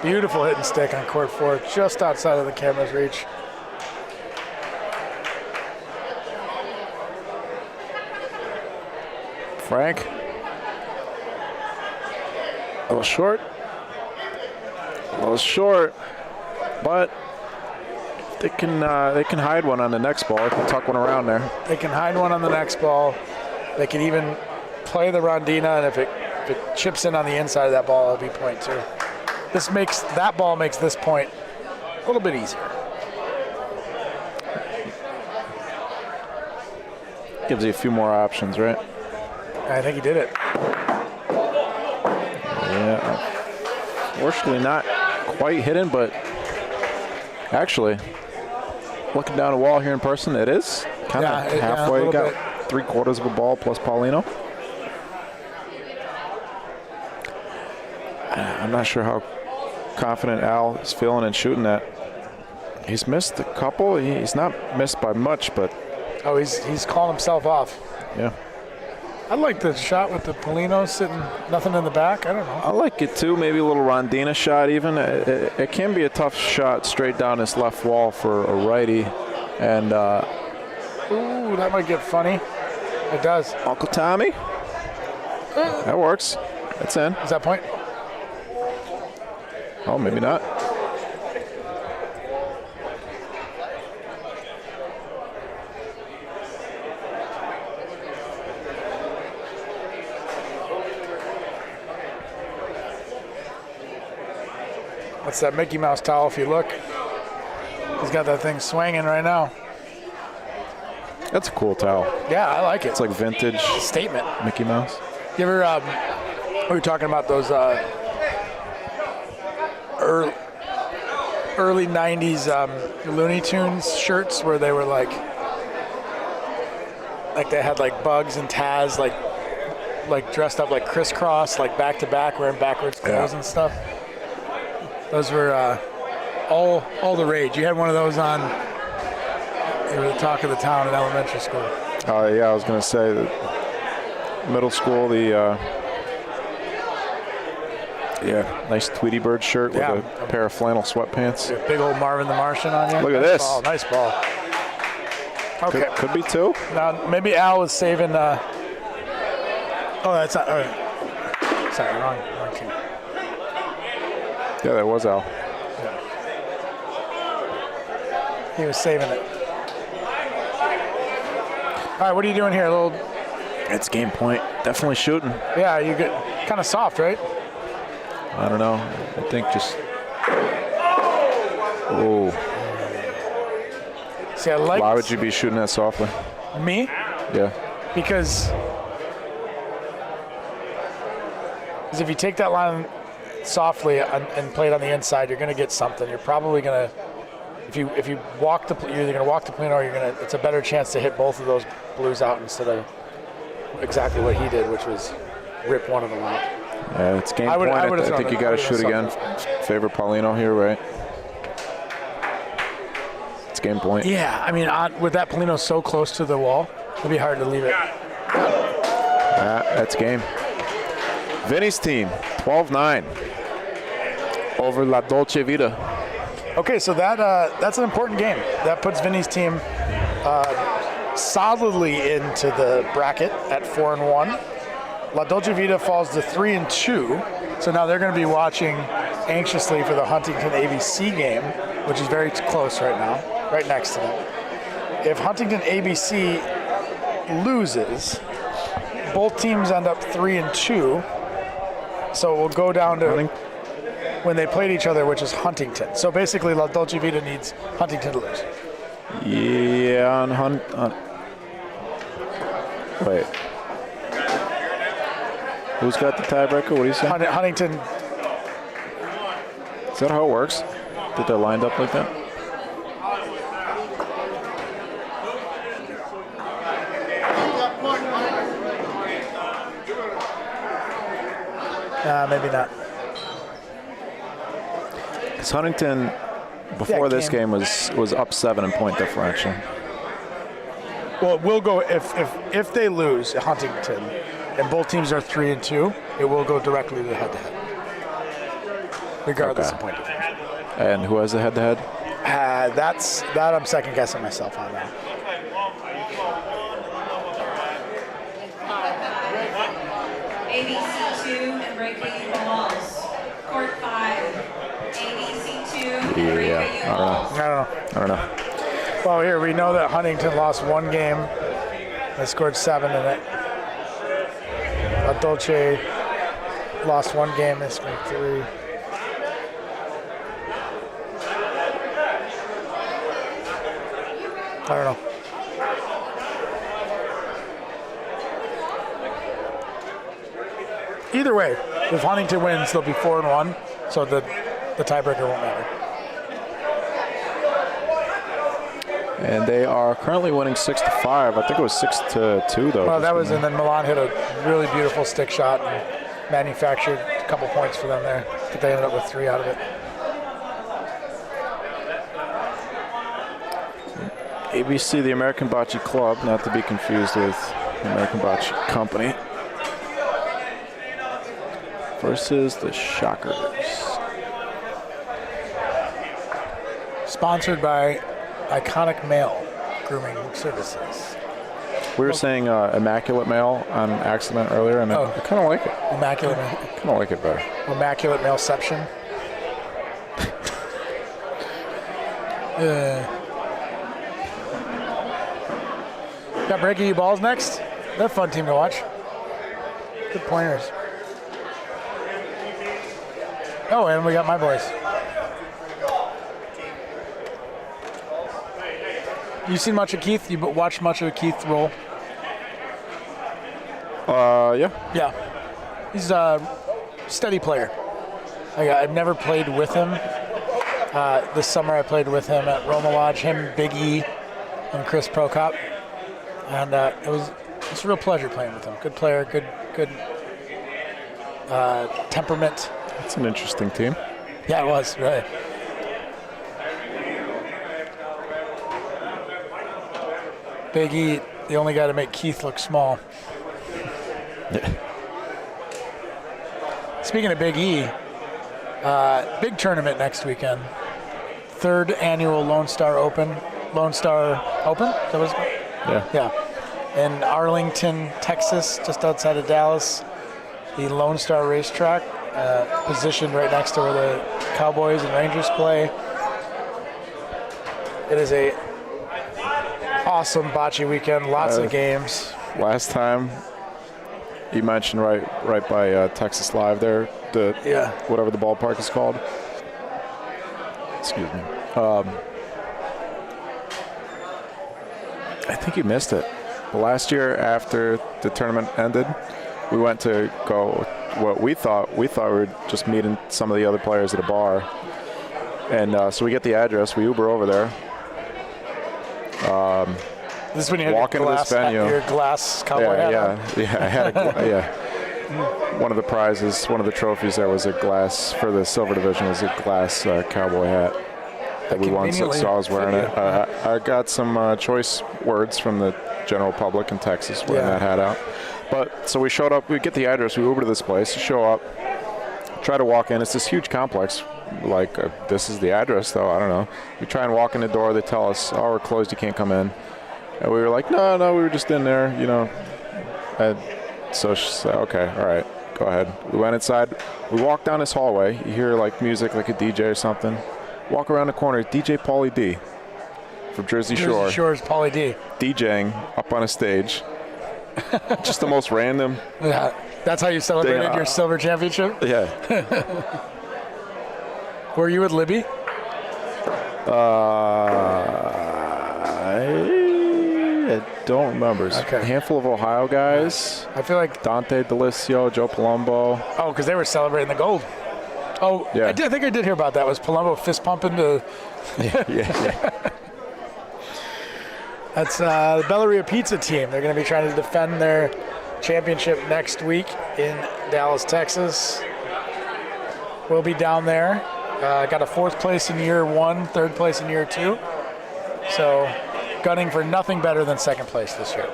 Beautiful hit and stick on court 4, just outside of the camera's reach. Frank. A little short. But they can hide one on the next ball. They can tuck one around there. They can hide one on the next ball. They can even play the rondina, and if it chips in on the inside of that ball, it'll be point 2. That ball makes this point a little bit easier. Gives you a few more options, right? I think he did it. Yeah. Fortunately not quite hidden, but actually, looking down the wall here in person, it is kind of halfway. You got 3/4 of a ball plus Paulino. I'm not sure how confident Al is feeling in shooting that. He's missed a couple. He's not missed by much, but. Oh, he's calling himself off. Yeah. I like the shot with the Polino sitting, nothing in the back. I don't know. I like it too. Maybe a little Rondina shot even. It can be a tough shot straight down this left wall for a righty. And ooh, that might get funny. It does. Uncle Tommy. That works. That's in. Is that point? Oh, maybe not. That's that Mickey Mouse towel if you look. He's got that thing swinging right now. That's a cool towel. Yeah, I like it. It's like vintage statement. Mickey Mouse. You ever, we were talking about those early 90s Looney Tunes shirts where they were like they had like Bugs and Taz like dressed up like crisscross, like back to back, wearing backwards clothes and stuff. Those were all the rage. You had one of those on. You were the talk of the town in elementary school. Yeah, I was going to say that middle school, nice Tweety Bird shirt with a pair of flannel sweatpants. Big old Marvin the Martian on you. Look at this. Ball, nice ball. Okay. Could be two. Now, maybe Al was saving. Oh, that's not. Sorry, wrong team. Yeah, that was Al. Yeah. He was saving it. All right, what are you doing here? It's game point. Definitely shooting. Yeah, you get kind of soft, right? I don't know. I think just. Oh. See, I like. Why would you be shooting that softly? Me? Yeah. Because if you take that line softly and play it on the inside, you're going to get something. You're probably going to, if you walk you're either going to walk the Polino or it's a better chance to hit both of those blues out instead of exactly what he did, which was rip one of them out. Yeah, it's game point. I think you got to shoot again. Favor Paulino here, right? It's game point. Yeah, I mean, with that Polino so close to the wall, it'll be hard to leave it. That's game. Vinny's team, 12-9 over La Dolce Vita. Okay, so that's an important game. That puts Vinny's team solidly into the bracket at 4-1. La Dolce Vita falls to 3-2, so now they're going to be watching anxiously for the Huntington ABC game, which is very close right now, right next to them. If Huntington ABC loses, both teams end up 3-2, so we'll go down to when they played each other, which is Huntington. So basically, La Dolce Vita needs Huntington to lose. Yeah, wait. Who's got the tiebreaker? What do you say? Huntington. Is that how it works? That they're lined up like that? Maybe not. Because Huntington, before this game, was up 7 in point differential. Well, we'll go if they lose at Huntington, and both teams are 3-2, it will go directly to the head-to-head, regardless of point difference. And who has the head-to-head? That I'm second guessing myself on now. ABC2 and breaking the walls. Court 5. ABC2. Yeah, I don't know. Well, here we know that Huntington lost one game. They scored 7 in it. La Dolce lost one game. They scored 3. I don't know. Either way, if Huntington wins, they'll be 4-1, so the tiebreaker won't matter. And they are currently winning 6-5. I think it was 6-2 though. Well, that was, and then Milan hit a really beautiful stick shot and manufactured a couple points for them there. but they ended up with 3 out of it. ABC, the American Bocce Club, not to be confused with the American Bocce Company, versus the Shockers. Sponsored by Iconic Male Grooming Services. We were saying immaculate male on accident earlier, and I kind of like it. Immaculate Male. Kind of like it better. Immaculate Maleception. Got Breaking You Balls next. They're a fun team to watch. Good pointers. Oh, and we got my boys. You seen much of Keith? You watched much of Keith roll? Yeah. Yeah. He's a steady player. I've never played with him. This summer I played with him at Roma Lodge, him, Big E, and Chris Prokop. And it's a real pleasure playing with him. Good player, good temperament. It's an interesting team. Yeah, it was, right. Big E, the only guy to make Keith look small. Speaking of Big E, big tournament next weekend. 3rd annual Lone Star Open. Lone Star Open? Is that what it's called? Yeah. Yeah. In Arlington, Texas, just outside of Dallas. The Lone Star Racetrack, positioned right next to where the Cowboys and Rangers play. It is a awesome bocce weekend, lots of games. Last time, you mentioned right by Texas Live there, whatever the ballpark is called. Excuse me. I think you missed it. Last year, after the tournament ended, we went to go. What we thought we were just meeting some of the other players at a bar, and so we get the address. We Uber over there. This is when you had walk into this venue. Your glass cowboy hat on. Yeah. I had one of the prizes, one of the trophies there was a glass for the silver division was a glass cowboy hat that we won. So I was wearing it. I got some choice words from the general public in Texas wearing that hat out. But so we showed up. We get the address. We Uber to this place. Show up. Try to walk in. It's this huge complex. Like this is the address, though. I don't know. We try and walk in the door. They tell us, "Oh, we're closed. You can't come in." And we were like, no, we were just in there, you know. And so she said, okay, all right, go ahead. We went inside. We walked down this hallway. You hear like music, like a DJ or something. Walk around the corner, DJ Pauly D from Jersey Shore. Jersey Shore's Pauly D. DJing up on a stage. Just the most random. Yeah, that's how you celebrated your silver championship? Yeah. Were you with Libby? I don't remember. It's a handful of Ohio guys. I feel like Dante Delisio, Joe Palumbo. Oh, because they were celebrating the gold. Oh, yeah. I think I did hear about that. Was Palumbo fist pumping to? Yeah. That's the Bellaria Pizza team. They're going to be trying to defend their championship next week in Dallas, Texas. We'll be down there. Got a 4th place in year 1, 3rd place in year 2. So gunning for nothing better than 2nd place this year.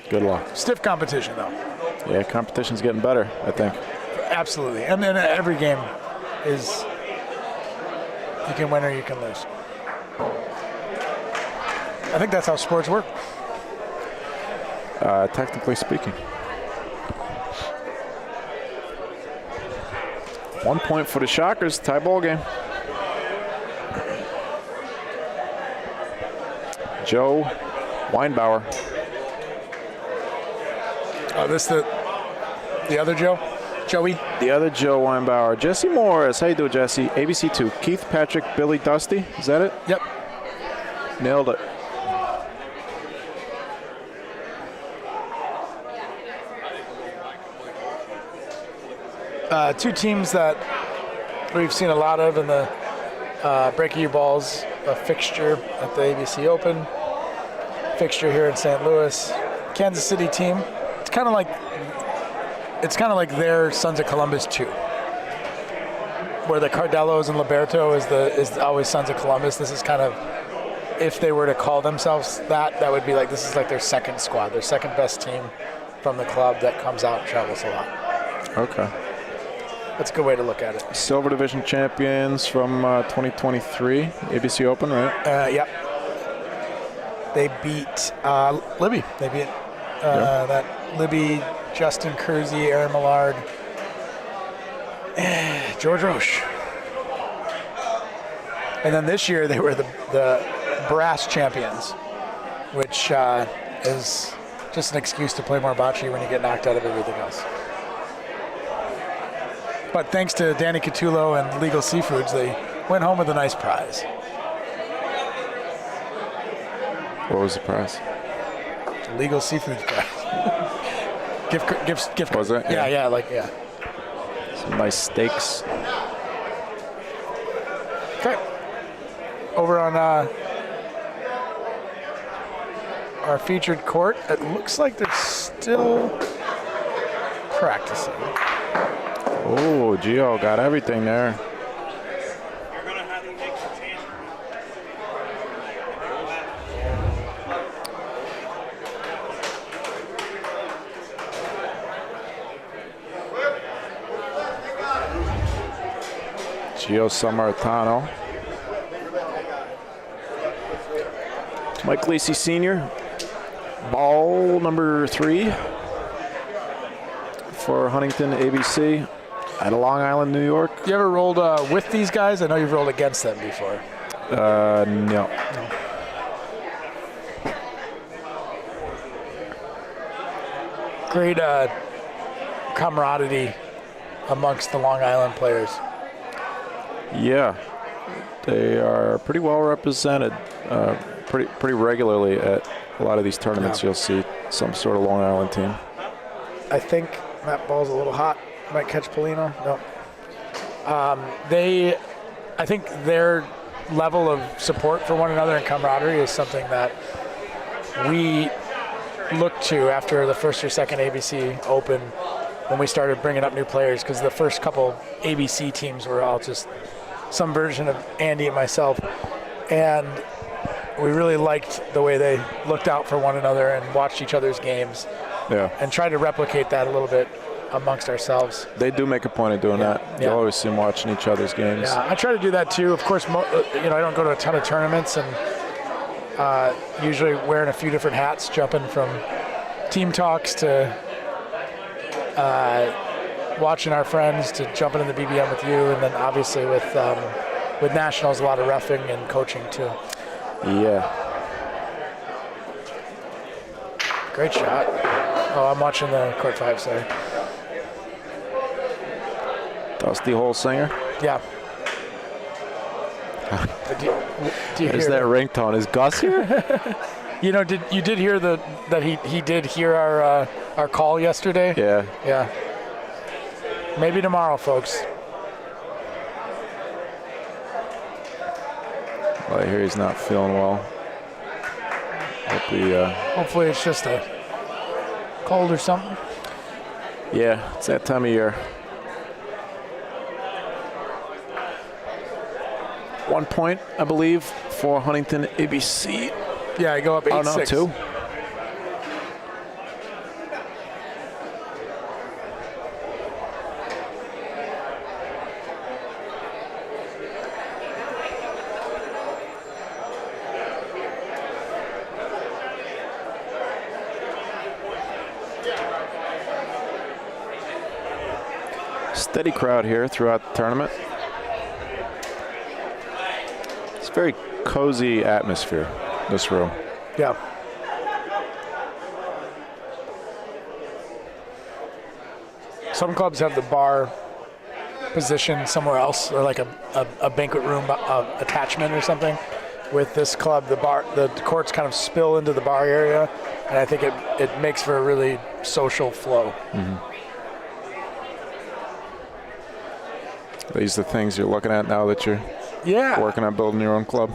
Good luck. Stiff competition, though. Yeah, competition's getting better, I think. Absolutely. And then every game is you can win or you can lose. I think that's how sports work. Technically speaking. 1 point for the Shockers, tie ball game. Joe Weinbauer. Oh, this the other Joe? Joey? The other Joe Weinbauer. Jesse Morris. How you doing, Jesse? ABC 2. Keith, Patrick, Billy, Dusty. Is that it? Yep. Nailed it. Two teams that we've seen a lot of in the Breaking Your Balls fixture at the ABC Open, fixture here in St. Louis. Kansas City team. It's kind of like it's kind of like their Sons of Columbus 2, where the Cardellos and Liberto is always Sons of Columbus. This is kind of, if they were to call themselves that would be like, this is like their second squad, their second best team from the club that comes out and travels a lot. Okay. That's a good way to look at it. Silver Division champions from 2023 ABC Open, right? Yep. They beat Libby. They beat that Libby, Justin Kersey, Aaron Millard, George Roche. And then this year they were the brass champions, which is just an excuse to play more bocce when you get knocked out of everything else. But thanks to Danny Catullo and Legal Seafoods, they went home with a nice prize. What was the prize? Legal Seafoods prize. gift. Was it? Yeah. Some nice steaks. Okay. Over on our featured court, it looks like they're still practicing. Oh, Gio got everything there. You're going to have to make some changes. Gio Samaritano. Mike Lacey Sr. Ball number 3 for Huntington ABC at Long Island, New York. You ever rolled with these guys? I know you've rolled against them before. No. Great camaraderie amongst the Long Island players. Yeah, they are pretty well represented. Pretty regularly at a lot of these tournaments. You'll see some sort of Long Island team. I think that ball's a little hot. Might catch Polino. No. I think their level of support for one another and camaraderie is something that we looked to after the first or second ABC Open when we started bringing up new players, because the first couple ABC teams were all just some version of Andy and myself, and we really liked the way they looked out for one another and watched each other's games. Yeah. And tried to replicate that a little bit amongst ourselves. They do make a point of doing that. You always see them watching each other's games. Yeah, I try to do that too. Of course, I don't go to a ton of tournaments, and usually wearing a few different hats, jumping from team talks to watching our friends to jumping in the BBM with you, and then obviously with nationals, a lot of reffing and coaching too. Yeah. Great shot. Oh, I'm watching the court 5, sorry. Dusty Holsinger. Yeah. Do you There's hear that ringtone. Is Gus here? You know, you did hear that he did hear our call yesterday? Yeah. Yeah. Maybe tomorrow, folks. Well, I hear he's not feeling well. Hopefully it's just a cold or something. Yeah, it's that time of year. 1 point, I believe, for Huntington ABC. Yeah, I go up 8-6. Oh, no, 2. Steady crowd here throughout the tournament. It's a very cozy atmosphere, this room. Yeah. Some clubs have the bar positioned somewhere else, or like a banquet room attachment or something. With this club, the courts kind of spill into the bar area, and I think it makes for a really social flow. Mm-hmm. These are the things you're looking at now that you're working on building your own club.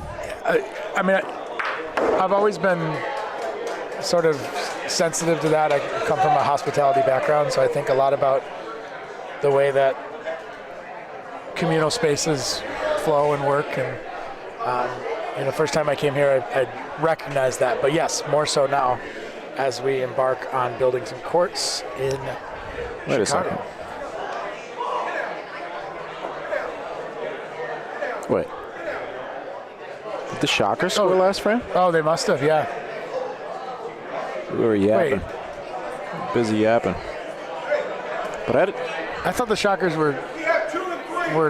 I mean, I've always been sort of sensitive to that. I come from a hospitality background, so I think a lot about the way that communal spaces flow and work. And the first time I came here, I recognized that. But yes, more so now as we embark on building some courts in Wait a Chicago. second. Wait. Did the Shockers score last frame? Oh, they must have, yeah. We were yapping. Busy yapping. But I thought the Shockers were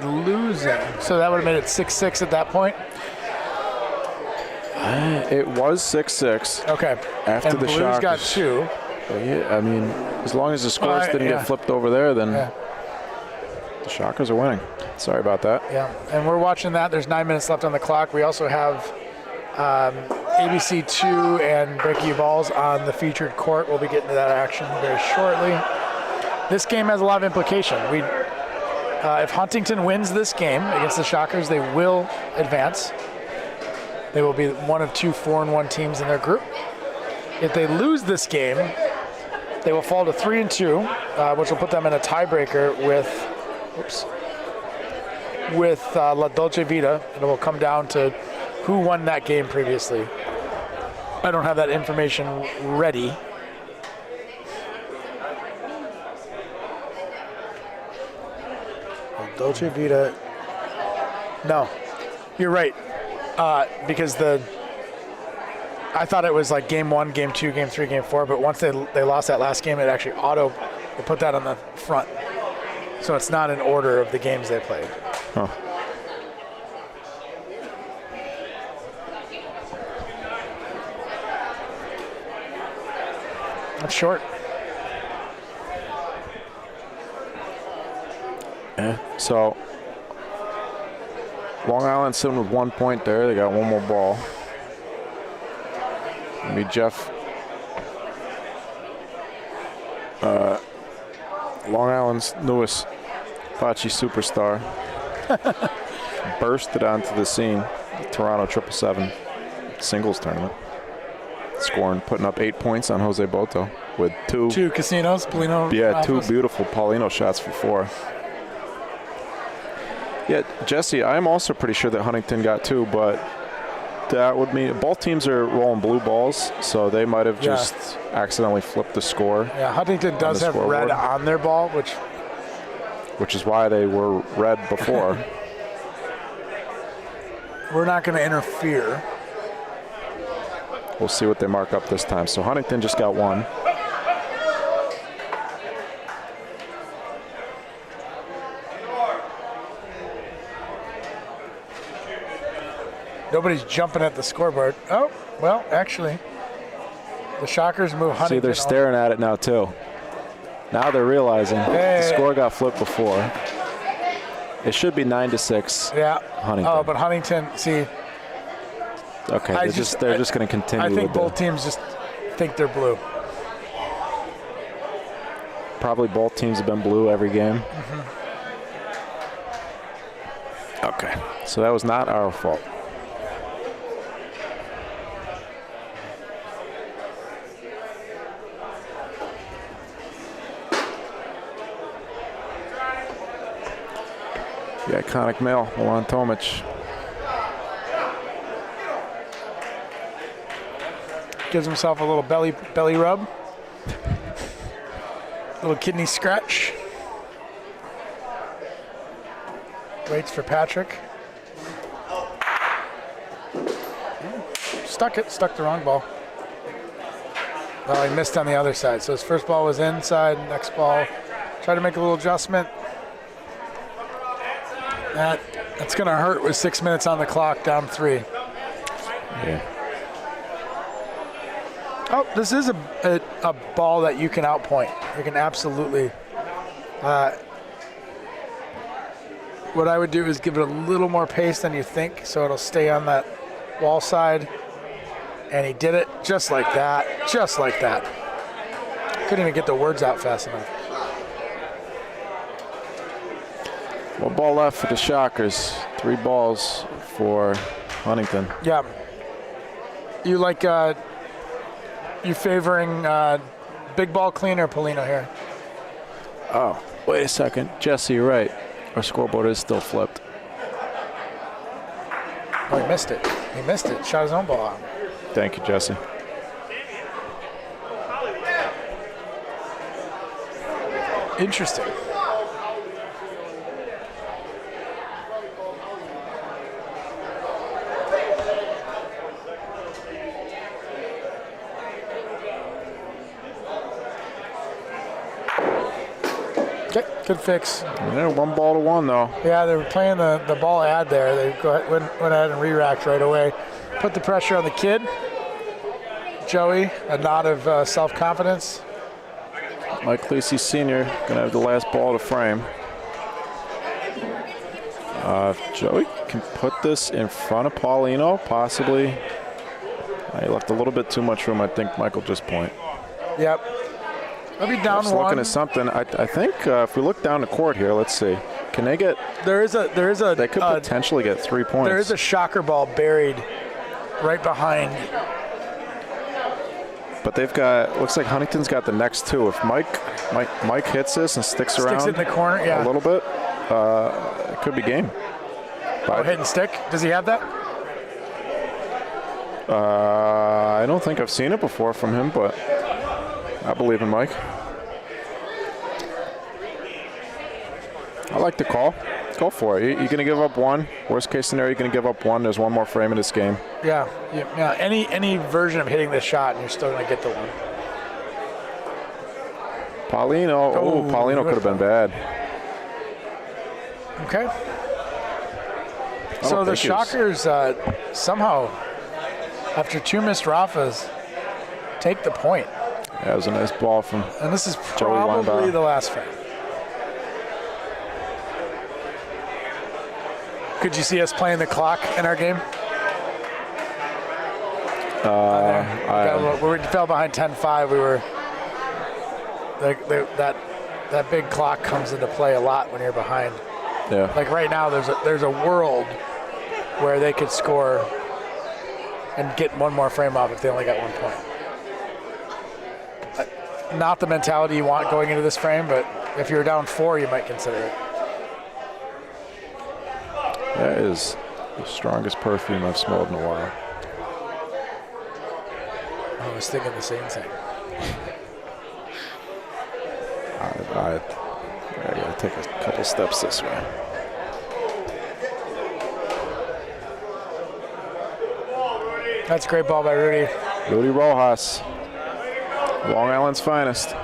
losing, so that would have made it 6-6 at that point. It was 6-6. Okay. After and the Blues Shockers got 2. Yeah, I mean, as long as the scores didn't get flipped over there, then the Shockers are winning. Sorry about that. Yeah, and we're watching that. There's 9 minutes left on the clock. We also have ABC 2 and Breaking You Balls on the featured court. We'll be getting to that action very shortly. This game has a lot of implication. If Huntington wins this game against the Shockers, they will advance. They will be one of 2 4-1 teams in their group. If they lose this game, they will fall to 3-2, which will put them in a tiebreaker with La Dolce Vita, and it will come down to who won that game previously. I don't have that information ready. La Dolce Vita. No, you're right. Because I thought it was like game 1, game 2, game 3, game 4, but once they lost that last game, it actually they put that on the front. So it's not in order of the games they played. Huh. That's short. Yeah. So Long Island sitting with 1 point there. They got one more ball. Maybe Jeff. Long Island's newest bocce superstar bursted onto the scene. The Toronto 777 singles tournament, putting up 8 points on Jose Boto with two casinos. Polino. Yeah, two beautiful Paulino shots for 4. Yeah, Jesse, I'm also pretty sure that Huntington got 2, but that would mean both teams are rolling blue balls, so they might have just accidentally flipped the score. Yeah, Huntington does have red on their ball, which is why they were red before. We're not going to interfere. We'll see what they mark up this time. So Huntington just got 1. Nobody's jumping at the scoreboard. Oh, well, actually, the Shockers move Huntington. See, they're staring at it now, too. Now they're realizing the score got flipped before. It should be 9-6. Yeah. Huntington. Oh, but Huntington, see. Okay, they're just going to continue. I think both teams just think they're blue. Probably both teams have been blue every game. Okay, so that was not our fault. The iconic male, Milan Tomic. Gives himself a little belly rub. Little kidney scratch. Waits for Patrick. Stuck the wrong ball. Well, he missed on the other side. So his first ball was inside, next ball. Try to make a little adjustment. That's going to hurt with 6 minutes on the clock, down 3. Yeah. Oh, this is a ball that you can outpoint. You can absolutely. What I would do is give it a little more pace than you think, so it'll stay on that wall side. And he did it just like that, just like that. Couldn't even get the words out fast enough. 1 ball left for the Shockers. 3 balls for Huntington. Yeah. You like You favoring big ball clean or Polino here? Oh, wait a second. Jesse, you're right. Our scoreboard is still flipped. Oh, he missed it. He missed it. Shot his own ball out. Thank you, Jesse. Interesting. Okay, good fix. Yeah, 1-1 though. Yeah, they were playing the ball ad there. They went ahead and re-racked right away. Put the pressure on the kid. Joey, a nod of self-confidence. Mike Lacey Sr. gonna have the last ball to frame. Joey can put this in front of Paulino, possibly. He left a little bit too much room. I think Michael just point. Yep. I'll be down Just one. looking at something. I think if we look down the court here, let's see. Can they get? There is a. They could potentially get 3 points. There is a shocker ball buried right behind. But they've got. Looks like Huntington's got the next two. If Mike hits this and sticks around Sticks it in the corner, yeah. a little bit, it could be game. Oh, hit and stick. Does he have that? I don't think I've seen it before from him, but I believe in Mike. I like the call. Go for it. You're going to give up one. Worst case scenario, you're going to give up one. There's one more frame in this game. Yeah. Any version of hitting this shot, and you're still going to get the one. Paulino. Oh, Paulino could have been bad. Okay. So the Shockers somehow, after 2 missed Rafas, take the point. Yeah, it was a nice ball from And this is Joey probably Weinbauer. the last frame. Could you see us playing the clock in our game? We fell behind 10-5. We were that big clock comes into play a lot when you're behind. Yeah. Like right now, there's a world where they could score and get one more frame off if they only got 1 point. Not the mentality you want going into this frame, but if you're down 4, you might consider it. That is the strongest perfume I've smelled in a while. I was thinking the same thing. I gotta take a couple steps this way. That's a great ball by Rudy. Rudy Rojas, Long Island's finest.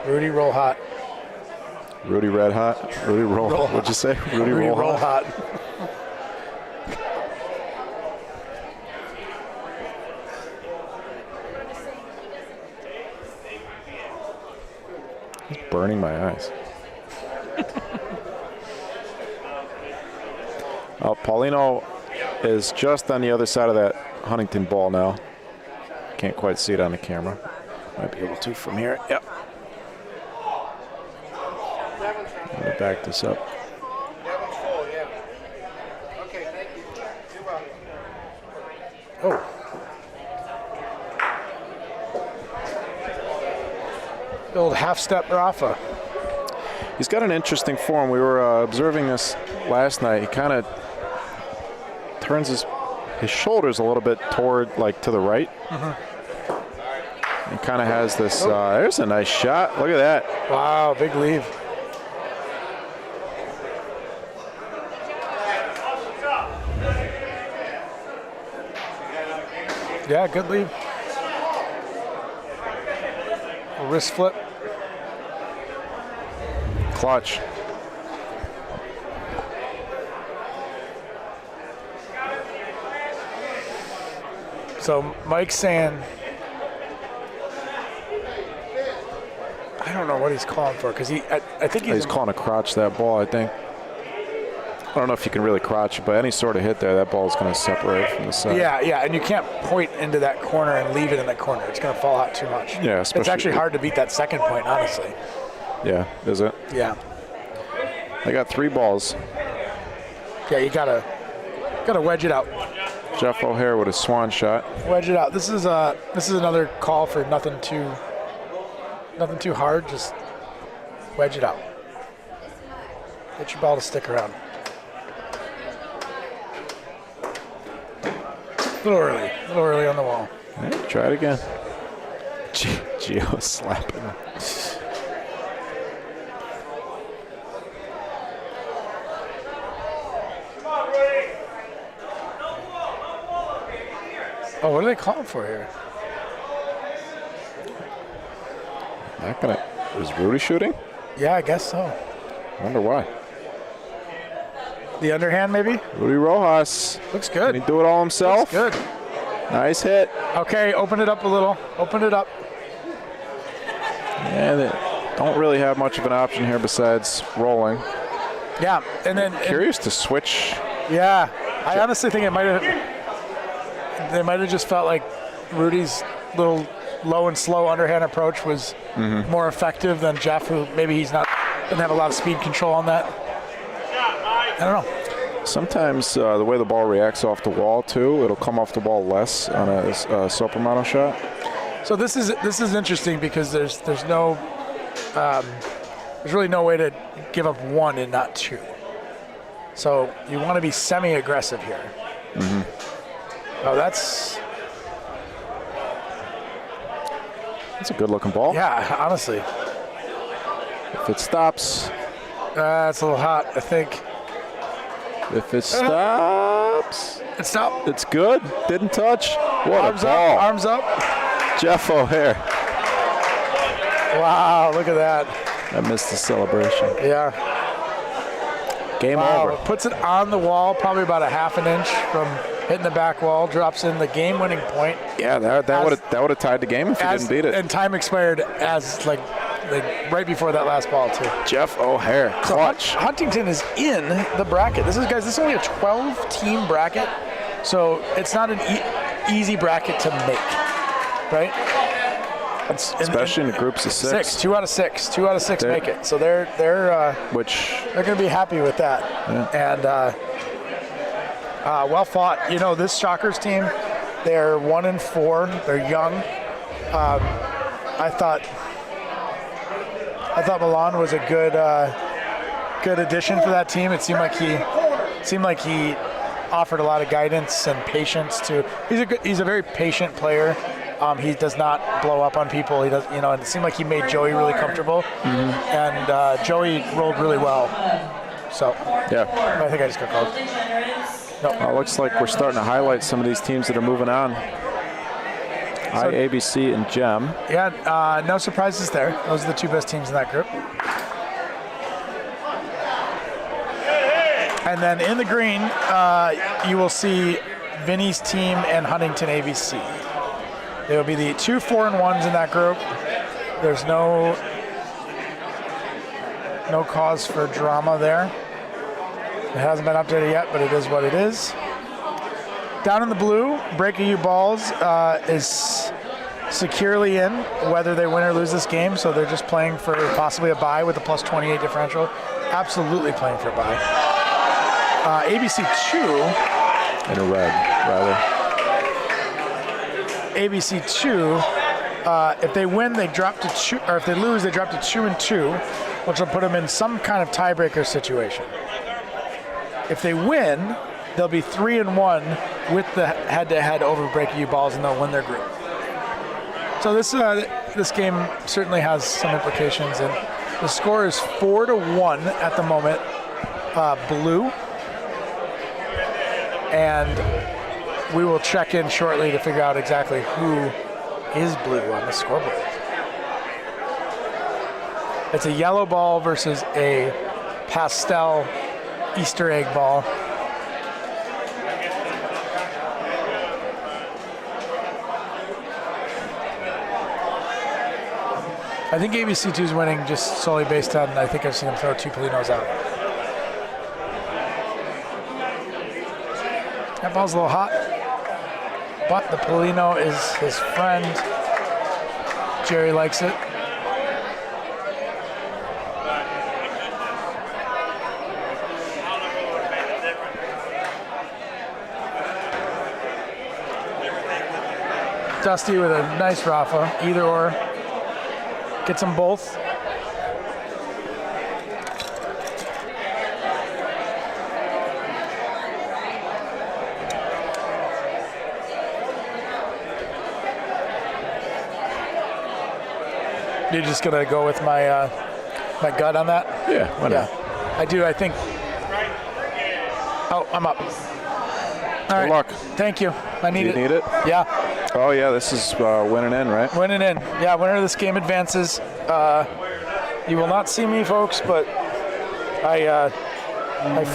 Rudy roll hot. Rudy Red Hot. Rudy Roll. What'd you say? Rudy Roll hot. It's burning my eyes. Paulino is just on the other side of that Huntington ball now. Can't quite see it on the camera. Might be able to from here. Yep. I'm going to back this up. Oh. The old half-step Rafa. He's got an interesting form. We were observing this last night. He kind of turns his shoulders a little bit toward, like, to the right. He kind of has this. There's a nice shot. Look at that. Wow, big leave. Yeah, good leave. A wrist flip. Clutch. So Mike's saying, I don't know what he's calling for, because I think he's calling a crotch that ball, I think. I don't know if you can really crotch it, but any sort of hit there, that ball is going to separate from the side. Yeah, and you can't point into that corner and leave it in that corner. It's going to fall out too much. Yeah, it's actually hard to beat that second point, honestly. Yeah, is it? Yeah. They got 3 balls. Yeah, you gotta wedge it out. Jeff O'Hare with a swan shot. Wedge it out. This is another call for nothing too hard. Just wedge it out. Get your ball to stick around. A little early on the wall. All right, try it again. Gio slapping. Oh, what are they calling for here? Not gonna. Is Rudy shooting? Yeah, I guess so. I wonder why. The underhand, maybe? Rudy Rojas. Looks good. Can he do it all himself? Looks good. Nice hit. Okay, open it up a little. Open it up. Yeah, they don't really have much of an option here besides rolling. Yeah, and then Curious to switch. Yeah, I honestly think they might have just felt like Rudy's little low and slow underhand approach was more effective than Jeff, who maybe doesn't have a lot of speed control on that. I don't know. Sometimes the way the ball reacts off the wall too, it'll come off the wall less on a Soprano shot. So this is interesting because there's really no way to give up one and not two. So you want to be semi-aggressive here. Oh, that's a good-looking ball. Yeah, honestly. If it stops. It's a little hot, I think. If it stops. It stopped. It's good. Didn't touch. What arms a ball. up, arms up. Jeff O'Hare. Wow, look at that. I missed the celebration. Yeah. Game wow. over. Puts it on the wall, probably about a half an inch from hitting the back wall, drops in the game-winning point. Yeah, that would have tied the game if he didn't beat it. And time expired as like right before that last ball too. Jeff O'Hare, clutch. So Huntington is in the bracket. This is only a 12-team bracket, so it's not an easy bracket to make, right? Especially in the groups of six. 2 out of 6. 2 out of 6 make it. So they're going to be happy with that. Yeah. And well fought. You know, this Shockers team, they're 1-4. They're young. I thought Milan was a good addition for that team. It seemed like he offered a lot of guidance and patience to. He's a very patient player. He does not blow up on people. He does, and it seemed like he made Joey really comfortable, and Joey rolled really well. So yeah, I think I just got called. No. Looks like we're starting to highlight some of these teams that are moving on. IABC and GEM. Yeah, no surprises there. Those are the two best teams in that group. And then in the green, you will see Vinny's team and Huntington ABC. They will be the 2 4-1s in that group. There's no cause for drama there. It hasn't been updated yet, but it is what it is. Down in the blue, Breaking U Balls is securely in, whether they win or lose this game. So they're just playing for possibly a bye with a plus 28 differential. Absolutely playing for a bye. ABC 2. In a red, rather. ABC 2, if they win, they drop to 2, or if they lose, they drop to 2-2, which will put them in some kind of tiebreaker situation. If they win, they'll be 3-1 with the head-to-head over Breaking U Balls, and they'll win their group. So this game certainly has some implications, and the score is 4-1 at the moment, blue, and we will check in shortly to figure out exactly who is blue on the scoreboard. It's a yellow ball versus a pastel Easter egg ball. I think ABC2 is winning just solely based on, I think I've seen him throw 2 Polinos out. That ball's a little hot, but the Polino is his friend. Jerry likes it. Dusty with a nice Rafa, either or. Gets them both. You're just gonna go with my my gut on that? Yeah, why not? I do. I think. Oh, I'm up. All right. Good luck. Thank you. I need You it. need it? Yeah. Oh, yeah, this is winning in, right? Winning in. Yeah, winner of this game advances. You will not see me, folks, but I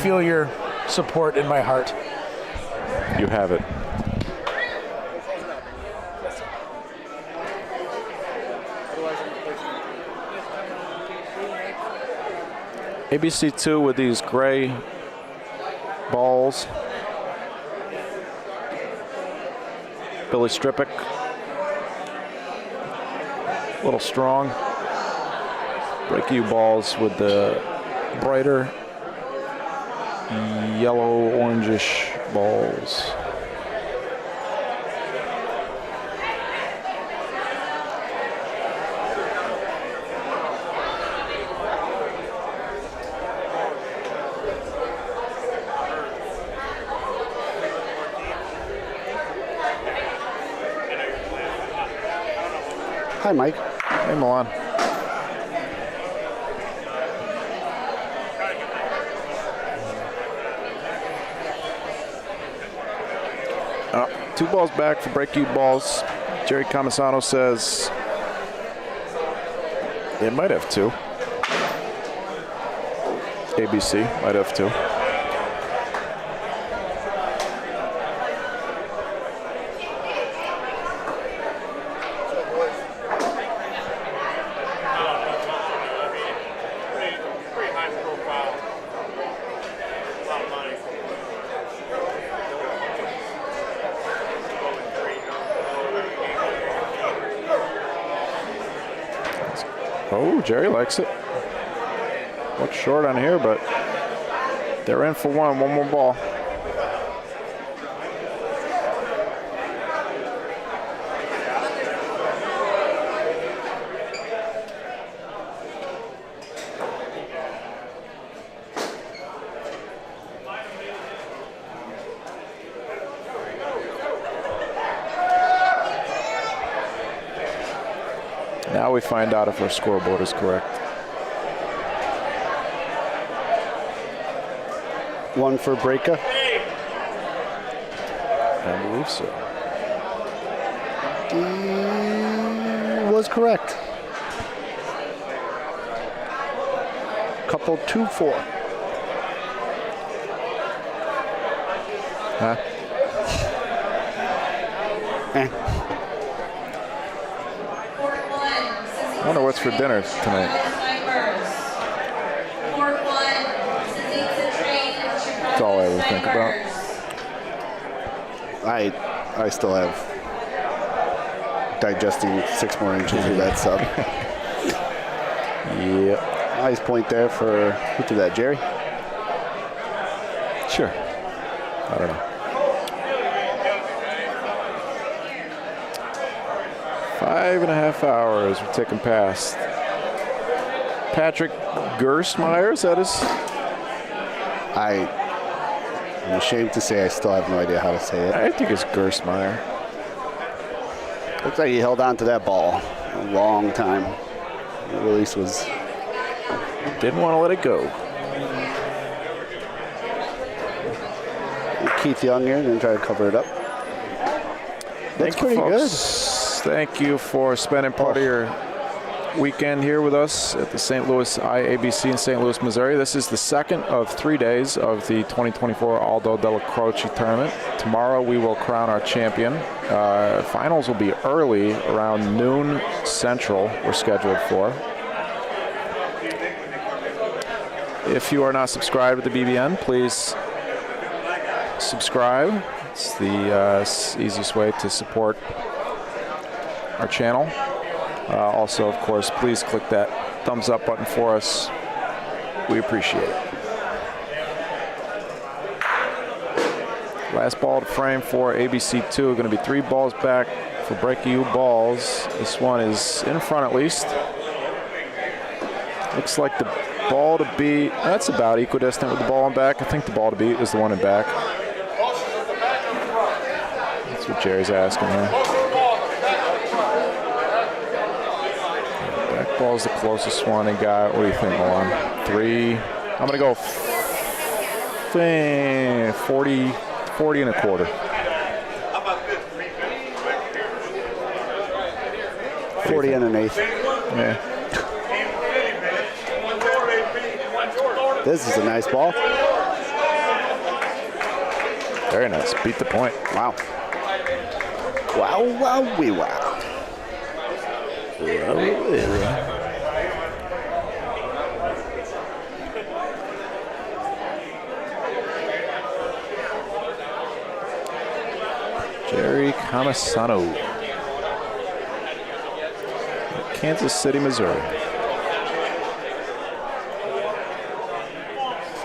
feel your support in my heart. You have it. ABC 2 with these gray balls. Billy Strippick. A little strong. Break-you balls with the brighter yellow orangish balls. Hi, Mike. Hey, Milan. Two balls back for break-you balls. Jerry Comisano says they might have two. ABC might have two. Oh, Jerry likes it. Looks short on here, but they're in for one more ball. Now we find out if our scoreboard is correct. One for Breaka. I believe so. Was correct. Couple 2-4. Huh? I wonder what's for dinner tonight. That's all I ever think about. I still have digesting 6 more inches of that sub. Yep. Nice point there for, who did that, Jerry? Sure. I don't know. 5.5 hours we're taking past. Patrick Gerstmeyer, is that his? I'm ashamed to say I still have no idea how to say it. I think it's Gerstmeyer. Looks like he held on to that ball a long time. The release was... Didn't want to let it go. Keith Young here, going to try to cover it up. That's pretty good. Thank you for spending part of your weekend here with us at the St. Louis IABC in St. Louis, Missouri. This is the second of 3 days of the 2024 Aldo Della Croce tournament. Tomorrow we will crown our champion. Finals will be early, around noon Central, we're scheduled for. If you are not subscribed to the BBN, please subscribe. It's the easiest way to support our channel. Also, of course, please click that thumbs up button for us. We appreciate it. Last ball to frame for ABC2. Going to be 3 balls back for Breaky U balls. This one is in front at least. Looks like the ball to beat, that's about equidistant with the ball in back. I think the ball to beat is the one in back. That's what Jerry's asking here. Back ball's the closest one he got. What do you think, Milan? 3. I'm going to go 40 and a quarter. 40 and an eighth. Yeah. This is a nice ball. Very nice. Beat the point. Wow. Wow, wow, wee, wow. Jerry Camasano, Kansas City, Missouri.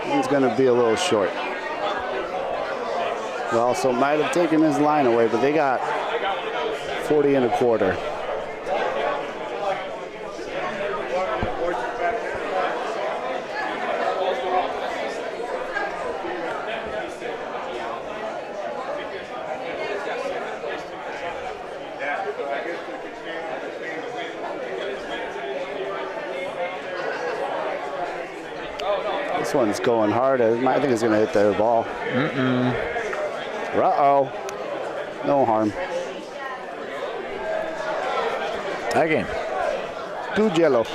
He's going to be a little short. Well, also might have taken his line away, but they got 40 and a quarter. This one's going hard. I think it's going to hit their ball. Uh-oh. No harm. Tie game. Good yellow.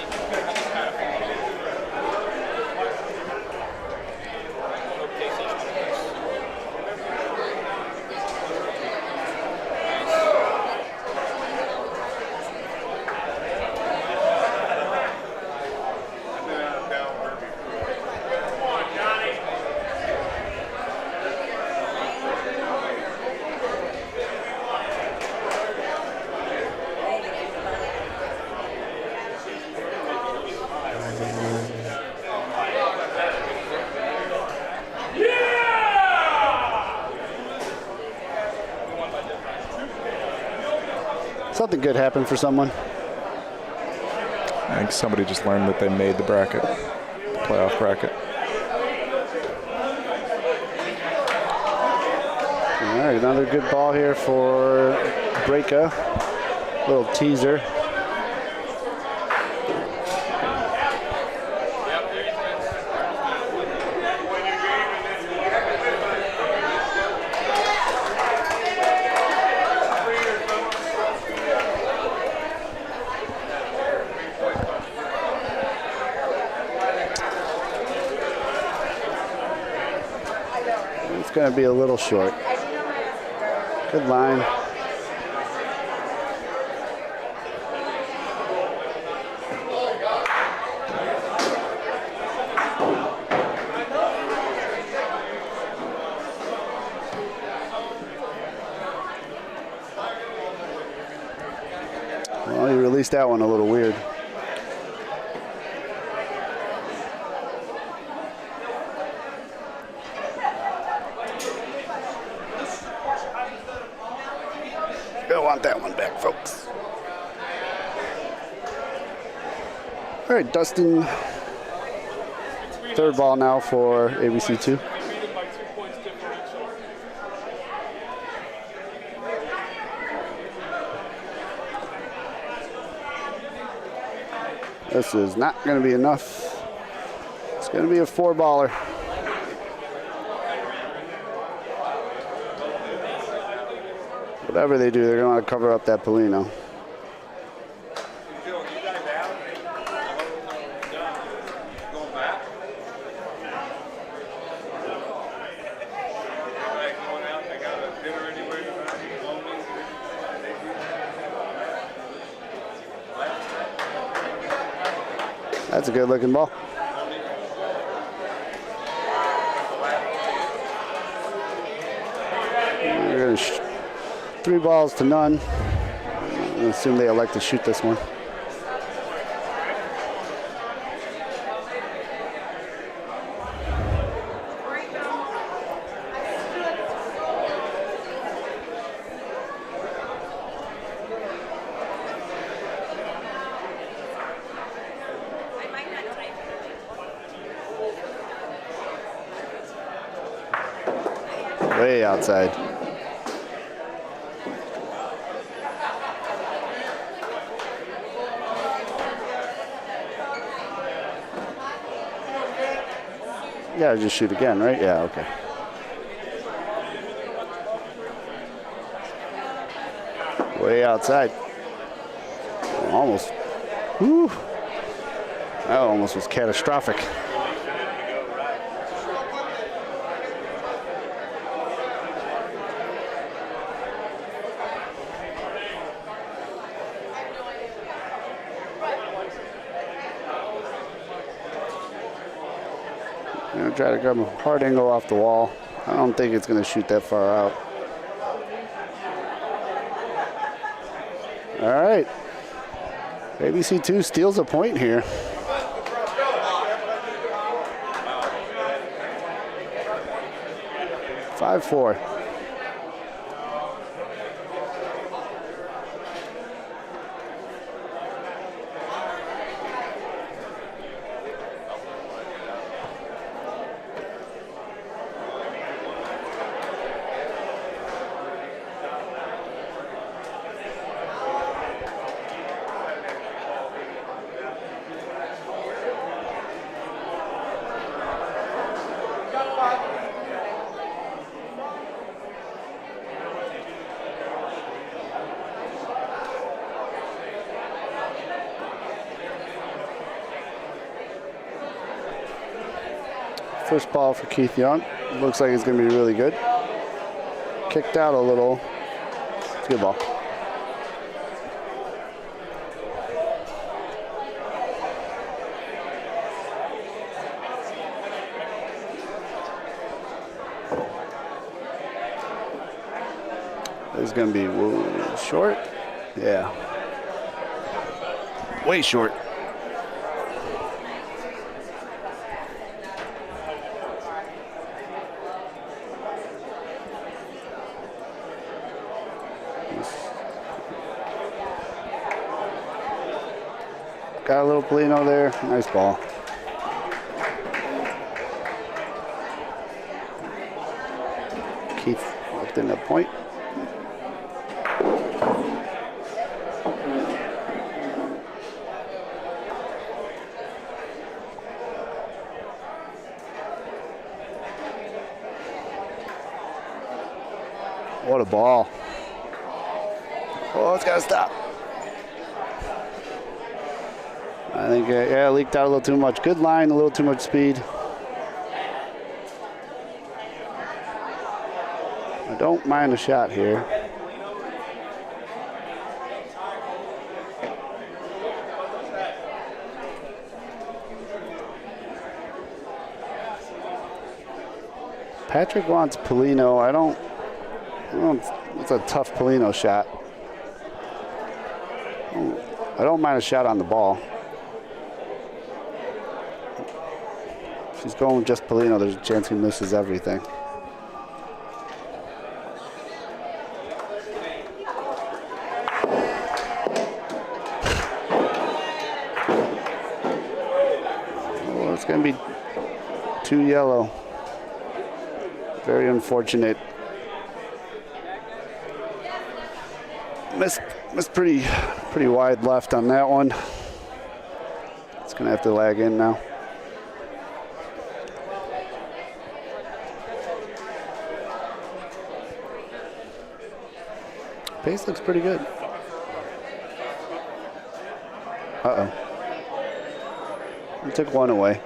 Something good happened for someone. I think somebody just learned that they made the bracket, playoff bracket. All right, another good ball here for Breaka. Little teaser. Going to be a little short. Good line. Well, you released that one a little weird. Want that one back, folks. All right, Dustin. Third ball now for ABC 2. This is not going to be enough. It's going to be a 4-baller. Whatever they do, they're going to want to cover up that Polino. That's a good looking ball. We're going to 3 balls to none. I assume they elect to shoot this one. Way outside. Yeah, just shoot again, right? Yeah, okay. Way outside. Almost. Whew. That almost was catastrophic. I'm gonna try to grab a hard angle off the wall. I don't think it's gonna shoot that far out. All right. ABC 2 steals a point here. Five, 4. First ball for Keith Young. Looks like it's going to be really good. Kicked out a little. It's a good ball. This is going to be short. Yeah. Way short. Got a little Polino there. Nice ball. Keith left in the point. What a ball. Oh, it's got to stop. I think, yeah, leaked out a little too much. Good line, a little too much speed. I don't mind a shot here. Patrick wants Polino. I don't, it's a tough Polino shot. I don't mind a shot on the ball. If he's going with just Polino, there's a chance he misses everything. Oh, it's going to be too yellow. Very unfortunate. Missed pretty wide left on that one. It's going to have to lag in now. Pace looks pretty good. Uh-oh. We took one away.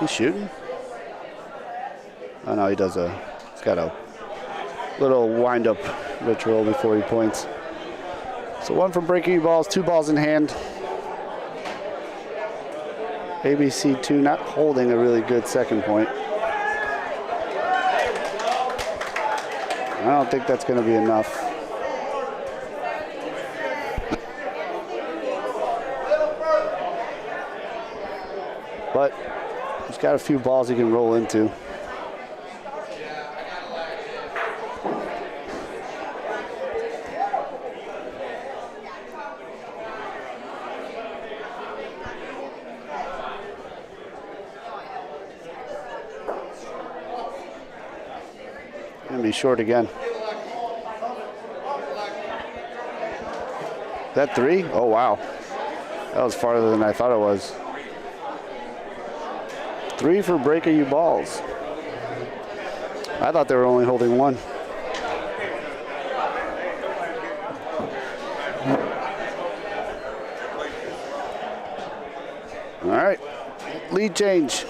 He's shooting? Oh no, he's got a little wind-up ritual before he points. So one from breaking balls, 2 balls in hand. ABC 2 not holding a really good second point. I don't think that's going to be enough. but he's got a few balls he can roll into. Gonna be short again. That 3? Oh, wow. That was farther than I thought it was. 3 for breaking you balls. I thought they were only holding 1. All right, lead change.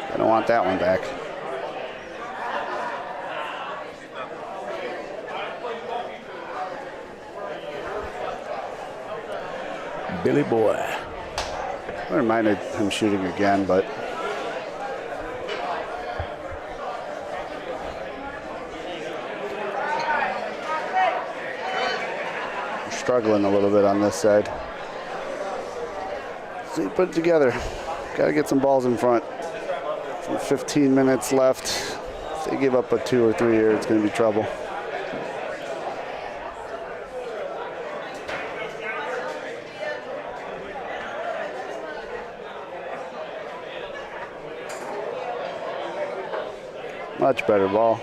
I don't want that one back. Billy boy. I wouldn't mind him shooting again, but we're struggling a little bit on this side. So you put it together. Got to get some balls in front. 15 minutes left. If they give up a 2 or 3 here, it's going to be trouble. Much better ball.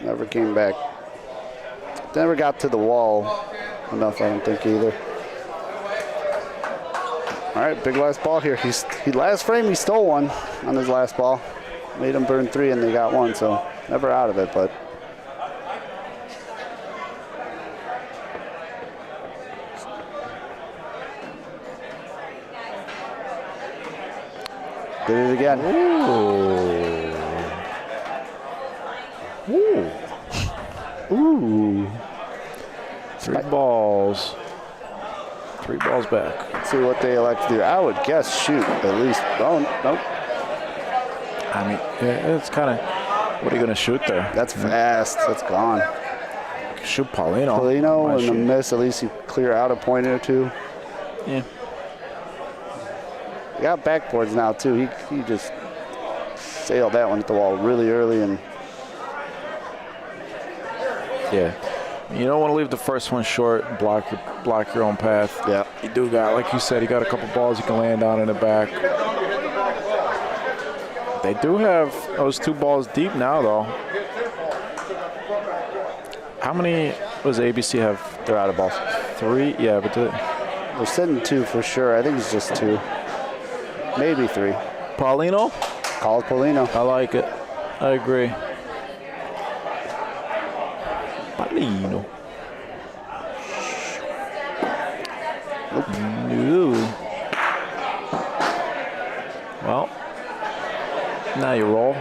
Never came back. Never got to the wall enough, I don't think, either. All right, big last ball here. Last frame, he stole one on his last ball. Made him burn 3 and they got 1, so never out of it, but. Did it again. Ooh. Ooh. 3 balls. 3 balls back. Let's see what they elect to do. I would guess shoot at least. Oh, nope. I mean, yeah, it's kind of, what are you going to shoot there? That's fast. That's gone. Shoot Paulino. Paulino and a miss. At least you clear out a point or 2. Yeah. He got backboards now, too. He just sailed that one at the wall really early. And yeah. You don't want to leave the first one short and block your own path. Yeah. You do got, like you said, you got a couple balls you can land on in the back. They do have those 2 balls deep now, though. How many does ABC have? They're out of balls. 3? Yeah, but we're sitting 2 for sure. I think it's just 2. Maybe 3. Paulino? Call it Paulino. I like it. I agree. Paulino. Nope. No. Well, now you roll.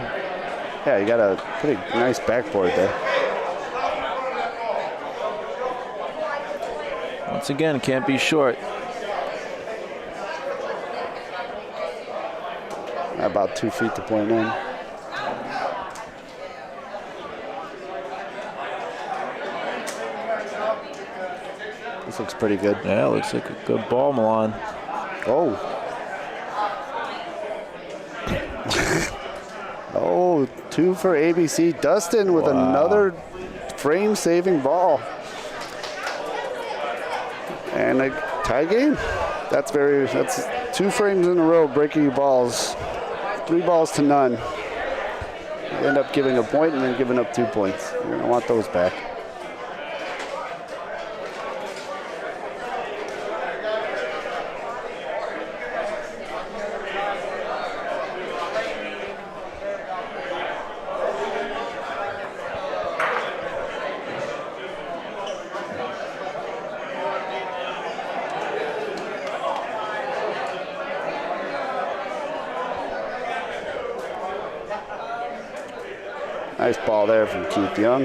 Yeah, you got a pretty nice backboard there. Once again, can't be short. About 2 feet to point in. This looks pretty good. Yeah, looks like a good ball, Milan. Oh. Oh, 2 for ABC. Dustin with another frame-saving ball. And a tie game. That's 2 frames in a row breaking you balls. 3 balls to none. You end up giving a point and then giving up 2 points. You're going to want those back. Nice ball there from Keith Young.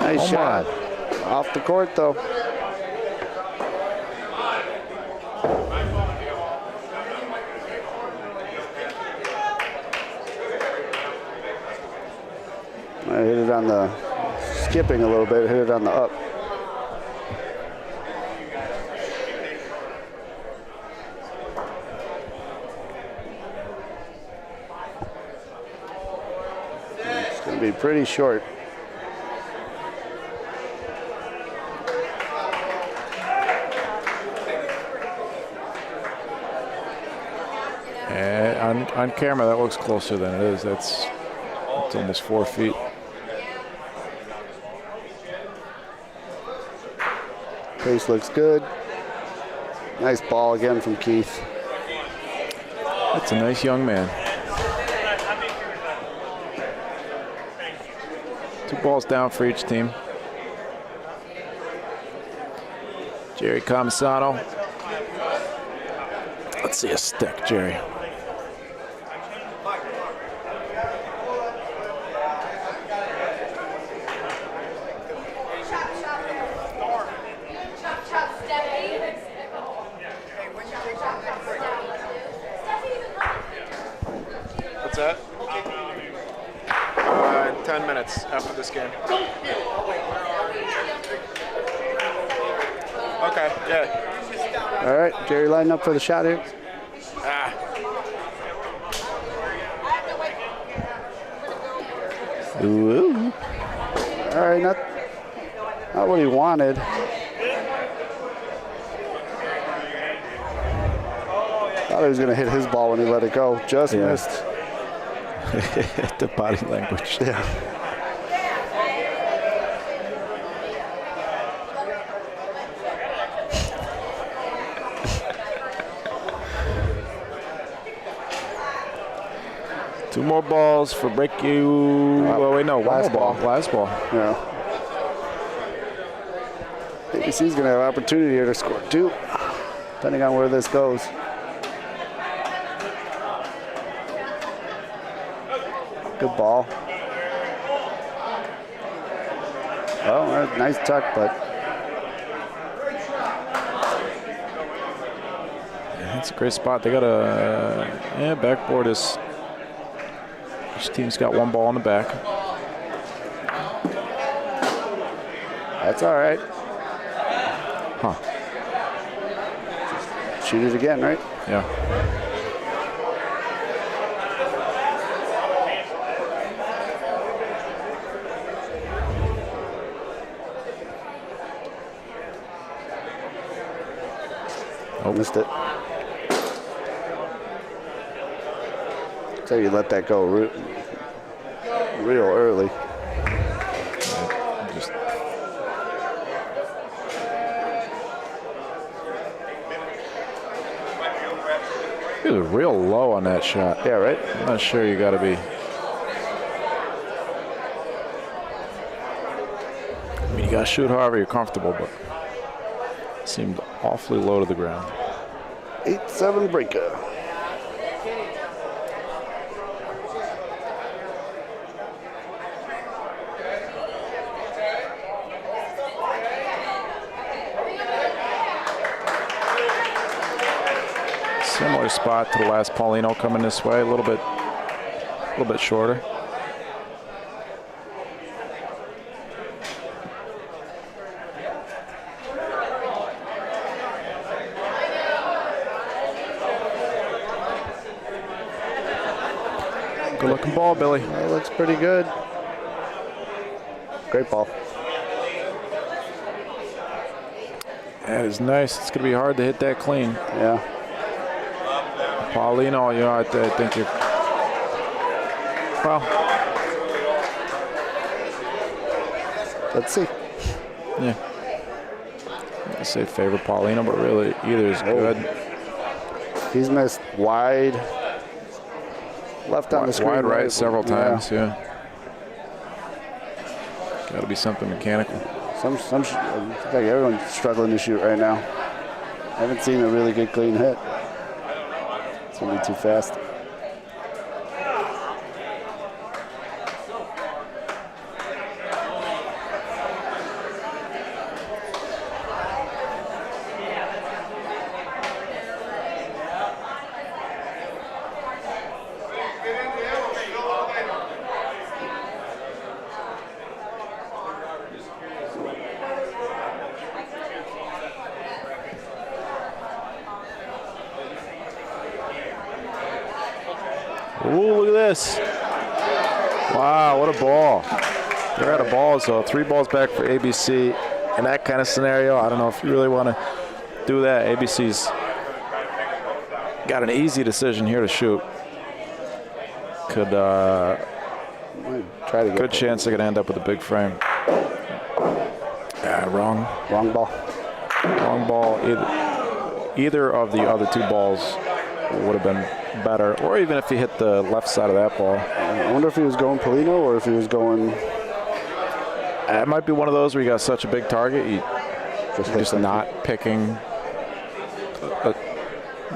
Nice shot. Off the court, though. I hit it on the skipping a little bit, hit it on the up. It's going to be pretty short. On camera, that looks closer than it is. It's almost 4 feet. Pace looks good. Nice ball again from Keith. That's a nice young man. 2 balls down for each team. Jerry Comisano. Let's see a stick, Jerry. What's that? 10 minutes after this game. Okay, yeah. All right, Jerry lining up for the shot here. Ooh. All right, not what he wanted. Thought he was going to hit his ball when he let it go. Just missed. The body language. Yeah. Two more balls for break you. Well, wait, no, one more ball. Last ball. Yeah. ABC's going to have opportunity here to score 2, depending on where this goes. Good ball. Oh, nice tuck, but That's a great spot. They got a backboard is. Each team's got 1 ball on the back. that's all right. Huh. Shoot it again, right? Yeah. Oh, missed it. So you let that go real early. Just he was real low on that shot. Yeah, right? I'm not sure you got to be. I mean, you got to shoot however you're comfortable, but it seemed awfully low to the ground. 8-7 breaker. Similar spot to the last Paulino coming this way, a little bit shorter. Good looking ball, Billy. That looks pretty good. Great ball. That is nice. It's going to be hard to hit that clean. Yeah. Paulino, you know, I think you're. Well, let's see. Yeah. I say favor Paulino, but really either is good. He's missed wide. Left on the screen. Wide right several times, yeah. Got to be something mechanical. I think everyone's struggling to shoot right now. I haven't seen a really good clean hit. It's going to be too fast. Ooh, look at this. Wow, what a ball. They're out of balls, though. 3 balls back for ABC. In that kind of scenario, I don't know if you really want to do that. ABC's got an easy decision here to shoot. Could try to get good chance they're going to end up with a big frame. Wrong. Wrong ball. Wrong ball. Either of the other 2 balls would have been better, or even if he hit the left side of that ball. I wonder if he was going Polino or if he was going... It might be one of those where you got such a big target, you're just not picking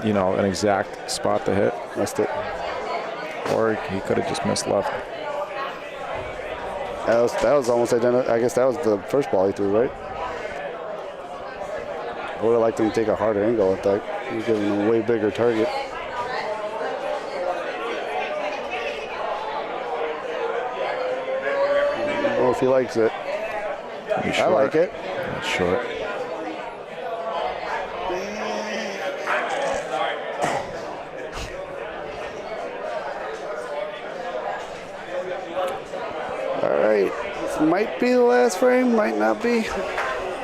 an exact spot to hit. Missed it. Or he could have just missed left. That was almost identical. I guess that was the first ball he threw, right? I would have liked him to take a harder angle at that. He's giving him a way bigger target. Well, if he likes it. I like it. That's short. All right. This might be the last frame, might not be.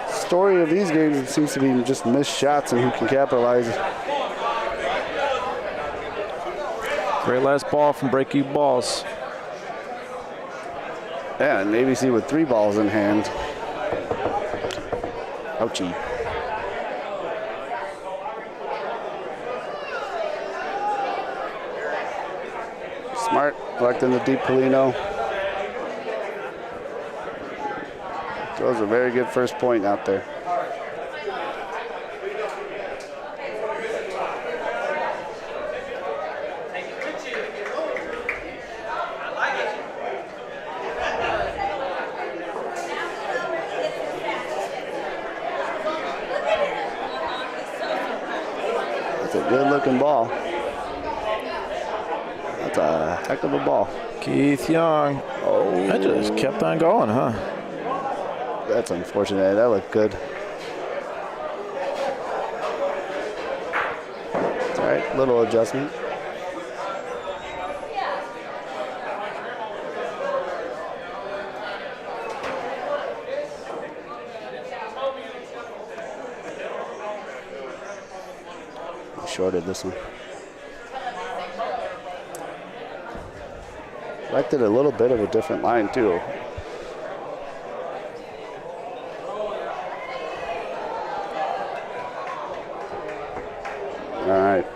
Story of these games, it seems to be just missed shots and who can capitalize. Great last ball from break-even balls. Yeah, and ABC with 3 balls in hand. Ouchie. Smart, collecting the deep Polino. Throws a very good first point out there. That's a good looking ball. That's a heck of a ball. Keith Young. Oh, that just kept on going, huh? That's unfortunate. That looked good. It's all right. Little adjustment. I shorted this one. Elected a little bit of a different line too. All right,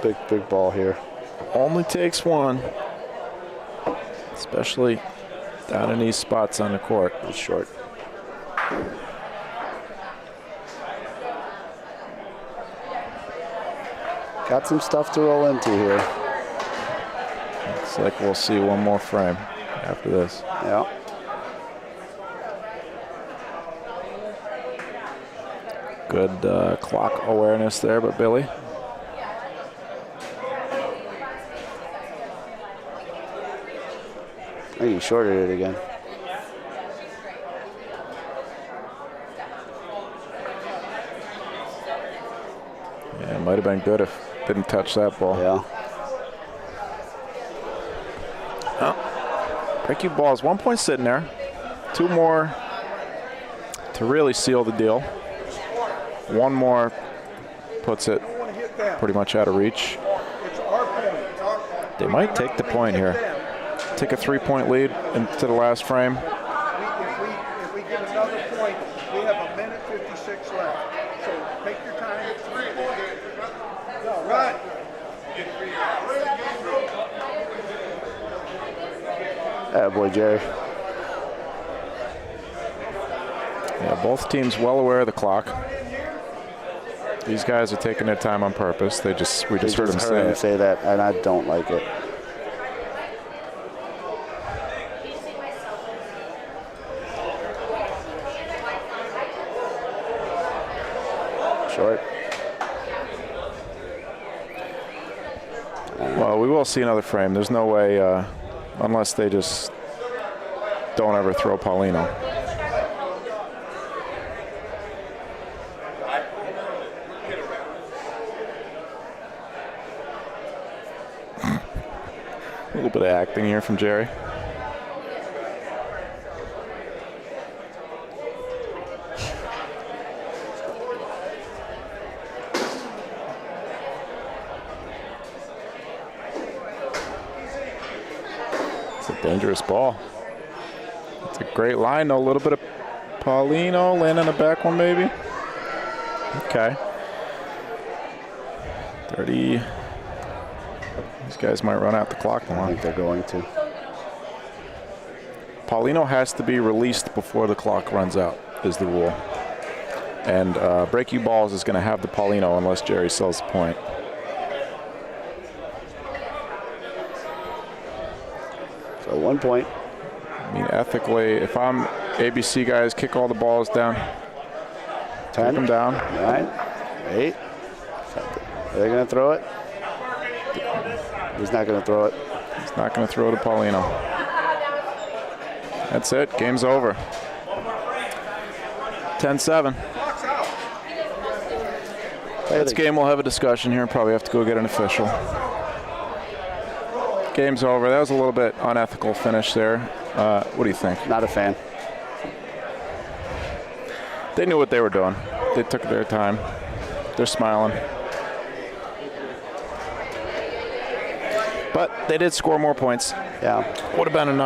big ball here. Only takes one, especially down in these spots on the court. It's short. Got some stuff to roll into here. Looks like we'll see one more frame after this. Yeah. Good clock awareness there, but Billy. I think he shorted it again. Yeah, it might have been good if didn't touch that ball. Yeah. Oh, break-you balls. 1 point sitting there. 2 more to really seal the deal. 1 more puts it pretty much out of reach. They might take the point here. Take a 3-point lead into the last frame. If we get another point, we have 1:56 left. So take your time. No, run. Boy, Jerry. Both teams well aware of the clock. These guys are taking their time on purpose. We just heard them say that, and I don't like it. Short. Well, we will see another frame. There's no way, unless they just don't ever throw Paulino. A little bit of acting here from Jerry. It's a dangerous ball. It's a great line, though. A little bit of Paulino, land on the back one, maybe. Okay. 30. These guys might run out the clock now. I think they're going to. Paulino has to be released before the clock runs out, is the rule. And breaking balls is going to have the Paulino unless Jerry sells the point. So 1 point. I mean, ethically, if I'm ABC guys, kick all the balls down. 10. Take them down. 9. 8. Are they going to throw it? He's not going to throw it. He's not going to throw to Paulino. That's it. Game's over. 10-7. This game we'll have a discussion here. Probably have to go get an official. Game's over. That was a little bit unethical finish there. What do you think? Not a fan. They knew what they were doing. They took their time. They're smiling. But they did score more points. Yeah. Would have been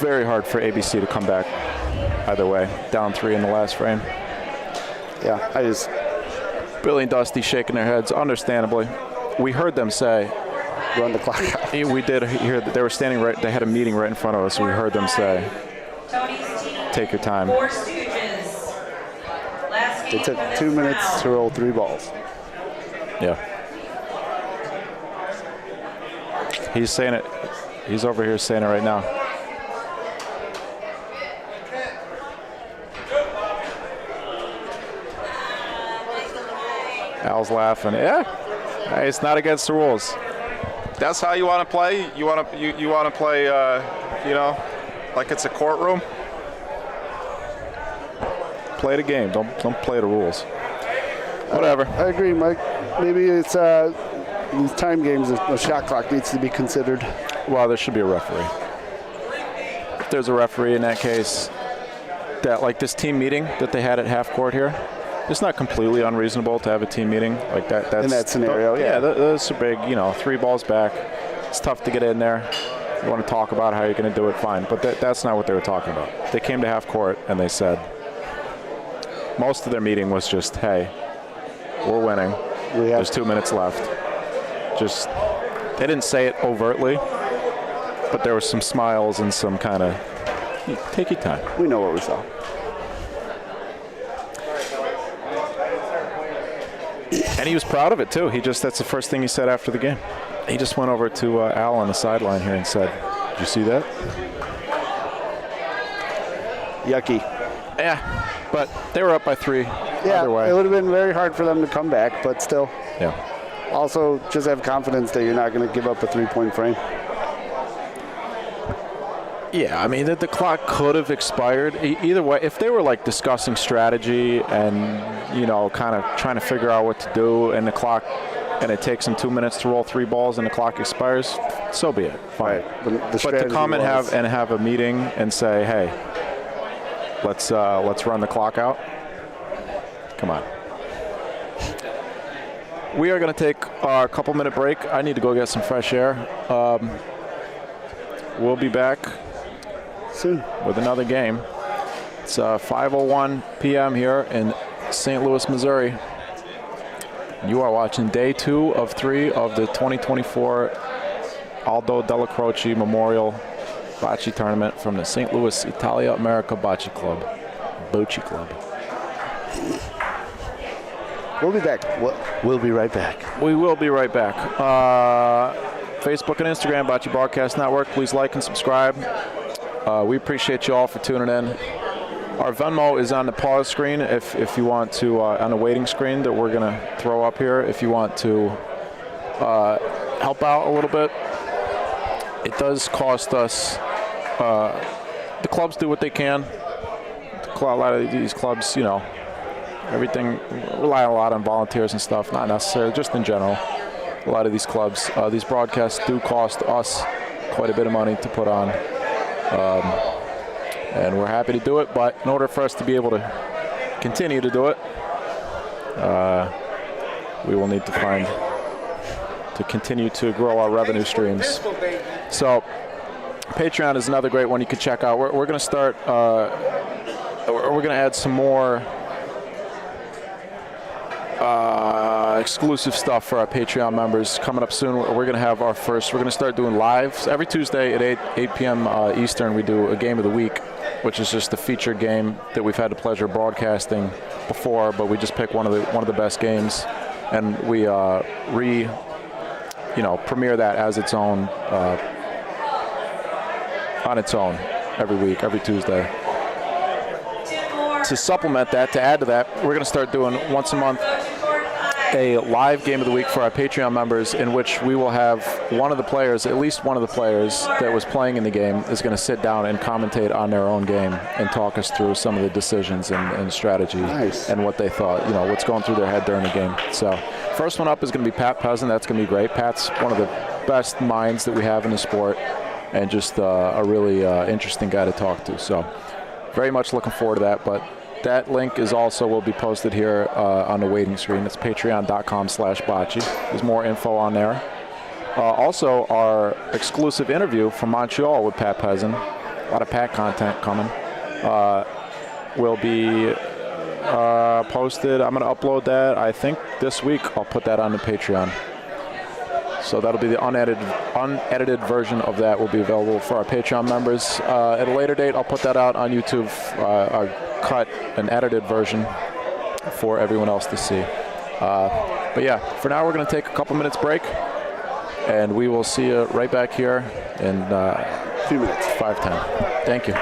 very hard for ABC to come back either way. Down 3 in the last frame. Yeah, I just... Billy and Dusty shaking their heads, understandably. We heard them say... Run the clock out. We did hear that they were standing right... They had a meeting right in front of us. We heard them say, take your time. They took 2 minutes to roll 3 balls. Yeah. He's saying it. He's over here saying it right now. Al's laughing. Yeah, hey, it's not against the rules. That's how you want to play. You want to play. You know, like it's a courtroom. Play the game. Don't play the rules. Whatever. I agree, Mike. Maybe it's these time games. A shot clock needs to be considered. Well, there should be a referee. If there's a referee in that case, that like this team meeting that they had at half court here, it's not completely unreasonable to have a team meeting like that. That's in that scenario, yeah. Those are big. You know, 3 balls back. It's tough to get in there. You want to talk about how you're going to do it, fine. But that's not what they were talking about. They came to half court and they said, most of their meeting was just, hey, we're winning. There's 2 minutes left. Just, they didn't say it overtly, but there was some smiles and some kind of, take your time. We know what we saw. And he was proud of it too. That's the first thing he said after the game. He just went over to Al on the sideline here and said, did you see that? Yucky. Yeah, but they were up by 3 either way. It would have been very hard for them to come back, but still. Yeah. Also, just have confidence that you're not going to give up a 3-point frame. Yeah, I mean, the clock could have expired. Either way, if they were like discussing strategy and, you know, kind of trying to figure out what to do and the clock, and it takes them 2 minutes to roll 3 balls and the clock expires, so be it. Fine. Right. But to come and have a meeting and say, hey, let's run the clock out. Come on. We are going to take a couple-minute break. I need to go get some fresh air. We'll be back soon with another game. It's 5:01 p.m. here in St. Louis, Missouri. You are watching day 2 of 3 of the 2024 Aldo Della Croce Memorial Bocce Tournament from the St. Louis Italia America Bocce Club. We'll be back. We'll be right back. We will be right back. Facebook and Instagram, Bocce Broadcast Network. Please like and subscribe. We appreciate you all for tuning in. Our Venmo is on the pause screen if you want to, on the waiting screen that we're going to throw up here, if you want to help out a little bit. It does cost us, the clubs do what they can. A lot of these clubs, everything, rely a lot on volunteers and stuff, not necessarily, just in general. A lot of these clubs, these broadcasts do cost us quite a bit of money to put on. And we're happy to do it, but in order for us to be able to continue to do it, we will need to continue to grow our revenue streams. So Patreon is another great one you can check out. We're going to start, we're going to add some more exclusive stuff for our Patreon members coming up soon. We're going to have we're going to start doing lives every Tuesday at 8 p.m. Eastern. We do a game of the week, which is just a featured game that we've had the pleasure of broadcasting before, but we just pick one of the best games, and we premiere that as its own on its own every week, every Tuesday. To supplement that, to add to that, we're going to start doing once a month a live game of the week for our Patreon members, in which we will have one of the players, at least one of the players that was playing in the game, is going to sit down and commentate on their own game and talk us through some of the decisions and strategy and what they thought, what's going through their head during the game. So first one up is going to be Pat Peasant. That's going to be great. Pat's one of the best minds that we have in the sport, and just a really interesting guy to talk to. So very much looking forward to that. But that link will be posted here on the waiting screen. It's patreon.com/bocce. There's more info on there. Also, our exclusive interview from Montreal with Pat Peasant, a lot of Pat content coming, will be posted. I'm going to upload that, I think, this week. I'll put that on the Patreon. So that'll be the unedited version of that will be available for our Patreon members. At a later date, I'll put that out on YouTube, cut an edited version for everyone else to see. But yeah, for now we're going to take a couple minutes break, and we will see you right back here in a few minutes, 5:10. Thank you.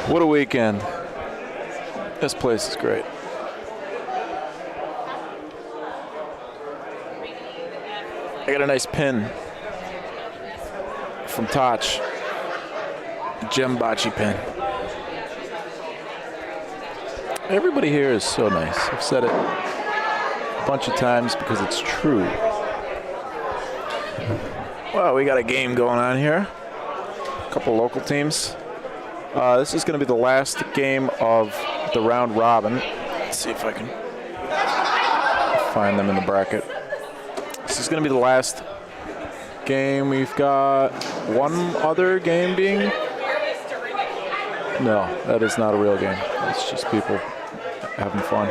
What a weekend. This place is great. I got a nice pin from Toch. Gem bocce pin. Everybody here is so nice. I've said it a bunch of times because it's true. Well, we got a game going on here. A couple local teams. This is going to be the last game of the round robin. Let's see if I can find them in the bracket. This is going to be the last game. We've got one other game being. No, that is not a real game. It's just people having fun.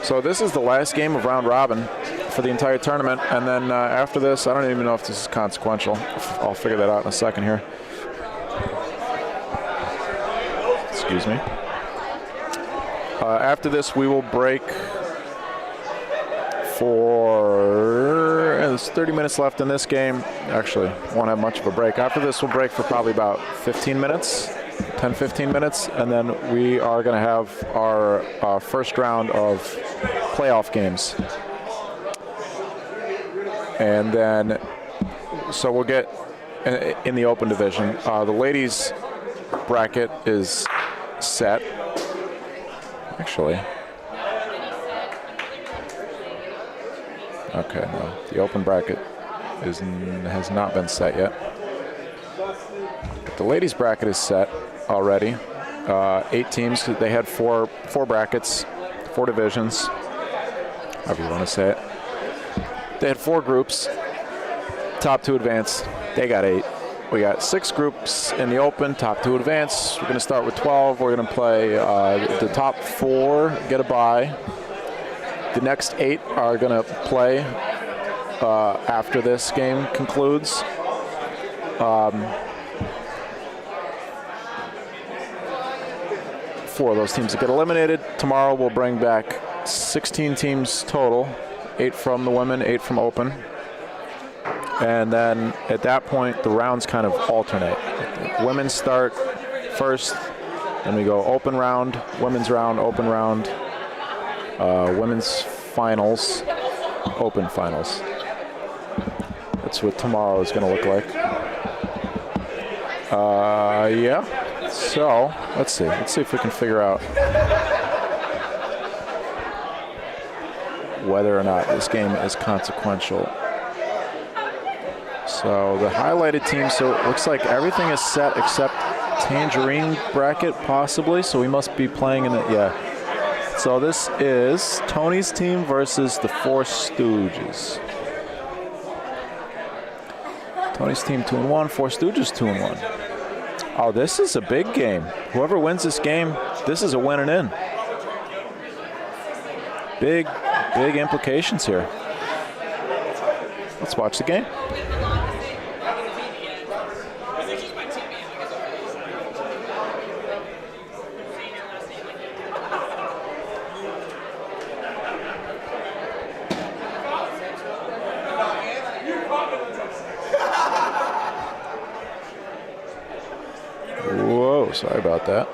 So this is the last game of round robin for the entire tournament. And then after this, I don't even know if this is consequential. I'll figure that out in a second here. Excuse me. After this, we will break for, there's 30 minutes left in this game. Actually, won't have much of a break. After this, we'll break for probably about 15 minutes, 10-15 minutes, and then we are going to have our first round of playoff games. And then, so we'll get in the open division. The ladies' bracket is set. Actually, okay, no, the open bracket has not been set yet. But the ladies' bracket is set already. 8 teams. They had four brackets, 4 divisions, however you want to say it. They had 4 groups. Top 2 advance. They got 8. We got 6 groups in the open, top 2 advance. We're going to start with 12. We're going to play the top 4, get a bye. The next 8 are going to play after this game concludes. 4 of those teams that get eliminated. Tomorrow we'll bring back 16 teams total, 8 from the women, 8 from open. And then at that point, the rounds kind of alternate. Women start first, then we go open round, women's round, open round, women's finals, open finals. That's what tomorrow is going to look like. Yeah. So let's see. Let's see if we can figure out whether or not this game is consequential. So the highlighted team, so it looks like everything is set except Tangerine bracket possibly, so we must be playing in it, yeah. So this is Tony's team versus the Four Stooges. Tony's team 2-1, Four Stooges 2-1. Oh, this is a big game. Whoever wins this game, this is a win and in. Big implications here. Let's watch the game. Whoa, sorry about that.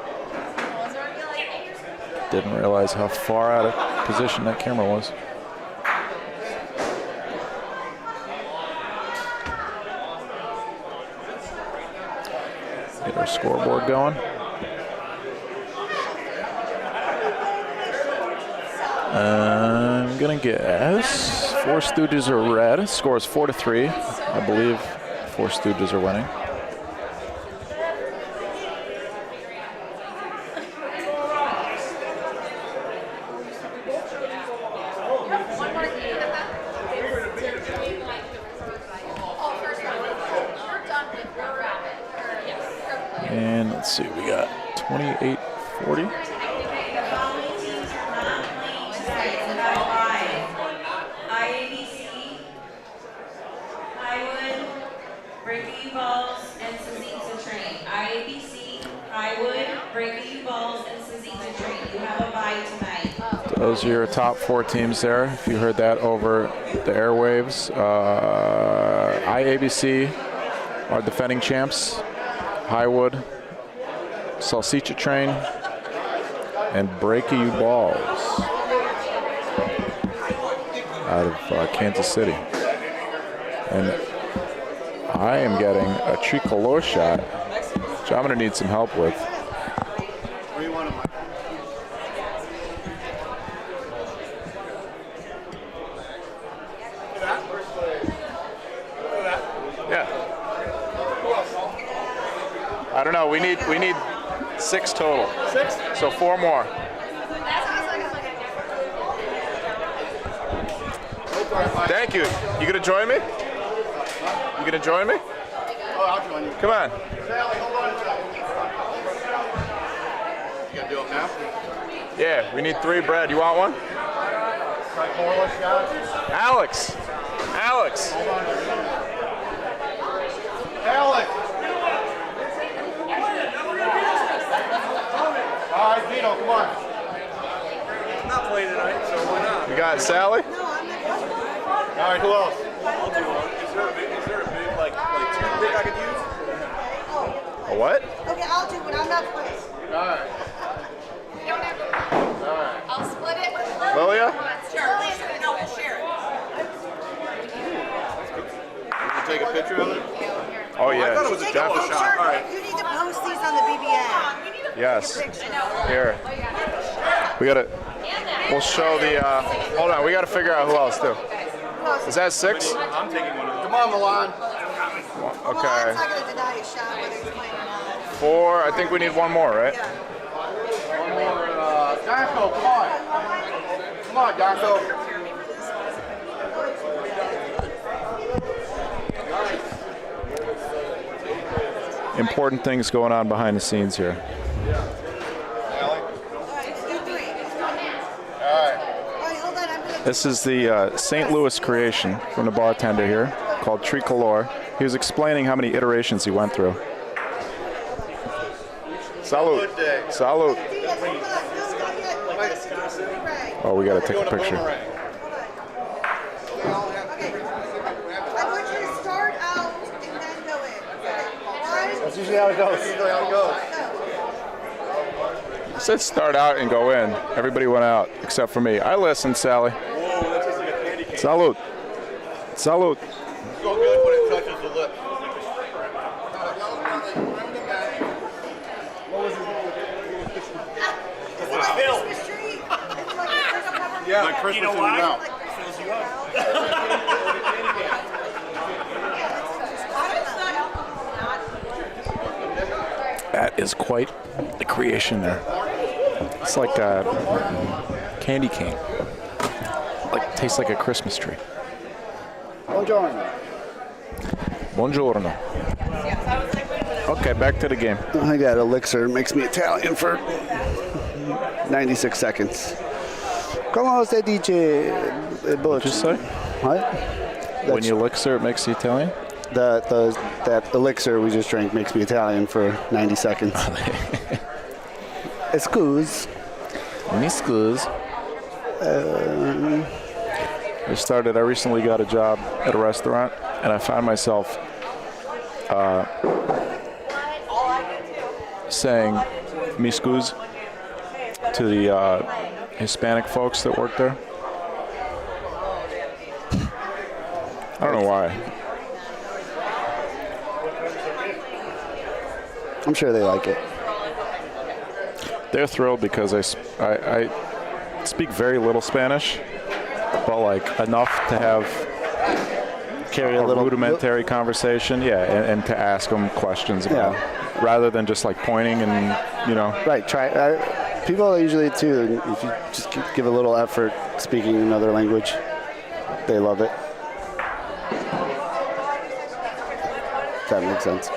Didn't realize how far out of position that camera was. Get our scoreboard going. I'm gonna guess Four Stooges are red. Score is 4-3. I believe Four Stooges are winning. And let's see, we got 28-40. IABC, Highwood, Breaking Balls, and Sazita Train. IABC, Highwood, Breaking Balls, and Sazita Train. You have a bye tonight. Those are your top 4 teams there. If you heard that over the airwaves, IABC are defending champs. Highwood, Salsicha Train, and Breaky You Balls out of Kansas City. And I am getting a tricolor shot, which I'm going to need some help with. Yeah. I don't know. We need 6 total. 6? So 4 more. Thank you. You gonna join me? You gonna join me? Oh, I'll join you. Come on. Sally, hold on a second. You gonna do them now? Yeah, we need 3 bread. You want one? Tricolor shot. Alex. Alex. Hold on. Alex. All right, Vito, come on. I'm not playing tonight, so why not? You got Sally? All right, who else? I'll do one. Is there a big like toothpick I could use? A what? Okay, I'll do it. I'm not playing. All right. You don't have to. All right. I'll split it with Lily. Lilia? Lily's gonna know we'll share it. You take a picture of it? Oh, yeah. I thought it was a Take double a picture. shot. All right. You need to post these on the BBN. Yes. Here. We gotta. We'll show the. Hold on. We gotta figure out who else too. Is that 6? I'm taking one of those. Come on, Milan. Well, I'm Okay. not gonna deny a shot whether he's playing or not. 4. I think we need 1 more, right? One more. Darko, come on. Come on, Darko. Important things going on behind the scenes here. This is the St. Louis creation from the bartender here called Tricolor. He was explaining how many iterations he went through. Salud. Salud. Oh, we got to take a picture. That's usually how it goes. I said start out and go in. Everybody went out except for me. I listened, Sally. Salud. Salud. So good when it touches the lip. Yeah, like Christmas in your mouth. Fills you up. That is quite the creation there. It's like a candy cane. Like tastes like a Christmas tree. Buongiorno. Buongiorno. Okay, back to the game. I got elixir. Makes me Italian for 96 seconds. Como se dice? What'd you say? What? When you elixir, it makes you Italian? That elixir we just drank makes me Italian for 90 seconds. Excuse. Excuse. I recently got a job at a restaurant, and I found myself saying "me excuse" to the Hispanic folks that work there. I don't know why. I'm sure they like it. They're thrilled because I speak very little Spanish, but like enough to have Carry a rudimentary conversation, yeah, and to ask them questions about, rather than just like pointing and Right. People usually too. If you just give a little effort speaking another language, they love it. If that makes sense.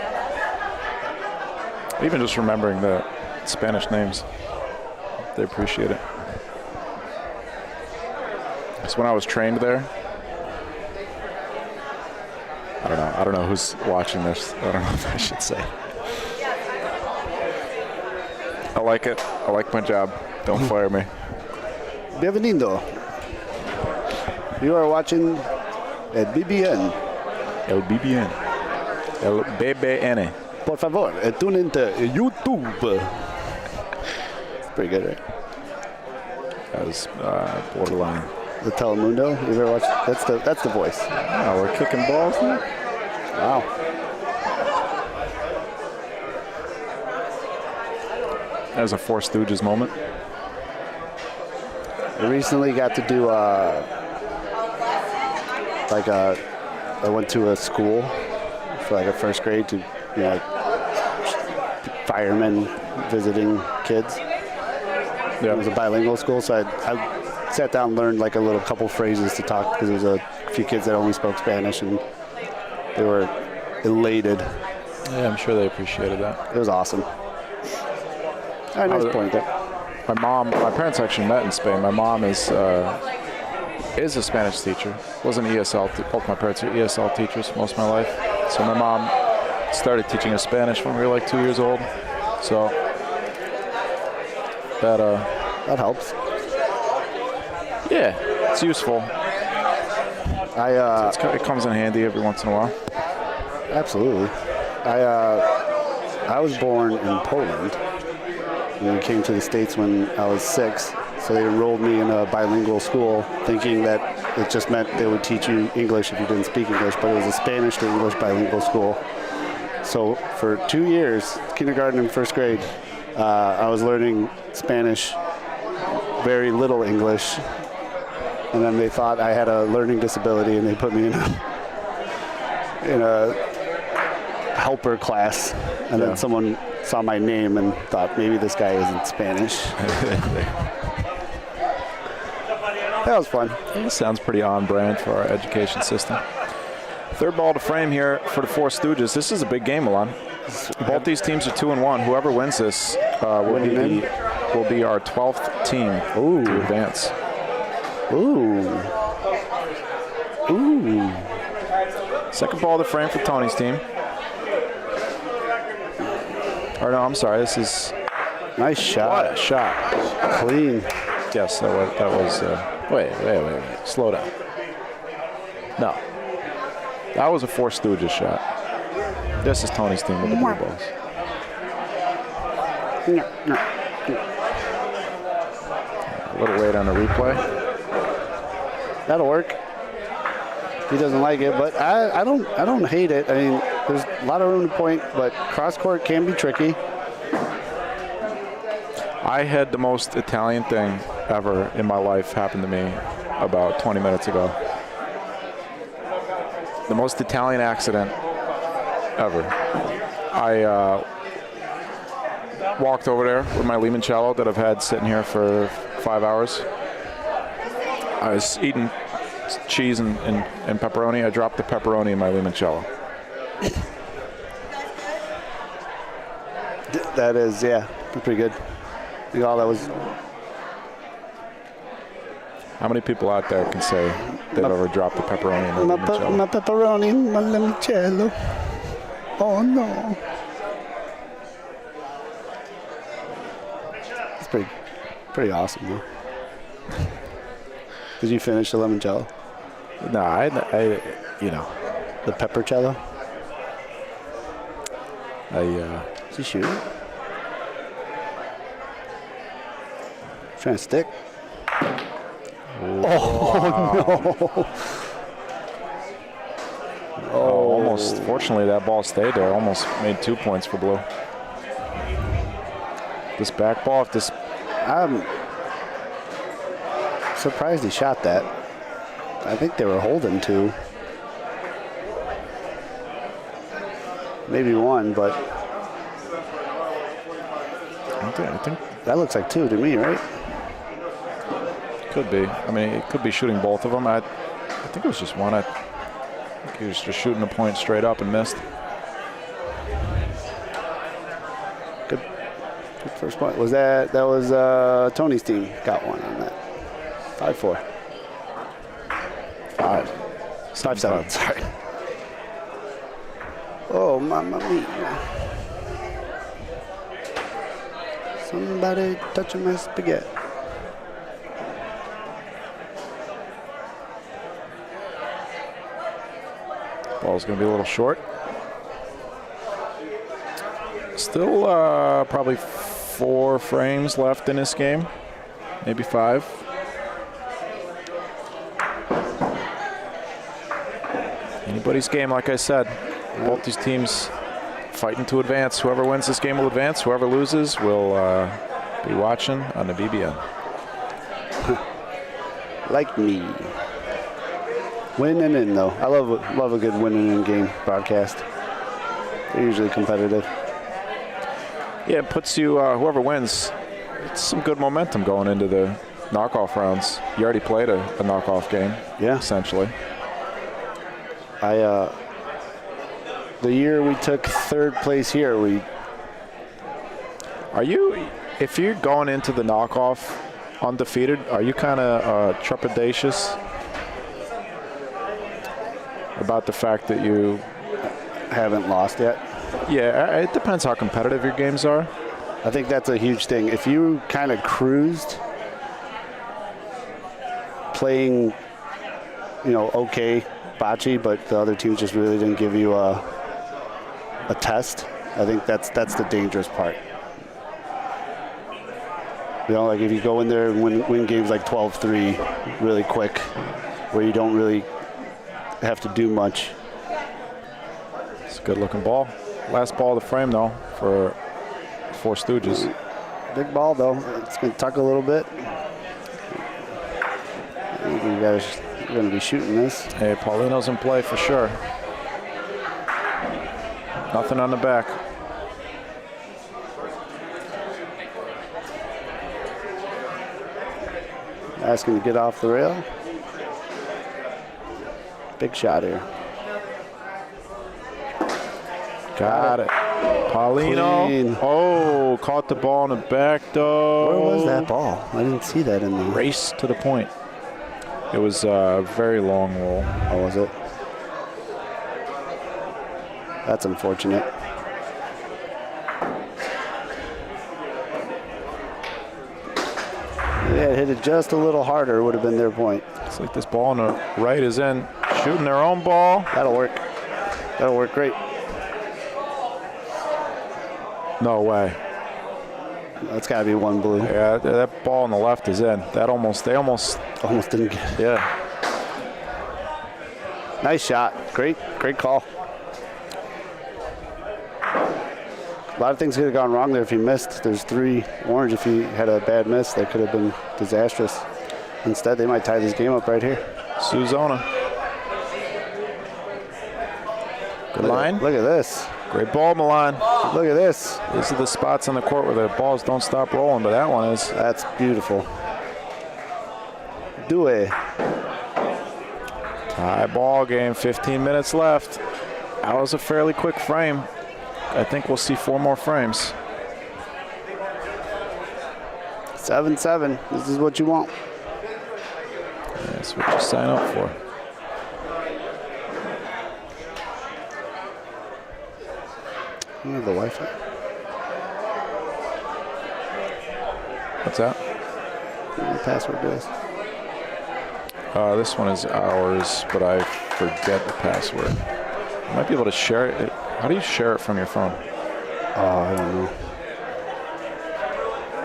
Even just remembering the Spanish names, they appreciate it. So when I was trained there, I don't know who's watching this. I don't know if I should say. I like it. I like my job. Don't fire me. Bienvenido. You are watching at BBN. El BBN. El BBN. Por favor, tune into YouTube. It's pretty good, right? That was borderline. The Telemundo. You ever watch? That's the voice. Oh, we're kicking balls now? Wow. That was a Four Stooges moment. I recently got to do I went to a school for like a first grade to, like firemen visiting kids. Yeah. It was a bilingual school, so I sat down and learned like a little couple phrases to talk because there was a few kids that only spoke Spanish and they were elated. Yeah, I'm sure they appreciated that. It was awesome. All right, nice point there. My parents actually met in Spain. My mom is a Spanish teacher. Wasn't ESL. Both my parents are ESL teachers most of my life. So my mom started teaching us Spanish when we were like 2 years old. So that helps. Yeah, it's useful. It comes in handy every once in a while. Absolutely. I was born in Poland. And we came to the States when I was 6. So they enrolled me in a bilingual school thinking that it just meant they would teach you English if you didn't speak English, but it was a Spanish to English bilingual school. So for 2 years, kindergarten and first grade, I was learning Spanish, very little English, and then they thought I had a learning disability and they put me in a helper class, and then someone saw my name and thought maybe this guy isn't Spanish. That was fun. It sounds pretty on brand for our education system. Third ball to frame here for the Four Stooges. This is a big game, Milan. Both these teams are 2-1. Whoever wins this will be our 12th team to advance. Ooh. Second ball to frame for Tony's team. Or no, I'm sorry. This is nice shot. What a shot! Clean. Yes, that was. Wait. Slow down. No, that was a Four Stooges shot. This is Tony's team with the blue balls. A little wait on the replay. That'll work. He doesn't like it, but I don't hate it. I mean, there's a lot of room to point, but cross court can be tricky. I had the most Italian thing ever in my life happen to me about 20 minutes ago. The most Italian accident ever. I walked over there with my limoncello that I've had sitting here for 5 hours. I was eating cheese and pepperoni. I dropped the pepperoni in my limoncello. That is, yeah, that's pretty good. I think all that was. How many people out there can say they've ever dropped the pepperoni in their limoncello? My pepperoni in my limoncello. Oh no. It's pretty awesome, though. Did you finish the limoncello? No, I the peppercello. Is he shooting? Trying to stick. Oh no! Almost. Fortunately, that ball stayed there. Almost made 2 points for blue. This back ball, if this. I'm surprised he shot that. I think they were holding 2. Maybe 1, but I think that looks like 2 to me, right? Could be. I mean, it could be shooting both of them. I think it was just 1. I think he was just shooting a point straight up and missed. Good first point. Was that was Tony's team got 1 on that. 5-4. 5-7. Sorry. Oh, mamma mia. Somebody touching my spaghetti. Ball's going to be a little short. Still probably 4 frames left in this game, maybe 5. Anybody's game, like I said. Both these teams fighting to advance. Whoever wins this game will advance. Whoever loses will be watching on the BBN. Like me. Win and in, though. I love a good win and in game broadcast. They're usually competitive. Yeah, it puts you, whoever wins, it's some good momentum going into the knockoff rounds. You already played a knockoff game, essentially. The year we took 3rd place here, if you're going into the knockoff undefeated, are you kind of trepidatious about the fact that you haven't lost yet? Yeah, it depends how competitive your games are. I think that's a huge thing. If you kind of cruised playing, okay bocce, but the other teams just really didn't give you a test, I think that's the dangerous part. Like if you go in there and win games like 12-3 really quick, where you don't really have to do much. It's a good-looking ball. Last ball of the frame, though, for Four Stooges. Big ball, though. It's going to tuck a little bit. You guys are going to be shooting this. Hey, Paulino's in play for sure. Nothing on the back. Asking to get off the rail. Big shot here. Got it. Paulino. Clean. Oh, caught the ball in the back, though. Where was that ball? I didn't see that in the race to the point. It was a very long roll. Oh, was it? That's unfortunate. Yeah, hit it just a little harder would have been their point. Looks like this ball on the right is in. Shooting their own ball. That'll work. That'll work great. No way. That's got to be one blue. Yeah, that ball on the left is in. They almost didn't get it. Yeah. Nice shot. Great call. A lot of things could have gone wrong there if he missed. There's 3 orange. If he had a bad miss, that could have been disastrous. Instead, they might tie this game up right here. Suzona. Good line. Look at this. Great ball, Milan. Look at this. These are the spots on the court where the balls don't stop rolling, but that one is. That's beautiful. Do it. Tie ball game, 15 minutes left. That was a fairly quick frame. I think we'll see 4 more frames. 7-7. This is what you want. That's what you sign up for. You have the Wi-Fi. What's that? What the password is. This one is ours, but I forget the password. You might be able to share it. How do you share it from your phone? I don't know.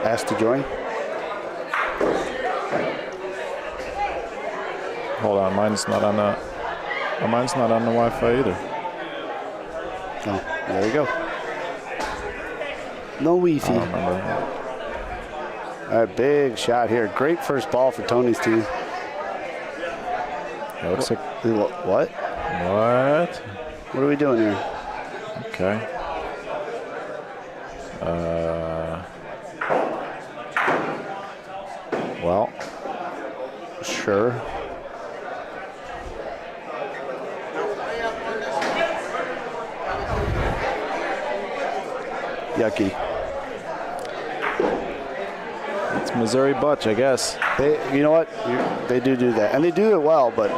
Ask to join. Hold on, mine's not on the. Mine's not on the Wi-Fi either. Oh, there you go. No Wi-Fi. I don't remember. All right, big shot here. Great first ball for Tony's team. It looks like. What? What? What are we doing here? Okay. Well, sure. Yucky. It's Missouri Butch, I guess. You know what? They do that, and they do it well. But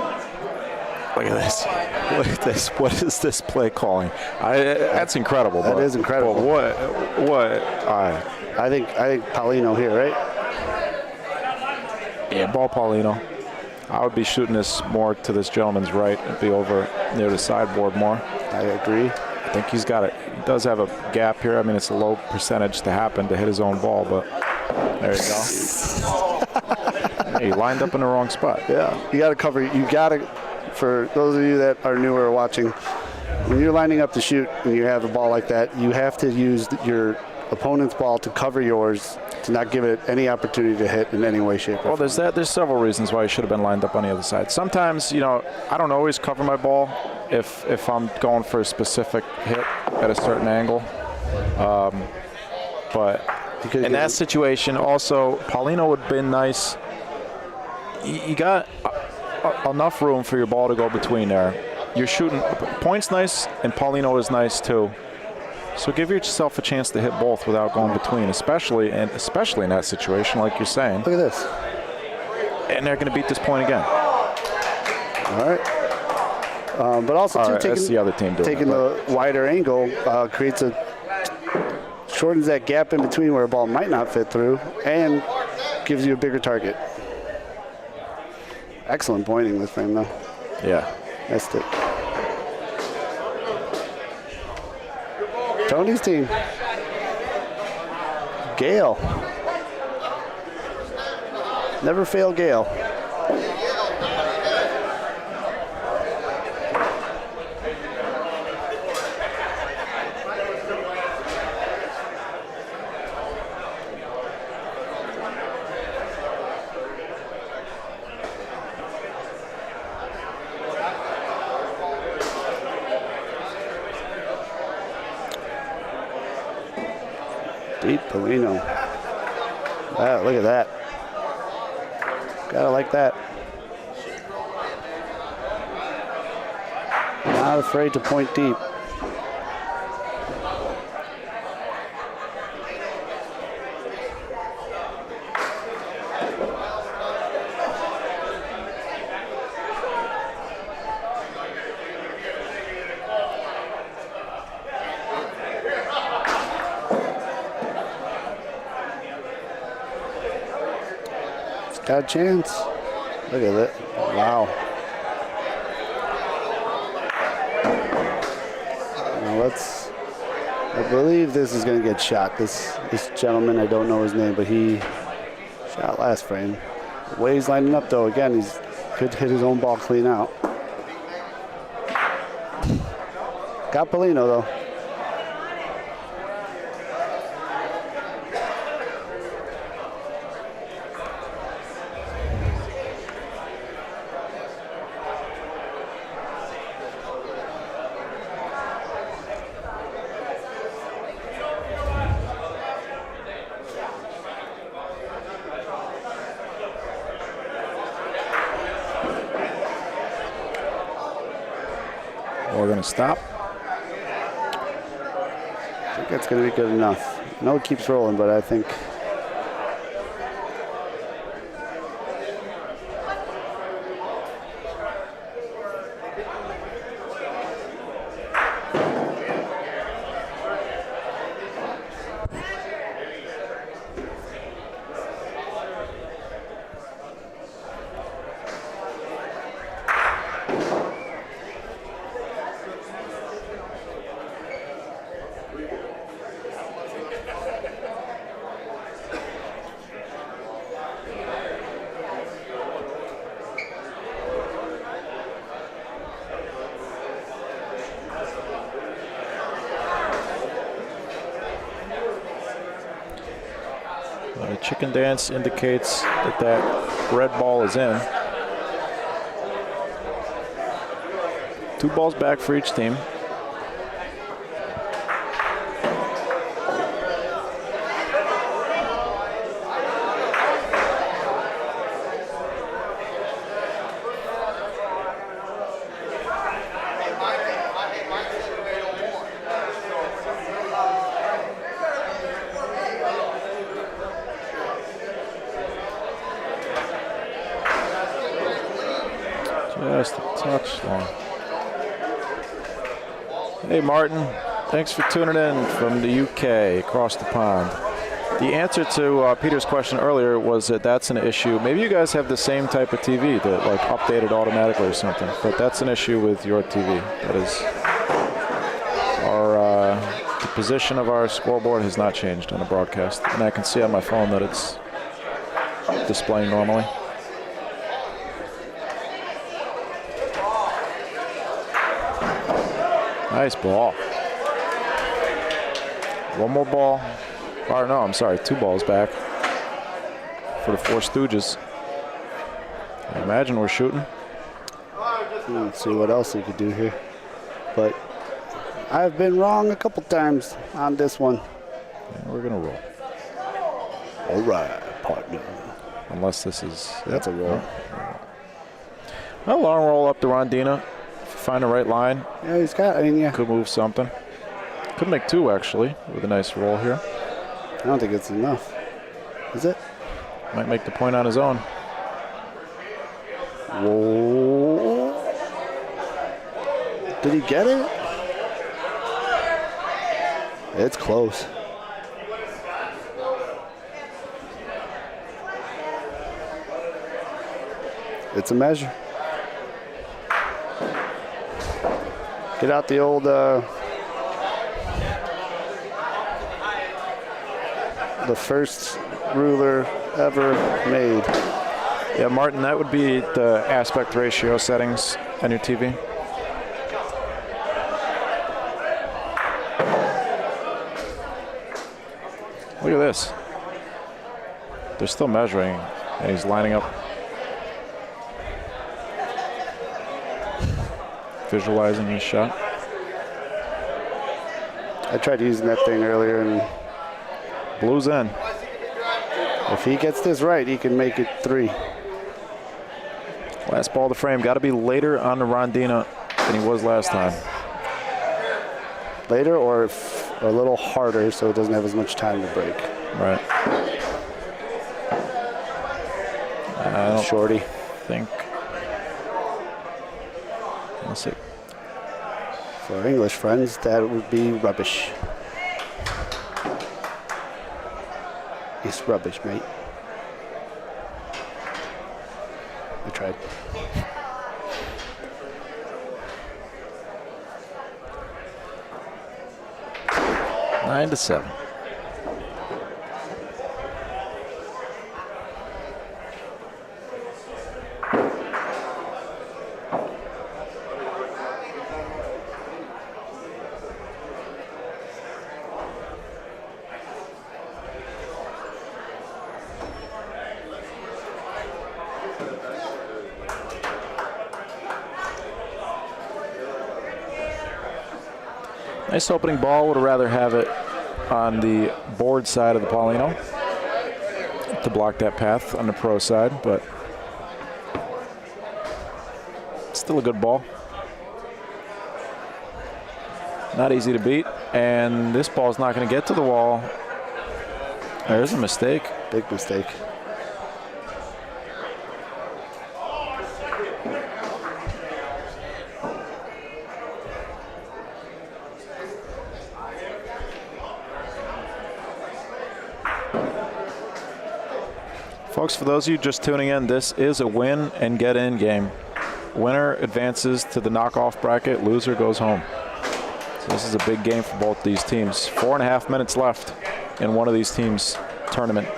look at this. Look at this. What is this play calling? That's incredible. That is incredible. What? I think Paulino here, right? Yeah, ball Paulino. I would be shooting this more to this gentleman's right. It'd be over near the sideboard more. I agree. I think he's got it. He does have a gap here. I mean, it's a low percentage to happen to hit his own ball, but there you go. Hey, he lined up in the wrong spot. Yeah, you got to cover. You got to, for those of you that are newer watching, when you're lining up to shoot and you have a ball like that, you have to use your opponent's ball to cover yours, to not give it any opportunity to hit in any way, shape, or form. Well, there's that. There's several reasons why you should have been lined up on the other side. Sometimes, you know, I don't always cover my ball if I'm going for a specific hit at a certain angle. But in that situation, also, Paulino would have been nice. You got enough room for your ball to go between there. You're shooting. Point's nice, and Paulino is nice too. So give yourself a chance to hit both without going between, especially in that situation, like you're saying. Look at this. And they're going to beat this point again. All right. But also, too, that's the other team doing taking the wider angle shortens that gap in between where a ball might not fit through and gives you a bigger target. Excellent pointing this frame, though. Yeah. Missed it. Tony's team. Gale. Never fail Gale. Deep Polino. Wow, look at that. Gotta like that. Not afraid to point deep. Got a chance. Look at that. Wow. Now I believe this is going to get shot. This gentleman, I don't know his name, but he shot last frame. The way he's lining up, though, again, he's could hit his own ball clean out. Got Polino, though. We're going to stop. I think that's going to be good enough. I know it keeps rolling, but I think the chicken dance indicates that red ball is in. 2 balls back for each team. Just a touch long. Hey Martin, thanks for tuning in from the UK across the pond. The answer to Peter's question earlier was that that's an issue. Maybe you guys have the same type of TV that like updated automatically or something, but that's an issue with your TV. That is the position of our scoreboard has not changed on the broadcast, and I can see on my phone that it's displaying normally. Nice ball. One more ball. Or no, I'm sorry, 2 balls back for the Four Stooges. I imagine we're shooting. Let's see what else we could do here. But I've been wrong a couple times on this one. Yeah, we're going to roll. All right, partner. Unless this is... That's a roll. A long roll up to Rondina. If you find the right line. Yeah, he's got, yeah. Could move something. Could make 2, actually, with a nice roll here. I don't think it's enough. Is it? Might make the point on his own. Whoa. Did he get it? It's close. It's a measure. Get out the old the first ruler ever made. Yeah, Martin, that would be the aspect ratio settings on your TV. Look at this. They're still measuring, and he's lining up. Visualizing his shot. I tried using that thing earlier, and blue's in. If he gets this right, he can make it 3. Last ball to frame. Got to be later on the Rondina than he was last time. Later or a little harder so it doesn't have as much time to break. Right. I don't Shorty. think. Let's see. For our English friends, that would be rubbish. It's rubbish, mate. I tried. Nine to 7. Nice opening ball. Would rather have it on the board side of the Paulino to block that path on the pro side, but still a good ball. Not easy to beat, and this ball's not going to get to the wall. There's a mistake. Big mistake. Folks, for those of you just tuning in, this is a win and get in game. Winner advances to the knockoff bracket, loser goes home. So this is a big game for both these teams. 4.5 minutes left in one of these teams' tournament.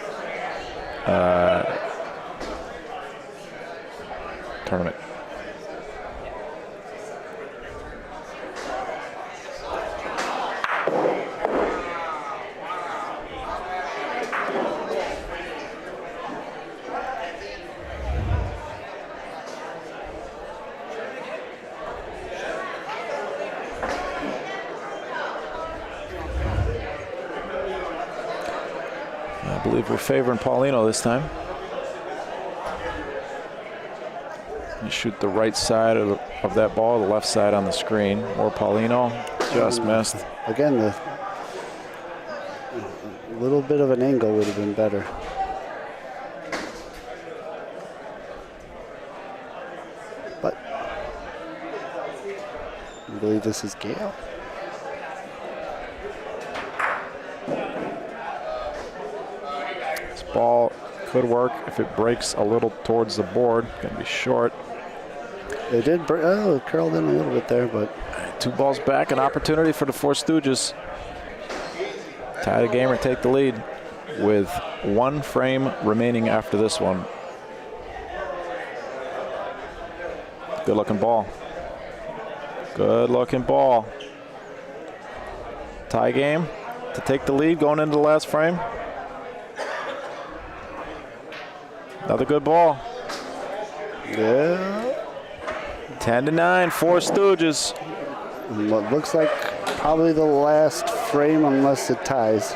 I believe we're favoring Paulino this time. You shoot the right side of that ball, the left side on the screen. Or Paulino just missed. Again, a little bit of an angle would have been better. But I believe this is Gale. This ball could work if it breaks a little towards the board. Going to be short. It did. It curled in a little bit there, but I 2 balls back, an opportunity for the Four Stooges. Tie the game or take the lead with 1 frame remaining after this one. Good looking ball. Good looking ball. Tie game to take the lead going into the last frame. Another good ball. Yeah. 10-9, Four Stooges. What looks like probably the last frame unless it ties.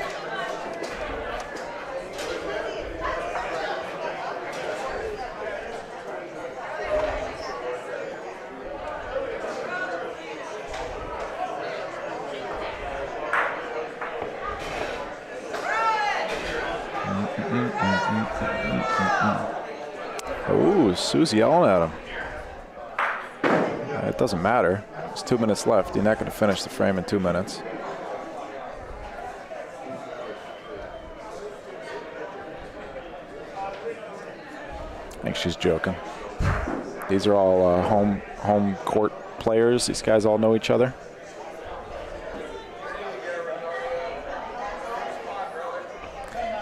Ooh, Sue's yelling at him. It doesn't matter. There's 2 minutes left. You're not going to finish the frame in 2 minutes. I think she's joking. These are all home court players. These guys all know each other.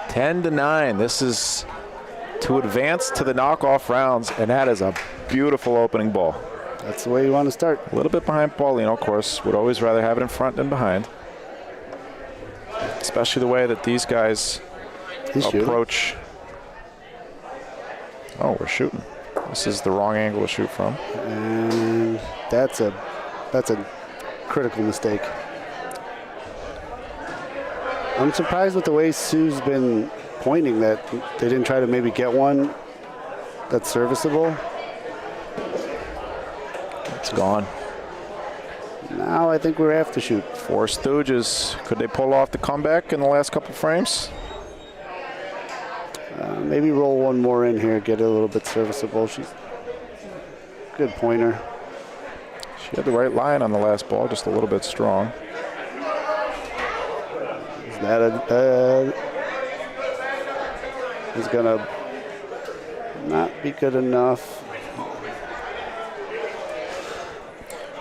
(10-9). This is to advance to the knockoff rounds, and that is a beautiful opening ball. That's the way you want to start. A little bit behind Paulino, of course. Would always rather have it in front than behind. Especially the way that these guys approach. Oh, we're shooting. This is the wrong angle to shoot from. And that's a critical mistake. I'm surprised with the way Sue's been pointing that they didn't try to maybe get one that's serviceable. It's gone. Now I think we have to shoot. Four Stooges. Could they pull off the comeback in the last couple frames? Maybe roll one more in here, get it a little bit serviceable. She's a good pointer. She had the right line on the last ball, just a little bit strong. Is that is gonna not be good enough.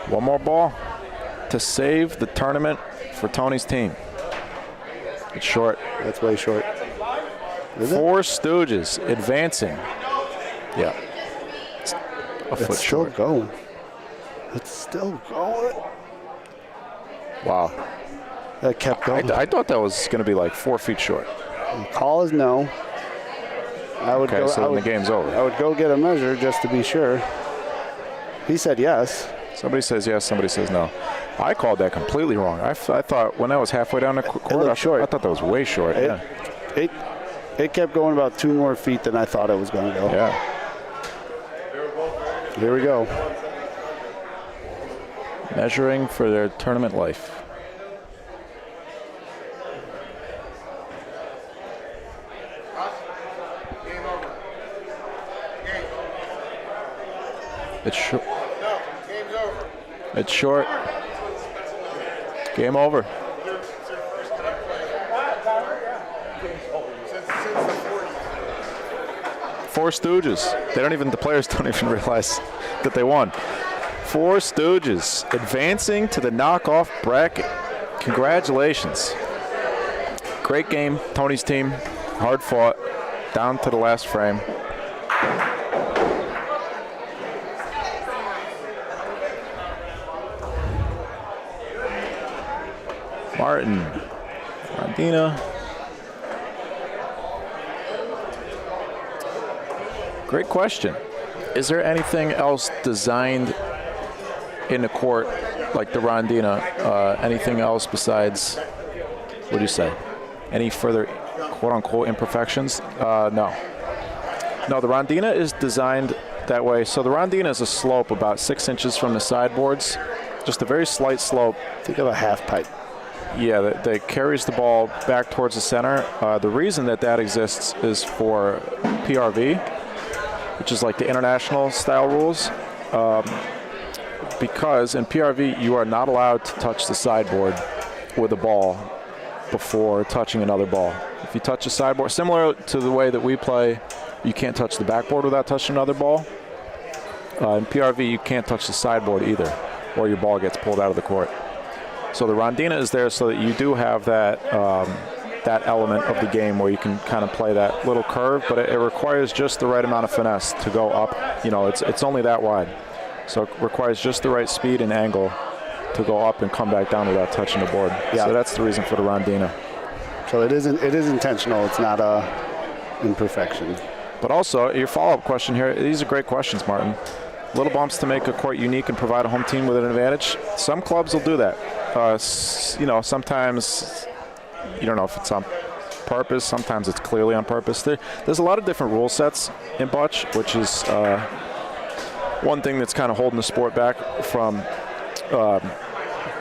One more ball to save the tournament for Tony's team. It's short. That's way short. Four Stooges advancing. Yeah. It's a foot short. Still going. It's still going. Wow. That kept going. I thought that was going to be like 4 feet short. The call is no. I would go. So then the game's over. I would go get a measure just to be sure. He said yes. Somebody says yes, somebody says no. I called that completely wrong. I thought when I was halfway down the court, I thought that was way short. It kept going about 2 more feet than I thought it was going to go. Yeah. Here we go. Measuring for their tournament life. It's short. No, game's over. It's short. Game over. Four Stooges. The players don't even realize that they won. Four Stooges advancing to the knockoff bracket. Congratulations. Great game, Tony's team. Hard fought, down to the last frame. Martin, Rondina. Great question. Is there anything else designed in the court, like the Rondina? Anything else besides, what do you say? Any further quote-unquote imperfections? No. No, the Rondina is designed that way. So the Rondina is a slope about 6 inches from the sideboards, just a very slight slope. Think of a half pipe. Yeah, that carries the ball back towards the center. The reason that exists is for PRV, which is like the international style rules. Because in PRV, you are not allowed to touch the sideboard with a ball before touching another ball. If you touch the sideboard, similar to the way that we play, you can't touch the backboard without touching another ball. In PRV, you can't touch the sideboard either. or your ball gets pulled out of the court. So the rondina is there so that you do have that that element of the game where you can kind of play that little curve, but it requires just the right amount of finesse to go up. You know, it's only that wide. So it requires just the right speed and angle to go up and come back down without touching the board. Yeah. So that's the reason for the rondina. So it is intentional. It's not a imperfection. But also, your follow-up question here, these are great questions, Martin. Little bumps to make a court unique and provide a home team with an advantage. Some clubs will do that. You know, sometimes you don't know if it's on purpose. Sometimes it's clearly on purpose. There's a lot of different rule sets in Bocce, which is one thing that's kind of holding the sport back from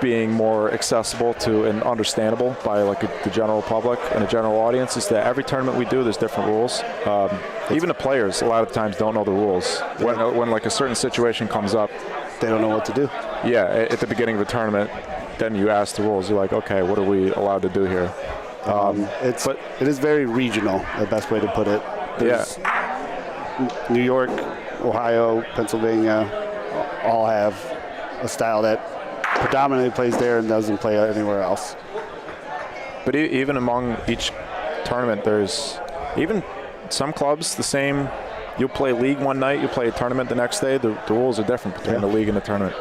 being more accessible to and understandable by like the general public and a general audience, is that every tournament we do, there's different rules. Even the players a lot of times don't know the rules. When like a certain situation comes up, they don't know what to do. Yeah, at the beginning of a tournament, then you ask the rules. You're like, okay, what are we allowed to do here? It is very regional, the best way to put it. There's New York, Ohio, Pennsylvania all have a style that predominantly plays there and doesn't play anywhere else. But even among each tournament, there's even some clubs the same. You'll play league one night, you play a tournament the next day. The rules are different between the league and the tournament.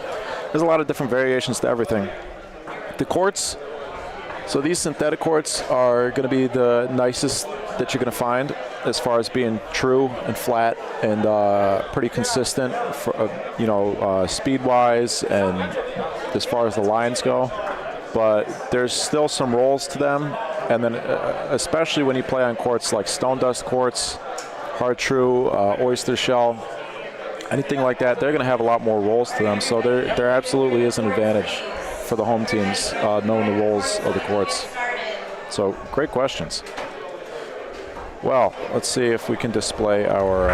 There's a lot of different variations to everything. The courts, so these synthetic courts are going to be the nicest that you're going to find as far as being true and flat and pretty consistent, for, speed-wise and as far as the lines go. But there's still some rolls to them, and then especially when you play on courts like stone dust courts, hard true, oyster shell, anything like that, they're going to have a lot more rolls to them. So there absolutely is an advantage for the home teams knowing the rolls of the courts. So great questions. Well, let's see if we can display our.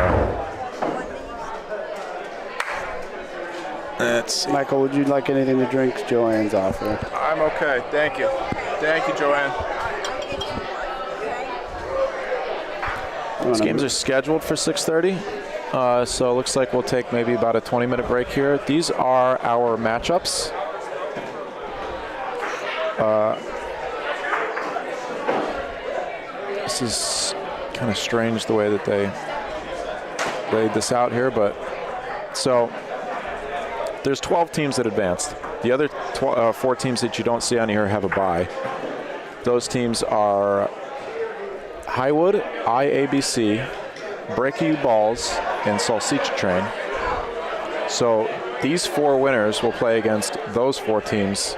Michael, would you like anything to drink? Joanne's offer. I'm okay. Thank you. Thank you, Joanne. These games are scheduled for 6:30, so it looks like we'll take maybe about a 20-minute break here. These are our matchups. This is kind of strange the way that they laid this out here, but so there's 12 teams that advanced. The other 4 teams that you don't see on here have a bye. Those teams are Highwood, IABC, Breaky You Balls, and Salsicha Train. So these 4 winners will play against those 4 teams.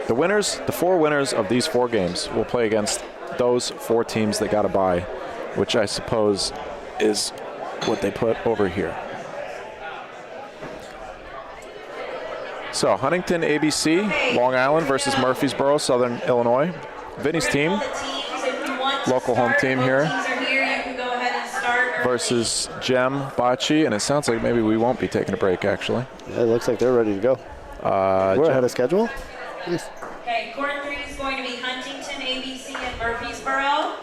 The 4 winners of these 4 games will play against those 4 teams that got a bye, which I suppose is what they put over here. So Huntington ABC, Long Island versus Murfreesboro, Southern Illinois. Vinny's team, local home team here, versus Gem Bocce, and it sounds like maybe we won't be taking a break actually. Yeah, it looks like they're ready to go. We're ahead of schedule. Nice. Okay, court 3 is going to be Huntington ABC and Murfreesboro. I'm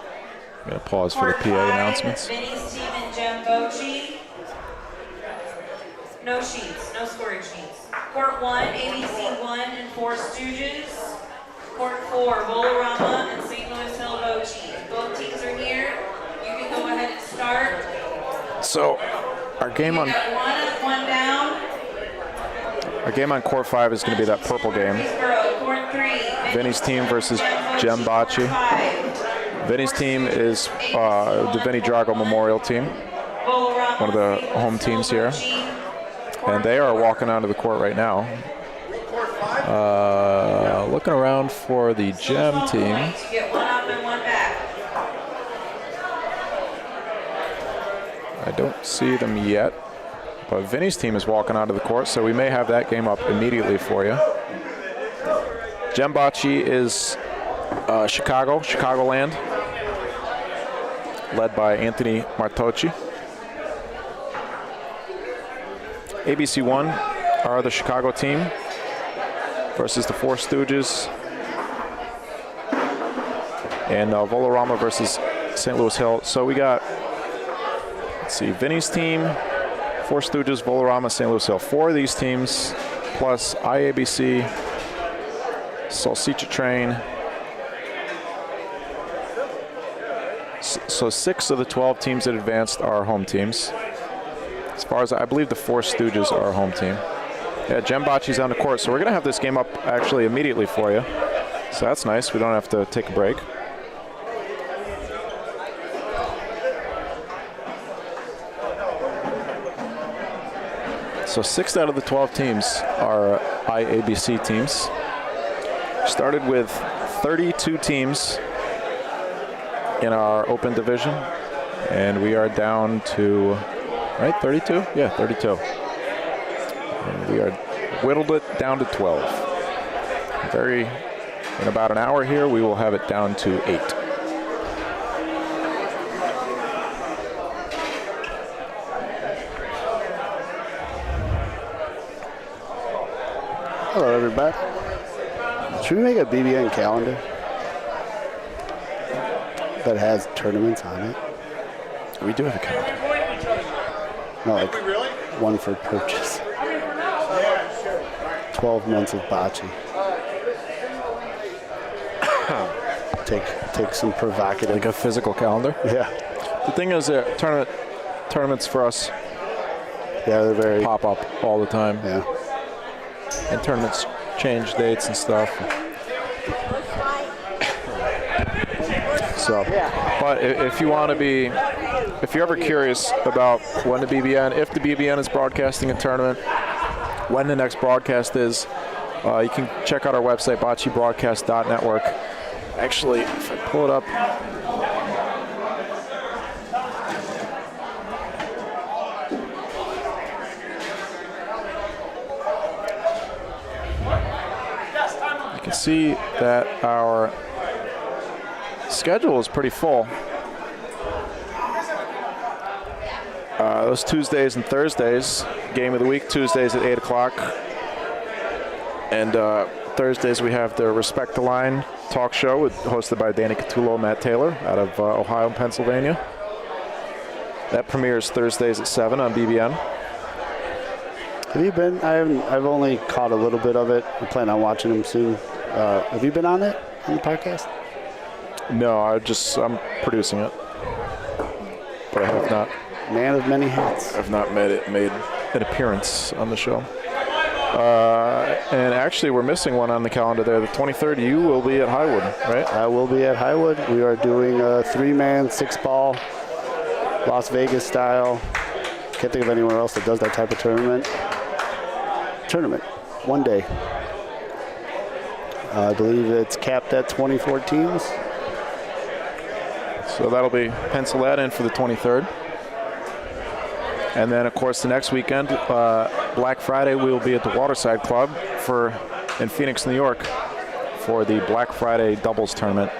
going to pause for the PA announcements. Vinny's team and Gem Bocce. No sheets, no scoring sheets. Court 1, ABC 1 and 4 Stooges. Court 4, Bolorama and St. Louis Hill Bocce. Both teams are here. You can go ahead and start. So our game on one down. Our game on Court 5 is going to be that purple game. Vinny's team versus Gem Bocce. Vinny's team is the Vinny Drago Memorial team, one of the home teams here. And they are walking onto the court right now. Looking around for the Gem team. I don't see them yet. But Vinny's team is walking onto the court, so we may have that game up immediately for you. Gem Bocce is Chicagoland, led by Anthony Martocci. ABC1 are the Chicago team versus the 4 Stooges. And Volorama versus St. Louis Hill. So we got, let's see, Vinny's team, 4 Stooges, Volorama, St. Louis Hill. 4 of these teams plus IABC, Salsicha Train. So 6 of the 12 teams that advanced are home teams. As far as I believe the Four Stooges are a home team. Yeah, Gem Bocce's on the court, so we're going to have this game up actually immediately for you. So that's nice. We don't have to take a break. So 6 out of the 12 teams are IABC teams. Started with 32 teams in our open division, and we are down to, right, 32? Yeah, 32. And we are whittled it down to 12. In about an hour here, we will have it down to 8. Hello, everybody. Should we make a BBN calendar that has tournaments on it? We do have a calendar. No, like one for purchase. 12 months of bocce. Take some provocative. Like a physical calendar? Yeah. The thing is that tournaments for us, yeah, they're very pop up all the time. Yeah. And tournaments change dates and stuff. So, but if you want to be, if you're ever curious about when the BBN, if the BBN is broadcasting a tournament, when the next broadcast is, you can check out our website, bocceBroadcast.network. Actually, if I pull it up, you can see that our schedule is pretty full. Those Tuesdays and Thursdays, game of the week, Tuesdays at 8 o'clock. And Thursdays we have the Respect the Line talk show hosted by Danny Catullo and Matt Taylor out of Ohio and Pennsylvania. That premieres Thursdays at 7 on BBN. Have you been? I've only caught a little bit of it. I plan on watching them soon. Have you been on it, on the podcast? No, I'm producing it. But I have not. Man of many hats. I've not made an appearance on the show. And actually, we're missing one on the calendar there. The 23rd, you will be at Highwood, right? I will be at Highwood. We are doing a 3-man, 6-ball, Las Vegas style. Can't think of anywhere else that does that type of tournament. One day. I believe it's capped at 24 teams. So that'll be pencil that in for the 23rd. And then, of course, the next weekend, Black Friday, we will be at the Waterside Club in Phoenix, New York, for the Black Friday doubles tournament.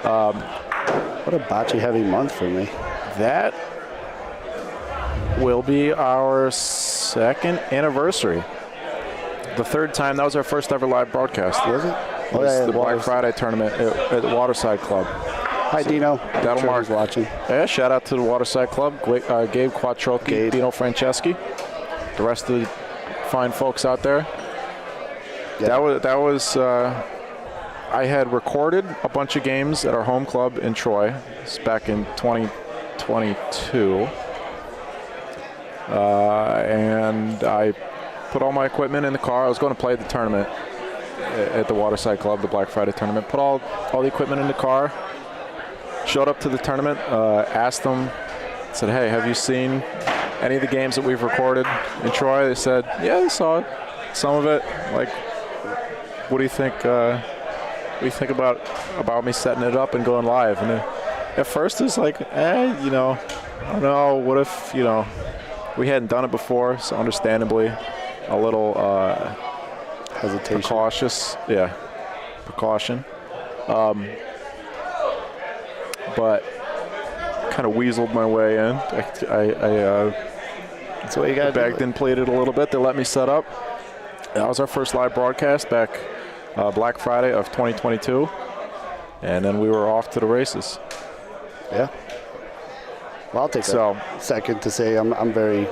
What a bocce-heavy month for me. That will be our 2nd anniversary. The 3rd time, that was our first ever live broadcast. Was it? It was the Black Friday tournament at the Waterside Club. Hi, Dino. That'll mark watching. Yeah, shout out to the Waterside Club, Gabe Quattrochi, Dino Franceschi, the rest of the fine folks out there. Yeah. That was I had recorded a bunch of games at our home club in Troy. It's back in 2022. And I put all my equipment in the car. I was going to play the tournament at the Waterside Club, the Black Friday tournament. Put all the equipment in the car. Showed up to the tournament, asked them, said, hey, have you seen any of the games that we've recorded in Troy? They said, yeah, they saw some of it. Like, what do you think? What do you think about me setting it up and going live? And at first it's like, I don't know. What if, we hadn't done it before, so understandably a little hesitation, precaution. But kind of weaseled my way in. That's what you got. Begged and pleaded a little bit. They let me set up. That was our first live broadcast back Black Friday of 2022, and then we were off to the races. Yeah. Well, I'll take a second to say I'm very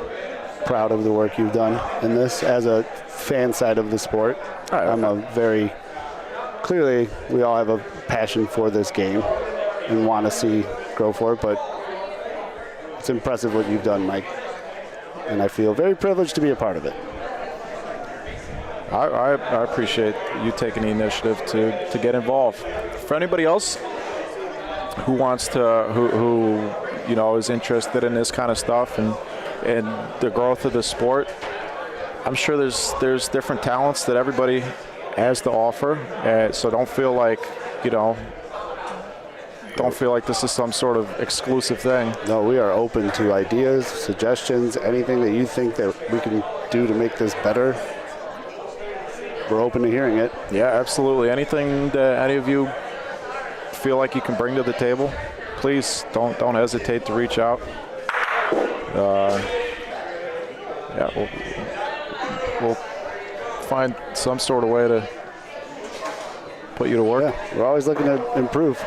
proud of the work you've done in this as a fan side of the sport. I'm a very clearly we all have a passion for this game and want to see grow for it, but it's impressive what you've done, Mike, and I feel very privileged to be a part of it. I appreciate you taking the initiative to get involved. For anybody else who wants to, who you know is interested in this kind of stuff and the growth of the sport, I'm sure there's different talents that everybody has to offer. So don't feel like this is some sort of exclusive thing. No, we are open to ideas, suggestions, anything that you think that we can do to make this better. We're open to hearing it. Yeah, absolutely. Anything that any of you feel like you can bring to the table, please don't hesitate to reach out. Yeah, we'll find some sort of way to put you to work. Yeah, we're always looking to improve.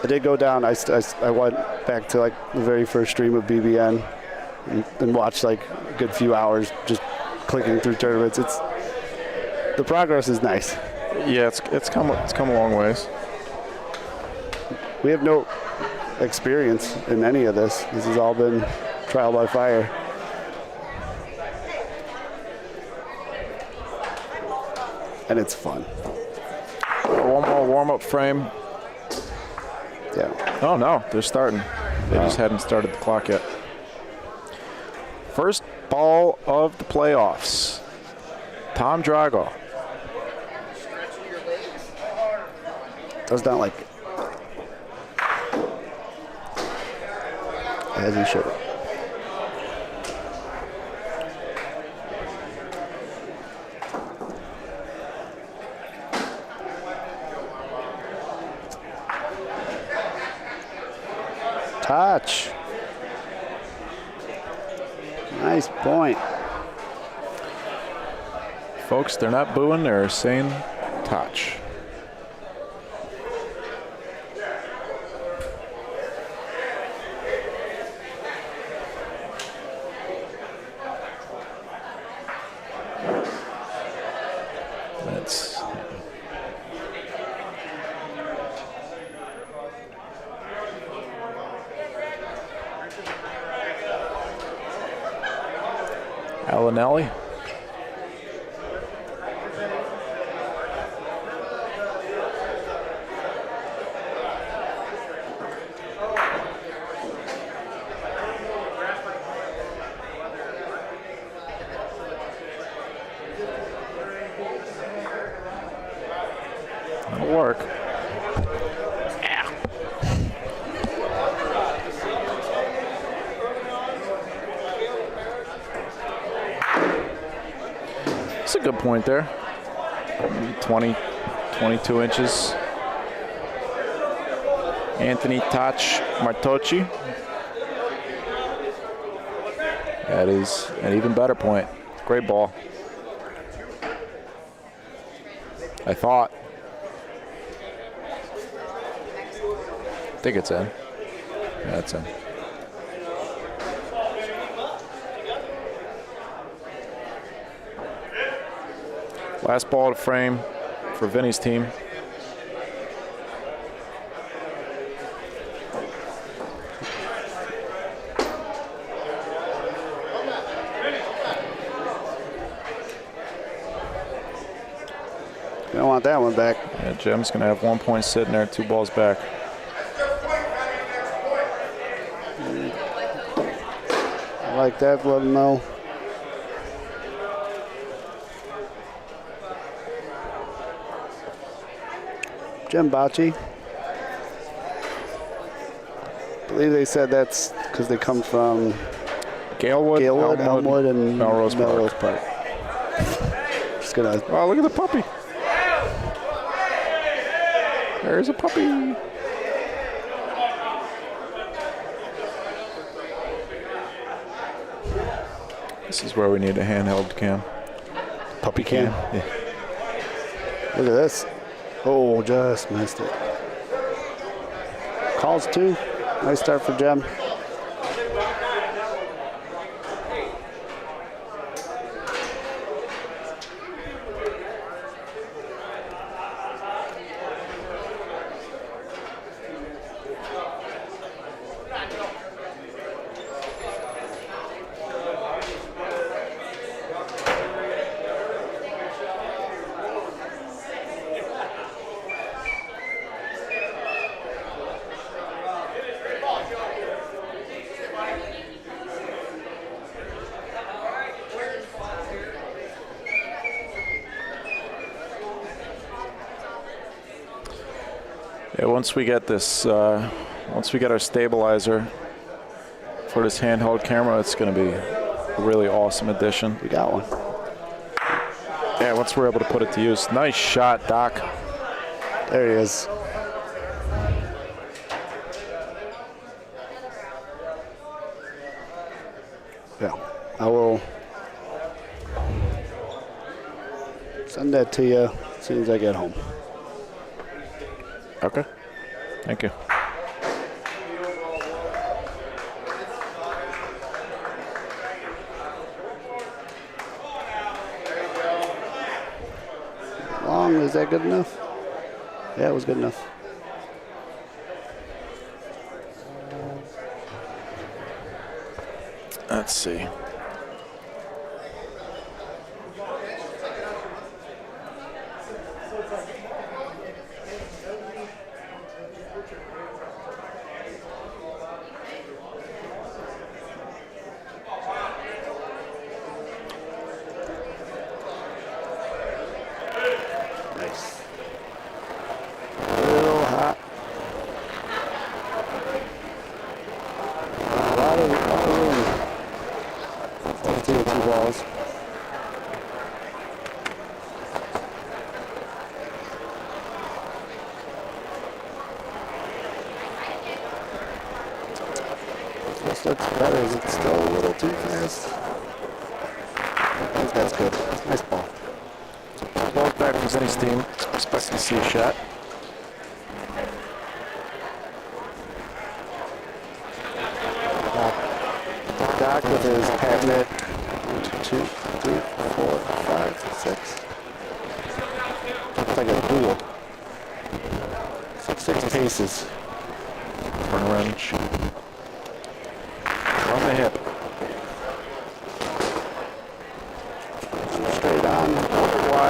I did go down. I went back to like the very first stream of BBN and watched like a good few hours just clicking through tournaments. The progress is nice. Yeah, it's come a long ways. We have no experience in any of this. This has all been trial by fire. And it's fun. One more warm-up frame. Yeah. Oh no, they're starting. They just hadn't started the clock yet. First ball of the playoffs. Tom Drago. Does not like it. As he should. Touch. Nice point. Folks, they're not booing, they're saying touch. Alinelli. That'll work. That's a good point there. 20, 22 inches. Anthony Touch Martocci. That is an even better point. Great ball. I thought. I think it's in. Yeah, it's in. Last ball to frame for Vinny's team. You don't want that one back. Yeah, Jim's going to have 1 point sitting there, 2 balls back. I like that, let him know. Jim Bocce. I believe they said that's because they come from Galewood, Elmwood and Melrose Park. Just gonna. Oh, look at the puppy. There's a puppy. This is where we need a handheld cam. Puppy cam? Yeah. Look at this. Oh, just missed it. Calls 2. Nice start for Jem. Yeah, once we get this, once we get our stabilizer for this handheld camera, it's going to be a really awesome addition. We got one. Yeah, once we're able to put it to use. Nice shot, Doc. There he is. Yeah, I will send that to you as soon as I get home. Okay. Thank you. Long, is that good enough? Yeah, it was good enough. Let's see. Nice. A little hot. A lot of room. 2 balls. This looks better. Is it still a little too fast? I think that's good. Nice ball. Ball's back from Zenny's team. Expecting to see a shot. Doc with his patented 1, 2, 3, 4, 5, 6. It's like a duel. 6 paces. Turn around and shoot. From the hip. Straight on. Why?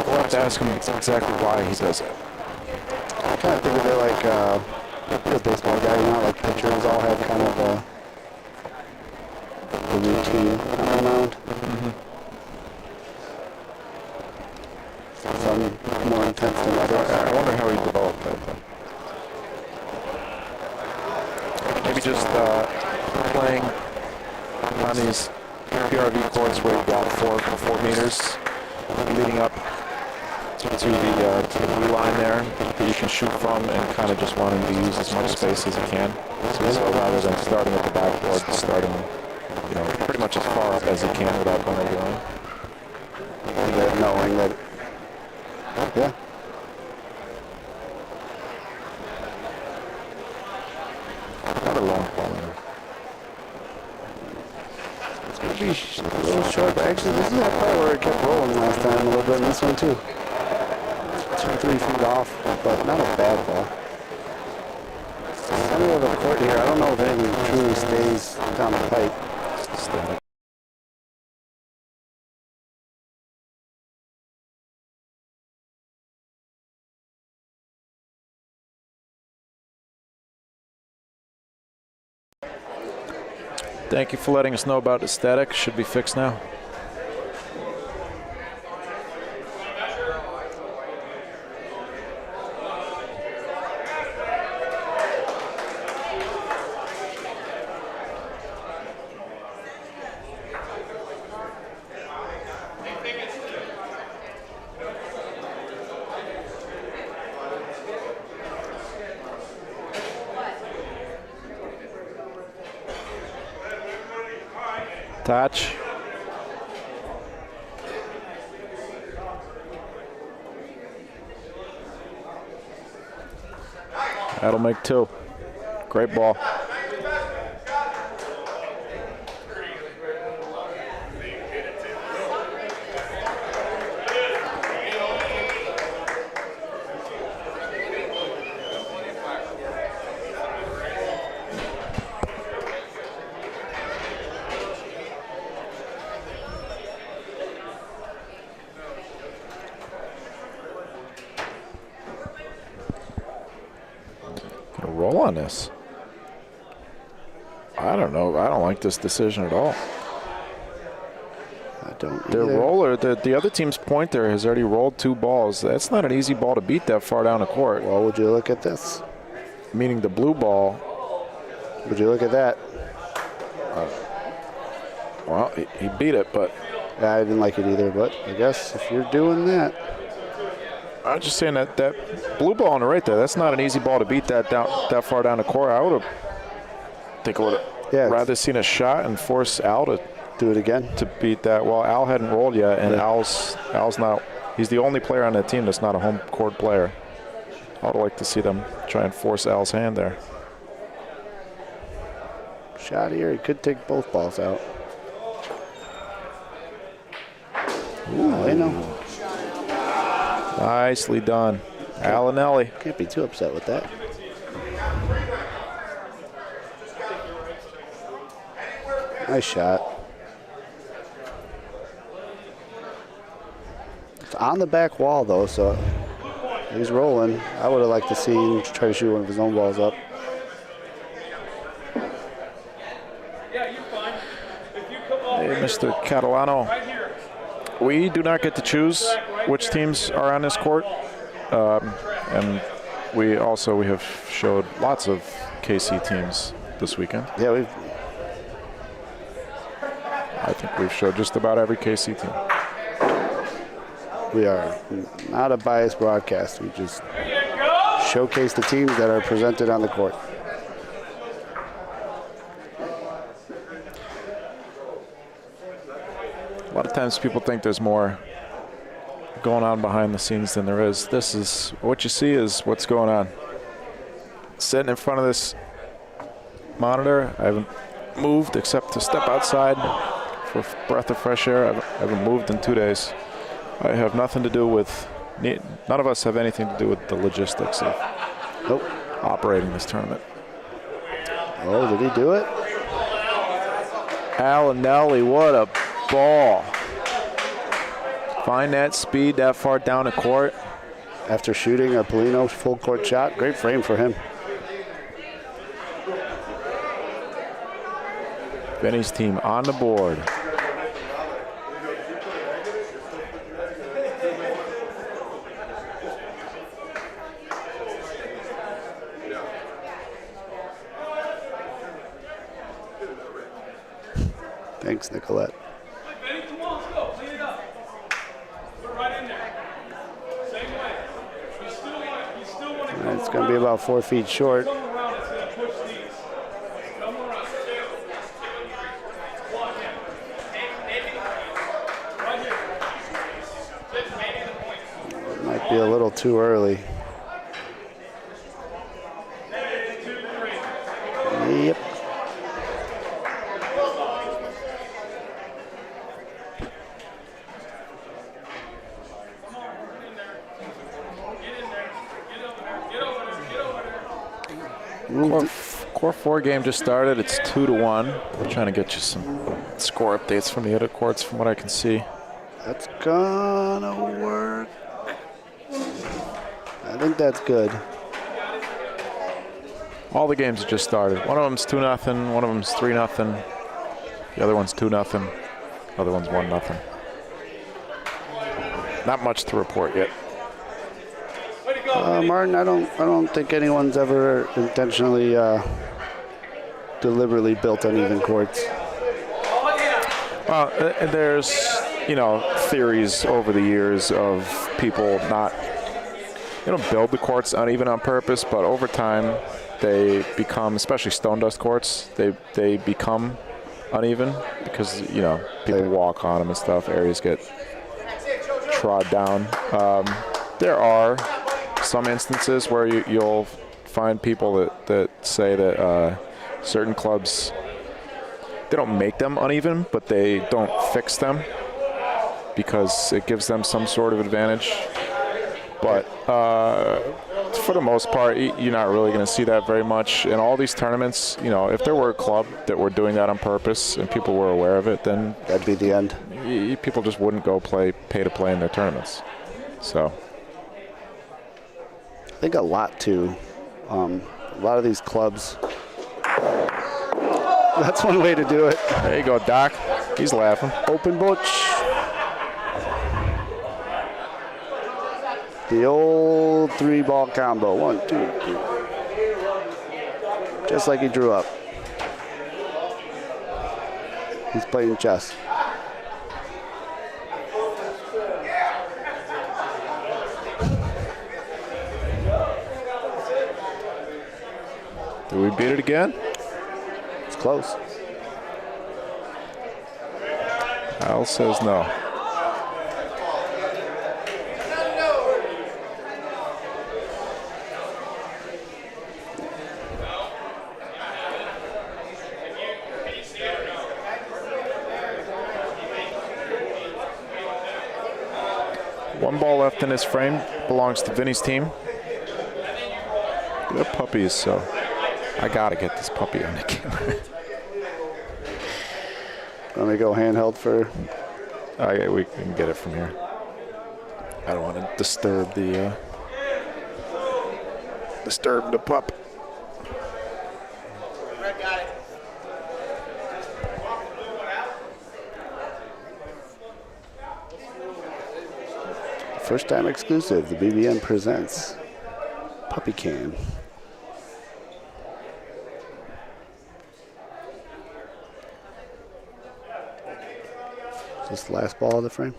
We'll have to ask him exactly why he does it. I kind of think of it like a baseball guy, you know, like pitchers all have kind of a routine on the mound. Some more intense than others. I wonder how he developed that, though. Maybe just playing on these PRV courts where you got 4 meters leading up to the blue line there that you can shoot from, and kind of just wanting to use as much space as you can. So rather than starting at the backboard, starting, you know, pretty much as far up as you can without going over the line. And knowing that, yeah. Another long ball there. It's going to be a little short, but actually this is that part where it kept rolling last time a little bit, and this one too. 2-3 feet off, but not a bad ball. Center of the court here, I don't know if anything truly stays down the pipe. Static. Thank you for letting us know about the static. Should be fixed now. Touch. That'll make 2. Great ball. Roll on this. I don't know. I don't like this decision at all. don't Their either. roller, the other team's pointer has already rolled 2 balls. That's not an easy ball to beat that far down the court. Well, would you look at this? Meaning the blue ball. Would you look at that? Well, he beat it, but Yeah, I didn't like it either, but I guess if you're doing that. I'm just saying that blue ball on the right there, that's not an easy ball to beat that far down the court. I would have rather seen a shot and force Al to do it again to beat that. Well, Al hadn't rolled yet, and Al's not. He's the only player on that team that's not a home court player. I would like to see them try and force Al's hand there. Shot here, he could take both balls out. Ooh, I know. Nicely done. Alinelli. Can't be too upset with that. Nice shot. It's on the back wall, though, so he's rolling. I would have liked to see him try to shoot one of his own balls up. Hey, Mr. Catalano. We do not get to choose which teams are on this court. And we have showed lots of KC teams this weekend. Yeah, I think we've showed just about every KC team. We are not a biased broadcast. We just showcase the teams that are presented on the court. A lot of times people think there's more going on behind the scenes than there is. This is what you see is what's going on. Sitting in front of this monitor, I haven't moved except to step outside for a breath of fresh air. I haven't moved in 2 days. I have nothing to do with, none of us have anything to do with the logistics of operating this tournament. Oh, did he do it? Alinelli, what a ball. Find that speed that far down the court. After shooting a Polino full court shot, great frame for him. Benny's team on the board. Thanks, Nicolette. It's going to be about 4 feet short. Might be a little too early. Yep. Core 4 game just started. It's 2-1. We're trying to get you some score updates from the other courts from what I can see. That's gonna work. I think that's good. All the games have just started. One of them's 2-0. One of them's 3-0. The other one's 2-0. The other one's 1-0. Not much to report yet. Martin, I don't think anyone's ever intentionally, deliberately built uneven courts. There's, theories over the years of people they don't build the courts uneven on purpose, but over time they become, especially stone dust courts, they become uneven because, people walk on them and stuff. Areas get trod down. There are some instances where you'll find people that say that certain clubs, they don't make them uneven, but they don't fix them because it gives them some sort of advantage. But for the most part, you're not really going to see that very much. In all these tournaments, if there were a club that were doing that on purpose and people were aware of it, then that'd be the end. People just wouldn't go pay to play in their tournaments. So I think a lot too. A lot of these clubs. That's one way to do it. There you go, Doc. He's laughing. Open Butch. The old 3-ball combo. 1, 2, 3. Just like he drew up. He's playing chess. Do we beat it again? It's close. Al says no. One ball left in his frame, belongs to Vinny's team. They're puppies, so I gotta get this puppy on the camera. Let me go handheld for. Okay, we can get it from here. I don't want to disturb the pup. First time exclusive, the BBN presents Puppy Cam. Is this the last ball of the frame?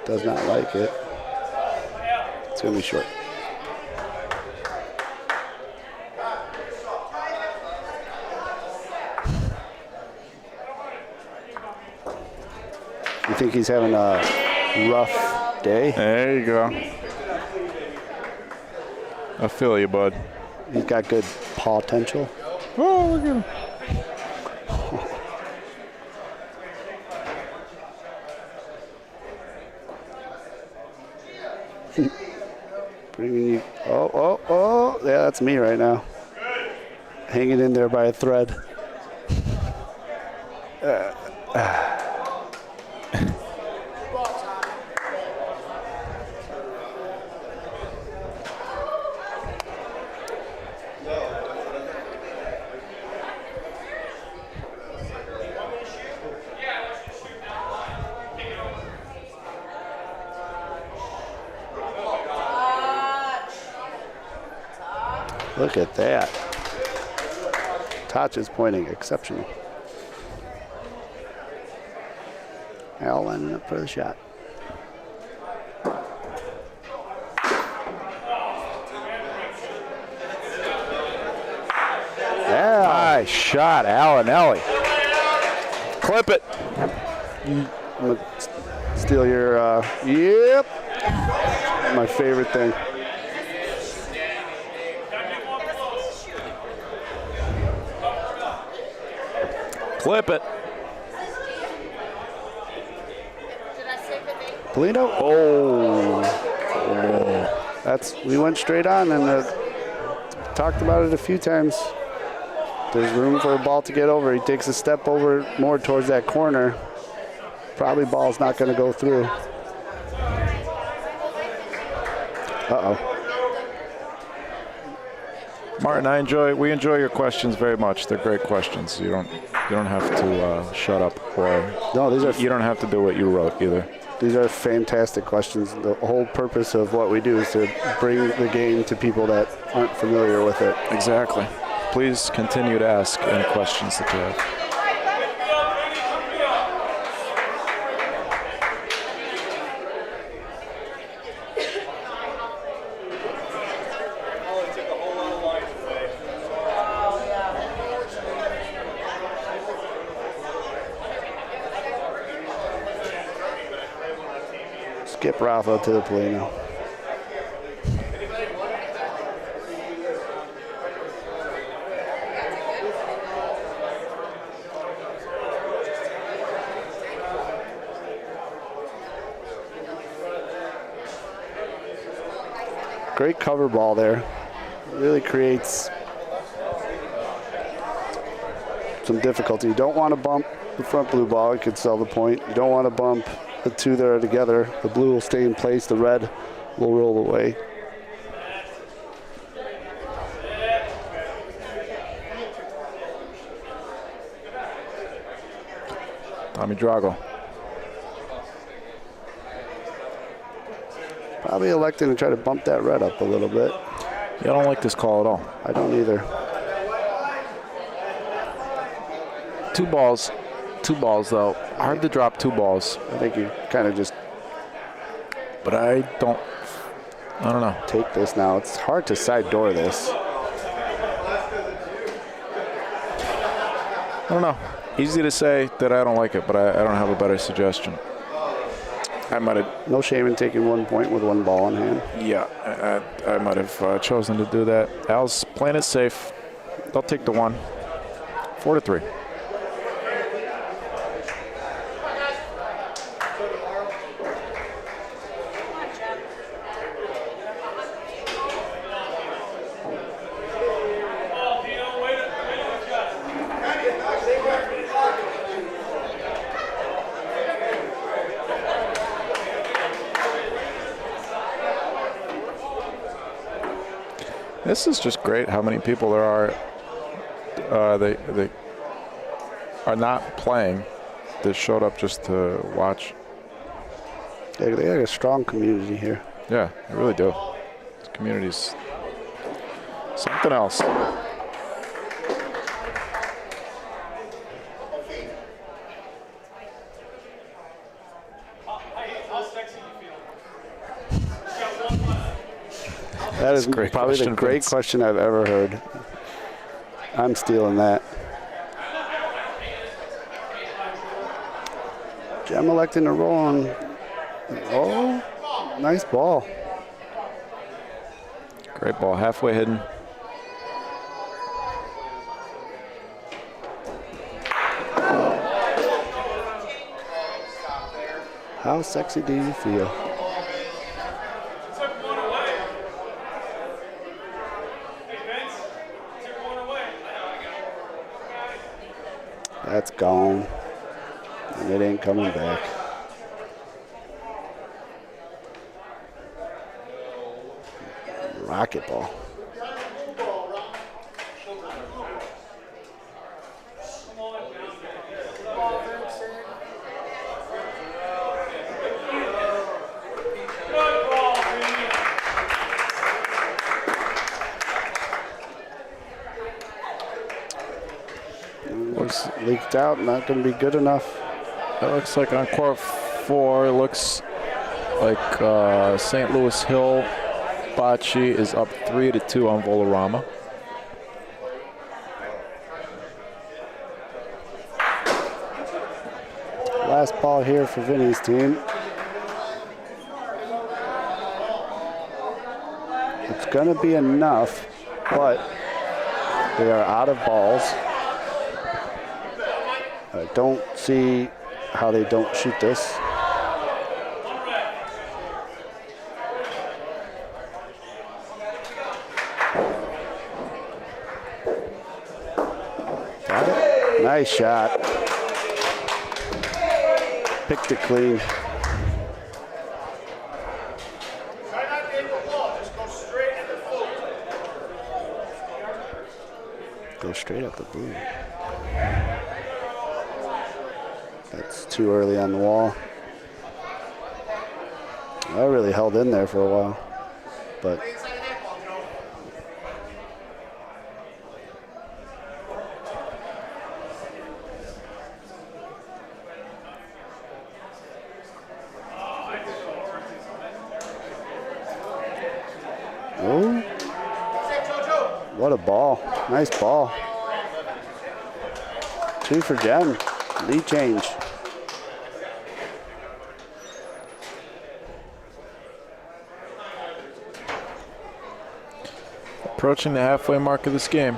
Does not like it. It's going to be short. You think he's having a rough day? There you go. I feel you, bud. He's got good potential. Oh, look at him. Bringing you. Oh. Yeah, that's me right now. Hanging in there by a thread. Look at that. Touch is pointing exceptional. Al lining up for the shot. Yeah. Nice shot, Al Ellie. Clip it. I'm going to steal your, yep. My favorite thing. Clip it. Polino? Oh. We went straight on and talked about it a few times. There's room for a ball to get over. He takes a step over more towards that corner. Probably ball's not going to go through. Uh-oh. Martin, we enjoy your questions very much. They're great questions. You don't have to shut up, or no, you don't have to do what you wrote either. These are fantastic questions. The whole purpose of what we do is to bring the game to people that aren't familiar with it. Exactly. Please continue to ask any questions that you have. Skip Rafa to the Polino. Great cover ball there. Really creates some difficulty. You don't want to bump the front blue ball. It could sell the point. You don't want to bump the two that are together. The blue will stay in place. The red will roll away. Tommy Drago. Probably electing to try to bump that red up a little bit. Yeah, I don't like this call at all. I don't either. 2 balls. 2 balls, though. Hard to drop 2 balls. I think you kind of just... But I don't know. Take this now. It's hard to side door this. I don't know. Easy to say that I don't like it, but I don't have a better suggestion. I might have... No shame in taking 1 point with 1 ball in hand. Yeah, I might have chosen to do that. Al's playing it safe. They'll take the 1. 4-3. This is just great how many people there are. They are not playing. They showed up just to watch. They have a strong community here. Yeah, they really do. This community's something else. That is probably the great question I've ever heard. I'm stealing that. Gem electing to roll on. Oh, nice ball. Great ball, halfway hidden. How sexy do you feel? That's gone, and it ain't coming back. Rocket ball. Looks leaked out, not going to be good enough. It looks like on court 4, it looks like St. Louis Hill Bocce is up 3-2 on Volarama. Last ball here for Vinny's team. It's going to be enough, but they are out of balls. I don't see how they don't shoot this. Got it. Nice shot. Picked it clean. Go straight up the blue. That's too early on the wall. I really held in there for a while, but oh, what a ball. Nice ball. 2 for Jen. Lead change. Approaching the halfway mark of this game.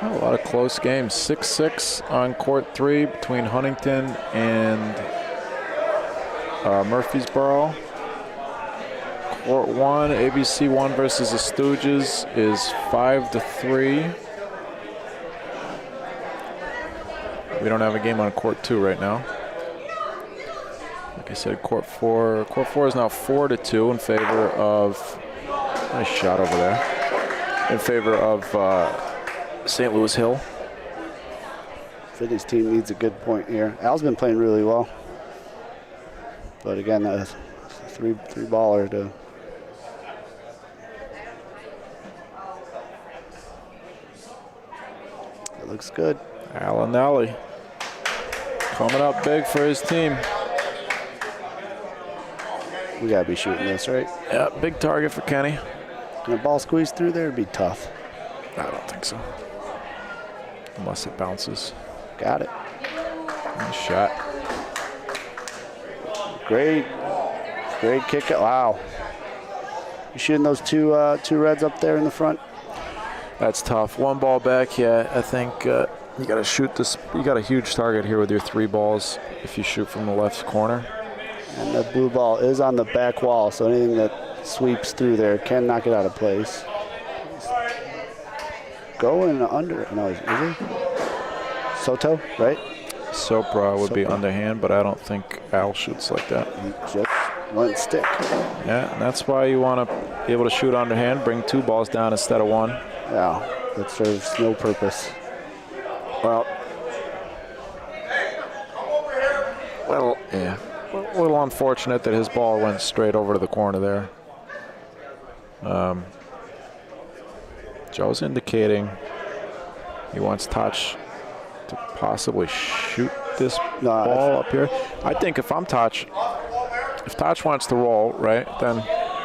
A lot of close games. 6-6 on court 3 between Huntington and Murfreesboro. Court 1, ABC 1 versus the Stooges is 5-3. We don't have a game on court 2 right now. Like I said, court 4 is now 4-2 in favor of, nice shot over there, in favor of St. Louis Hill. Finney's team needs a good point here. Al's been playing really well. But again, that's a three baller to. It looks good. Alanelli coming up big for his team. We gotta be shooting this, right? Yeah, big target for Kenny. Can the ball squeeze through there? It'd be tough. I don't think so. Unless it bounces. Got it. Nice shot. Great kick. Wow. You shooting those two reds up there in the front? That's tough. One ball back, yeah. I think you got to shoot this. You got a huge target here with your 3 balls if you shoot from the left corner. And the blue ball is on the back wall, so anything that sweeps through there can knock it out of place. Going under. No, is he? Soto, right? Sopra would be underhand, but I don't think Al shoots like that. He just went stick. Yeah, and that's why you want to be able to shoot underhand, bring 2 balls down instead of 1. Yeah, that serves no purpose. Well, yeah. A little unfortunate that his ball went straight over to the corner there. Joe's indicating he wants Touch to possibly shoot this ball up here. I think if I'm Touch, if Touch wants to roll, right, then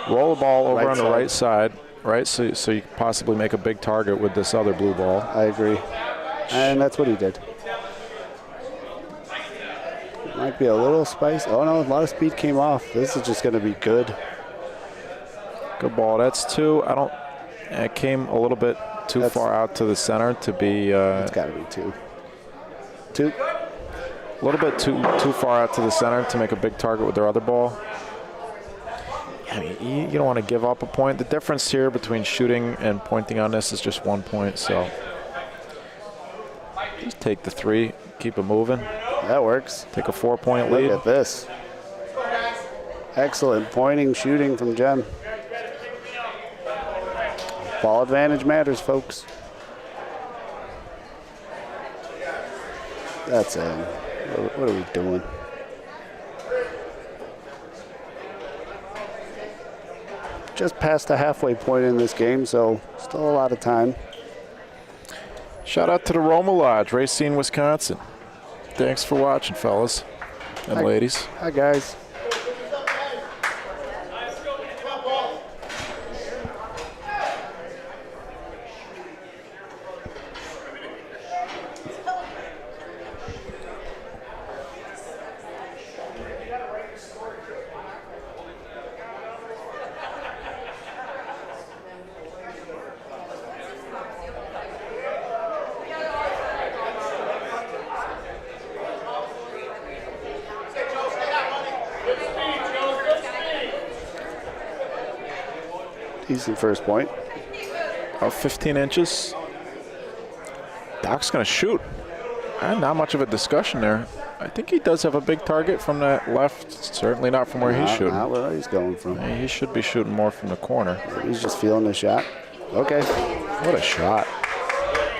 roll the ball over on the right side, right, so you can possibly make a big target with this other blue ball. I agree. And that's what he did. Might be a little spice. Oh no, a lot of speed came off. This is just going to be good. Good ball. That's 2. It came a little bit too far out to the center to be. It's got to be 2. 2. A little bit too far out to the center to make a big target with their other ball. I mean, you don't want to give up a point. The difference here between shooting and pointing on this is just 1 point. So just take the 3, keep it moving. That works. Take a 4-point lead. Look at this. Excellent pointing, shooting from Jem. Ball advantage matters, folks. That's in. What are we doing? Just past the halfway point in this game, so still a lot of time. Shout out to the Roma Lodge, Racine, Wisconsin. Thanks for watching, fellas and ladies. Hi, guys. Decent first point. About 15 inches. Doc's going to shoot. Not much of a discussion there. I think he does have a big target from that left. Certainly not from where he's shooting. Not where he's going from. He should be shooting more from the corner. He's just feeling the shot. Okay. What a shot.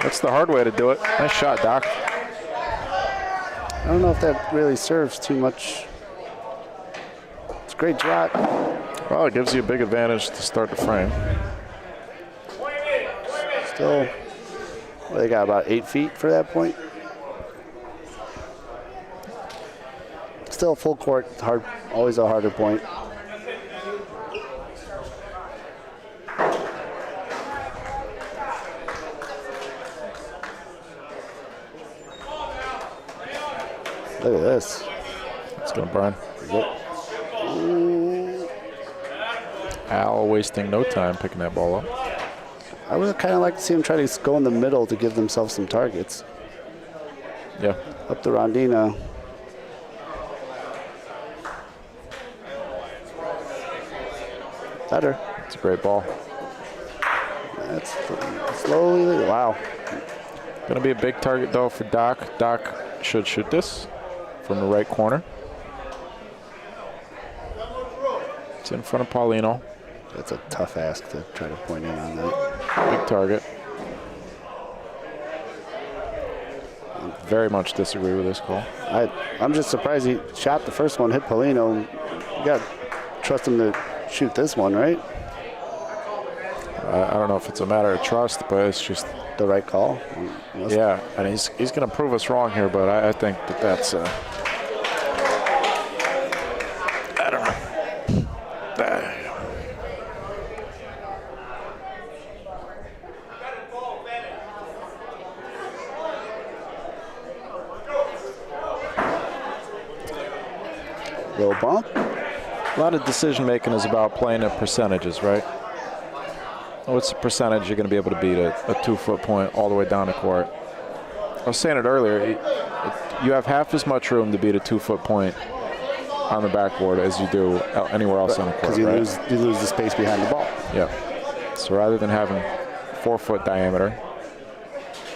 That's the hard way to do it. Nice shot, Doc. I don't know if that really serves too much. It's a great shot. Well, it gives you a big advantage to start the frame. Still, well, they got about 8 feet for that point. Still full court, hard, always a harder point. Look at this. It's going to burn. Al wasting no time picking that ball up. I would kind of like to see them try to go in the middle to give themselves some targets. Yeah. Up the Rondina. Better. It's a great ball. That's slowly. Wow. Going to be a big target, though, for Doc. Doc should shoot this from the right corner. It's in front of Paulino. That's a tough ask to try to point in on that. Big target. Very much disagree with this call. I'm just surprised he shot the first one, hit Paulino. You got to trust him to shoot this one, right? I don't know if it's a matter of trust, but it's just the right call. Yeah, and he's going to prove us wrong here, but I think that's I don't know. Little bump. A lot of decision making is about playing at percentages, right? What's the percentage you're going to be able to beat a 2-foot point all the way down the court? I was saying it earlier. You have half as much room to beat a 2-foot point on the backboard as you do anywhere else on the court. Because you lose the space behind the ball. Yeah. So rather than having 4-foot diameter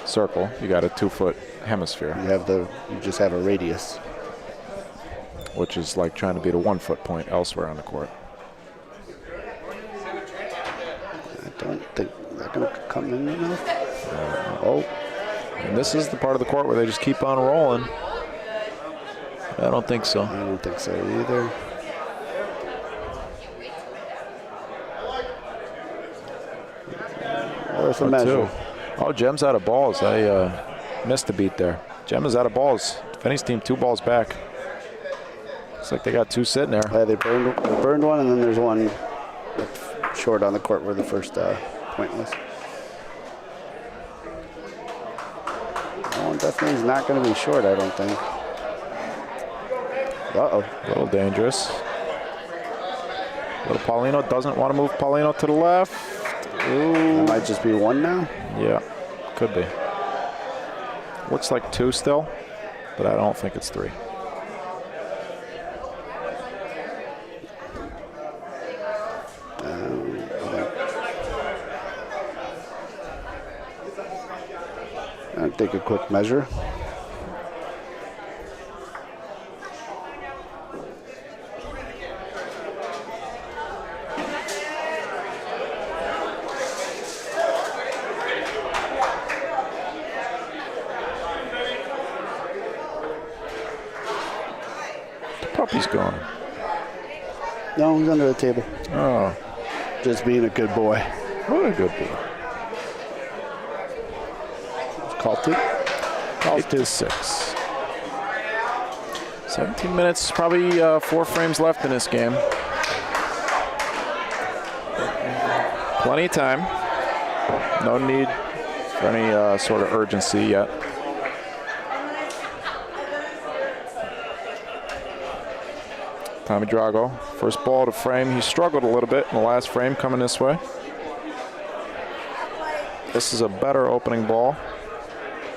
circle, you got a 2-foot hemisphere. You just have a radius, which is like trying to beat a 1-foot point elsewhere on the court. I don't think they're going to come in enough. And this is the part of the court where they just keep on rolling. I don't think so. I don't think so either. Worth a measure. Oh, Jem's out of balls. I missed a beat there. Jem is out of balls. Defending team 2 balls back. Looks like they got 2 sitting there. Yeah, they burned one, and then there's one short on the court where the first point was. That one definitely is not going to be short, I don't think. Uh-oh. A little dangerous. Little Paulino doesn't want to move Paulino to the left. Ooh. It might just be 1 now. Yeah, could be. Looks like 2 still, but I don't think it's 3. I'll take a quick measure. The puppy's gone. No, he's under the table. Oh. Just being a good boy. What a good boy. Call 2. Call 6. 17 minutes, probably 4 frames left in this game. Plenty of time. No need for any sort of urgency yet. Tommy Drago, first ball to frame. He struggled a little bit in the last frame coming this way. This is a better opening ball.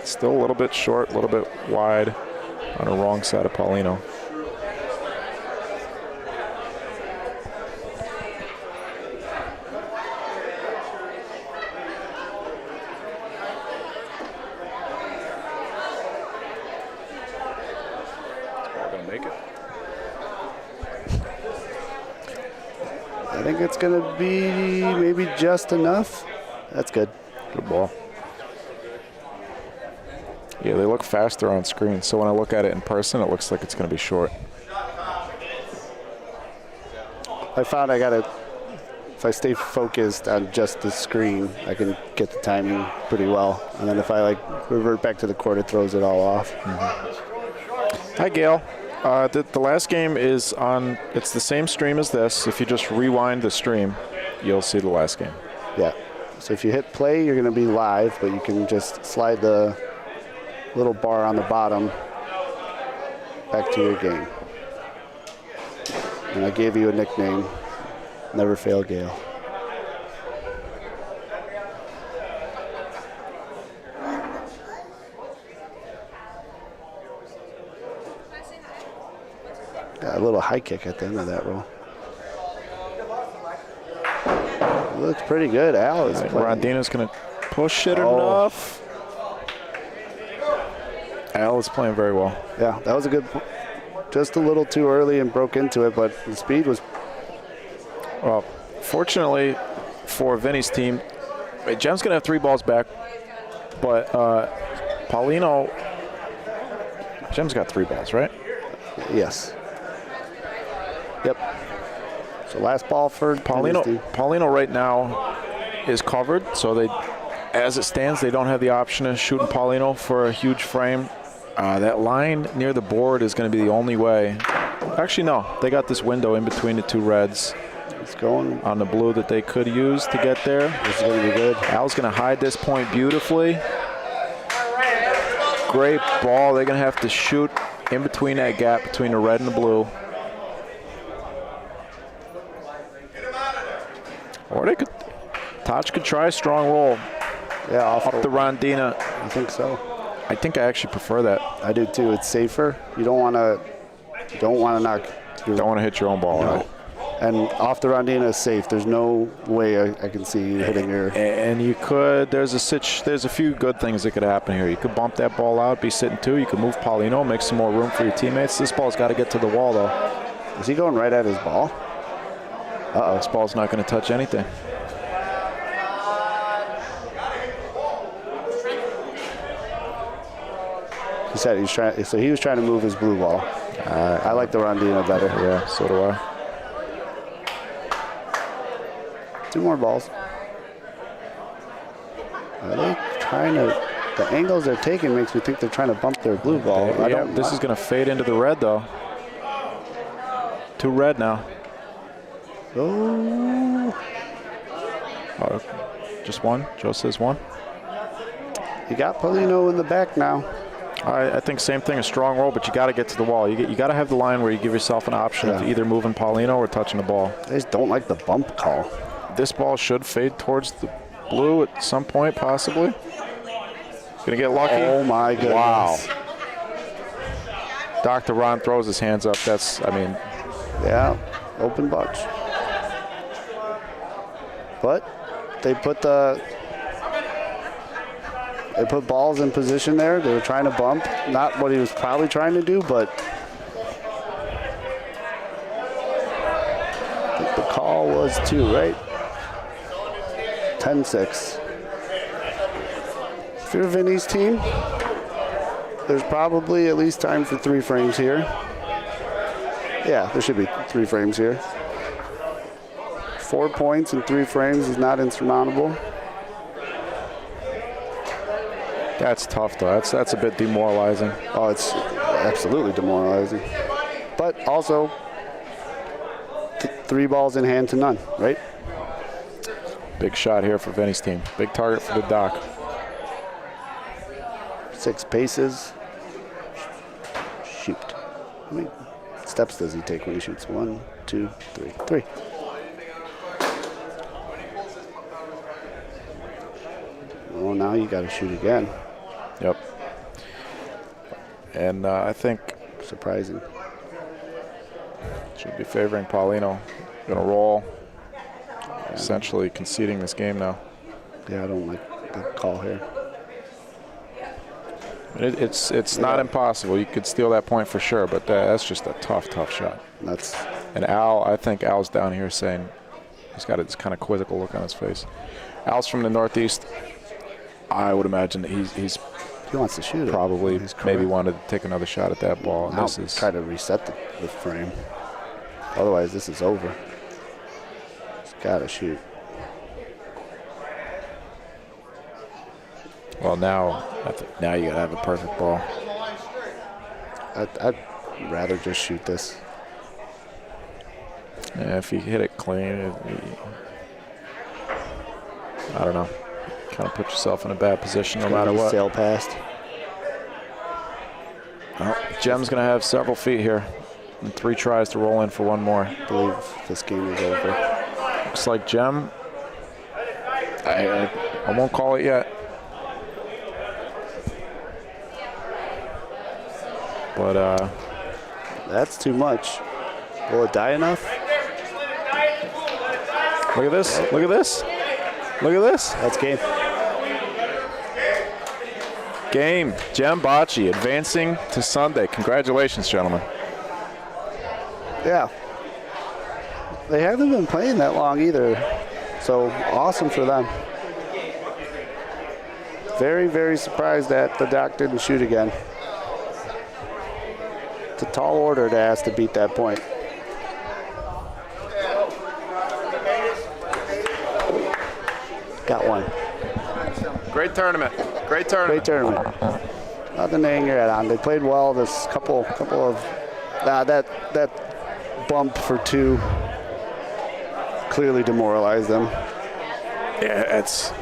Still a little bit short, a little bit wide on the wrong side of Paulino. Gonna make it. I think it's going to be maybe just enough. That's good. Good ball. Yeah, they look faster on screen, so when I look at it in person, it looks like it's going to be short. I found if I stay focused on just the screen, I can get the timing pretty well. And then if I revert back to the court, it throws it all off. Mm-hmm. Hi, Gail. The last game is on, it's the same stream as this. If you just rewind the stream, you'll see the last game. Yeah. So if you hit play, you're going to be live, but you can just slide the little bar on the bottom back to your game. And I gave you a nickname, Never Fail Gale. little high kick at the end of that roll. Looks pretty good. Al is playing. Rondina's going to push it enough. Al is playing very well. Yeah, that was a good. Just a little too early and broke into it, but the speed was. Well, fortunately for Vinny's team, Jem's going to have 3 balls back, but Paulino. Jem's got 3 balls, right? Yes. Yep. So last ball for Paulino. Paulino right now is covered, so they, as it stands, they don't have the option of shooting Paulino for a huge frame. That line near the board is going to be the only way. Actually, no. They got this window in between the 2 reds. It's going on the blue that they could use to get there. This is going to be good. Al's going to hide this point beautifully. Great ball. They're going to have to shoot in between that gap between the red and the blue. Or they could, Taj could try a strong roll. Yeah, off the Rondina. I think so. I think I actually prefer that. I do too. It's safer. You don't want to knock. You don't want to hit your own ball. No. Right? And off the Rondina is safe. There's no way I can see you hitting your. And you could. There's a few good things that could happen here. You could bump that ball out, be sitting 2. You could move Paulino, make some more room for your teammates. This ball's got to get to the wall though. Is he going right at his ball? Uh-oh. This ball's not going to touch anything. He said he's trying. So he was trying to move his blue ball. I like the Rondina better. Yeah, so do I. 2 more balls. Are they trying to? The angles they're taking makes me think they're trying to bump their blue ball. Yeah, this is going to fade into the red though. 2 red now. Oh. Just 1. Joe says 1. You got Paulino in the back now. I think same thing, a strong roll, but you got to get to the wall. You got to have the line where you give yourself an option of either moving Paulino or touching the ball. I just don't like the bump call. This ball should fade towards the blue at some point, possibly. Gonna get lucky. Oh my goodness! Wow. Dr. Ron throws his hands up. That's, I mean. Yeah, open bunch. But they put balls in position there. They were trying to bump. Not what he was probably trying to do, but I think the call was 2, right? 10-6. If you're Vinny's team, there's probably at least time for 3 frames here. Yeah, there should be 3 frames here. 4 points in 3 frames is not insurmountable. That's tough, though. That's a bit demoralizing. Oh, it's absolutely demoralizing. But also, 3 balls in hand to none, right? Big shot here for Vinny's team. Big target for the Doc. 6 paces. Shoot. How many steps does he take when he shoots? 1, 2, 3. 3. Oh, now you got to shoot again. Yep. And I think surprising. Should be favoring Paulino. Going to roll. Essentially conceding this game now. Yeah, I don't like the call here. It's not impossible. You could steal that point for sure, but that's just a tough shot. And Al, I think Al's down here saying he's got this kind of quizzical look on his face. Al's from the Northeast. I would imagine that he wants to shoot probably maybe wanted to take another shot at that ball. Now try to reset the frame. Otherwise, this is over. He's got to shoot. Well, now you got to have a perfect ball. I'd rather just shoot this. Yeah, if you hit it clean, I don't know. Kind of put yourself in a bad position no matter what. Sail past. Well, Jem's going to have several feet here. And 3 tries to roll in for 1 more. I believe this game is over. Looks like Jem. I won't call it yet. But that's too much. Will it die enough? Look at this. Look at this. Look at this. That's game. Game. Gem Bocce advancing to Sunday. Congratulations, gentlemen. Yeah. They haven't been playing that long either. So awesome for them. Very, very surprised that the Doc didn't shoot again. It's a tall order to ask to beat that point. Got one. Great tournament. Great tournament. Great tournament. Nothing to hang your head on. They played well. This couple of that bump for 2 clearly demoralized them. Yeah, it's.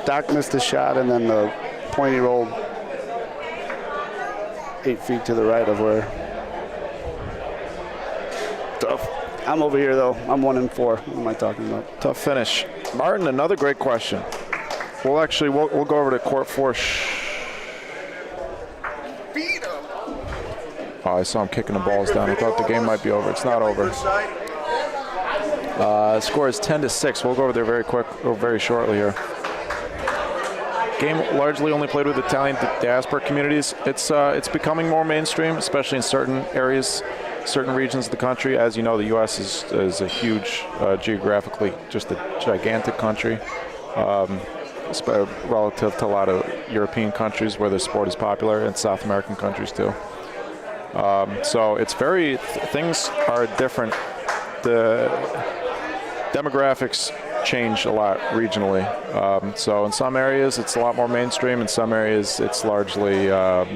Doc missed a shot, and then the point he rolled 8 feet to the right of where. Tough. I'm over here though. I'm 1-4. What am I talking about? Tough finish. Martin, another great question. We'll go over to court 4. Oh, I saw him kicking the balls down. I thought the game might be over. It's not over. Score is 10-6. We'll go over there very quick, or very shortly here. Game largely only played with Italian diaspora communities. It's becoming more mainstream, especially in certain areas, certain regions of the country. As you know, the U.S. is a huge, geographically, just a gigantic country, relative to a lot of European countries where the sport is popular, and South American countries too. So it's things are different. The demographics change a lot regionally. So in some areas it's a lot more mainstream. In some areas it's largely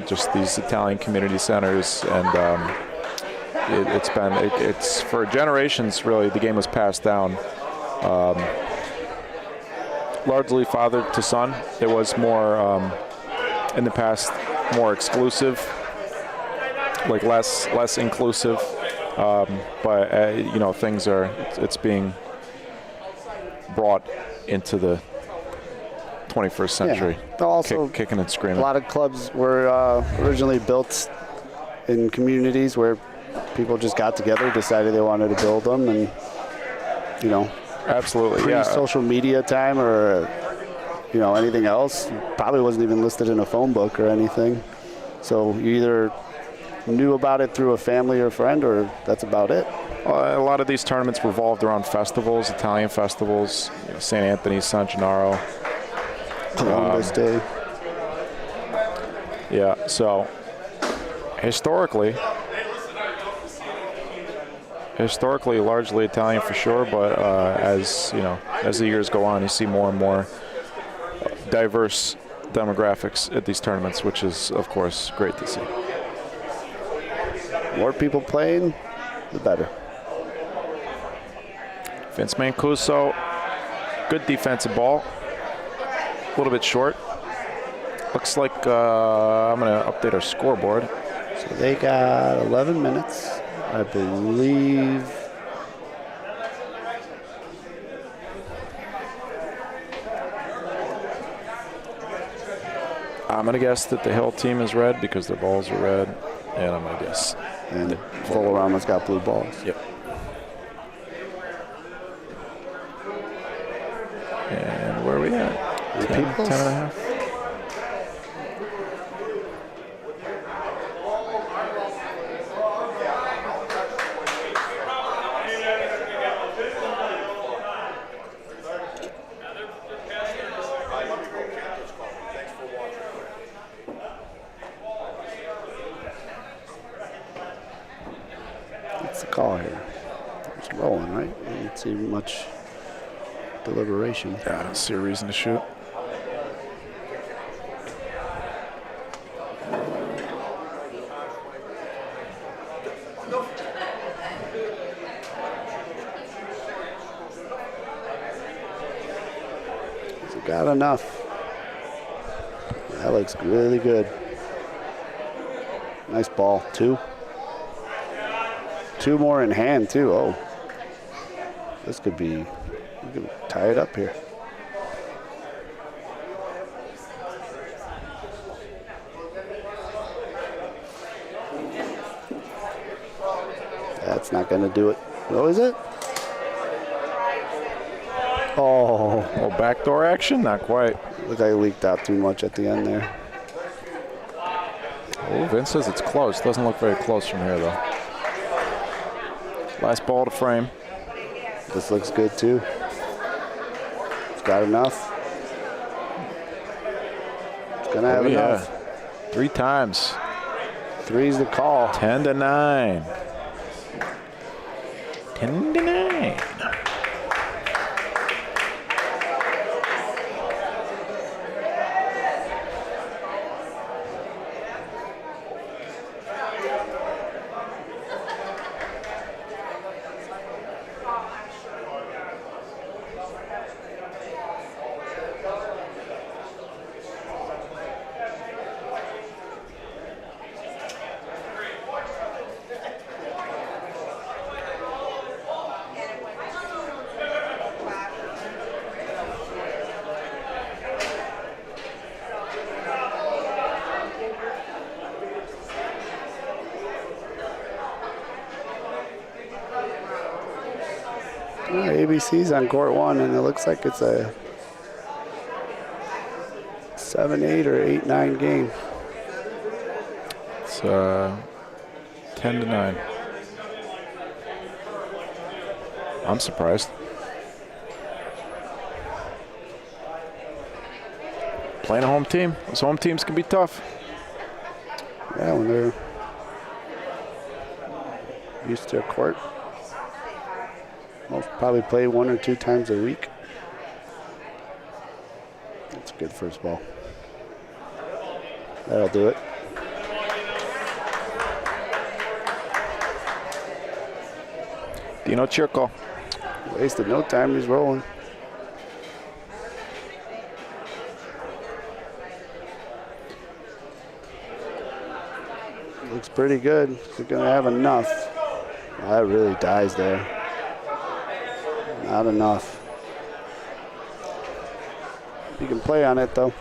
just these Italian community centers, and it's for generations really. The game was passed down largely father to son. It was more in the past more exclusive, like less inclusive. But things it's being brought into the 21st century. Yeah. Also, kicking and screaming. A lot of clubs were originally built in communities where people just got together, decided they wanted to build them, and absolutely, pre-social media time or anything else, probably wasn't even listed in a phone book or anything. So you either knew about it through a family or friend, or that's about it. A lot of these tournaments revolved around festivals, Italian festivals, St. Anthony, San Gennaro, Columbus Day. Yeah, so historically largely Italian for sure, but as the years go on, you see more and more diverse demographics at these tournaments, which is of course great to see. More people playing, the better. Vince Mancuso, good defensive ball, a little bit short. Looks like I'm going to update our scoreboard. So they got 11 minutes, I believe. I'm going to guess that the Hill team is red because their balls are red, and I'm going to guess. And Volorama's got blue balls. Yep. And where are we at? 10 and a half. What's the call here? It's rolling, right? I don't see much deliberation. Yeah, I don't see a reason to shoot. So got enough. That looks really good. Nice ball. Two more in hand too. Oh, this could be. We can tie it up here. That's not going to do it. Oh, is it? Oh. Oh, backdoor action? Not quite. Looked like it leaked out too much at the end there. Oh, Vince says it's close. Doesn't look very close from here, though. Last ball to frame. This looks good, too. It's got enough. It's going to have enough. 3 times. 3's the call. 10-9. 10-9. ABC's on court 1, and it looks like it's a 7-8 or 8-9 game. It's 10-9. I'm surprised. Playing a home team. Those home teams can be tough. Yeah, when they're used to a court. Most probably play 1 or 2 times a week. That's a good first ball. That'll do it. Dino Chirco. Wasted no time, he's rolling. Looks pretty good. He's gonna have enough. Well, that really dies there. Not enough. You can play on it though.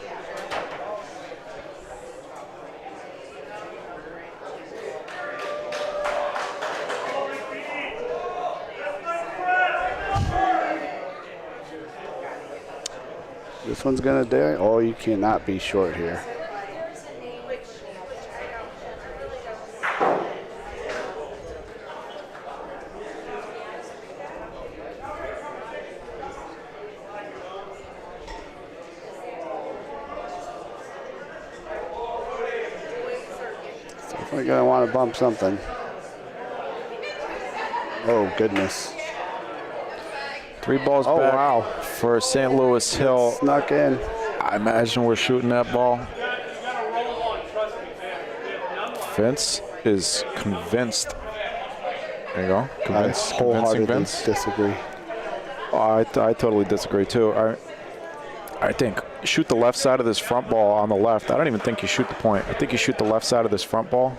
This one's gonna die. Oh, you cannot be short here. We're gonna want to bump something. Oh goodness. 3 balls back for St. Louis Hill. Snuck in. I imagine we're shooting that ball. Vince is convinced. There you go. Convinced. I wholeheartedly Vince. disagree. Oh, I totally disagree too. I think shoot the left side of this front ball on the left. I don't even think you shoot the point. I think you shoot the left side of this front ball.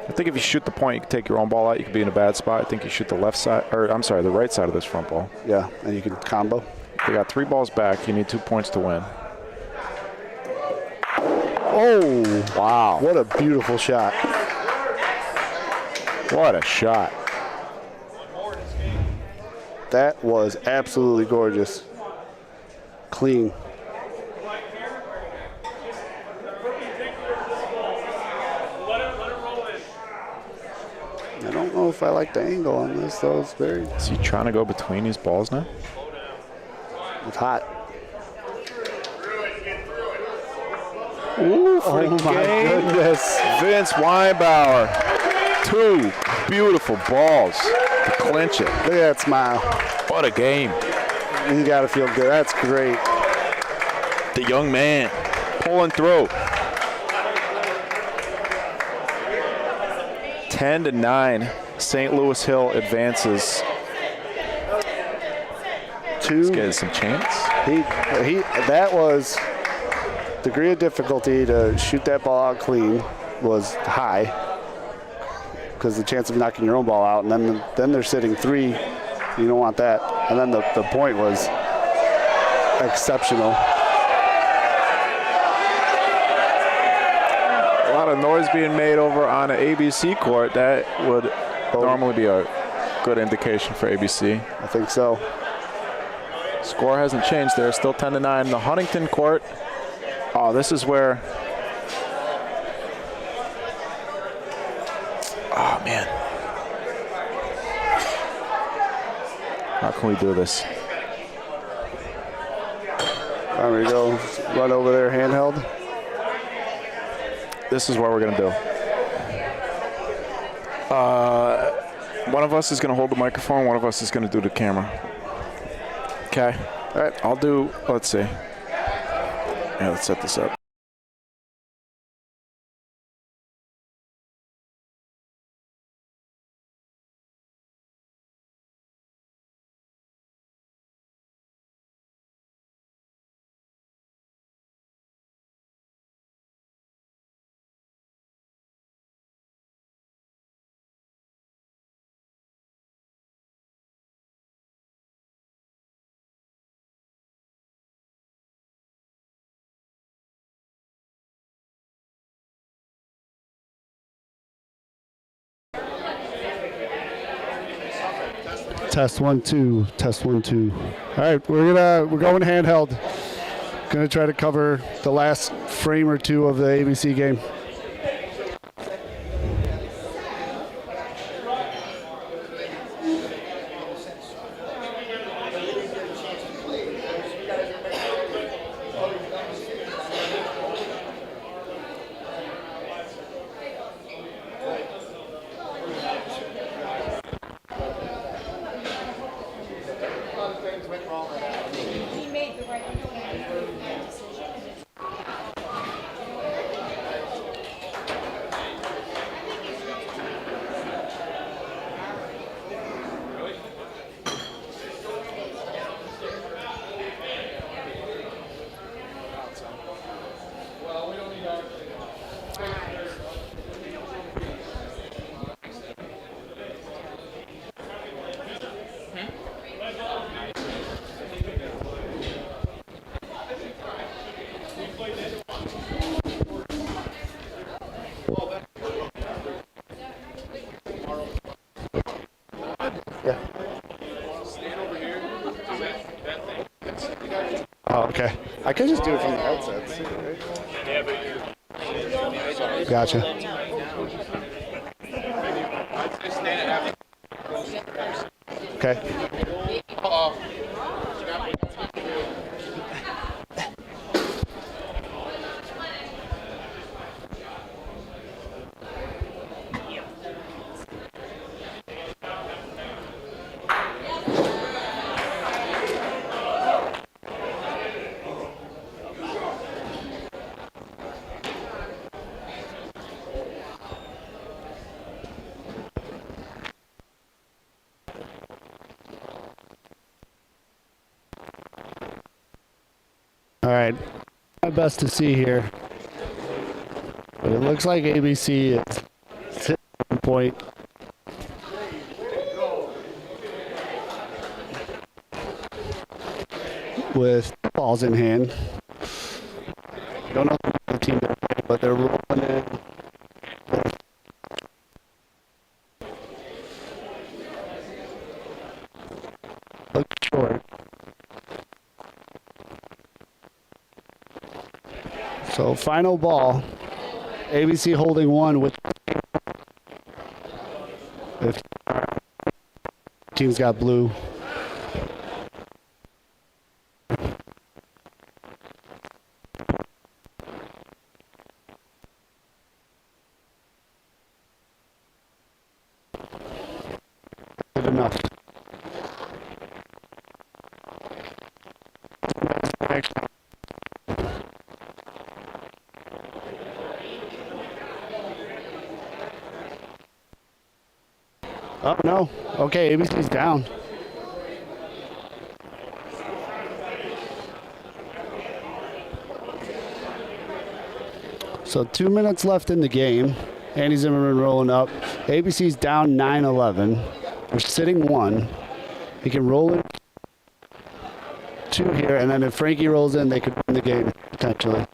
I think if you shoot the point, you can take your own ball out. You could be in a bad spot. I think you shoot the left side, or I'm sorry, the right side of this front ball. Yeah, and you can combo. They got 3 balls back. You need 2 points to win. Oh, wow. What a beautiful shot. What a shot. That was absolutely gorgeous. Clean. I don't know if I like the angle on this, though. It's very... Is he trying to go between these balls now? It's hot. Ooh, oh my goodness. Vince Weinbauer. 2 beautiful balls to clinch it. Look at that smile. What a game. You got to feel good. That's great. The young man pulling through. 10-9. St. Louis Hill advances. 2. Let's get some chance. That was degree of difficulty to shoot that ball out clean was high because the chance of knocking your own ball out, and then they're sitting 3. You don't want that. And then the point was exceptional. A lot of noise being made over on an ABC court. That would normally be a good indication for ABC. I think so. Score hasn't changed there. Still 10-9. The Huntington court. Oh, this is where. Oh, man. How can we do this? There we go. Run over there, handheld. This is what we're going to do. One of us is going to hold the microphone. One of us is going to do the camera. Okay. All right. I'll do, let's see. Yeah, let's set this up. Test 1 2. Test 1 2. All right, we're going handheld. Gonna try to cover the last frame or two of the ABC game. Oh, okay. I could just do it from the outset, too, right? Gotcha. Okay. All right, my best to see here, but it looks like ABC is sitting on point. With balls in hand. Don't know the team they're playing, but they're rolling in. Look short. So final ball, ABC holding one with if team's got blue. Good enough. Oh, no. Okay, ABC's down. So 2 minutes left in the game. Andy Zimmerman rolling up. ABC's down 9-11. We're sitting one. He can roll in two here, and then if Frankie rolls in, they could win the game, potentially.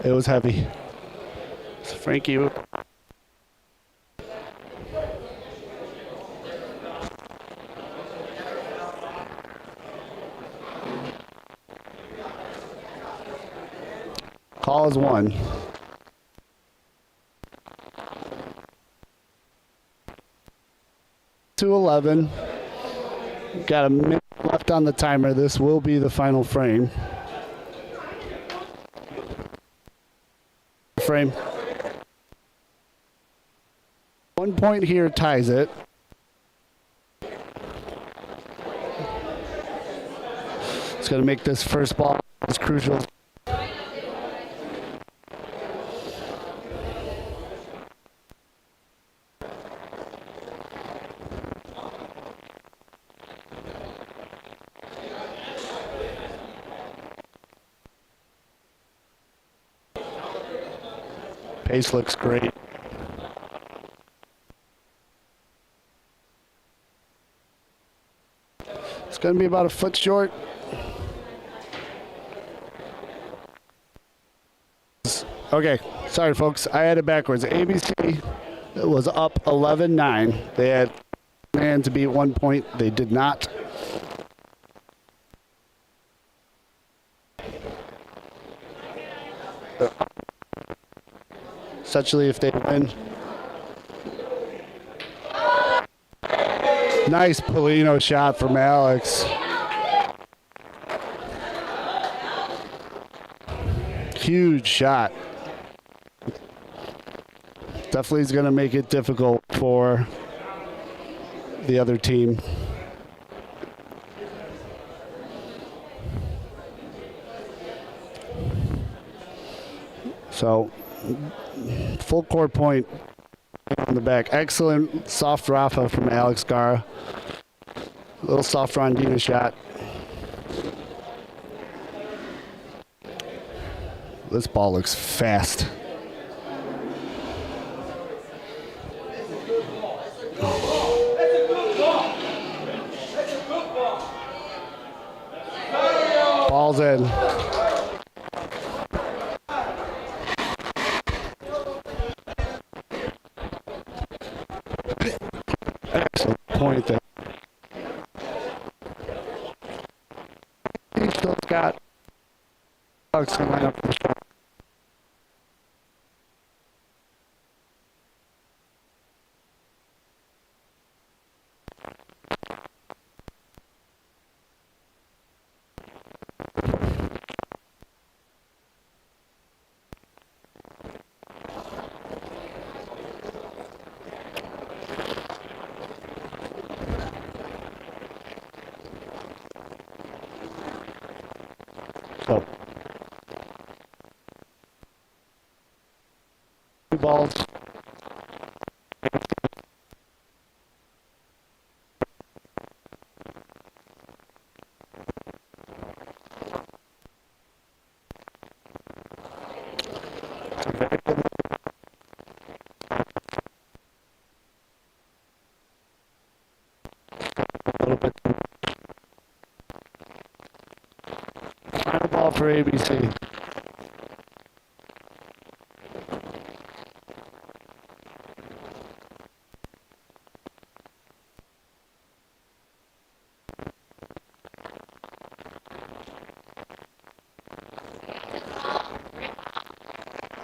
It was heavy. So Frankie. Call is 1. To 11. Got a minute left on the timer. This will be the final frame. Frame. 1 point here ties it. It's going to make this first ball as crucial. Pace looks great. It's going to be about a foot short. Okay, sorry folks, I had it backwards. ABC was up 11-9. They had man to beat 1 point. They did not. Essentially, if they win. Nice Polino shot from Alex. Huge shot. Definitely is going to make it difficult for the other team. So, full court point on the back. Excellent soft Rafa from Alex Gara. A little soft Rondina shot. This ball looks fast. Ball's in. Excellent point there. He still got Alex to line up for the shot. So, 2 balls. A little bit. Final ball for ABC.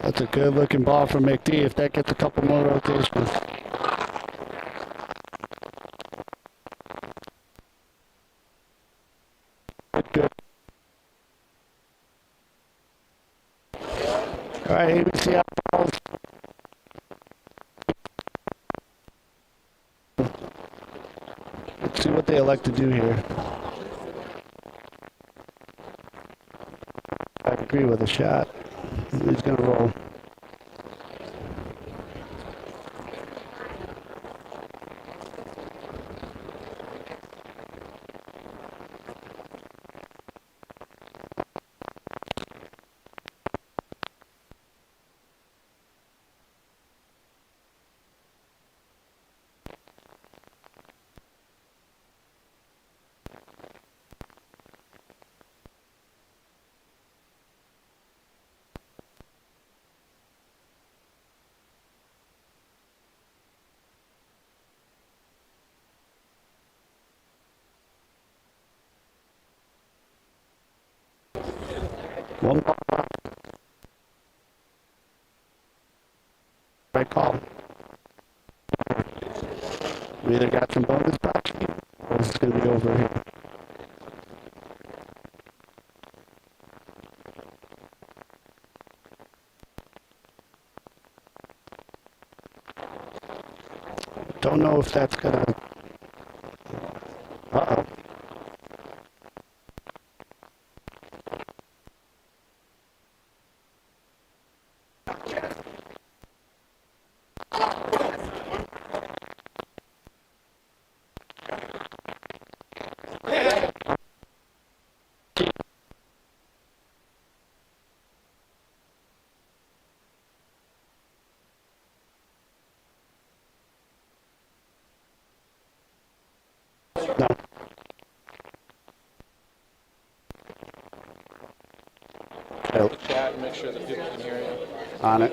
That's a good looking ball from McD if that gets a couple more rotations. Good. All right, ABC out balls. Let's see what they elect to do here. I agree with the shot. He's going to roll. One ball. Right call. We either got some bonus bocce or it's going to be over here. Don't know if that's going to... Uh-oh. No. Nope. Chat and make sure that people can hear you. On it.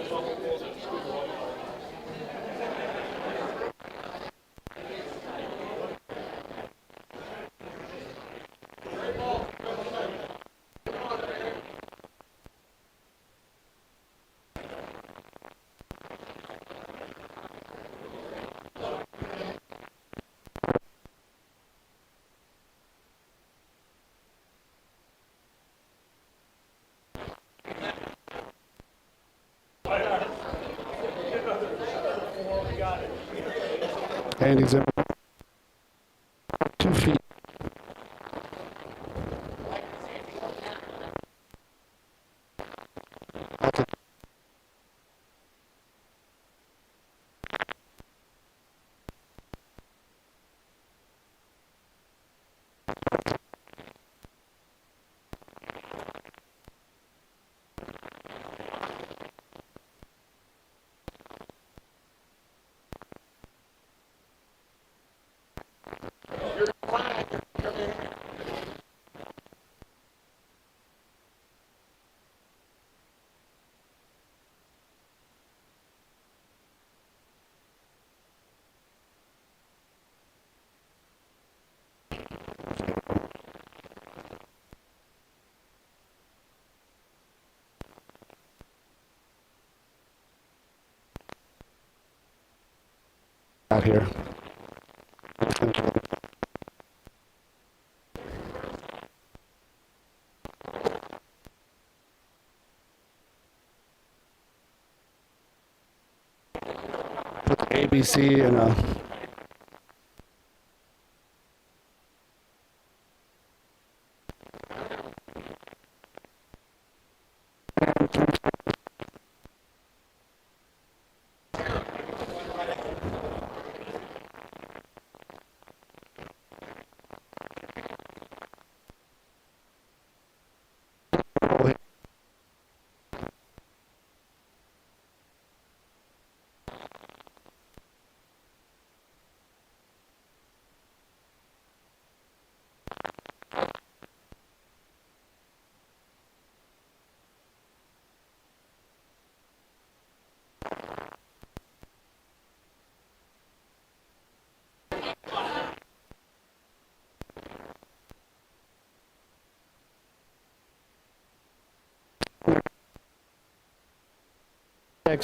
And he's in 2 feet. Out here. Put the ABC in a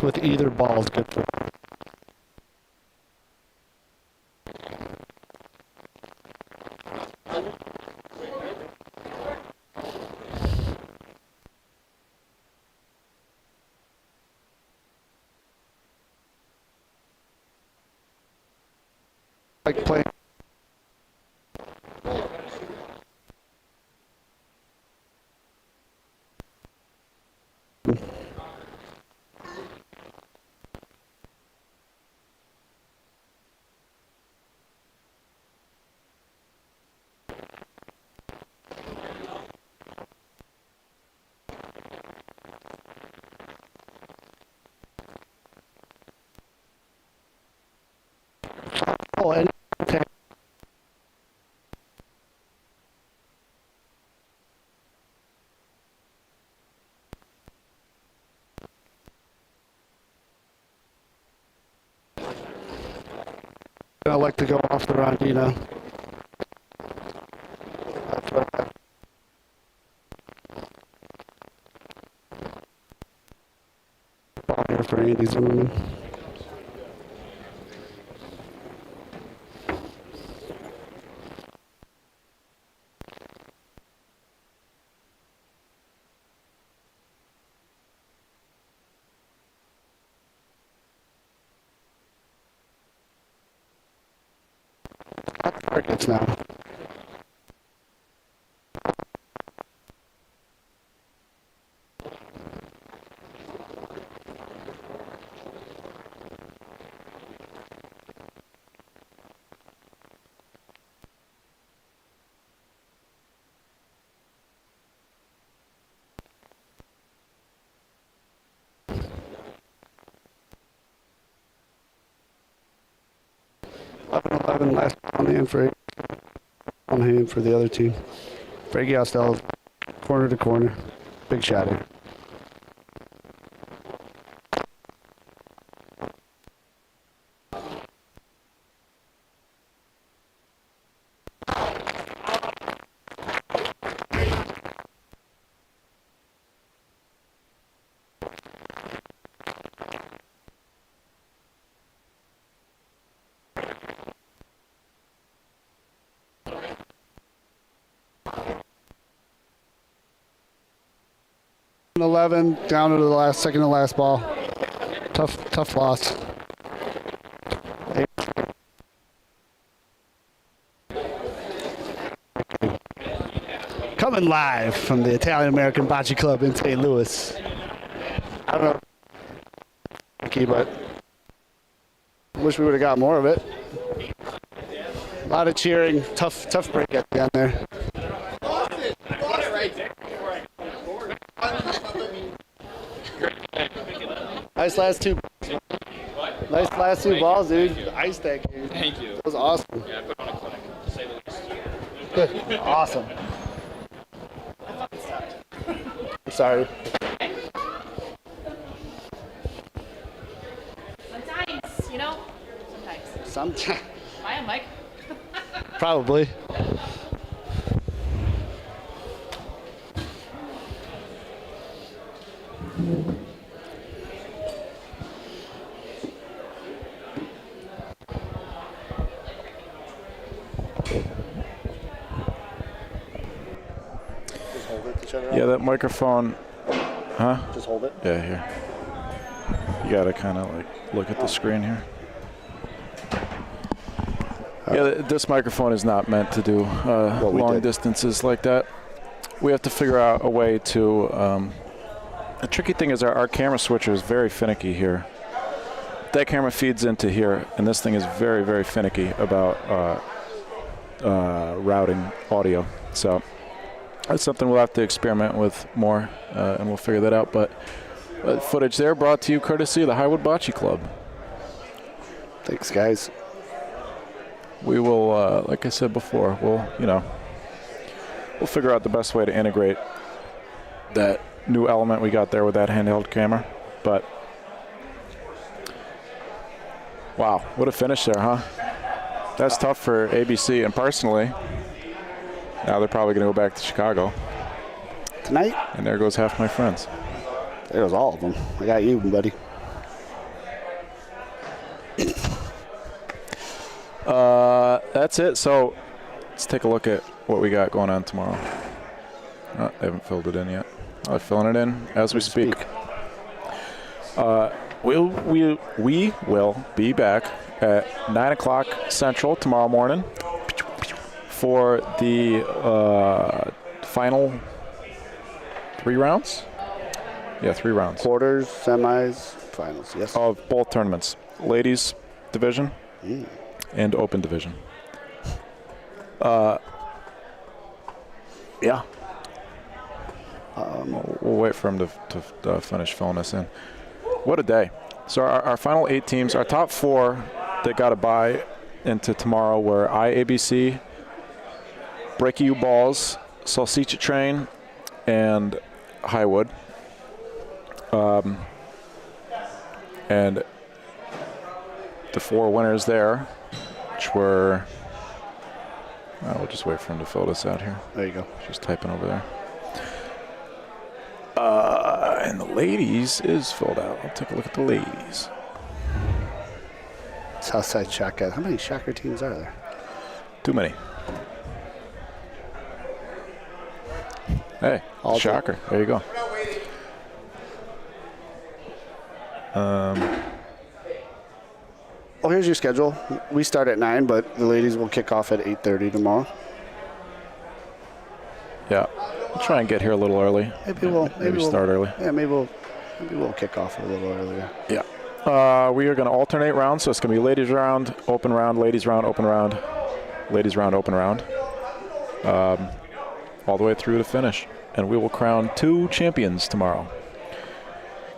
with either ball is good for. Like playing. Oh, and okay. I like to go off the rondina. for Andy Zimmerman. Targets now. Last on hand for the other team. Frankie Ostell, corner to corner. Big shot here. Second 11, down to the last second to last ball. Tough loss. Coming live from the Italian American Bocce Club in St. Louis. I don't know, but wish we would have got more of it. A lot of cheering, tough break at the end there. Nice last two balls, dude. Ice that game. Thank you. That was awesome. Yeah, I put on a clinic, to say the least. Awesome. I'm sorry. Sometimes, you know? Sometimes. I am, Mike. Probably. Yeah, that microphone. Huh? Just hold it. Yeah, here. You gotta kind of like look at the screen here. Yeah, this microphone is not meant to do long distances like that. We have to figure out a way to. The tricky thing is our camera switcher is very finicky here. That camera feeds into here, and this thing is very, very finicky about routing audio. So that's something we'll have to experiment with more, and we'll figure that out. But footage there brought to you courtesy of the Highwood Bocce Club. Thanks, guys. We will, like I said before, we'll figure out the best way to integrate that new element we got there with that handheld camera. But wow, what a finish there, huh? That's tough for ABC, and personally, now they're probably going to go back to Chicago tonight. And there goes half my friends. There goes all of them. I got you, buddy. That's it. So let's take a look at what we got going on tomorrow. Oh, they haven't filled it in yet. I'm filling it in as we speak. We will be back at 9 o'clock Central tomorrow morning for the final 3 rounds. Yeah, 3 rounds. Quarters, semis, finals, yes. Of both tournaments. Ladies division and open division. Yeah. We'll wait for him to finish filling us in. What a day. So our final 8 teams, our top 4 that got a bye into tomorrow were IABC, Breaky U Balls, Salsicha Train, and Highwood. And the 4 winners there, which were, we'll just wait for him to fill this out here. There you go. Just typing over there. And the ladies is filled out. I'll take a look at the ladies. Southside Shocker. How many Shocker teams are there? Too many. Hey, Shocker. There you go. Well, here's your schedule. We start at 9, but the ladies will kick off at 8:30 tomorrow. Yeah, we'll try and get here a little early. Maybe start early. Yeah, maybe we'll kick off a little earlier. Yeah. We are going to alternate rounds, so it's going to be ladies round, open round, ladies round, open round, ladies round, open round, all the way through to finish. And we will crown 2 champions tomorrow.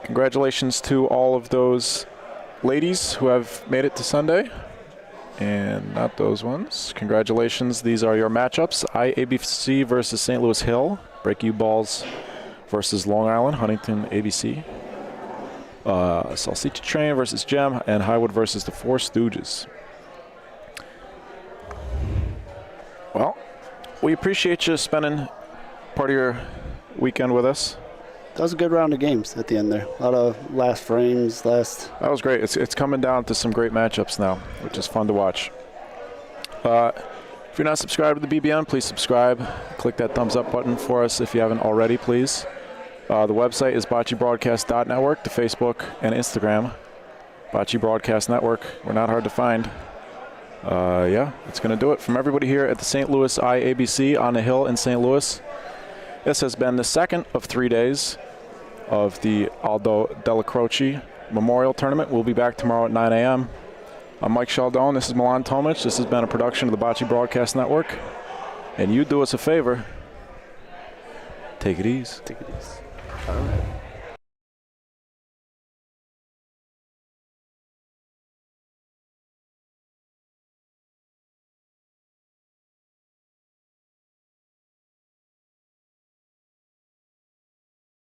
Congratulations to all of those ladies who have made it to Sunday. And not those ones. Congratulations. These are your matchups. IABC versus St. Louis Hill. Break-U Balls versus Long Island, Huntington ABC. Salsicha Train versus Gem. And Highwood versus the Four Stooges. Well, we appreciate you spending part of your weekend with us. That was a good round of games at the end there. A lot of last frames, That was great. It's coming down to some great matchups now, which is fun to watch. If you're not subscribed to the BBN, please subscribe. Click that thumbs up button for us if you haven't already, please. The website is bocchebroadcast.network, the Facebook and Instagram. Bocce Broadcast Network. We're not hard to find. Yeah, it's going to do it. From everybody here at the St. Louis IABC on the Hill in St. Louis, this has been the second of 3 days of the Aldo Della Croce Memorial Tournament. We'll be back tomorrow at 9 a.m. I'm Mike Sheldon. This is Milan Tomic. This has been a production of the Bocce Broadcast Network. And you do us a favor. Take it easy. Take it easy. All right.